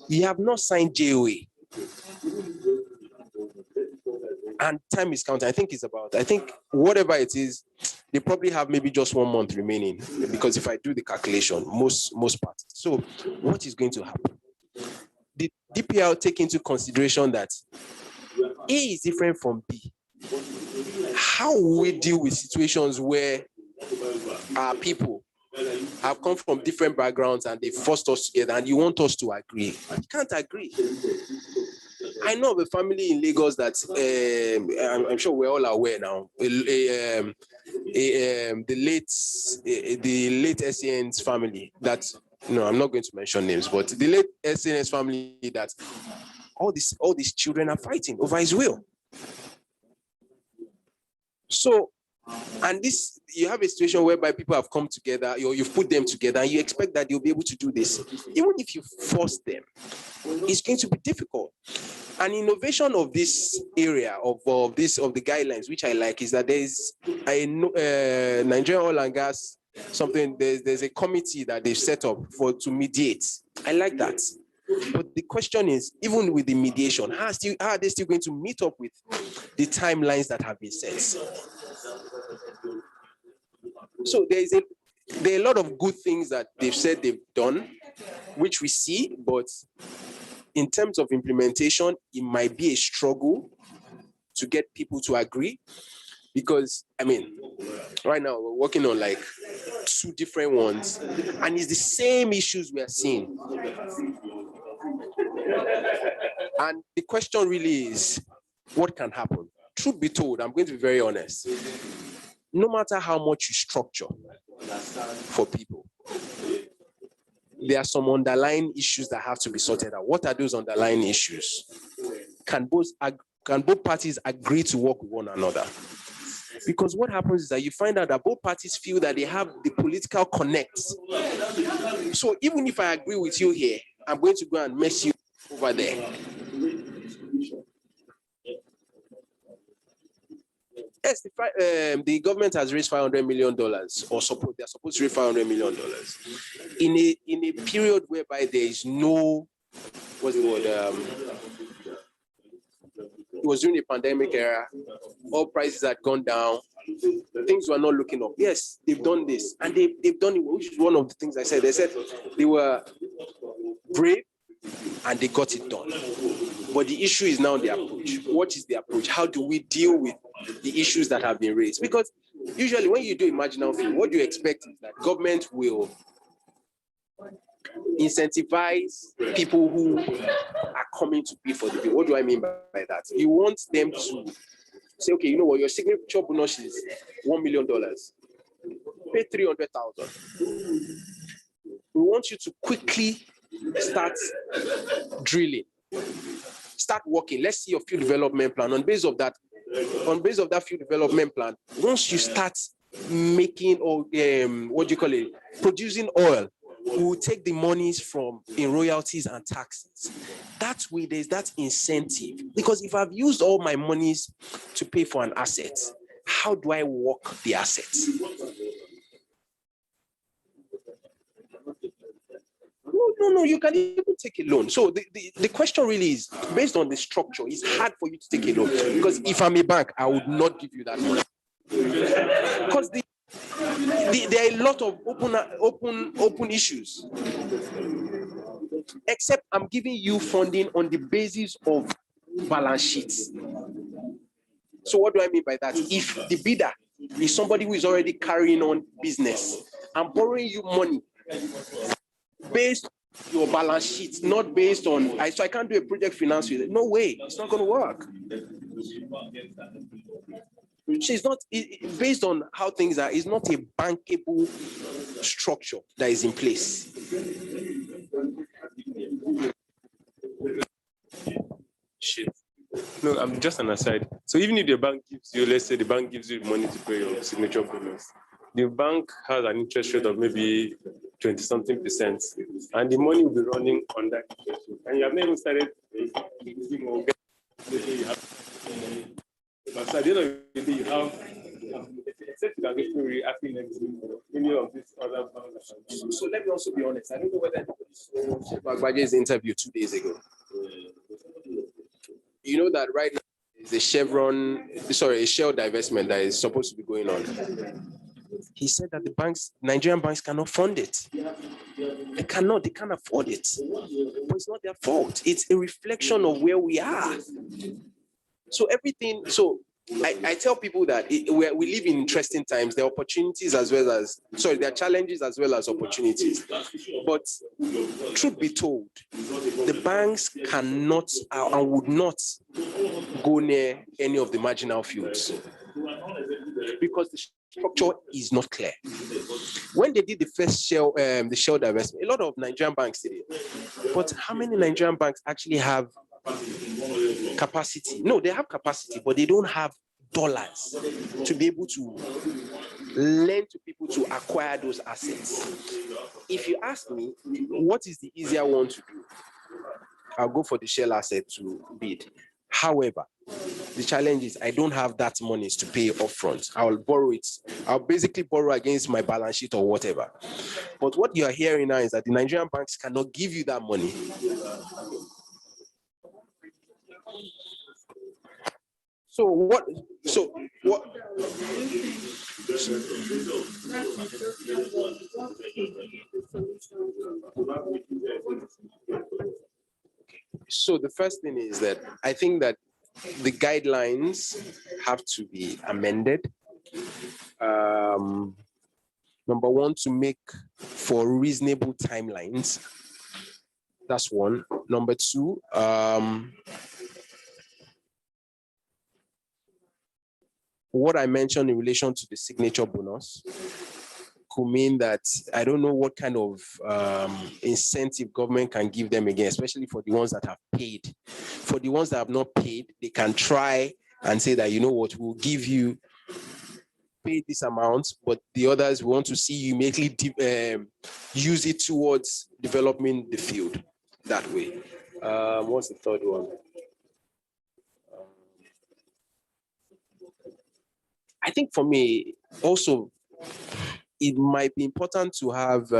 You have not signed JOA. And time is counting. I think whatever it is, they probably have maybe just 1 month remaining, because if I do the calculation, most parts. So what is going to happen? The DPR take into consideration that A is different from B. How will we deal with situations where our people have come from different backgrounds and they forced us together and you want us to agree? You can't agree. I know of a family in Lagos that I'm sure we're all aware now. The late SCN's family that, no, I'm not going to mention names, but the late SCN's family that all these children are fighting over his will. So, and this, you have a situation whereby people have come together, you've put them together, and you expect that they'll be able to do this. Even if you force them, it's going to be difficult. An innovation of this area of the guidelines, which I like, is that there is a Nigerian Oil and Gas something. There's a committee that they've set up to mediate. I like that. But the question is, even with the mediation, how are they still going to meet up with the timelines that have been set? So there are a lot of good things that they've said they've done, which we see, but in terms of implementation, it might be a struggle to get people to agree, because, I mean, right now we're working on like 2 different ones, and it's the same issues we are seeing. And the question really is, what can happen? Truth be told, I'm going to be very honest. No matter how much you structure, for people. There are some underlying issues that have to be sorted out. What are those underlying issues? Can both parties agree to work with one another? Because what happens is that you find out that both parties feel that they have the political connect. So even if I agree with you here, I'm going to go and mess you over there. Yes, the government has raised $500 million, or support. They're supposed to raise $500 million in a period whereby there is no, what's the word? It was during the pandemic era. All prices had gone down. Things were not looking up. Yes, they've done this, and they've done it, which is one of the things I said. They said they were brave and they got it done. But the issue is now the approach. What is the approach? How do we deal with the issues that have been raised? Because usually when you do a marginal fee, what you expect is that government will incentivize people who are coming to pay for the bill. What do I mean by that? You want them to say, okay, you know what, your signature bonus is $1 million. Pay 300,000. We want you to quickly start drilling, start working. Let's see your field development plan. On base of that field development plan, once you start making or producing oil, we will take the monies from in royalties and taxes. That way, there's that incentive. Because if I've used all my monies to pay for an asset, how do I work the asset? No, you can even take a loan. So the question really is, based on the structure, it's hard for you to take a loan. Because if I'm a bank, I would not give you that money. Because there are a lot of open issues. Except I'm giving you funding on the basis of balance sheets. So what do I mean by that? If the bidder is somebody who is already carrying on business, I'm borrowing you money based on your balance sheet, not based on, so I can't do a project finance with it. No way, it's not going to work. It's not based on how things are. It's not a bankable structure that is in place.
Shit. No, I'm just an aside. So even if the bank gives you, let's say the bank gives you money to pay your signature bonus, the bank has an interest rate of maybe 20-something%, and the money will be running on that interest rate. And you have never started using or getting, you have. But at the end of the day, you have, except you can get free any of these other banks.
So let me also be honest. I don't know whether anybody saw Bagbaje's interview 2 days ago. You know that right now is a Shell divestment that is supposed to be going on. He said that Nigerian banks cannot fund it. They can't afford it. But it's not their fault. It's a reflection of where we are. So I tell people that we live in interesting times. There are opportunities there are challenges as well as opportunities. But truth be told, the banks cannot and would not go near any of the marginal fields because the structure is not clear. When they did the first Shell divestment, a lot of Nigerian banks did it. But how many Nigerian banks actually have capacity? No, they have capacity, but they don't have dollars to be able to lend to people to acquire those assets. If you ask me, what is the easier one to do? I'll go for the Shell asset to bid. However, the challenge is I don't have that money to pay upfront. I'll borrow it. I'll basically borrow against my balance sheet or whatever. But what you're hearing now is that the Nigerian banks cannot give you that money. So what? So the first thing is that I think that the guidelines have to be amended. Number one, to make for reasonable timelines. That's one. Number two, what I mentioned in relation to the signature bonus could mean that I don't know what kind of incentive government can give them again, especially for the ones that have paid. For the ones that have not paid, they can try and say that, you know what, we'll give you pay this amount, but the others want to see you immediately use it towards developing the field that way. What's the third one? I think for me, also, it might be important to have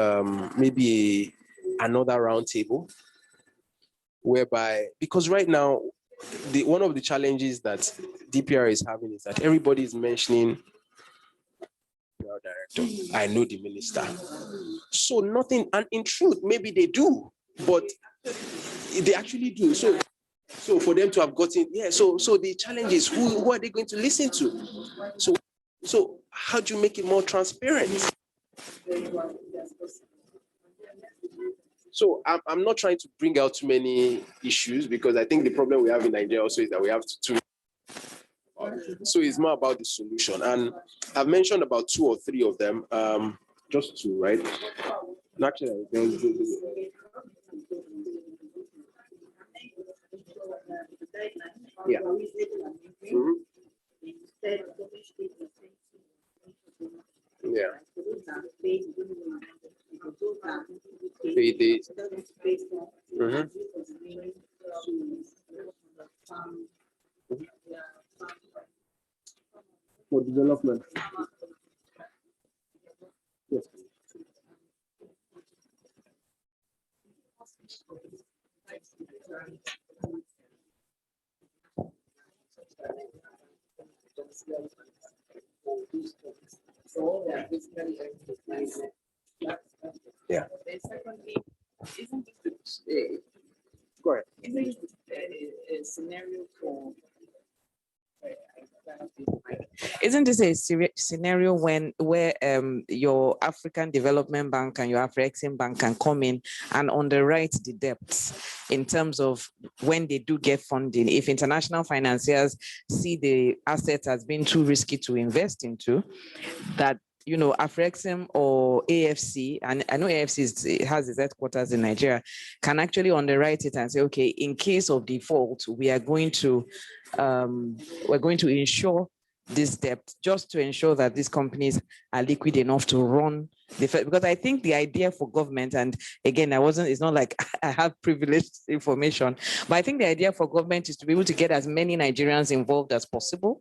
maybe another roundtable whereby, because right now, one of the challenges that DPR is having is that everybody is mentioning director. I know the minister. So nothing, and in truth, maybe they do, but they actually do. So for them to have gotten, so the challenge is who are they going to listen to? So how do you make it more transparent? So I'm not trying to bring out too many issues, because I think the problem we have in Nigeria also is that we have too. So it's more about the solution. And I've mentioned about 2 or 3 of them, just 2, right? Actually, yeah. Mm-hmm. Yeah. Mm-hmm. For development. Yes. Yeah.
Secondly, isn't this
Correct.
Isn't a scenario for
Isn't this a scenario where your African Development Bank and your Afrexim Bank can come in and underwrite the debts in terms of when they do get funding? If international financiers see the assets as being too risky to invest into, that Afrexim or AFC, and I know AFC has its headquarters in Nigeria, can actually underwrite it and say, okay, in case of default, we're going to insure this debt just to ensure that these companies are liquid enough to run because I think the idea for government, and again, it's not like I have privileged information, but I think the idea for government is to be able to get as many Nigerians involved as possible,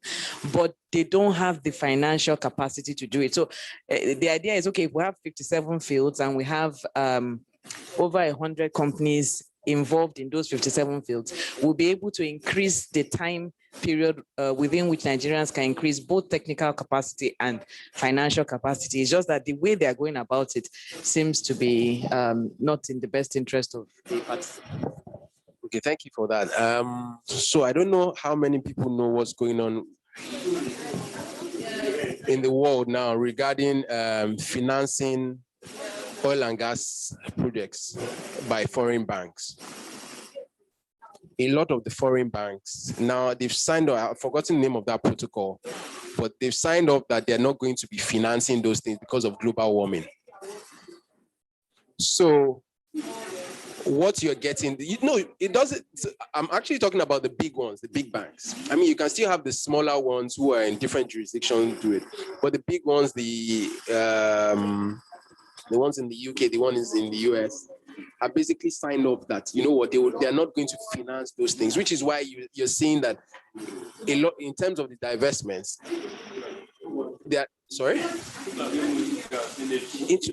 but they don't have the financial capacity to do it. So the idea is, okay, if we have 57 fields and we have over 100 companies involved in those 57 fields, we'll be able to increase the time period within which Nigerians can increase both technical capacity and financial capacity. It's just that the way they're going about it seems to be not in the best interest of the participants.
Okay, thank you for that. So I don't know how many people know what's going on in the world now regarding financing oil and gas projects by foreign banks. A lot of the foreign banks, now they've signed up, I've forgotten the name of that protocol, but they've signed up that they're not going to be financing those things because of global warming. So what you're getting, it doesn't, I'm actually talking about the big ones, the big banks. I mean, you can still have the smaller ones who are in different jurisdictions do it, but the big ones, the ones in the UK, the ones in the US, are basically signed up that, you know what, they are not going to finance those things, which is why you're seeing that a lot in terms of the divestments, they are, sorry?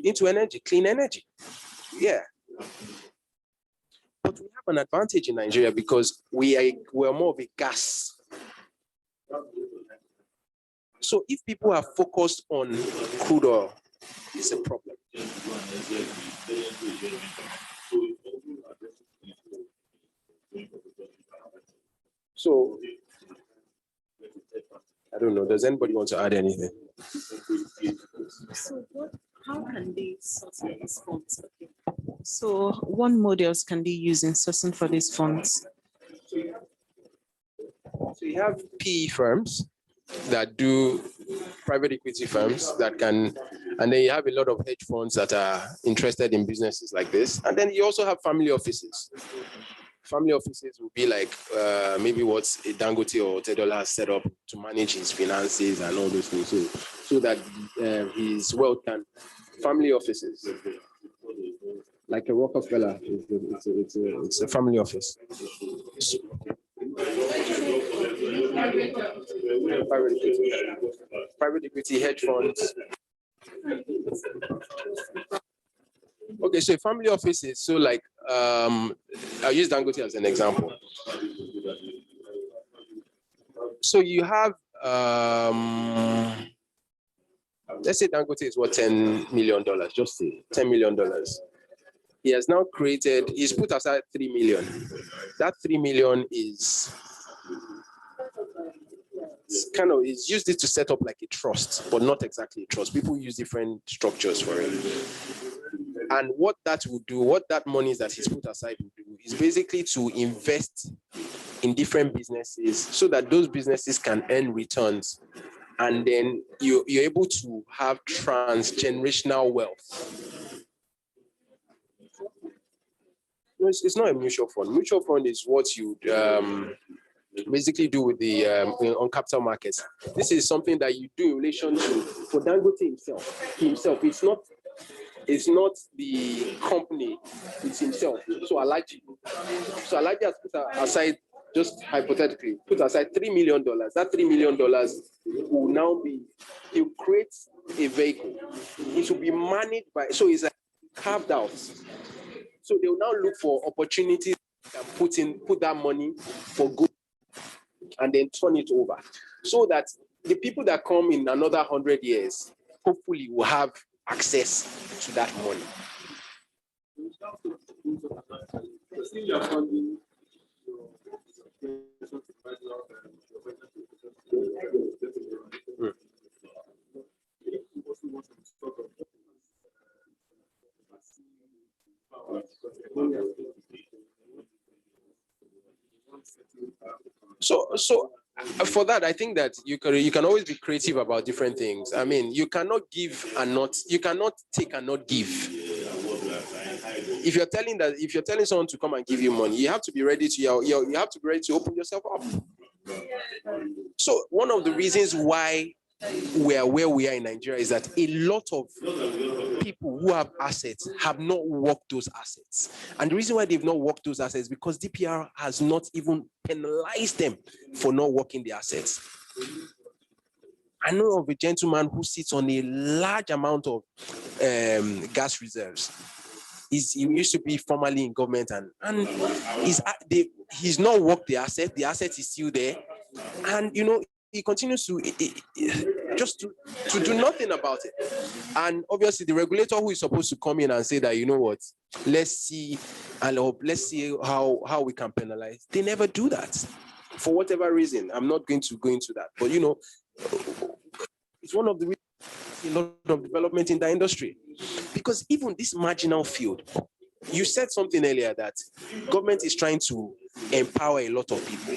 Into energy, clean energy. Yeah. But we have an advantage in Nigeria because we're more of a gas. So if people are focused on crude oil, it's a problem. So I don't know. Does anybody want to add anything?
So how can they source these funds? Okay. So what models can they use in sourcing for these funds?
So you have PE firms that do private equity firms that can And then you have a lot of hedge funds that are interested in businesses like this. And then you also have family offices. Family offices will be like maybe what a Dangote or Tedola has set up to manage his finances and all those things, so that his wealth can. Family offices, like a Rockefeller, it's a family office. Private equity, hedge funds. Okay, so family offices, so like, I'll use Dangote as an example. So you have, let's say Dangote is worth $10 million, just say $10 million. He has now created, he's put aside 3 million. That 3 million is he's used it to set up like a trust, but not exactly a trust. People use different structures for it. And what that would do, what that money that he's put aside will do, is basically to invest in different businesses so that those businesses can earn returns. And then you're able to have transgenerational wealth. No, it's not a mutual fund. Mutual fund is what you basically do with the on capital markets. This is something that you do in relation to, for Dangote himself. It's not the company, it's himself. So Alaji has put aside, just hypothetically, put aside $3 million. That $3 million will now be, he'll create a vehicle. It will be managed by, so it's like carved out. So they will now look for opportunities and put that money for good and then turn it over. So that the people that come in another 100 years, hopefully will have access to that money. So for that, I think that you can always be creative about different things. I mean, you cannot give and not, you cannot take and not give. If you're telling someone to come and give you money, you have to be ready to you have to be ready to open yourself up. So one of the reasons why we are where we are in Nigeria is that a lot of people who have assets have not worked those assets. And the reason why they've not worked those assets is because DPR has not even penalized them for not working the assets. I know of a gentleman who sits on a large amount of gas reserves. He used to be formerly in government and he's not worked the asset. The asset is still there. And, he continues to just to do nothing about it. And obviously the regulator who is supposed to come in and say that, let's see how we can penalize. They never do that for whatever reason. I'm not going to go into that, but it's one of the reasons a lot of development in the industry, because even this marginal field, you said something earlier that government is trying to empower a lot of people.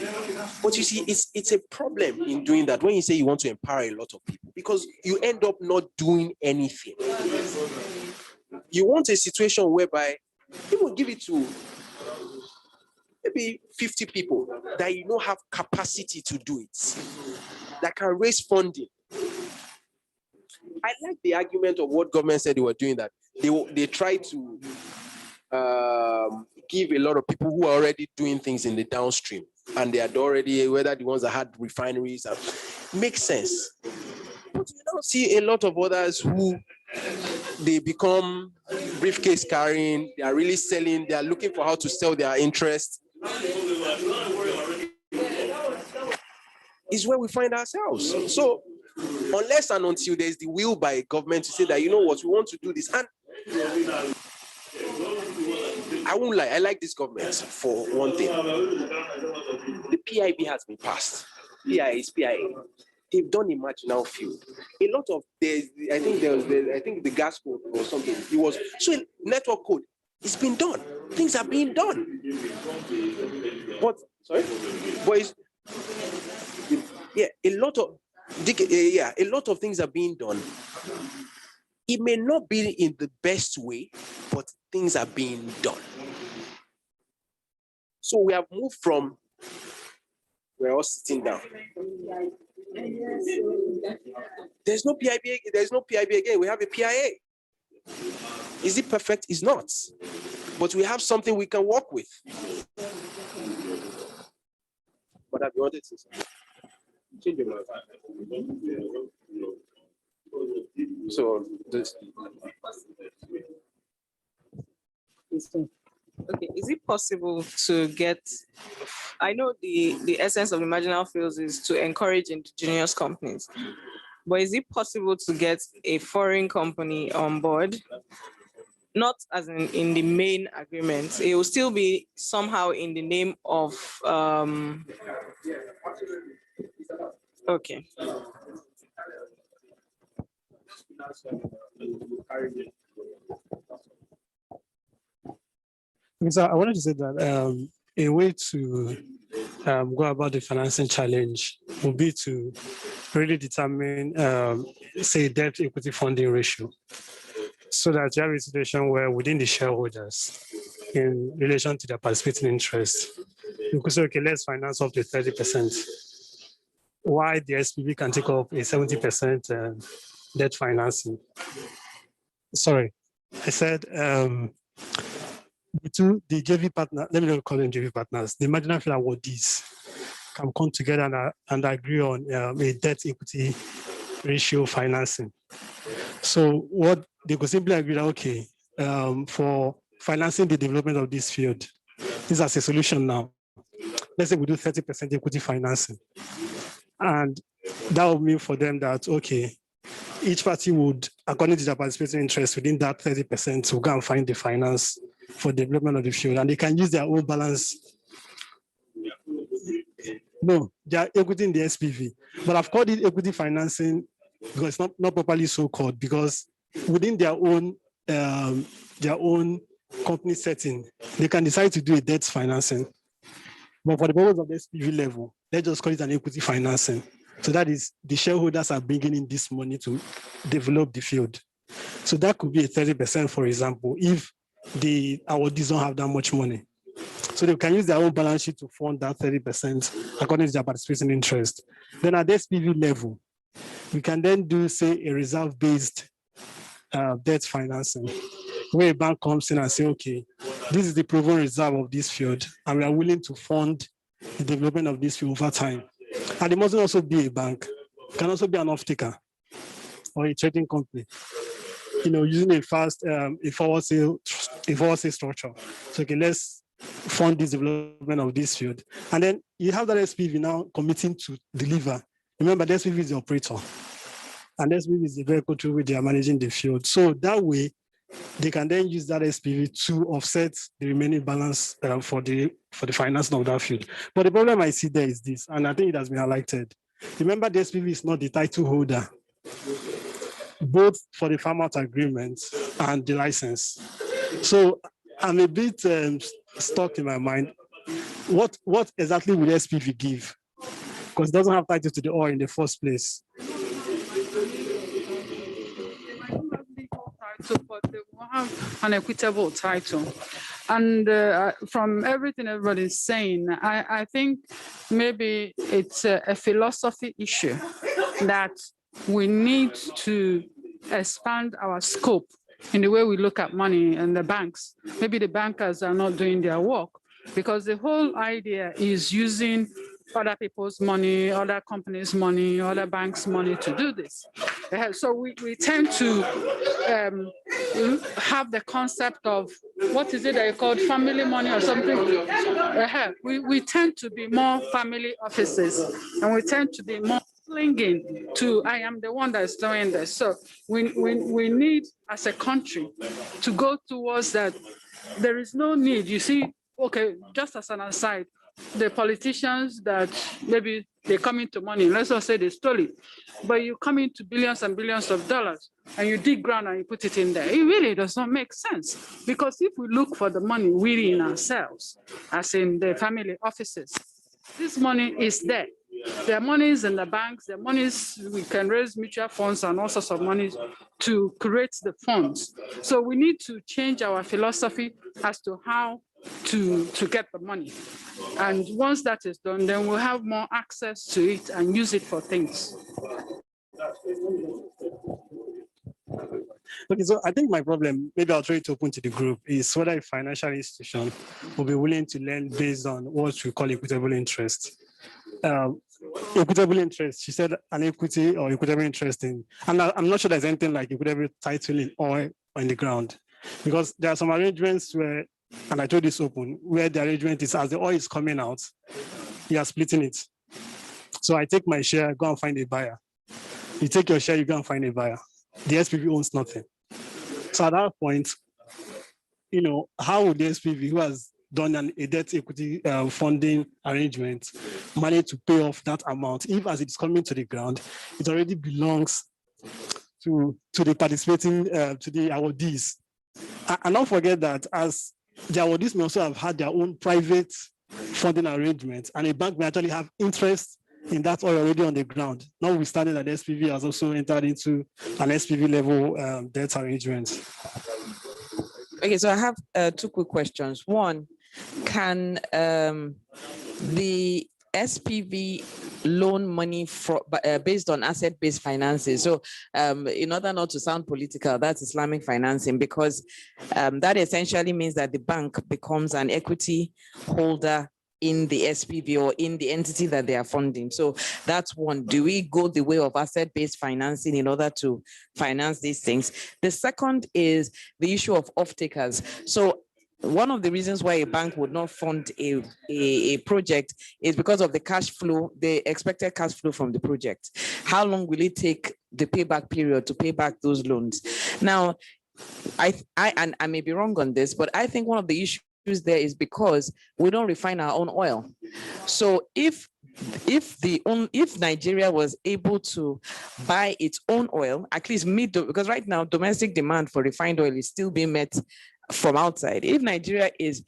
But you see, it's a problem in doing that when you say you want to empower a lot of people, because you end up not doing anything. You want a situation whereby you will give it to maybe 50 people that have capacity to do it, that can raise funding. I like the argument of what government said they were doing, that they try to give a lot of people who are already doing things in the downstream, and they had already, whether the ones that had refineries, makes sense. But you don't see a lot of others who they become briefcase carrying, they are really selling, they are looking for how to sell their interest. Is where we find ourselves. So unless and until there's the will by government to say that, we want to do this. And I won't lie, I like this government for one thing. The PIB has been passed. PIA is PIA. They've done a marginal field. A lot of I think the gas code or something. Network code. It's been done. Things are being done. But a lot of things are being done.
It may not be in the best way, but things are being done. So we have moved from, we're all sitting down. There's no PIB, there's no PIB again, we have a PIA. Is it perfect? It's not. But we have something we can work with. But have you wanted to say? Change your mind. So this.
Okay, is it possible to get, I know the essence of the marginal fields is to encourage indigenous companies, but is it possible to get a foreign company on board? Not as in the main agreement, it will still be somehow in the name of, okay.
So I wanted to say that a way to go about the financing challenge would be to really determine, say, debt equity funding ratio, so that you have a situation where within the shareholders, in relation to their participating interest, you could say, okay, let's finance up to 30%. Why the SPV can take up a 70% debt financing? Sorry, I said the JV partner, let me not call them JV partners, the marginal field awardees can come together and agree on a debt equity ratio financing. So what they could simply agree that, okay, for financing the development of this field, this is a solution now. Let's say we do 30% equity financing. And that would mean for them that, okay, each party would, according to their participating interest within that 30%, will go and find the finance for development of the field. And they can use their own balance. No, they are equity in the SPV. But I've called it equity financing because it's not properly so called, because within their own company setting, they can decide to do a debt financing. But for the purpose of the SPV level, let's just call it an equity financing. So that is, the shareholders are bringing in this money to develop the field. So that could be a 30%, for example, if the awardees don't have that much money. So they can use their own balance sheet to fund that 30% according to their participating interest. Then at the SPV level, we can then do, say, a reserve-based debt financing, where a bank comes in and say, okay, this is the proven reserve of this field, and we are willing to fund the development of this field over time. And it must also be a bank. It can also be an off-taker or a trading company, using a forward sale structure. So, okay, let's fund this development of this field. And then you have that SPV now committing to deliver. Remember, the SPV is the operator, and the SPV is the vehicle through which they are managing the field. So that way, they can then use that SPV to offset the remaining balance for the financing of that field. But the problem I see there is this, and I think it has been highlighted. Remember, the SPV is not the title holder, both for the farm out agreement and the license. So I'm a bit stuck in my mind. What exactly would SPV give? Because it doesn't have title to the oil in the first place.
But they will have an equitable title. And from everything everybody's saying, I think maybe it's a philosophy issue that we need to expand our scope in the way we look at money and the banks. Maybe the bankers are not doing their work, because the whole idea is using other people's money, other companies' money, other banks' money to do this. So we tend to have the concept of, what is it that you call family money or something? We tend to be more family offices, and we tend to be more clinging to, I am the one that's doing this. So we need, as a country, to go towards that. There is no need, you see, okay, just as an aside, the politicians that maybe they come into money, let's not say they stole it, but you come into billions and billions of dollars and you dig ground and you put it in there. It really does not make sense, because if we look for the money within ourselves, as in the family offices, this money is there. There are monies in the banks, there are monies, we can raise mutual funds and all sorts of monies to create the funds. So we need to change our philosophy as to how to get the money. And once that is done, then we'll have more access to it and use it for things.
Okay, so I think my problem, maybe I'll try to open to the group, is whether a financial institution will be willing to lend based on what we call equitable interest. Equitable interest, she said an equity or equitable interest in, and I'm not sure there's anything like equitable title in oil on the ground, because there are some arrangements where, and I told this open, where the arrangement is as the oil is coming out, you are splitting it. So I take my share, go and find a buyer. You take your share, you go and find a buyer. The SPV owns nothing. So at that point, how would the SPV, who has done a debt equity funding arrangement, manage to pay off that amount if, as it's coming to the ground, it already belongs to the participating, to the awardees? And don't forget that as the awardees may also have had their own private funding arrangements, and a bank may actually have interest in that oil already on the ground, notwithstanding that the SPV has also entered into an SPV level debt arrangement.
Okay, so I have two quick questions. One, can the SPV loan money for based on asset-based financing? So in order not to sound political, that's Islamic financing, because that essentially means that the bank becomes an equity holder in the SPV or in the entity that they are funding. So that's one. Do we go the way of asset-based financing in order to finance these things? The second is the issue of off-takers. So one of the reasons why a bank would not fund a project is because of the cash flow, the expected cash flow from the project. How long will it take the payback period to pay back those loans? Now, and I may be wrong on this, but I think one of the issues there is because we don't refine our own oil. So if Nigeria was able to buy its own oil, at least meet, because right now domestic demand for refined oil is still being met from outside. If Nigeria is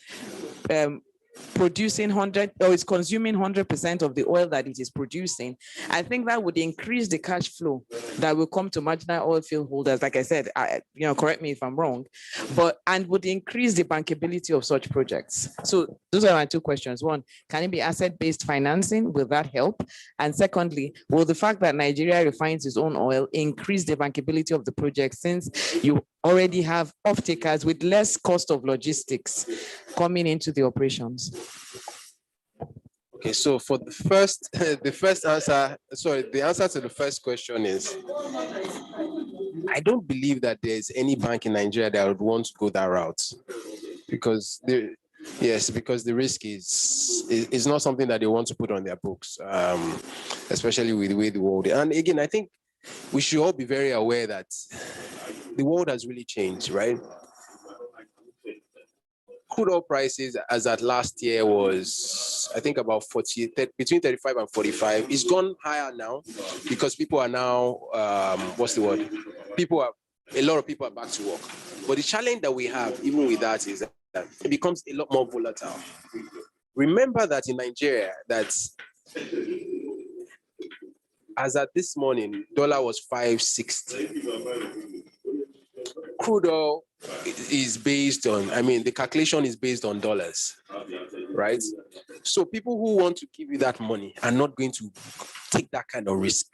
producing 100 or is consuming 100% of the oil that it is producing, I think that would increase the cash flow that will come to marginal oil field holders. Like I said, correct me if I'm wrong, and would increase the bankability of such projects. So those are my two questions. One, can it be asset-based financing? Will that help? And secondly, will the fact that Nigeria refines its own oil increase the bankability of the project, since you already have off-takers with less cost of logistics coming into the operations?
Okay, so for the first answer, the answer to the first question is, I don't believe that there's any bank in Nigeria that would want to go that route, because the risk is not something that they want to put on their books, especially with the way the world. And again, I think we should all be very aware that the world has really changed, right? Crude oil prices as at last year was, I think, about between 35 and 45. It's gone higher now because people are now, what's the word? A lot of people are back to work. But the challenge that we have, even with that, is that it becomes a lot more volatile. Remember that in Nigeria, that as at this morning, dollar was 560. Crude oil is based on, the calculation is based on dollars, right? So people who want to give you that money are not going to take that kind of risk,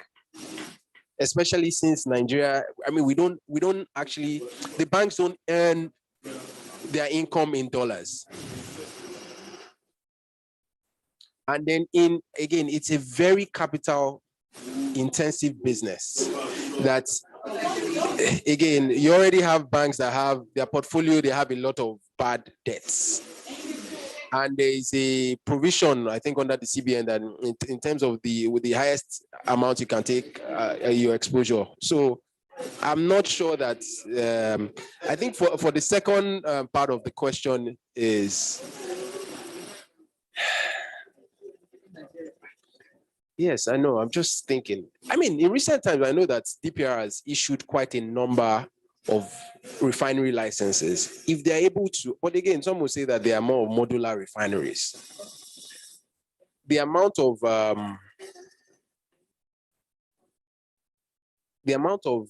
especially since Nigeria, we don't actually, the banks don't earn their income in dollars. And then again, it's a very capital intensive business that, again, you already have banks that have their portfolio, they have a lot of bad debts. And there is a provision, I think, under the CBN that in terms of with the highest amount you can take your exposure. So I'm not sure that, I think for the second part of the question is, yes, I know. I'm just thinking. In recent times, I know that DPR has issued quite a number of refinery licenses. If they're able to, but again, some will say that they are more modular refineries. The amount of the amount of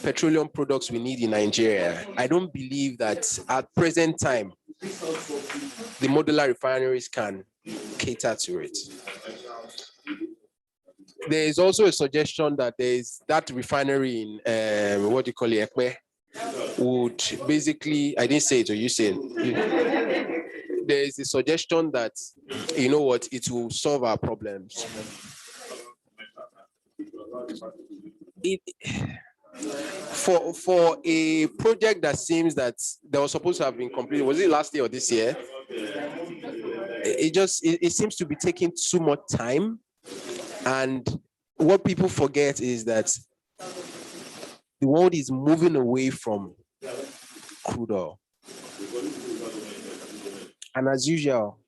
petroleum products we need in Nigeria, I don't believe that at present time, the modular refineries can cater to it. There is also a suggestion that there is that refinery in what do you call it, Ekpe, would basically, I didn't say it or you said it. There is a suggestion that, you know what, it will solve our problems. For a project that seems that was supposed to have been completed, was it last year or this year? It seems to be taking too much time. And what people forget is that the world is moving away from crude oil. And as usual,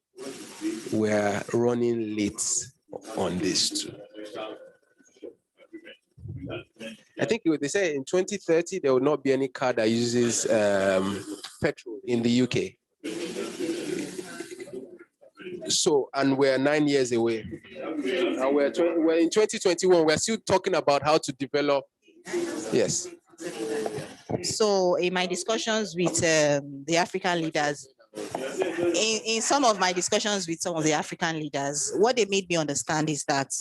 we're running late on this too. I think they say in 2030, there will not be any car that uses petrol in the UK. So, and we're 9 years away. And we're in 2021, we're still talking about how to develop. Yes.
So in my discussions with the African leaders, in some of my discussions with some of the African leaders, what they made me understand is that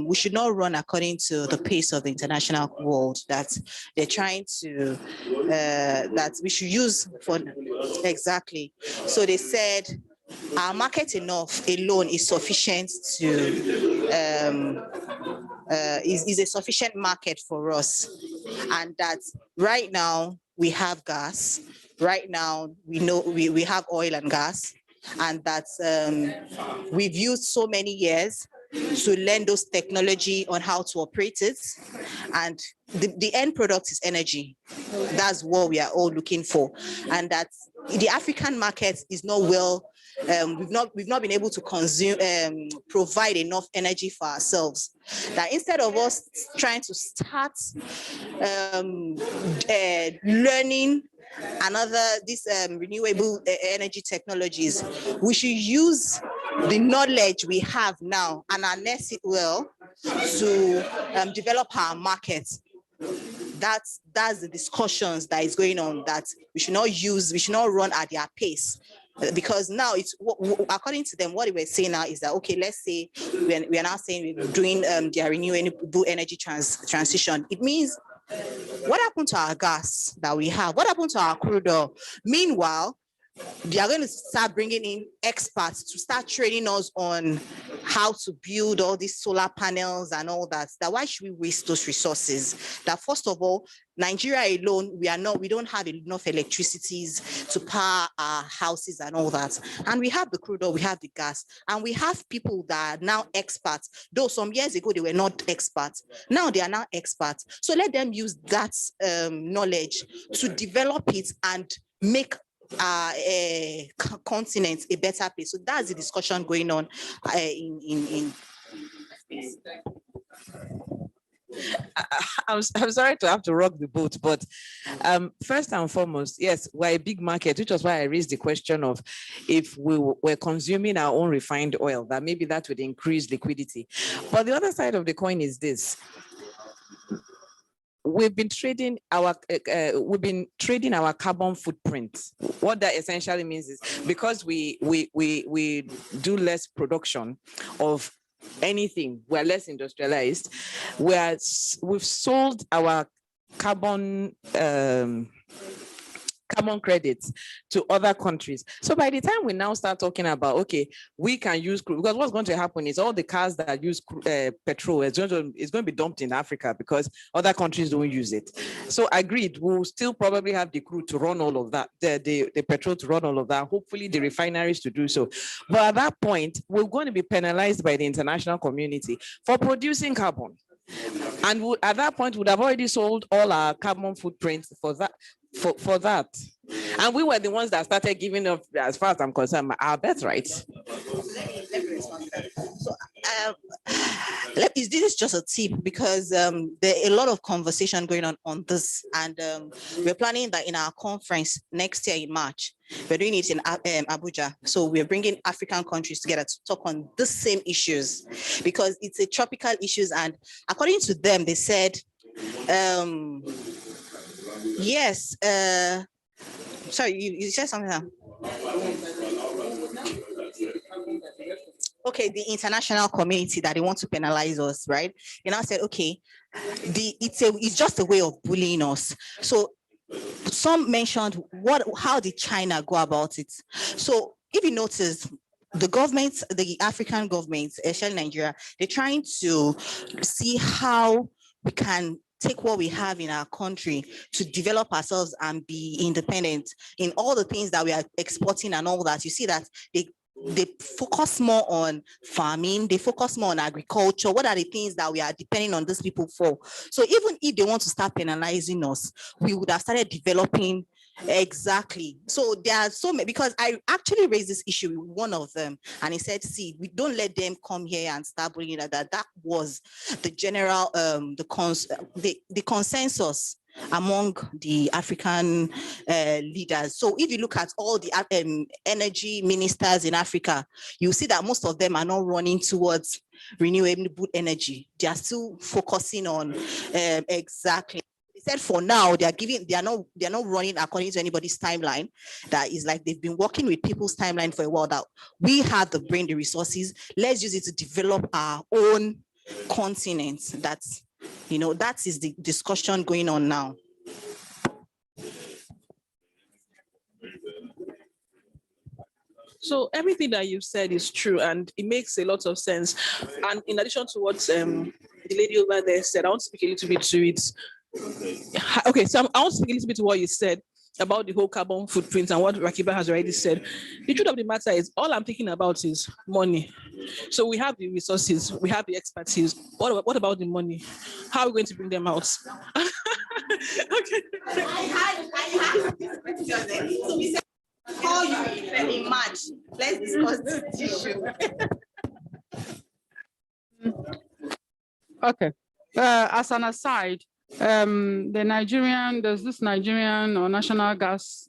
we should not run according to the pace of the international world, that they're trying to, that we should use for, exactly. So they said, our market enough alone is sufficient to, is a sufficient market for us. And that right now we have gas, right now we know we have oil and gas, and that we've used so many years to learn those technology on how to operate it. And the end product is energy. That's what we are all looking for. And that the African market is not well, we've not been able to consume, provide enough energy for ourselves. That instead of us trying to start learning these renewable energy technologies, we should use the knowledge we have now and harness it well to develop our market. That's the discussions that is going on, that we should not run at their pace. Because now it's, according to them, what they were saying now is that, okay, let's say we are now saying we're doing their renewable energy transition. It means, what happened to our gas that we have? What happened to our crude oil? Meanwhile, they are going to start bringing in experts to start training us on how to build all these solar panels and all that. That why should we waste those resources? That first of all, Nigeria alone, we don't have enough electricities to power our houses and all that. And we have the crude oil, we have the gas, and we have people that are now experts. Though some years ago they were not experts, now they are now experts. So let them use that knowledge to develop it and make our continent a better place. So that's the discussion going on
I'm sorry to have to rock the boat, but first and foremost, yes, we're a big market, which was why I raised the question of if we were consuming our own refined oil, that maybe that would increase liquidity. But the other side of the coin is this. We've been trading our carbon footprint. What that essentially means is, because we do less production of anything, we're less industrialized, we've sold our carbon credits to other countries. So by the time we now start talking about, okay, we can use crude, because what's going to happen is all the cars that use petrol is going to be dumped in Africa because other countries don't use it. So agreed, we'll still probably have the crude to run all of that, the petrol to run all of that, hopefully the refineries to do so. But at that point, we're going to be penalized by the international community for producing carbon. And at that point, would have already sold all our carbon footprints for that. For that, and we were the ones that started giving up, as far as I'm concerned, our birthright.
So This is just a tip because there are a lot of conversation going on this, and we're planning that in our conference next year in March. We're doing it in Abuja, so we're bringing African countries together to talk on the same issues because it's a tropical issues, and according to them, they said, yes. Sorry, you said something now. Okay, the international community that they want to penalize us, right? And I said, okay, it's just a way of bullying us. So some mentioned how did China go about it? So if you notice, the governments, the African governments, especially Nigeria, they're trying to see how we can take what we have in our country to develop ourselves and be independent in all the things that we are exporting and all that. You see that they focus more on farming, they focus more on agriculture. What are the things that we are depending on these people for? So even if they want to start penalizing us, we would have started developing. Exactly. So there are so many, because I actually raised this issue with one of them, and he said, see, we don't let them come here and start bullying that. That was the general the consensus among the African leaders. So if you look at all the energy ministers in Africa, you see that most of them are not running towards renewable energy. They are still focusing on exactly. They said for now they are not running according to anybody's timeline. That is like they've been working with people's timeline for a while. That we have the brain, the resources. Let's use it to develop our own continent. That's, you know, that is the discussion going on now.
So everything that you've said is true, and it makes a lot of sense. And in addition to what the lady over there said, I want to speak a little bit to it. Okay, so I want to speak a little bit to what you said about the whole carbon footprint and what Rakiba has already said. The truth of the matter is, all I'm thinking about is money. So we have the resources, we have the expertise. What about the money? How are we going to bring them out? Okay.
I had this question. So we said, call you in March. Let's discuss this issue.
Okay. As an aside, there's this Nigerian or national gas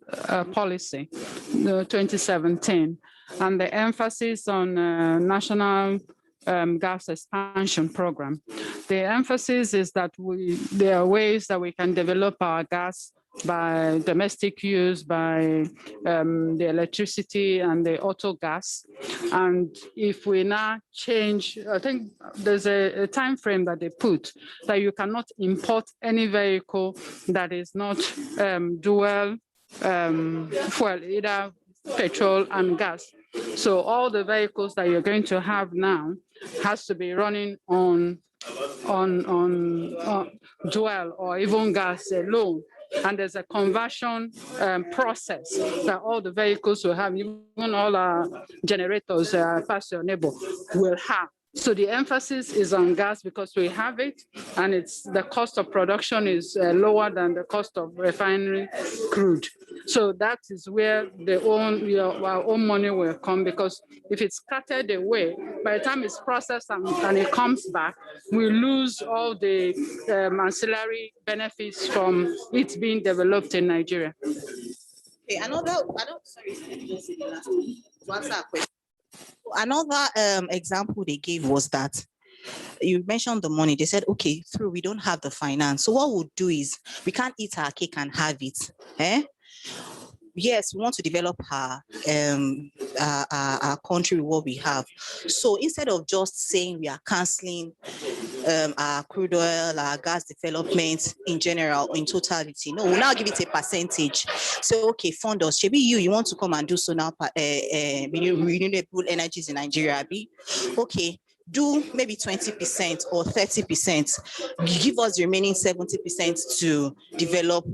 policy, the 2017, and the emphasis on national gas expansion program. The emphasis is that there are ways that we can develop our gas by domestic use, by the electricity and the auto gas. And if we now change, I think there's a time frame that they put that you cannot import any vehicle that is not dual fuel, either petrol and gas. So all the vehicles that you're going to have now has to be running on dual or even gas alone. And there's a conversion process that all the vehicles will have, even all our generators, past your neighbor, will have. So the emphasis is on gas because we have it, and the cost of production is lower than the cost of refinery crude. So that is where our own money will come, because if it's scattered away, by the time it's processed and it comes back, we lose all the ancillary benefits from it being developed in Nigeria.
Okay, another example they gave was that you mentioned the money. They said, okay, we don't have the finance. So what we'll do is we can't eat our cake and have it. Yes, we want to develop our country with what we have. So instead of just saying we are canceling our crude oil, our gas development in general, in totality, no, we'll now give it a percentage. So, okay, fund us. Maybe you want to come and do solar renewable energies in Nigeria, okay, do maybe 20% or 30%. Give us the remaining 70% to develop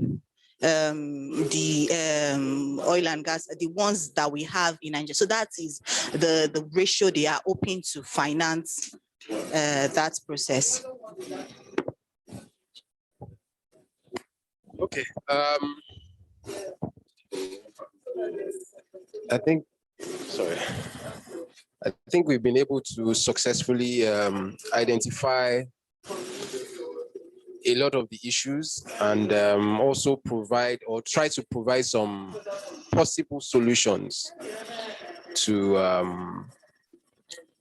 the oil and gas, the ones that we have in Nigeria. So that is the ratio they are open to finance that process.
Okay. I think, sorry. I think we've been able to successfully identify a lot of the issues and also provide or try to provide some possible solutions to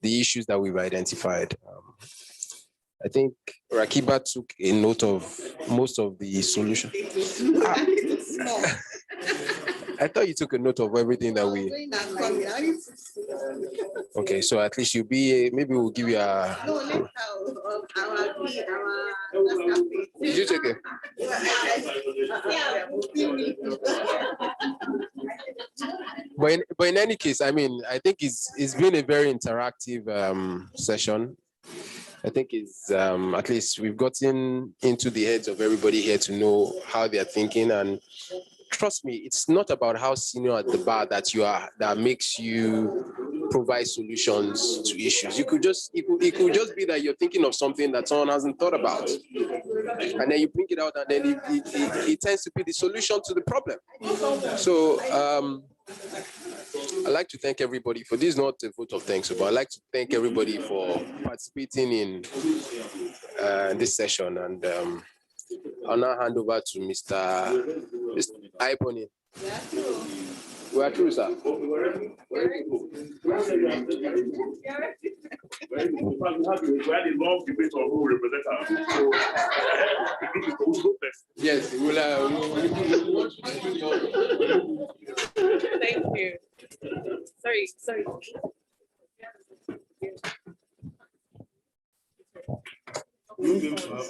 the issues that we've identified. I think Rakiba took a note of most of the solutions. I thought you took a note of everything that we. Okay, so at least you'll be. Maybe we'll give you a. Did you take it? But in any case, I mean, I think it's been a very interactive session. I think it's at least we've gotten into the heads of everybody here to know how they're thinking, and trust me, it's not about how senior at the bar that you are that makes you provide solutions to issues. It could just be that you're thinking of something that someone hasn't thought about, and then you bring it out, and then it tends to be the solution to the problem. So I'd like to thank everybody for this. Is not a vote of thanks, but I'd like to thank everybody for participating in this session. And I'll now hand over to Mr. Iboni. We are through, sir. Yes, we will.
Thank you. Sorry.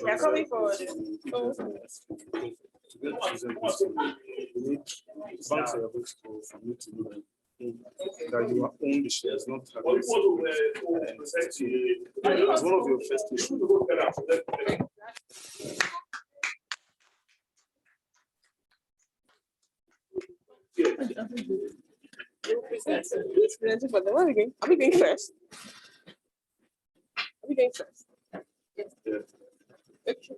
They're coming forward.
Banks are able for you to know that you are own the shares, not having it's one of your first issues.
Who's presenting for them? Are we going first? Are we going first? Yes. Okay.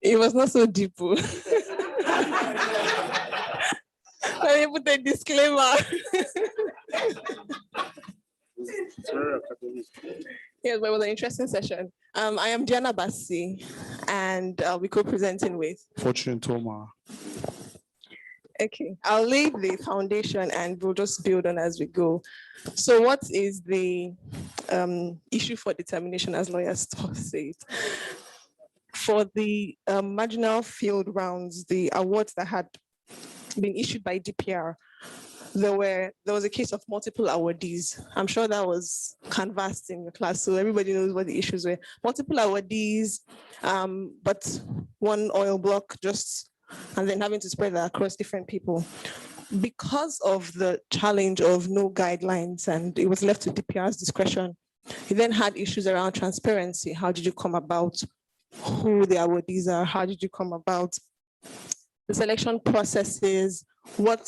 It was not so deep. Let me put a disclaimer. Yes, but it was an interesting session. I am Diana Bassi, and I'll be co-presenting with
Fortune Toma.
Okay, I'll lay the foundation and we'll just build on as we go. So what is the issue for determination, as lawyers say it? For the marginal field rounds, the awards that had been issued by DPR, there was a case of multiple awardees. I'm sure that was canvassed in your class, so everybody knows what the issues were. Multiple awardees, but one oil block just, and then having to spread that across different people. Because of the challenge of no guidelines and it was left to DPR's discretion, you then had issues around transparency. How did you come about who the awardees are? How did you come about the selection processes? What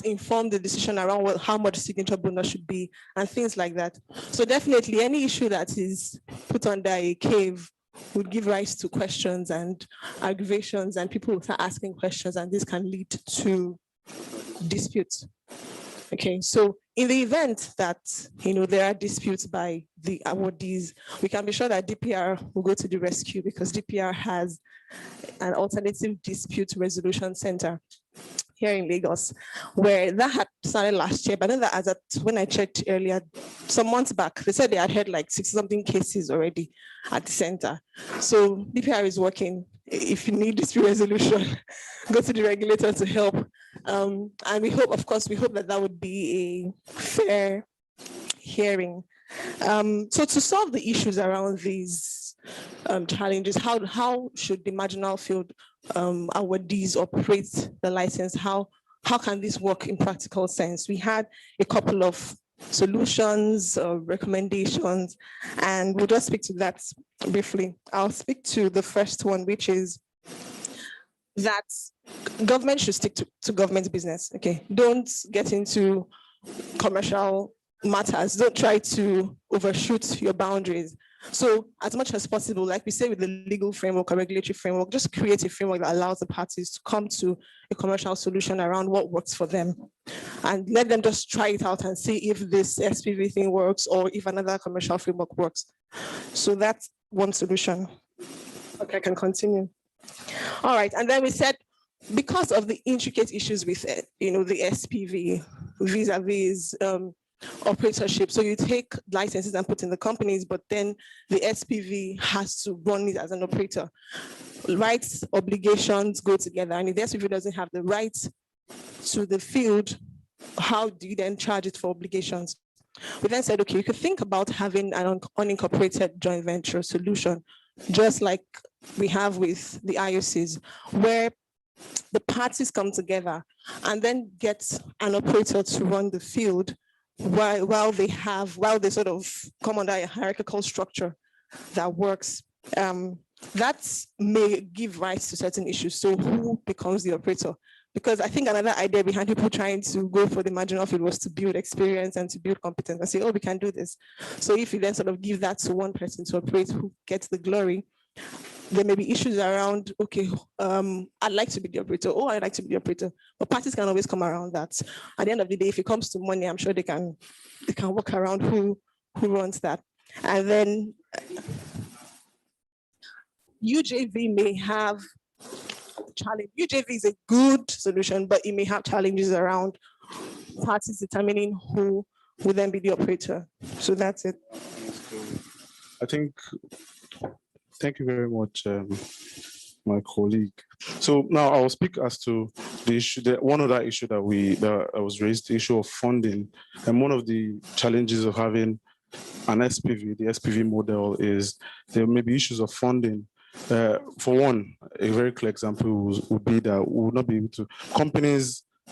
informed the decision around how much signature bonus should be and things like that? So definitely any issue that is put under a cave would give rise to questions and aggravations, and people will start asking questions, and this can lead to disputes. Okay, so in the event that there are disputes by the awardees, we can be sure that DPR will go to the rescue, because DPR has an alternative dispute resolution center here in Lagos, where that had started last year, but then when I checked earlier, some months back, they said they had had like 60-something cases already at the center. So DPR is working. If you need dispute resolution, go to the regulator to help. And we hope, of course, that would be a fair hearing. So to solve the issues around these challenges, how should the marginal field awardees operate the license? How can this work in practical sense? We had a couple of solutions, recommendations, and we'll just speak to that briefly. I'll speak to the first one, which is
that government should stick to government business. Okay, don't get into commercial matters. Don't try to overshoot your boundaries. So as much as possible, like we say with the legal framework or regulatory framework, just create a framework that allows the parties to come to a commercial solution around what works for them. And let them just try it out and see if this SPV thing works or if another commercial framework works. So that's one solution. Okay, I can continue. All right, and then we said, because of the intricate issues with it, the SPV vis-a-vis operatorship. So you take licenses and put in the companies, but then the SPV has to run it as an operator. Rights, obligations go together. And if the SPV doesn't have the rights to the field, how do you then charge it for obligations? We then said, okay, you could think about having an unincorporated joint venture solution, just like we have with the IOCs, where the parties come together and then get an operator to run the field while they sort of come under a hierarchical structure that works. That may give rise to certain issues. So who becomes the operator? Because I think another idea behind people trying to go for the marginal field was to build experience and to build competence and say, oh, we can do this. So if you then sort of give that to one person to operate who gets the glory, there may be issues around, okay, I'd like to be the operator, or I'd like to be the operator, but parties can always come around that. At the end of the day, if it comes to money, I'm sure they can work around who runs that. And then UJV may have challenge. UJV is a good solution, but it may have challenges around parties determining who will then be the operator. So that's it.
I think, thank you very much, my colleague. So now I'll speak as to the issue, one other issue that was raised, the issue of funding. And one of the challenges of having an SPV, the SPV model, is there may be issues of funding. For one, a very clear example would be that we would not be able to,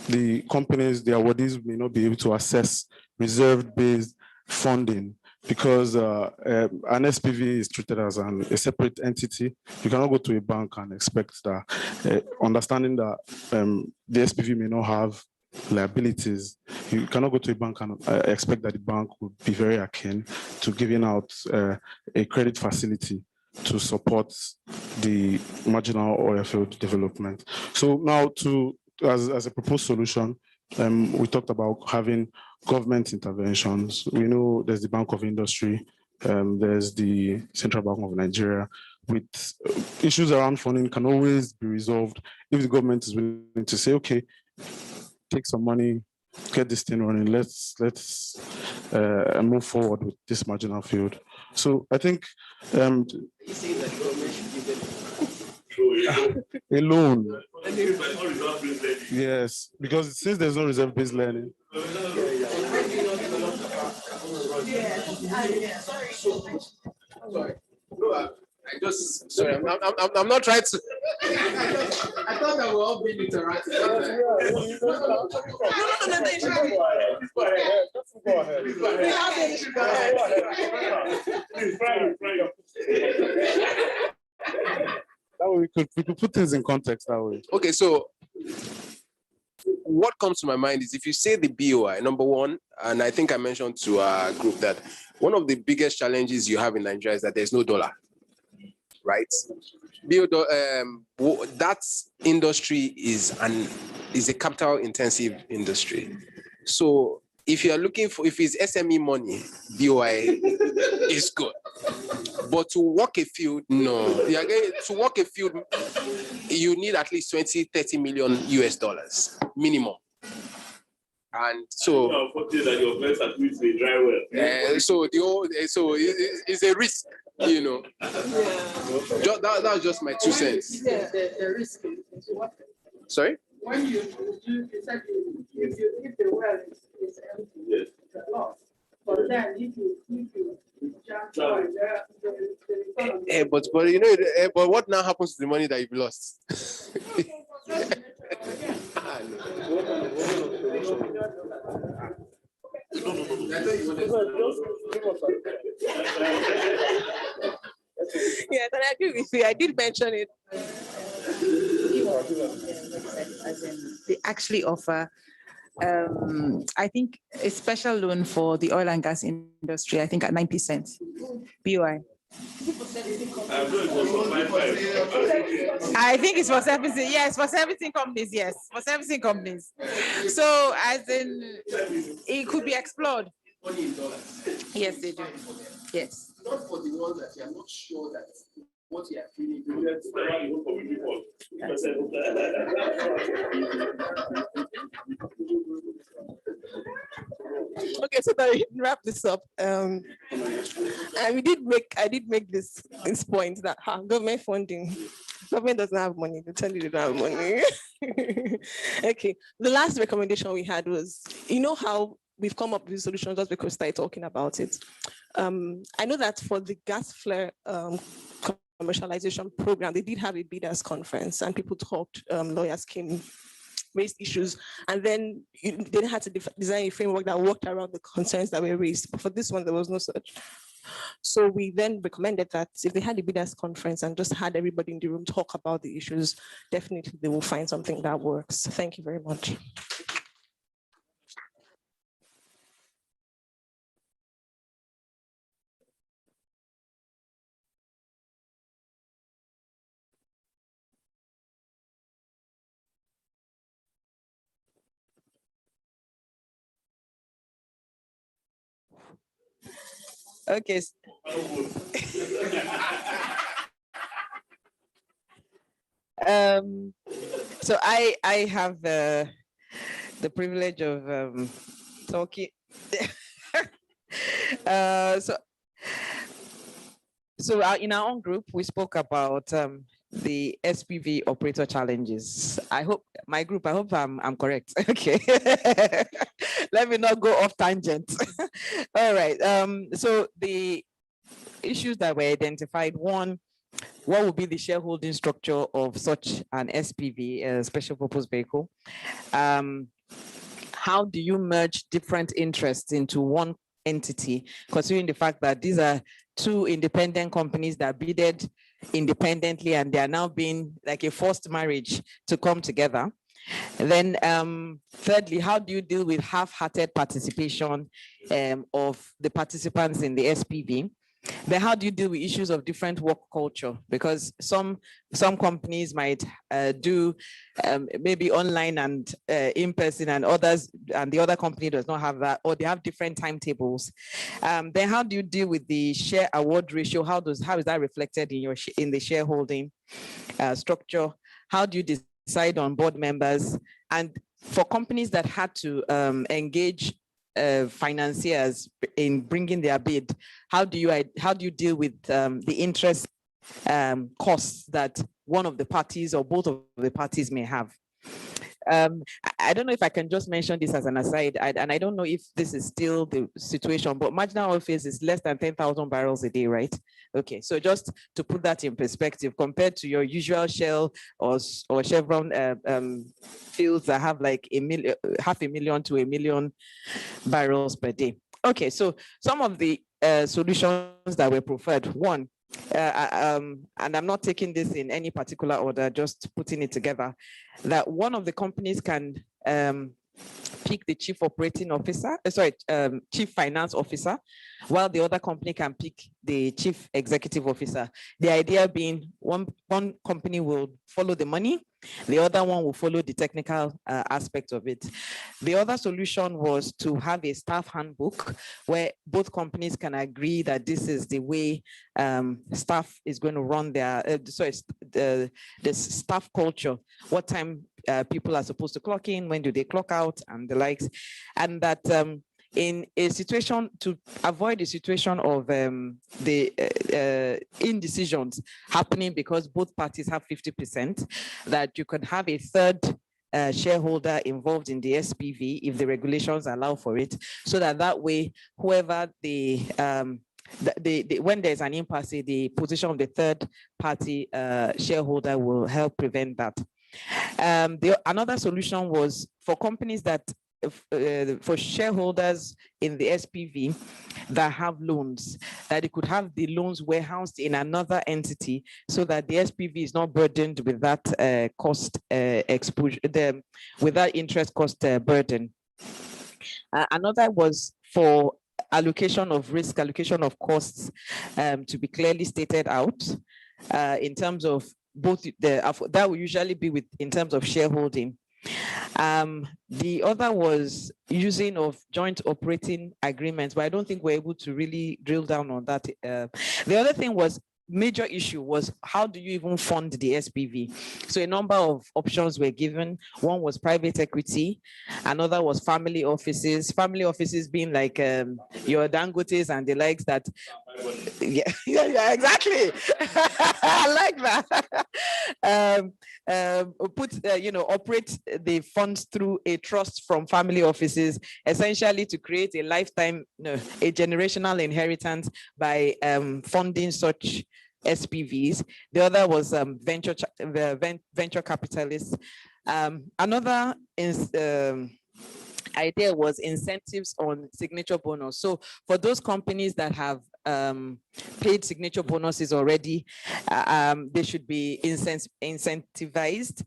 the awardees may not be able to access reserve-based funding because an SPV is treated as a separate entity. You cannot go to a bank and expect that, understanding that the SPV may not have liabilities, you cannot go to a bank and expect that the bank would be very akin to giving out a credit facility to support the marginal oil field development. So now as a proposed solution, we talked about having government interventions. We know there's the Bank of Industry, there's the Central Bank of Nigeria. With issues around funding can always be resolved if the government is willing to say, okay, take some money, get this thing running, let's move forward with this marginal field. So I think a loan. Yes, because since there's no reserve-based learning.
Sorry, I'm not trying to. I thought that we're all being interactive.
That way we could put things in context that way.
Okay, so what comes to my mind is if you say the BOI, number one, and I think I mentioned to our group that one of the biggest challenges you have in Nigeria is that there's no dollar, right? That industry is a capital intensive industry. So if you are looking for, if it's SME money, BOI is good. But to work a field, no. To work a field, you need at least 20-30 million US dollars minimum. And so, so it's a risk, you know. Yeah. That's just my 2 cents.
Yeah, the risk is what?
Sorry?
When you do, if the well is empty, it's a loss. But then if you
but you know, but what now happens to the money that you've lost?
Yes, and I agree with you. I did mention it.
They actually offer, I think, a special loan for the oil and gas industry, I think at 9%, BOI. I think it's for servicing, yes, for servicing companies, yes, for servicing companies. So as in, it could be explored. Yes, they do. Yes.
Not for the ones that you are not sure that what you are feeling.
Okay, so that we wrap this up. And I did make this point that government funding, government doesn't have money. They tell you they don't have money. Okay, the last recommendation we had was, you know how we've come up with solutions just because we started talking about it. I know that for the gas flare commercialization program, they did have a bidders conference and people talked, lawyers came, raised issues, and then they had to design a framework that worked around the concerns that were raised. But for this one, there was no such. So we then recommended that if they had a bidders conference and just had everybody in the room talk about the issues, definitely they will find something that works. Thank you very much.
Okay. So I have the privilege of talking. So in our own group, we spoke about the SPV operator challenges. I hope I'm correct. Okay. Let me not go off tangent. All right. So the issues that were identified, one, what would be the shareholding structure of such an SPV, a special purpose vehicle? How do you merge different interests into one entity, considering the fact that these are two independent companies that bidded independently and they are now being like a forced marriage to come together? And then thirdly, how do you deal with half-hearted participation of the participants in the SPV? Then how do you deal with issues of different work culture? Because some companies might do maybe online and in person, and others, and the other company does not have that, or they have different timetables. Then how do you deal with the share award ratio? How is that reflected in the shareholding structure? How do you decide on board members? And for companies that had to engage financiers in bringing their bid, how do you deal with the interest costs that one of the parties or both of the parties may have? I don't know if I can just mention this as an aside, and I don't know if this is still the situation, but marginal oil fields is less than 10,000 barrels a day, right? Okay, so just to put that in perspective, compared to your usual Shell or Chevron fields that have like 500,000 to 1 million barrels per day. Okay, so some of the solutions that were preferred, one, and I'm not taking this in any particular order, just putting it together, that one of the companies can pick the chief operating officer, chief finance officer, while the other company can pick the chief executive officer. The idea being one company will follow the money, the other one will follow the technical aspect of it. The other solution was to have a staff handbook where both companies can agree that this is the way staff is going to run their, the staff culture, what time people are supposed to clock in, when do they clock out, and the likes, and that in a situation, to avoid the situation of the indecisions happening because both parties have 50%, that you could have a third shareholder involved in the SPV if the regulations allow for it, so that way whoever when there's an impasse, the position of the third party shareholder will help prevent that. Another solution was for companies that for shareholders in the SPV that have loans, that they could have the loans warehoused in another entity so that the SPV is not burdened with that cost exposure, with that interest cost burden. Another was for allocation of risk, allocation of costs to be clearly stated out in terms of both that will usually be in terms of shareholding. The other was using of joint operating agreements, but I don't think we're able to really drill down on that. The other thing was, major issue was, how do you even fund the SPV? So a number of options were given. One was private equity, another was family offices being like your Dangotes and the likes that, yeah, exactly. I like that. Operate the funds through a trust from family offices, essentially to create a lifetime, a generational inheritance by funding such SPVs. The other was venture capitalists. Another idea was incentives on signature bonus. So for those companies that have paid signature bonuses already, they should be incentivized,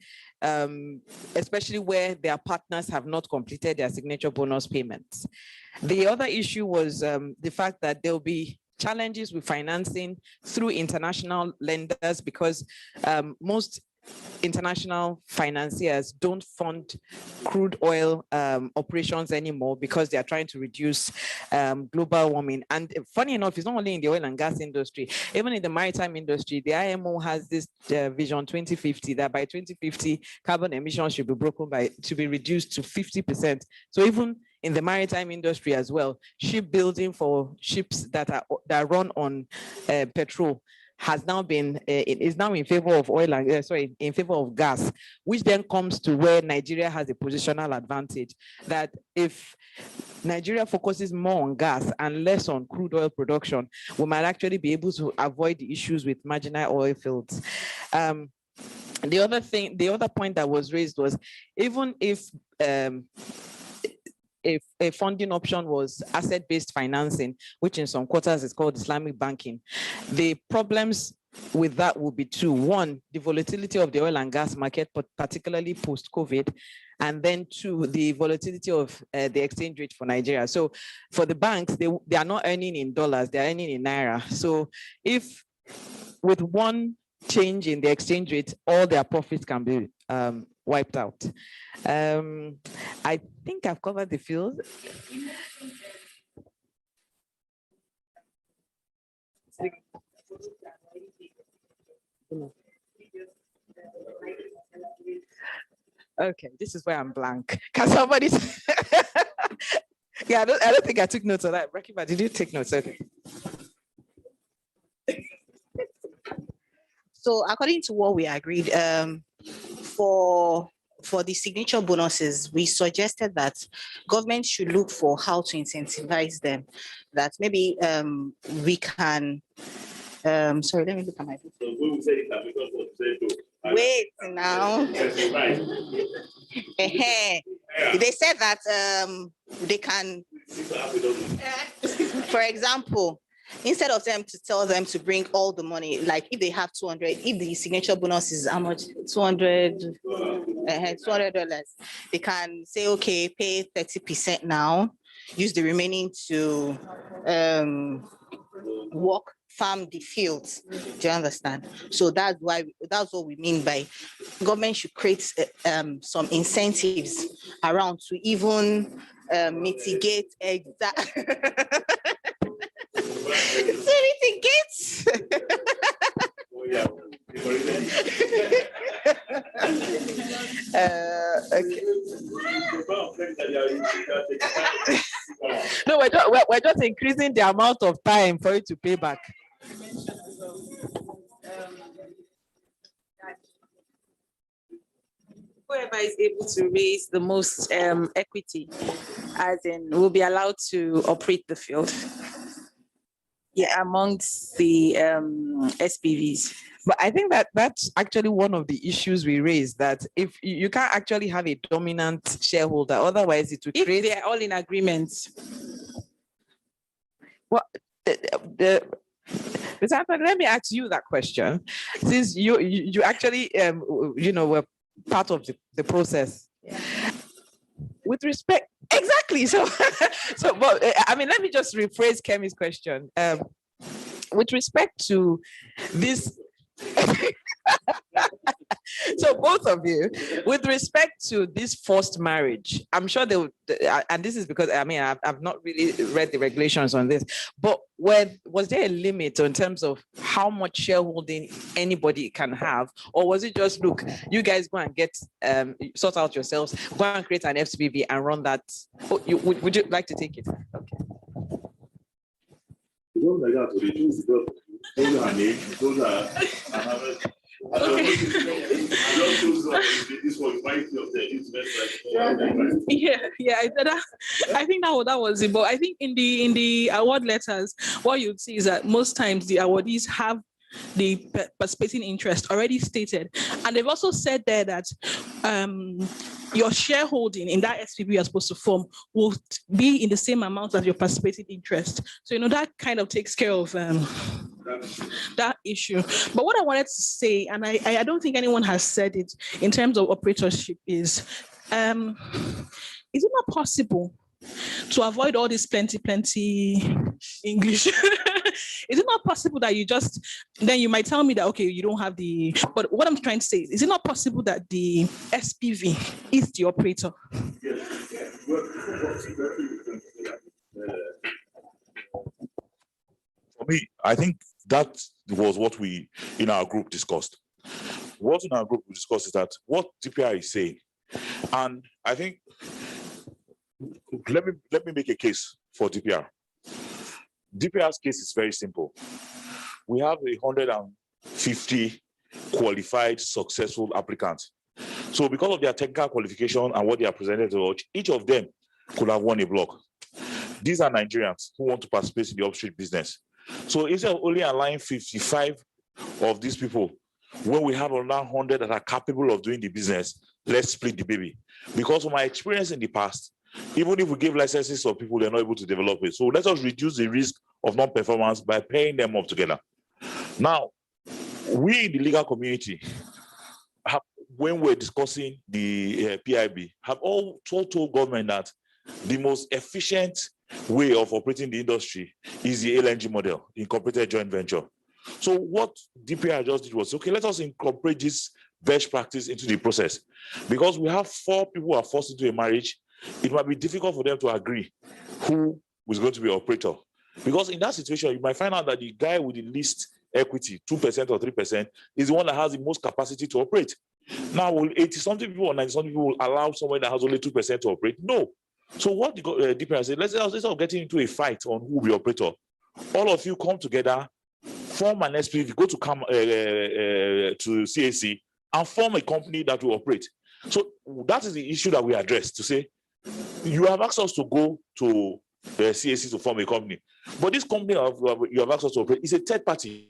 especially where their partners have not completed their signature bonus payments. The other issue was the fact that there will be challenges with financing through international lenders, because most international financiers don't fund crude oil operations anymore because they are trying to reduce global warming. And funny enough, it's not only in the oil and gas industry, even in the maritime industry. The IMO has this vision 2050, that by 2050 carbon emissions should be reduced to 50%. So even in the maritime industry as well, shipbuilding for ships that run on petrol has now been is now in favor of oil and in favor of gas, which then comes to where Nigeria has a positional advantage. That if Nigeria focuses more on gas and less on crude oil production, we might actually be able to avoid the issues with marginal oil fields. The other point that was raised was, even if a funding option was asset-based financing, which in some quarters is called Islamic banking, the problems with that will be two. One, the volatility of the oil and gas market, but particularly post-COVID. And then two, the volatility of the exchange rate for Nigeria. So for the banks, they are not earning in dollars, they're earning in Naira. So if with one change in the exchange rate, all their profits can be wiped out. I think I've covered the field. Okay, this is where I'm blank. Can somebody? Yeah, I don't think I took notes of that. Rakiba, did you take notes? Okay.
So according to what we agreed, for the signature bonuses, we suggested that government should look for how to incentivize them. That maybe we can, sorry, let me look at my book. Wait now. They said that they can, for example, instead of them to tell them to bring all the money, like if they have 200, if the signature bonus is how much, $200, they can say, okay, pay 30% now, use the remaining to farm the fields. Do you understand? So that's what we mean by government should create some incentives around to even mitigate
Okay. No, we're just increasing the amount of time for you to pay back.
Whoever is able to raise the most equity, as in, will be allowed to operate the field. Yeah, amongst the SPVs.
But I think that that's actually one of the issues we raised, that if you can't actually have a dominant shareholder, otherwise it will
If
create.
they're all in agreement.
Well, Ms. Anthony, let me ask you that question. Since you actually were part of the process. With respect, exactly. So but I mean, let me just rephrase Kemi's question. With respect to this. So both of you, with respect to this forced marriage, I'm sure they would, and this is because I mean I've not really read the regulations on this, but was there a limit in terms of how much shareholding anybody can have, or was it just, look, you guys go and get sort out yourselves, go and create an FCPB and run that? Oh, would you like to take it? Okay.
I think that was it. But I think in the award letters, what you'd see is that most times the awardees have the participating interest already stated, and they've also said there that your shareholding in that SPV you're supposed to form will be in the same amount as your participating interest. So that kind of takes care of that issue. But what I wanted to say, and I don't think anyone has said it in terms of operatorship, is it not possible to avoid all this plenty English? Is it not possible that then you might tell me that, okay, you don't have but what I'm trying to say is it not possible that the SPV is the operator?
For me, I think that was what we in our group discussed. What in our group we discussed is that what DPR is saying, and I think let me make a case for DPR. DPR's case is very simple. We have 150 qualified, successful applicants. So because of their technical qualification and what they are presented to us, each of them could have won a block. These are Nigerians who want to participate in the upstream business. So instead of only allowing 55 of these people, when we have another 100 that are capable of doing the business, let's split the baby. Because from my experience in the past, even if we give licenses to people, they're not able to develop it. So let us reduce the risk of non-performance by paying them up together. Now, we in the legal community, when we're discussing the PIB, have all told government that the most efficient way of operating the industry is the LNG model, incorporated joint venture. So what DPR just did was, okay, let us incorporate this best practice into the process. Because we have 4 people who are forced into a marriage, it might be difficult for them to agree who is going to be operator. Because in that situation, you might find out that the guy with the least equity, 2% or 3%, is the one that has the most capacity to operate. Now, will 80-something people or 90-something people allow someone that has only 2% to operate? No. So what the DPR said, let's not getting into a fight on who will be operator. All of you come together, form an SPV, go to CAC and form a company that will operate. So that is the issue that we address, to say, you have access to go to the CAC to form a company. But this company you have access to operate is a third party.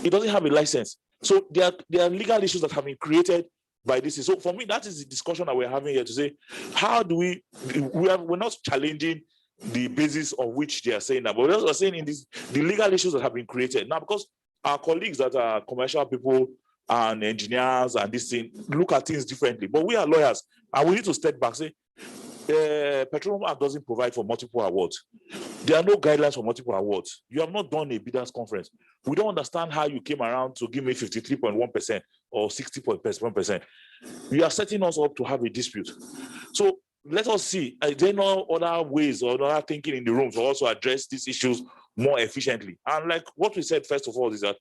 It doesn't have a license. So there are legal issues that have been created by this. So for me, that is the discussion that we're having here, to say, how do we're not challenging the basis of which they are saying that, but we're saying in this, the legal issues that have been created. Now, because our colleagues that are commercial people and engineers and this thing look at things differently, but we are lawyers and we need to step back, say, Petroleum Act doesn't provide for multiple awards. There are no guidelines for multiple awards. You have not done a bidders conference. We don't understand how you came around to give me 53.1% or 60.1%. You are setting us up to have a dispute. So let us see, are there no other ways or other thinking in the room to also address these issues more efficiently? And like what we said, first of all, is that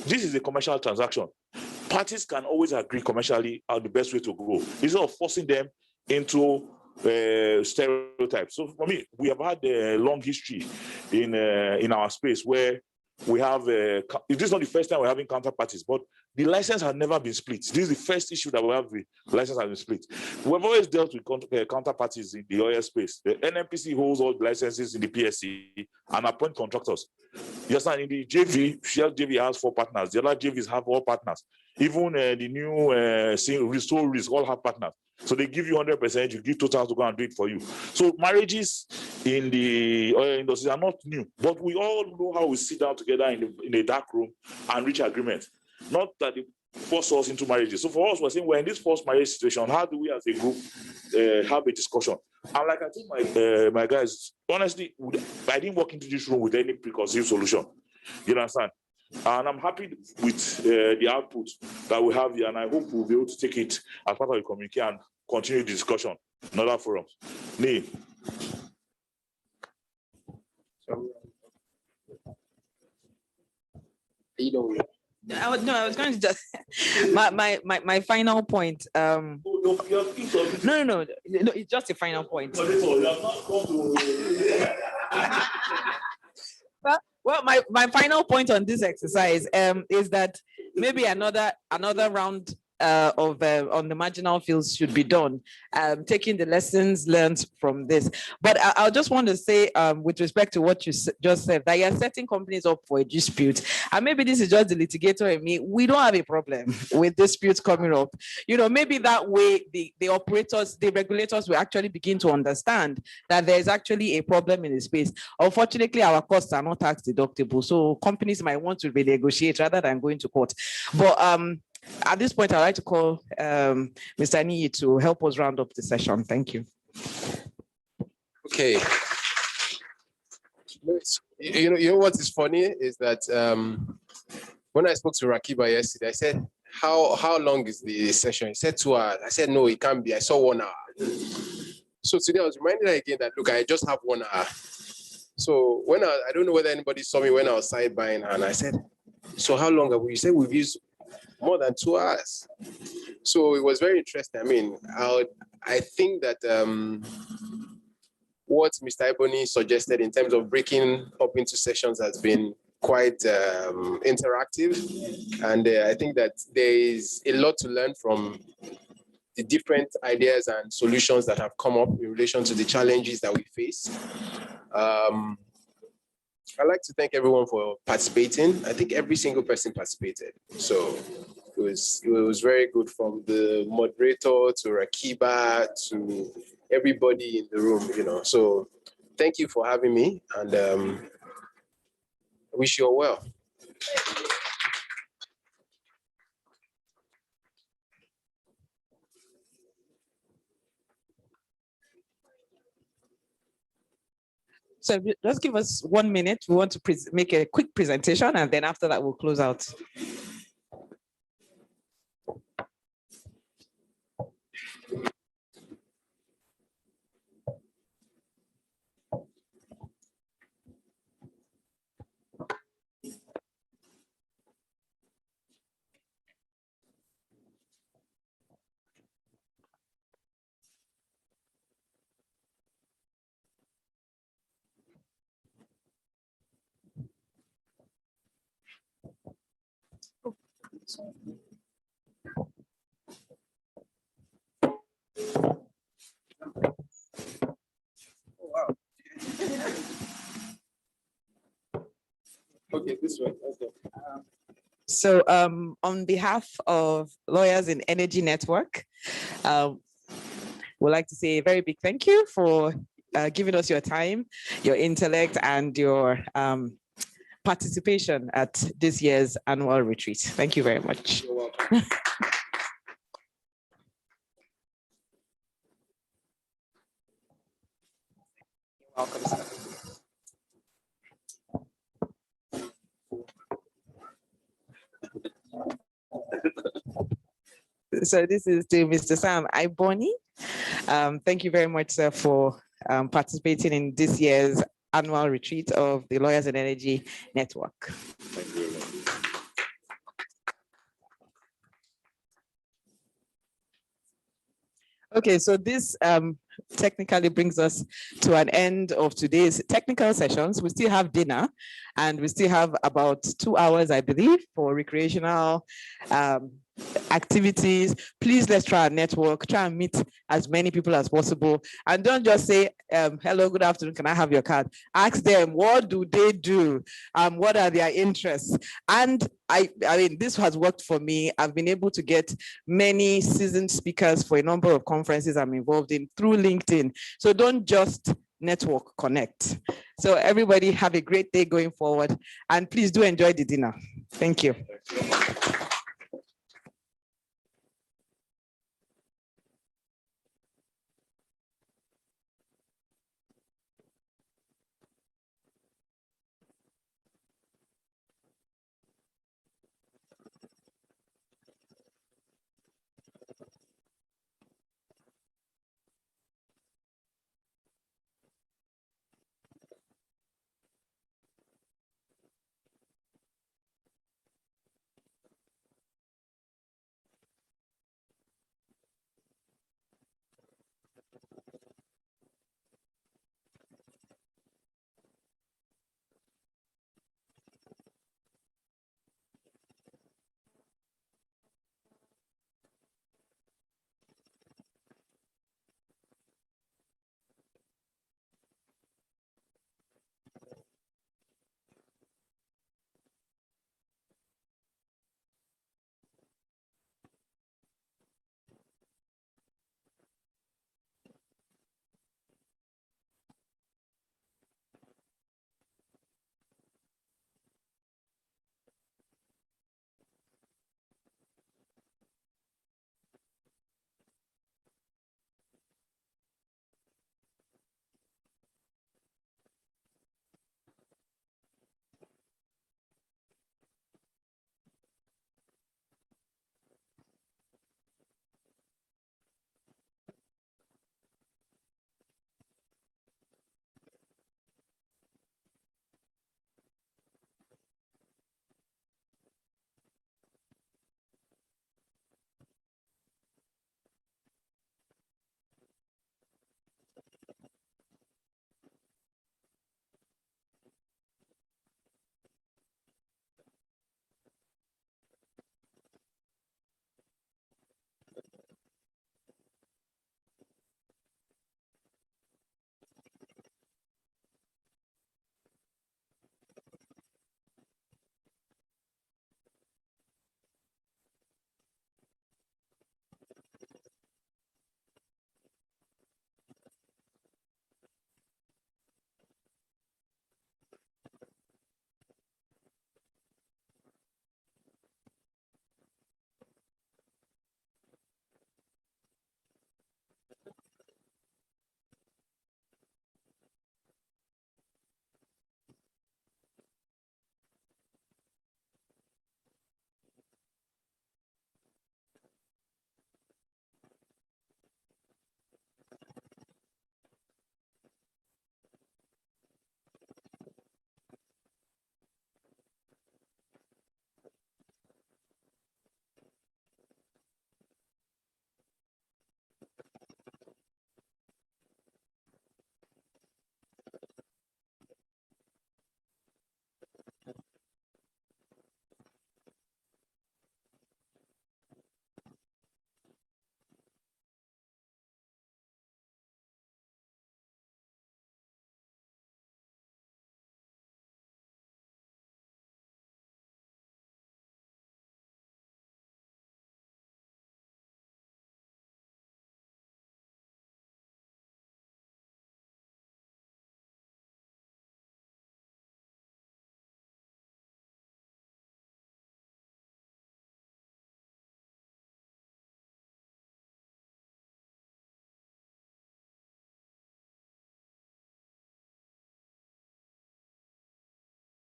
this is a commercial transaction. Parties can always agree commercially on the best way to go, instead of forcing them into stereotypes. So for me, we have had a long history in our space where we have, this is not the first time we're having counterparties, but the license has never been split. This is the first issue that we have. The license has been split. We've always dealt with counterparties in the oil space. The NNPC holds all the licenses in the PSC and appoint contractors. Yes, and in the JV, Shell JV has 4 partners. The other JVs have all partners. Even the new Restore Risk all have partners. So they give you 100%, you give Total to go and do it for you. So marriages in the oil industry are not new, but we all know how we sit down together in a dark room and reach agreement. Not that they force us into marriages. So for us, we're saying we're in this forced marriage situation. How do we as a group have a discussion? And like I told my guys, honestly, I didn't walk into this room with any preconceived solution. You understand? And I'm happy with the output that we have here, and I hope we'll be able to take it as part of the communique and continue the discussion in other forums. Nee.
I was going to just my final point. No, it's just a final point. Well, my final point on this exercise is that maybe another round on the marginal fields should be done, taking the lessons learned from this. But I just want to say, with respect to what you just said, that you're setting companies up for a dispute, and maybe this is just the litigator in me. We don't have a problem with disputes coming up. You know, maybe that way the operators, the regulators will actually begin to understand that there's actually a problem in the space. Unfortunately, our costs are not tax deductible, so companies might want to renegotiate rather than going to court. But at this point, I'd like to call Mr. Niyi to help us round up the session. Thank you.
Okay. You know what is funny is that when I spoke to Rakiba yesterday, I said, how long is the session? He said 2 hours. I said, no, it can't be. I saw 1 hour. So today I was reminded again that, look, I just have 1 hour. So when I don't know whether anybody saw me when I was side buying, and I said, so how long have we? You said we've used more than 2 hours. So it was very interesting. I mean, I think that what Mr. Ebony suggested in terms of breaking up into sessions has been quite interactive. And I think that there is a lot to learn from the different ideas and solutions that have come up in relation to the challenges that we face. I'd like to thank everyone for participating. I think every single person participated. So it was very good, from the moderator to Rakiba to everybody in the room, you know. So thank you for having me, and I wish you all well.
So just give us 1 minute. We want to make a quick presentation, and then after that, we'll close out.
Okay, this one. Okay.
So on behalf of Lawyers in Energy Network, we'd like to say a very big thank you for giving us your time, your intellect, and your participation at this year's annual retreat. Thank you very much.
You're welcome.
You're welcome, sir. So this is to Mr. Sam Iboni. Thank you very much, sir, for participating in this year's annual retreat of the Lawyers in Energy Network.
Thank you very much.
Okay, so this technically brings us to an end of today's technical sessions. We still have dinner and we still have about 2 hours, I believe, for recreational activities. Please, let's try our network, try and meet as many people as possible. And don't just say, hello, good afternoon, can I have your card? Ask them, what do they do? What are their interests? And I mean, this has worked for me. I've been able to get many seasoned speakers for a number of conferences I'm involved in through LinkedIn. So don't just network, connect. So everybody have a great day going forward. And please do enjoy the dinner. Thank you.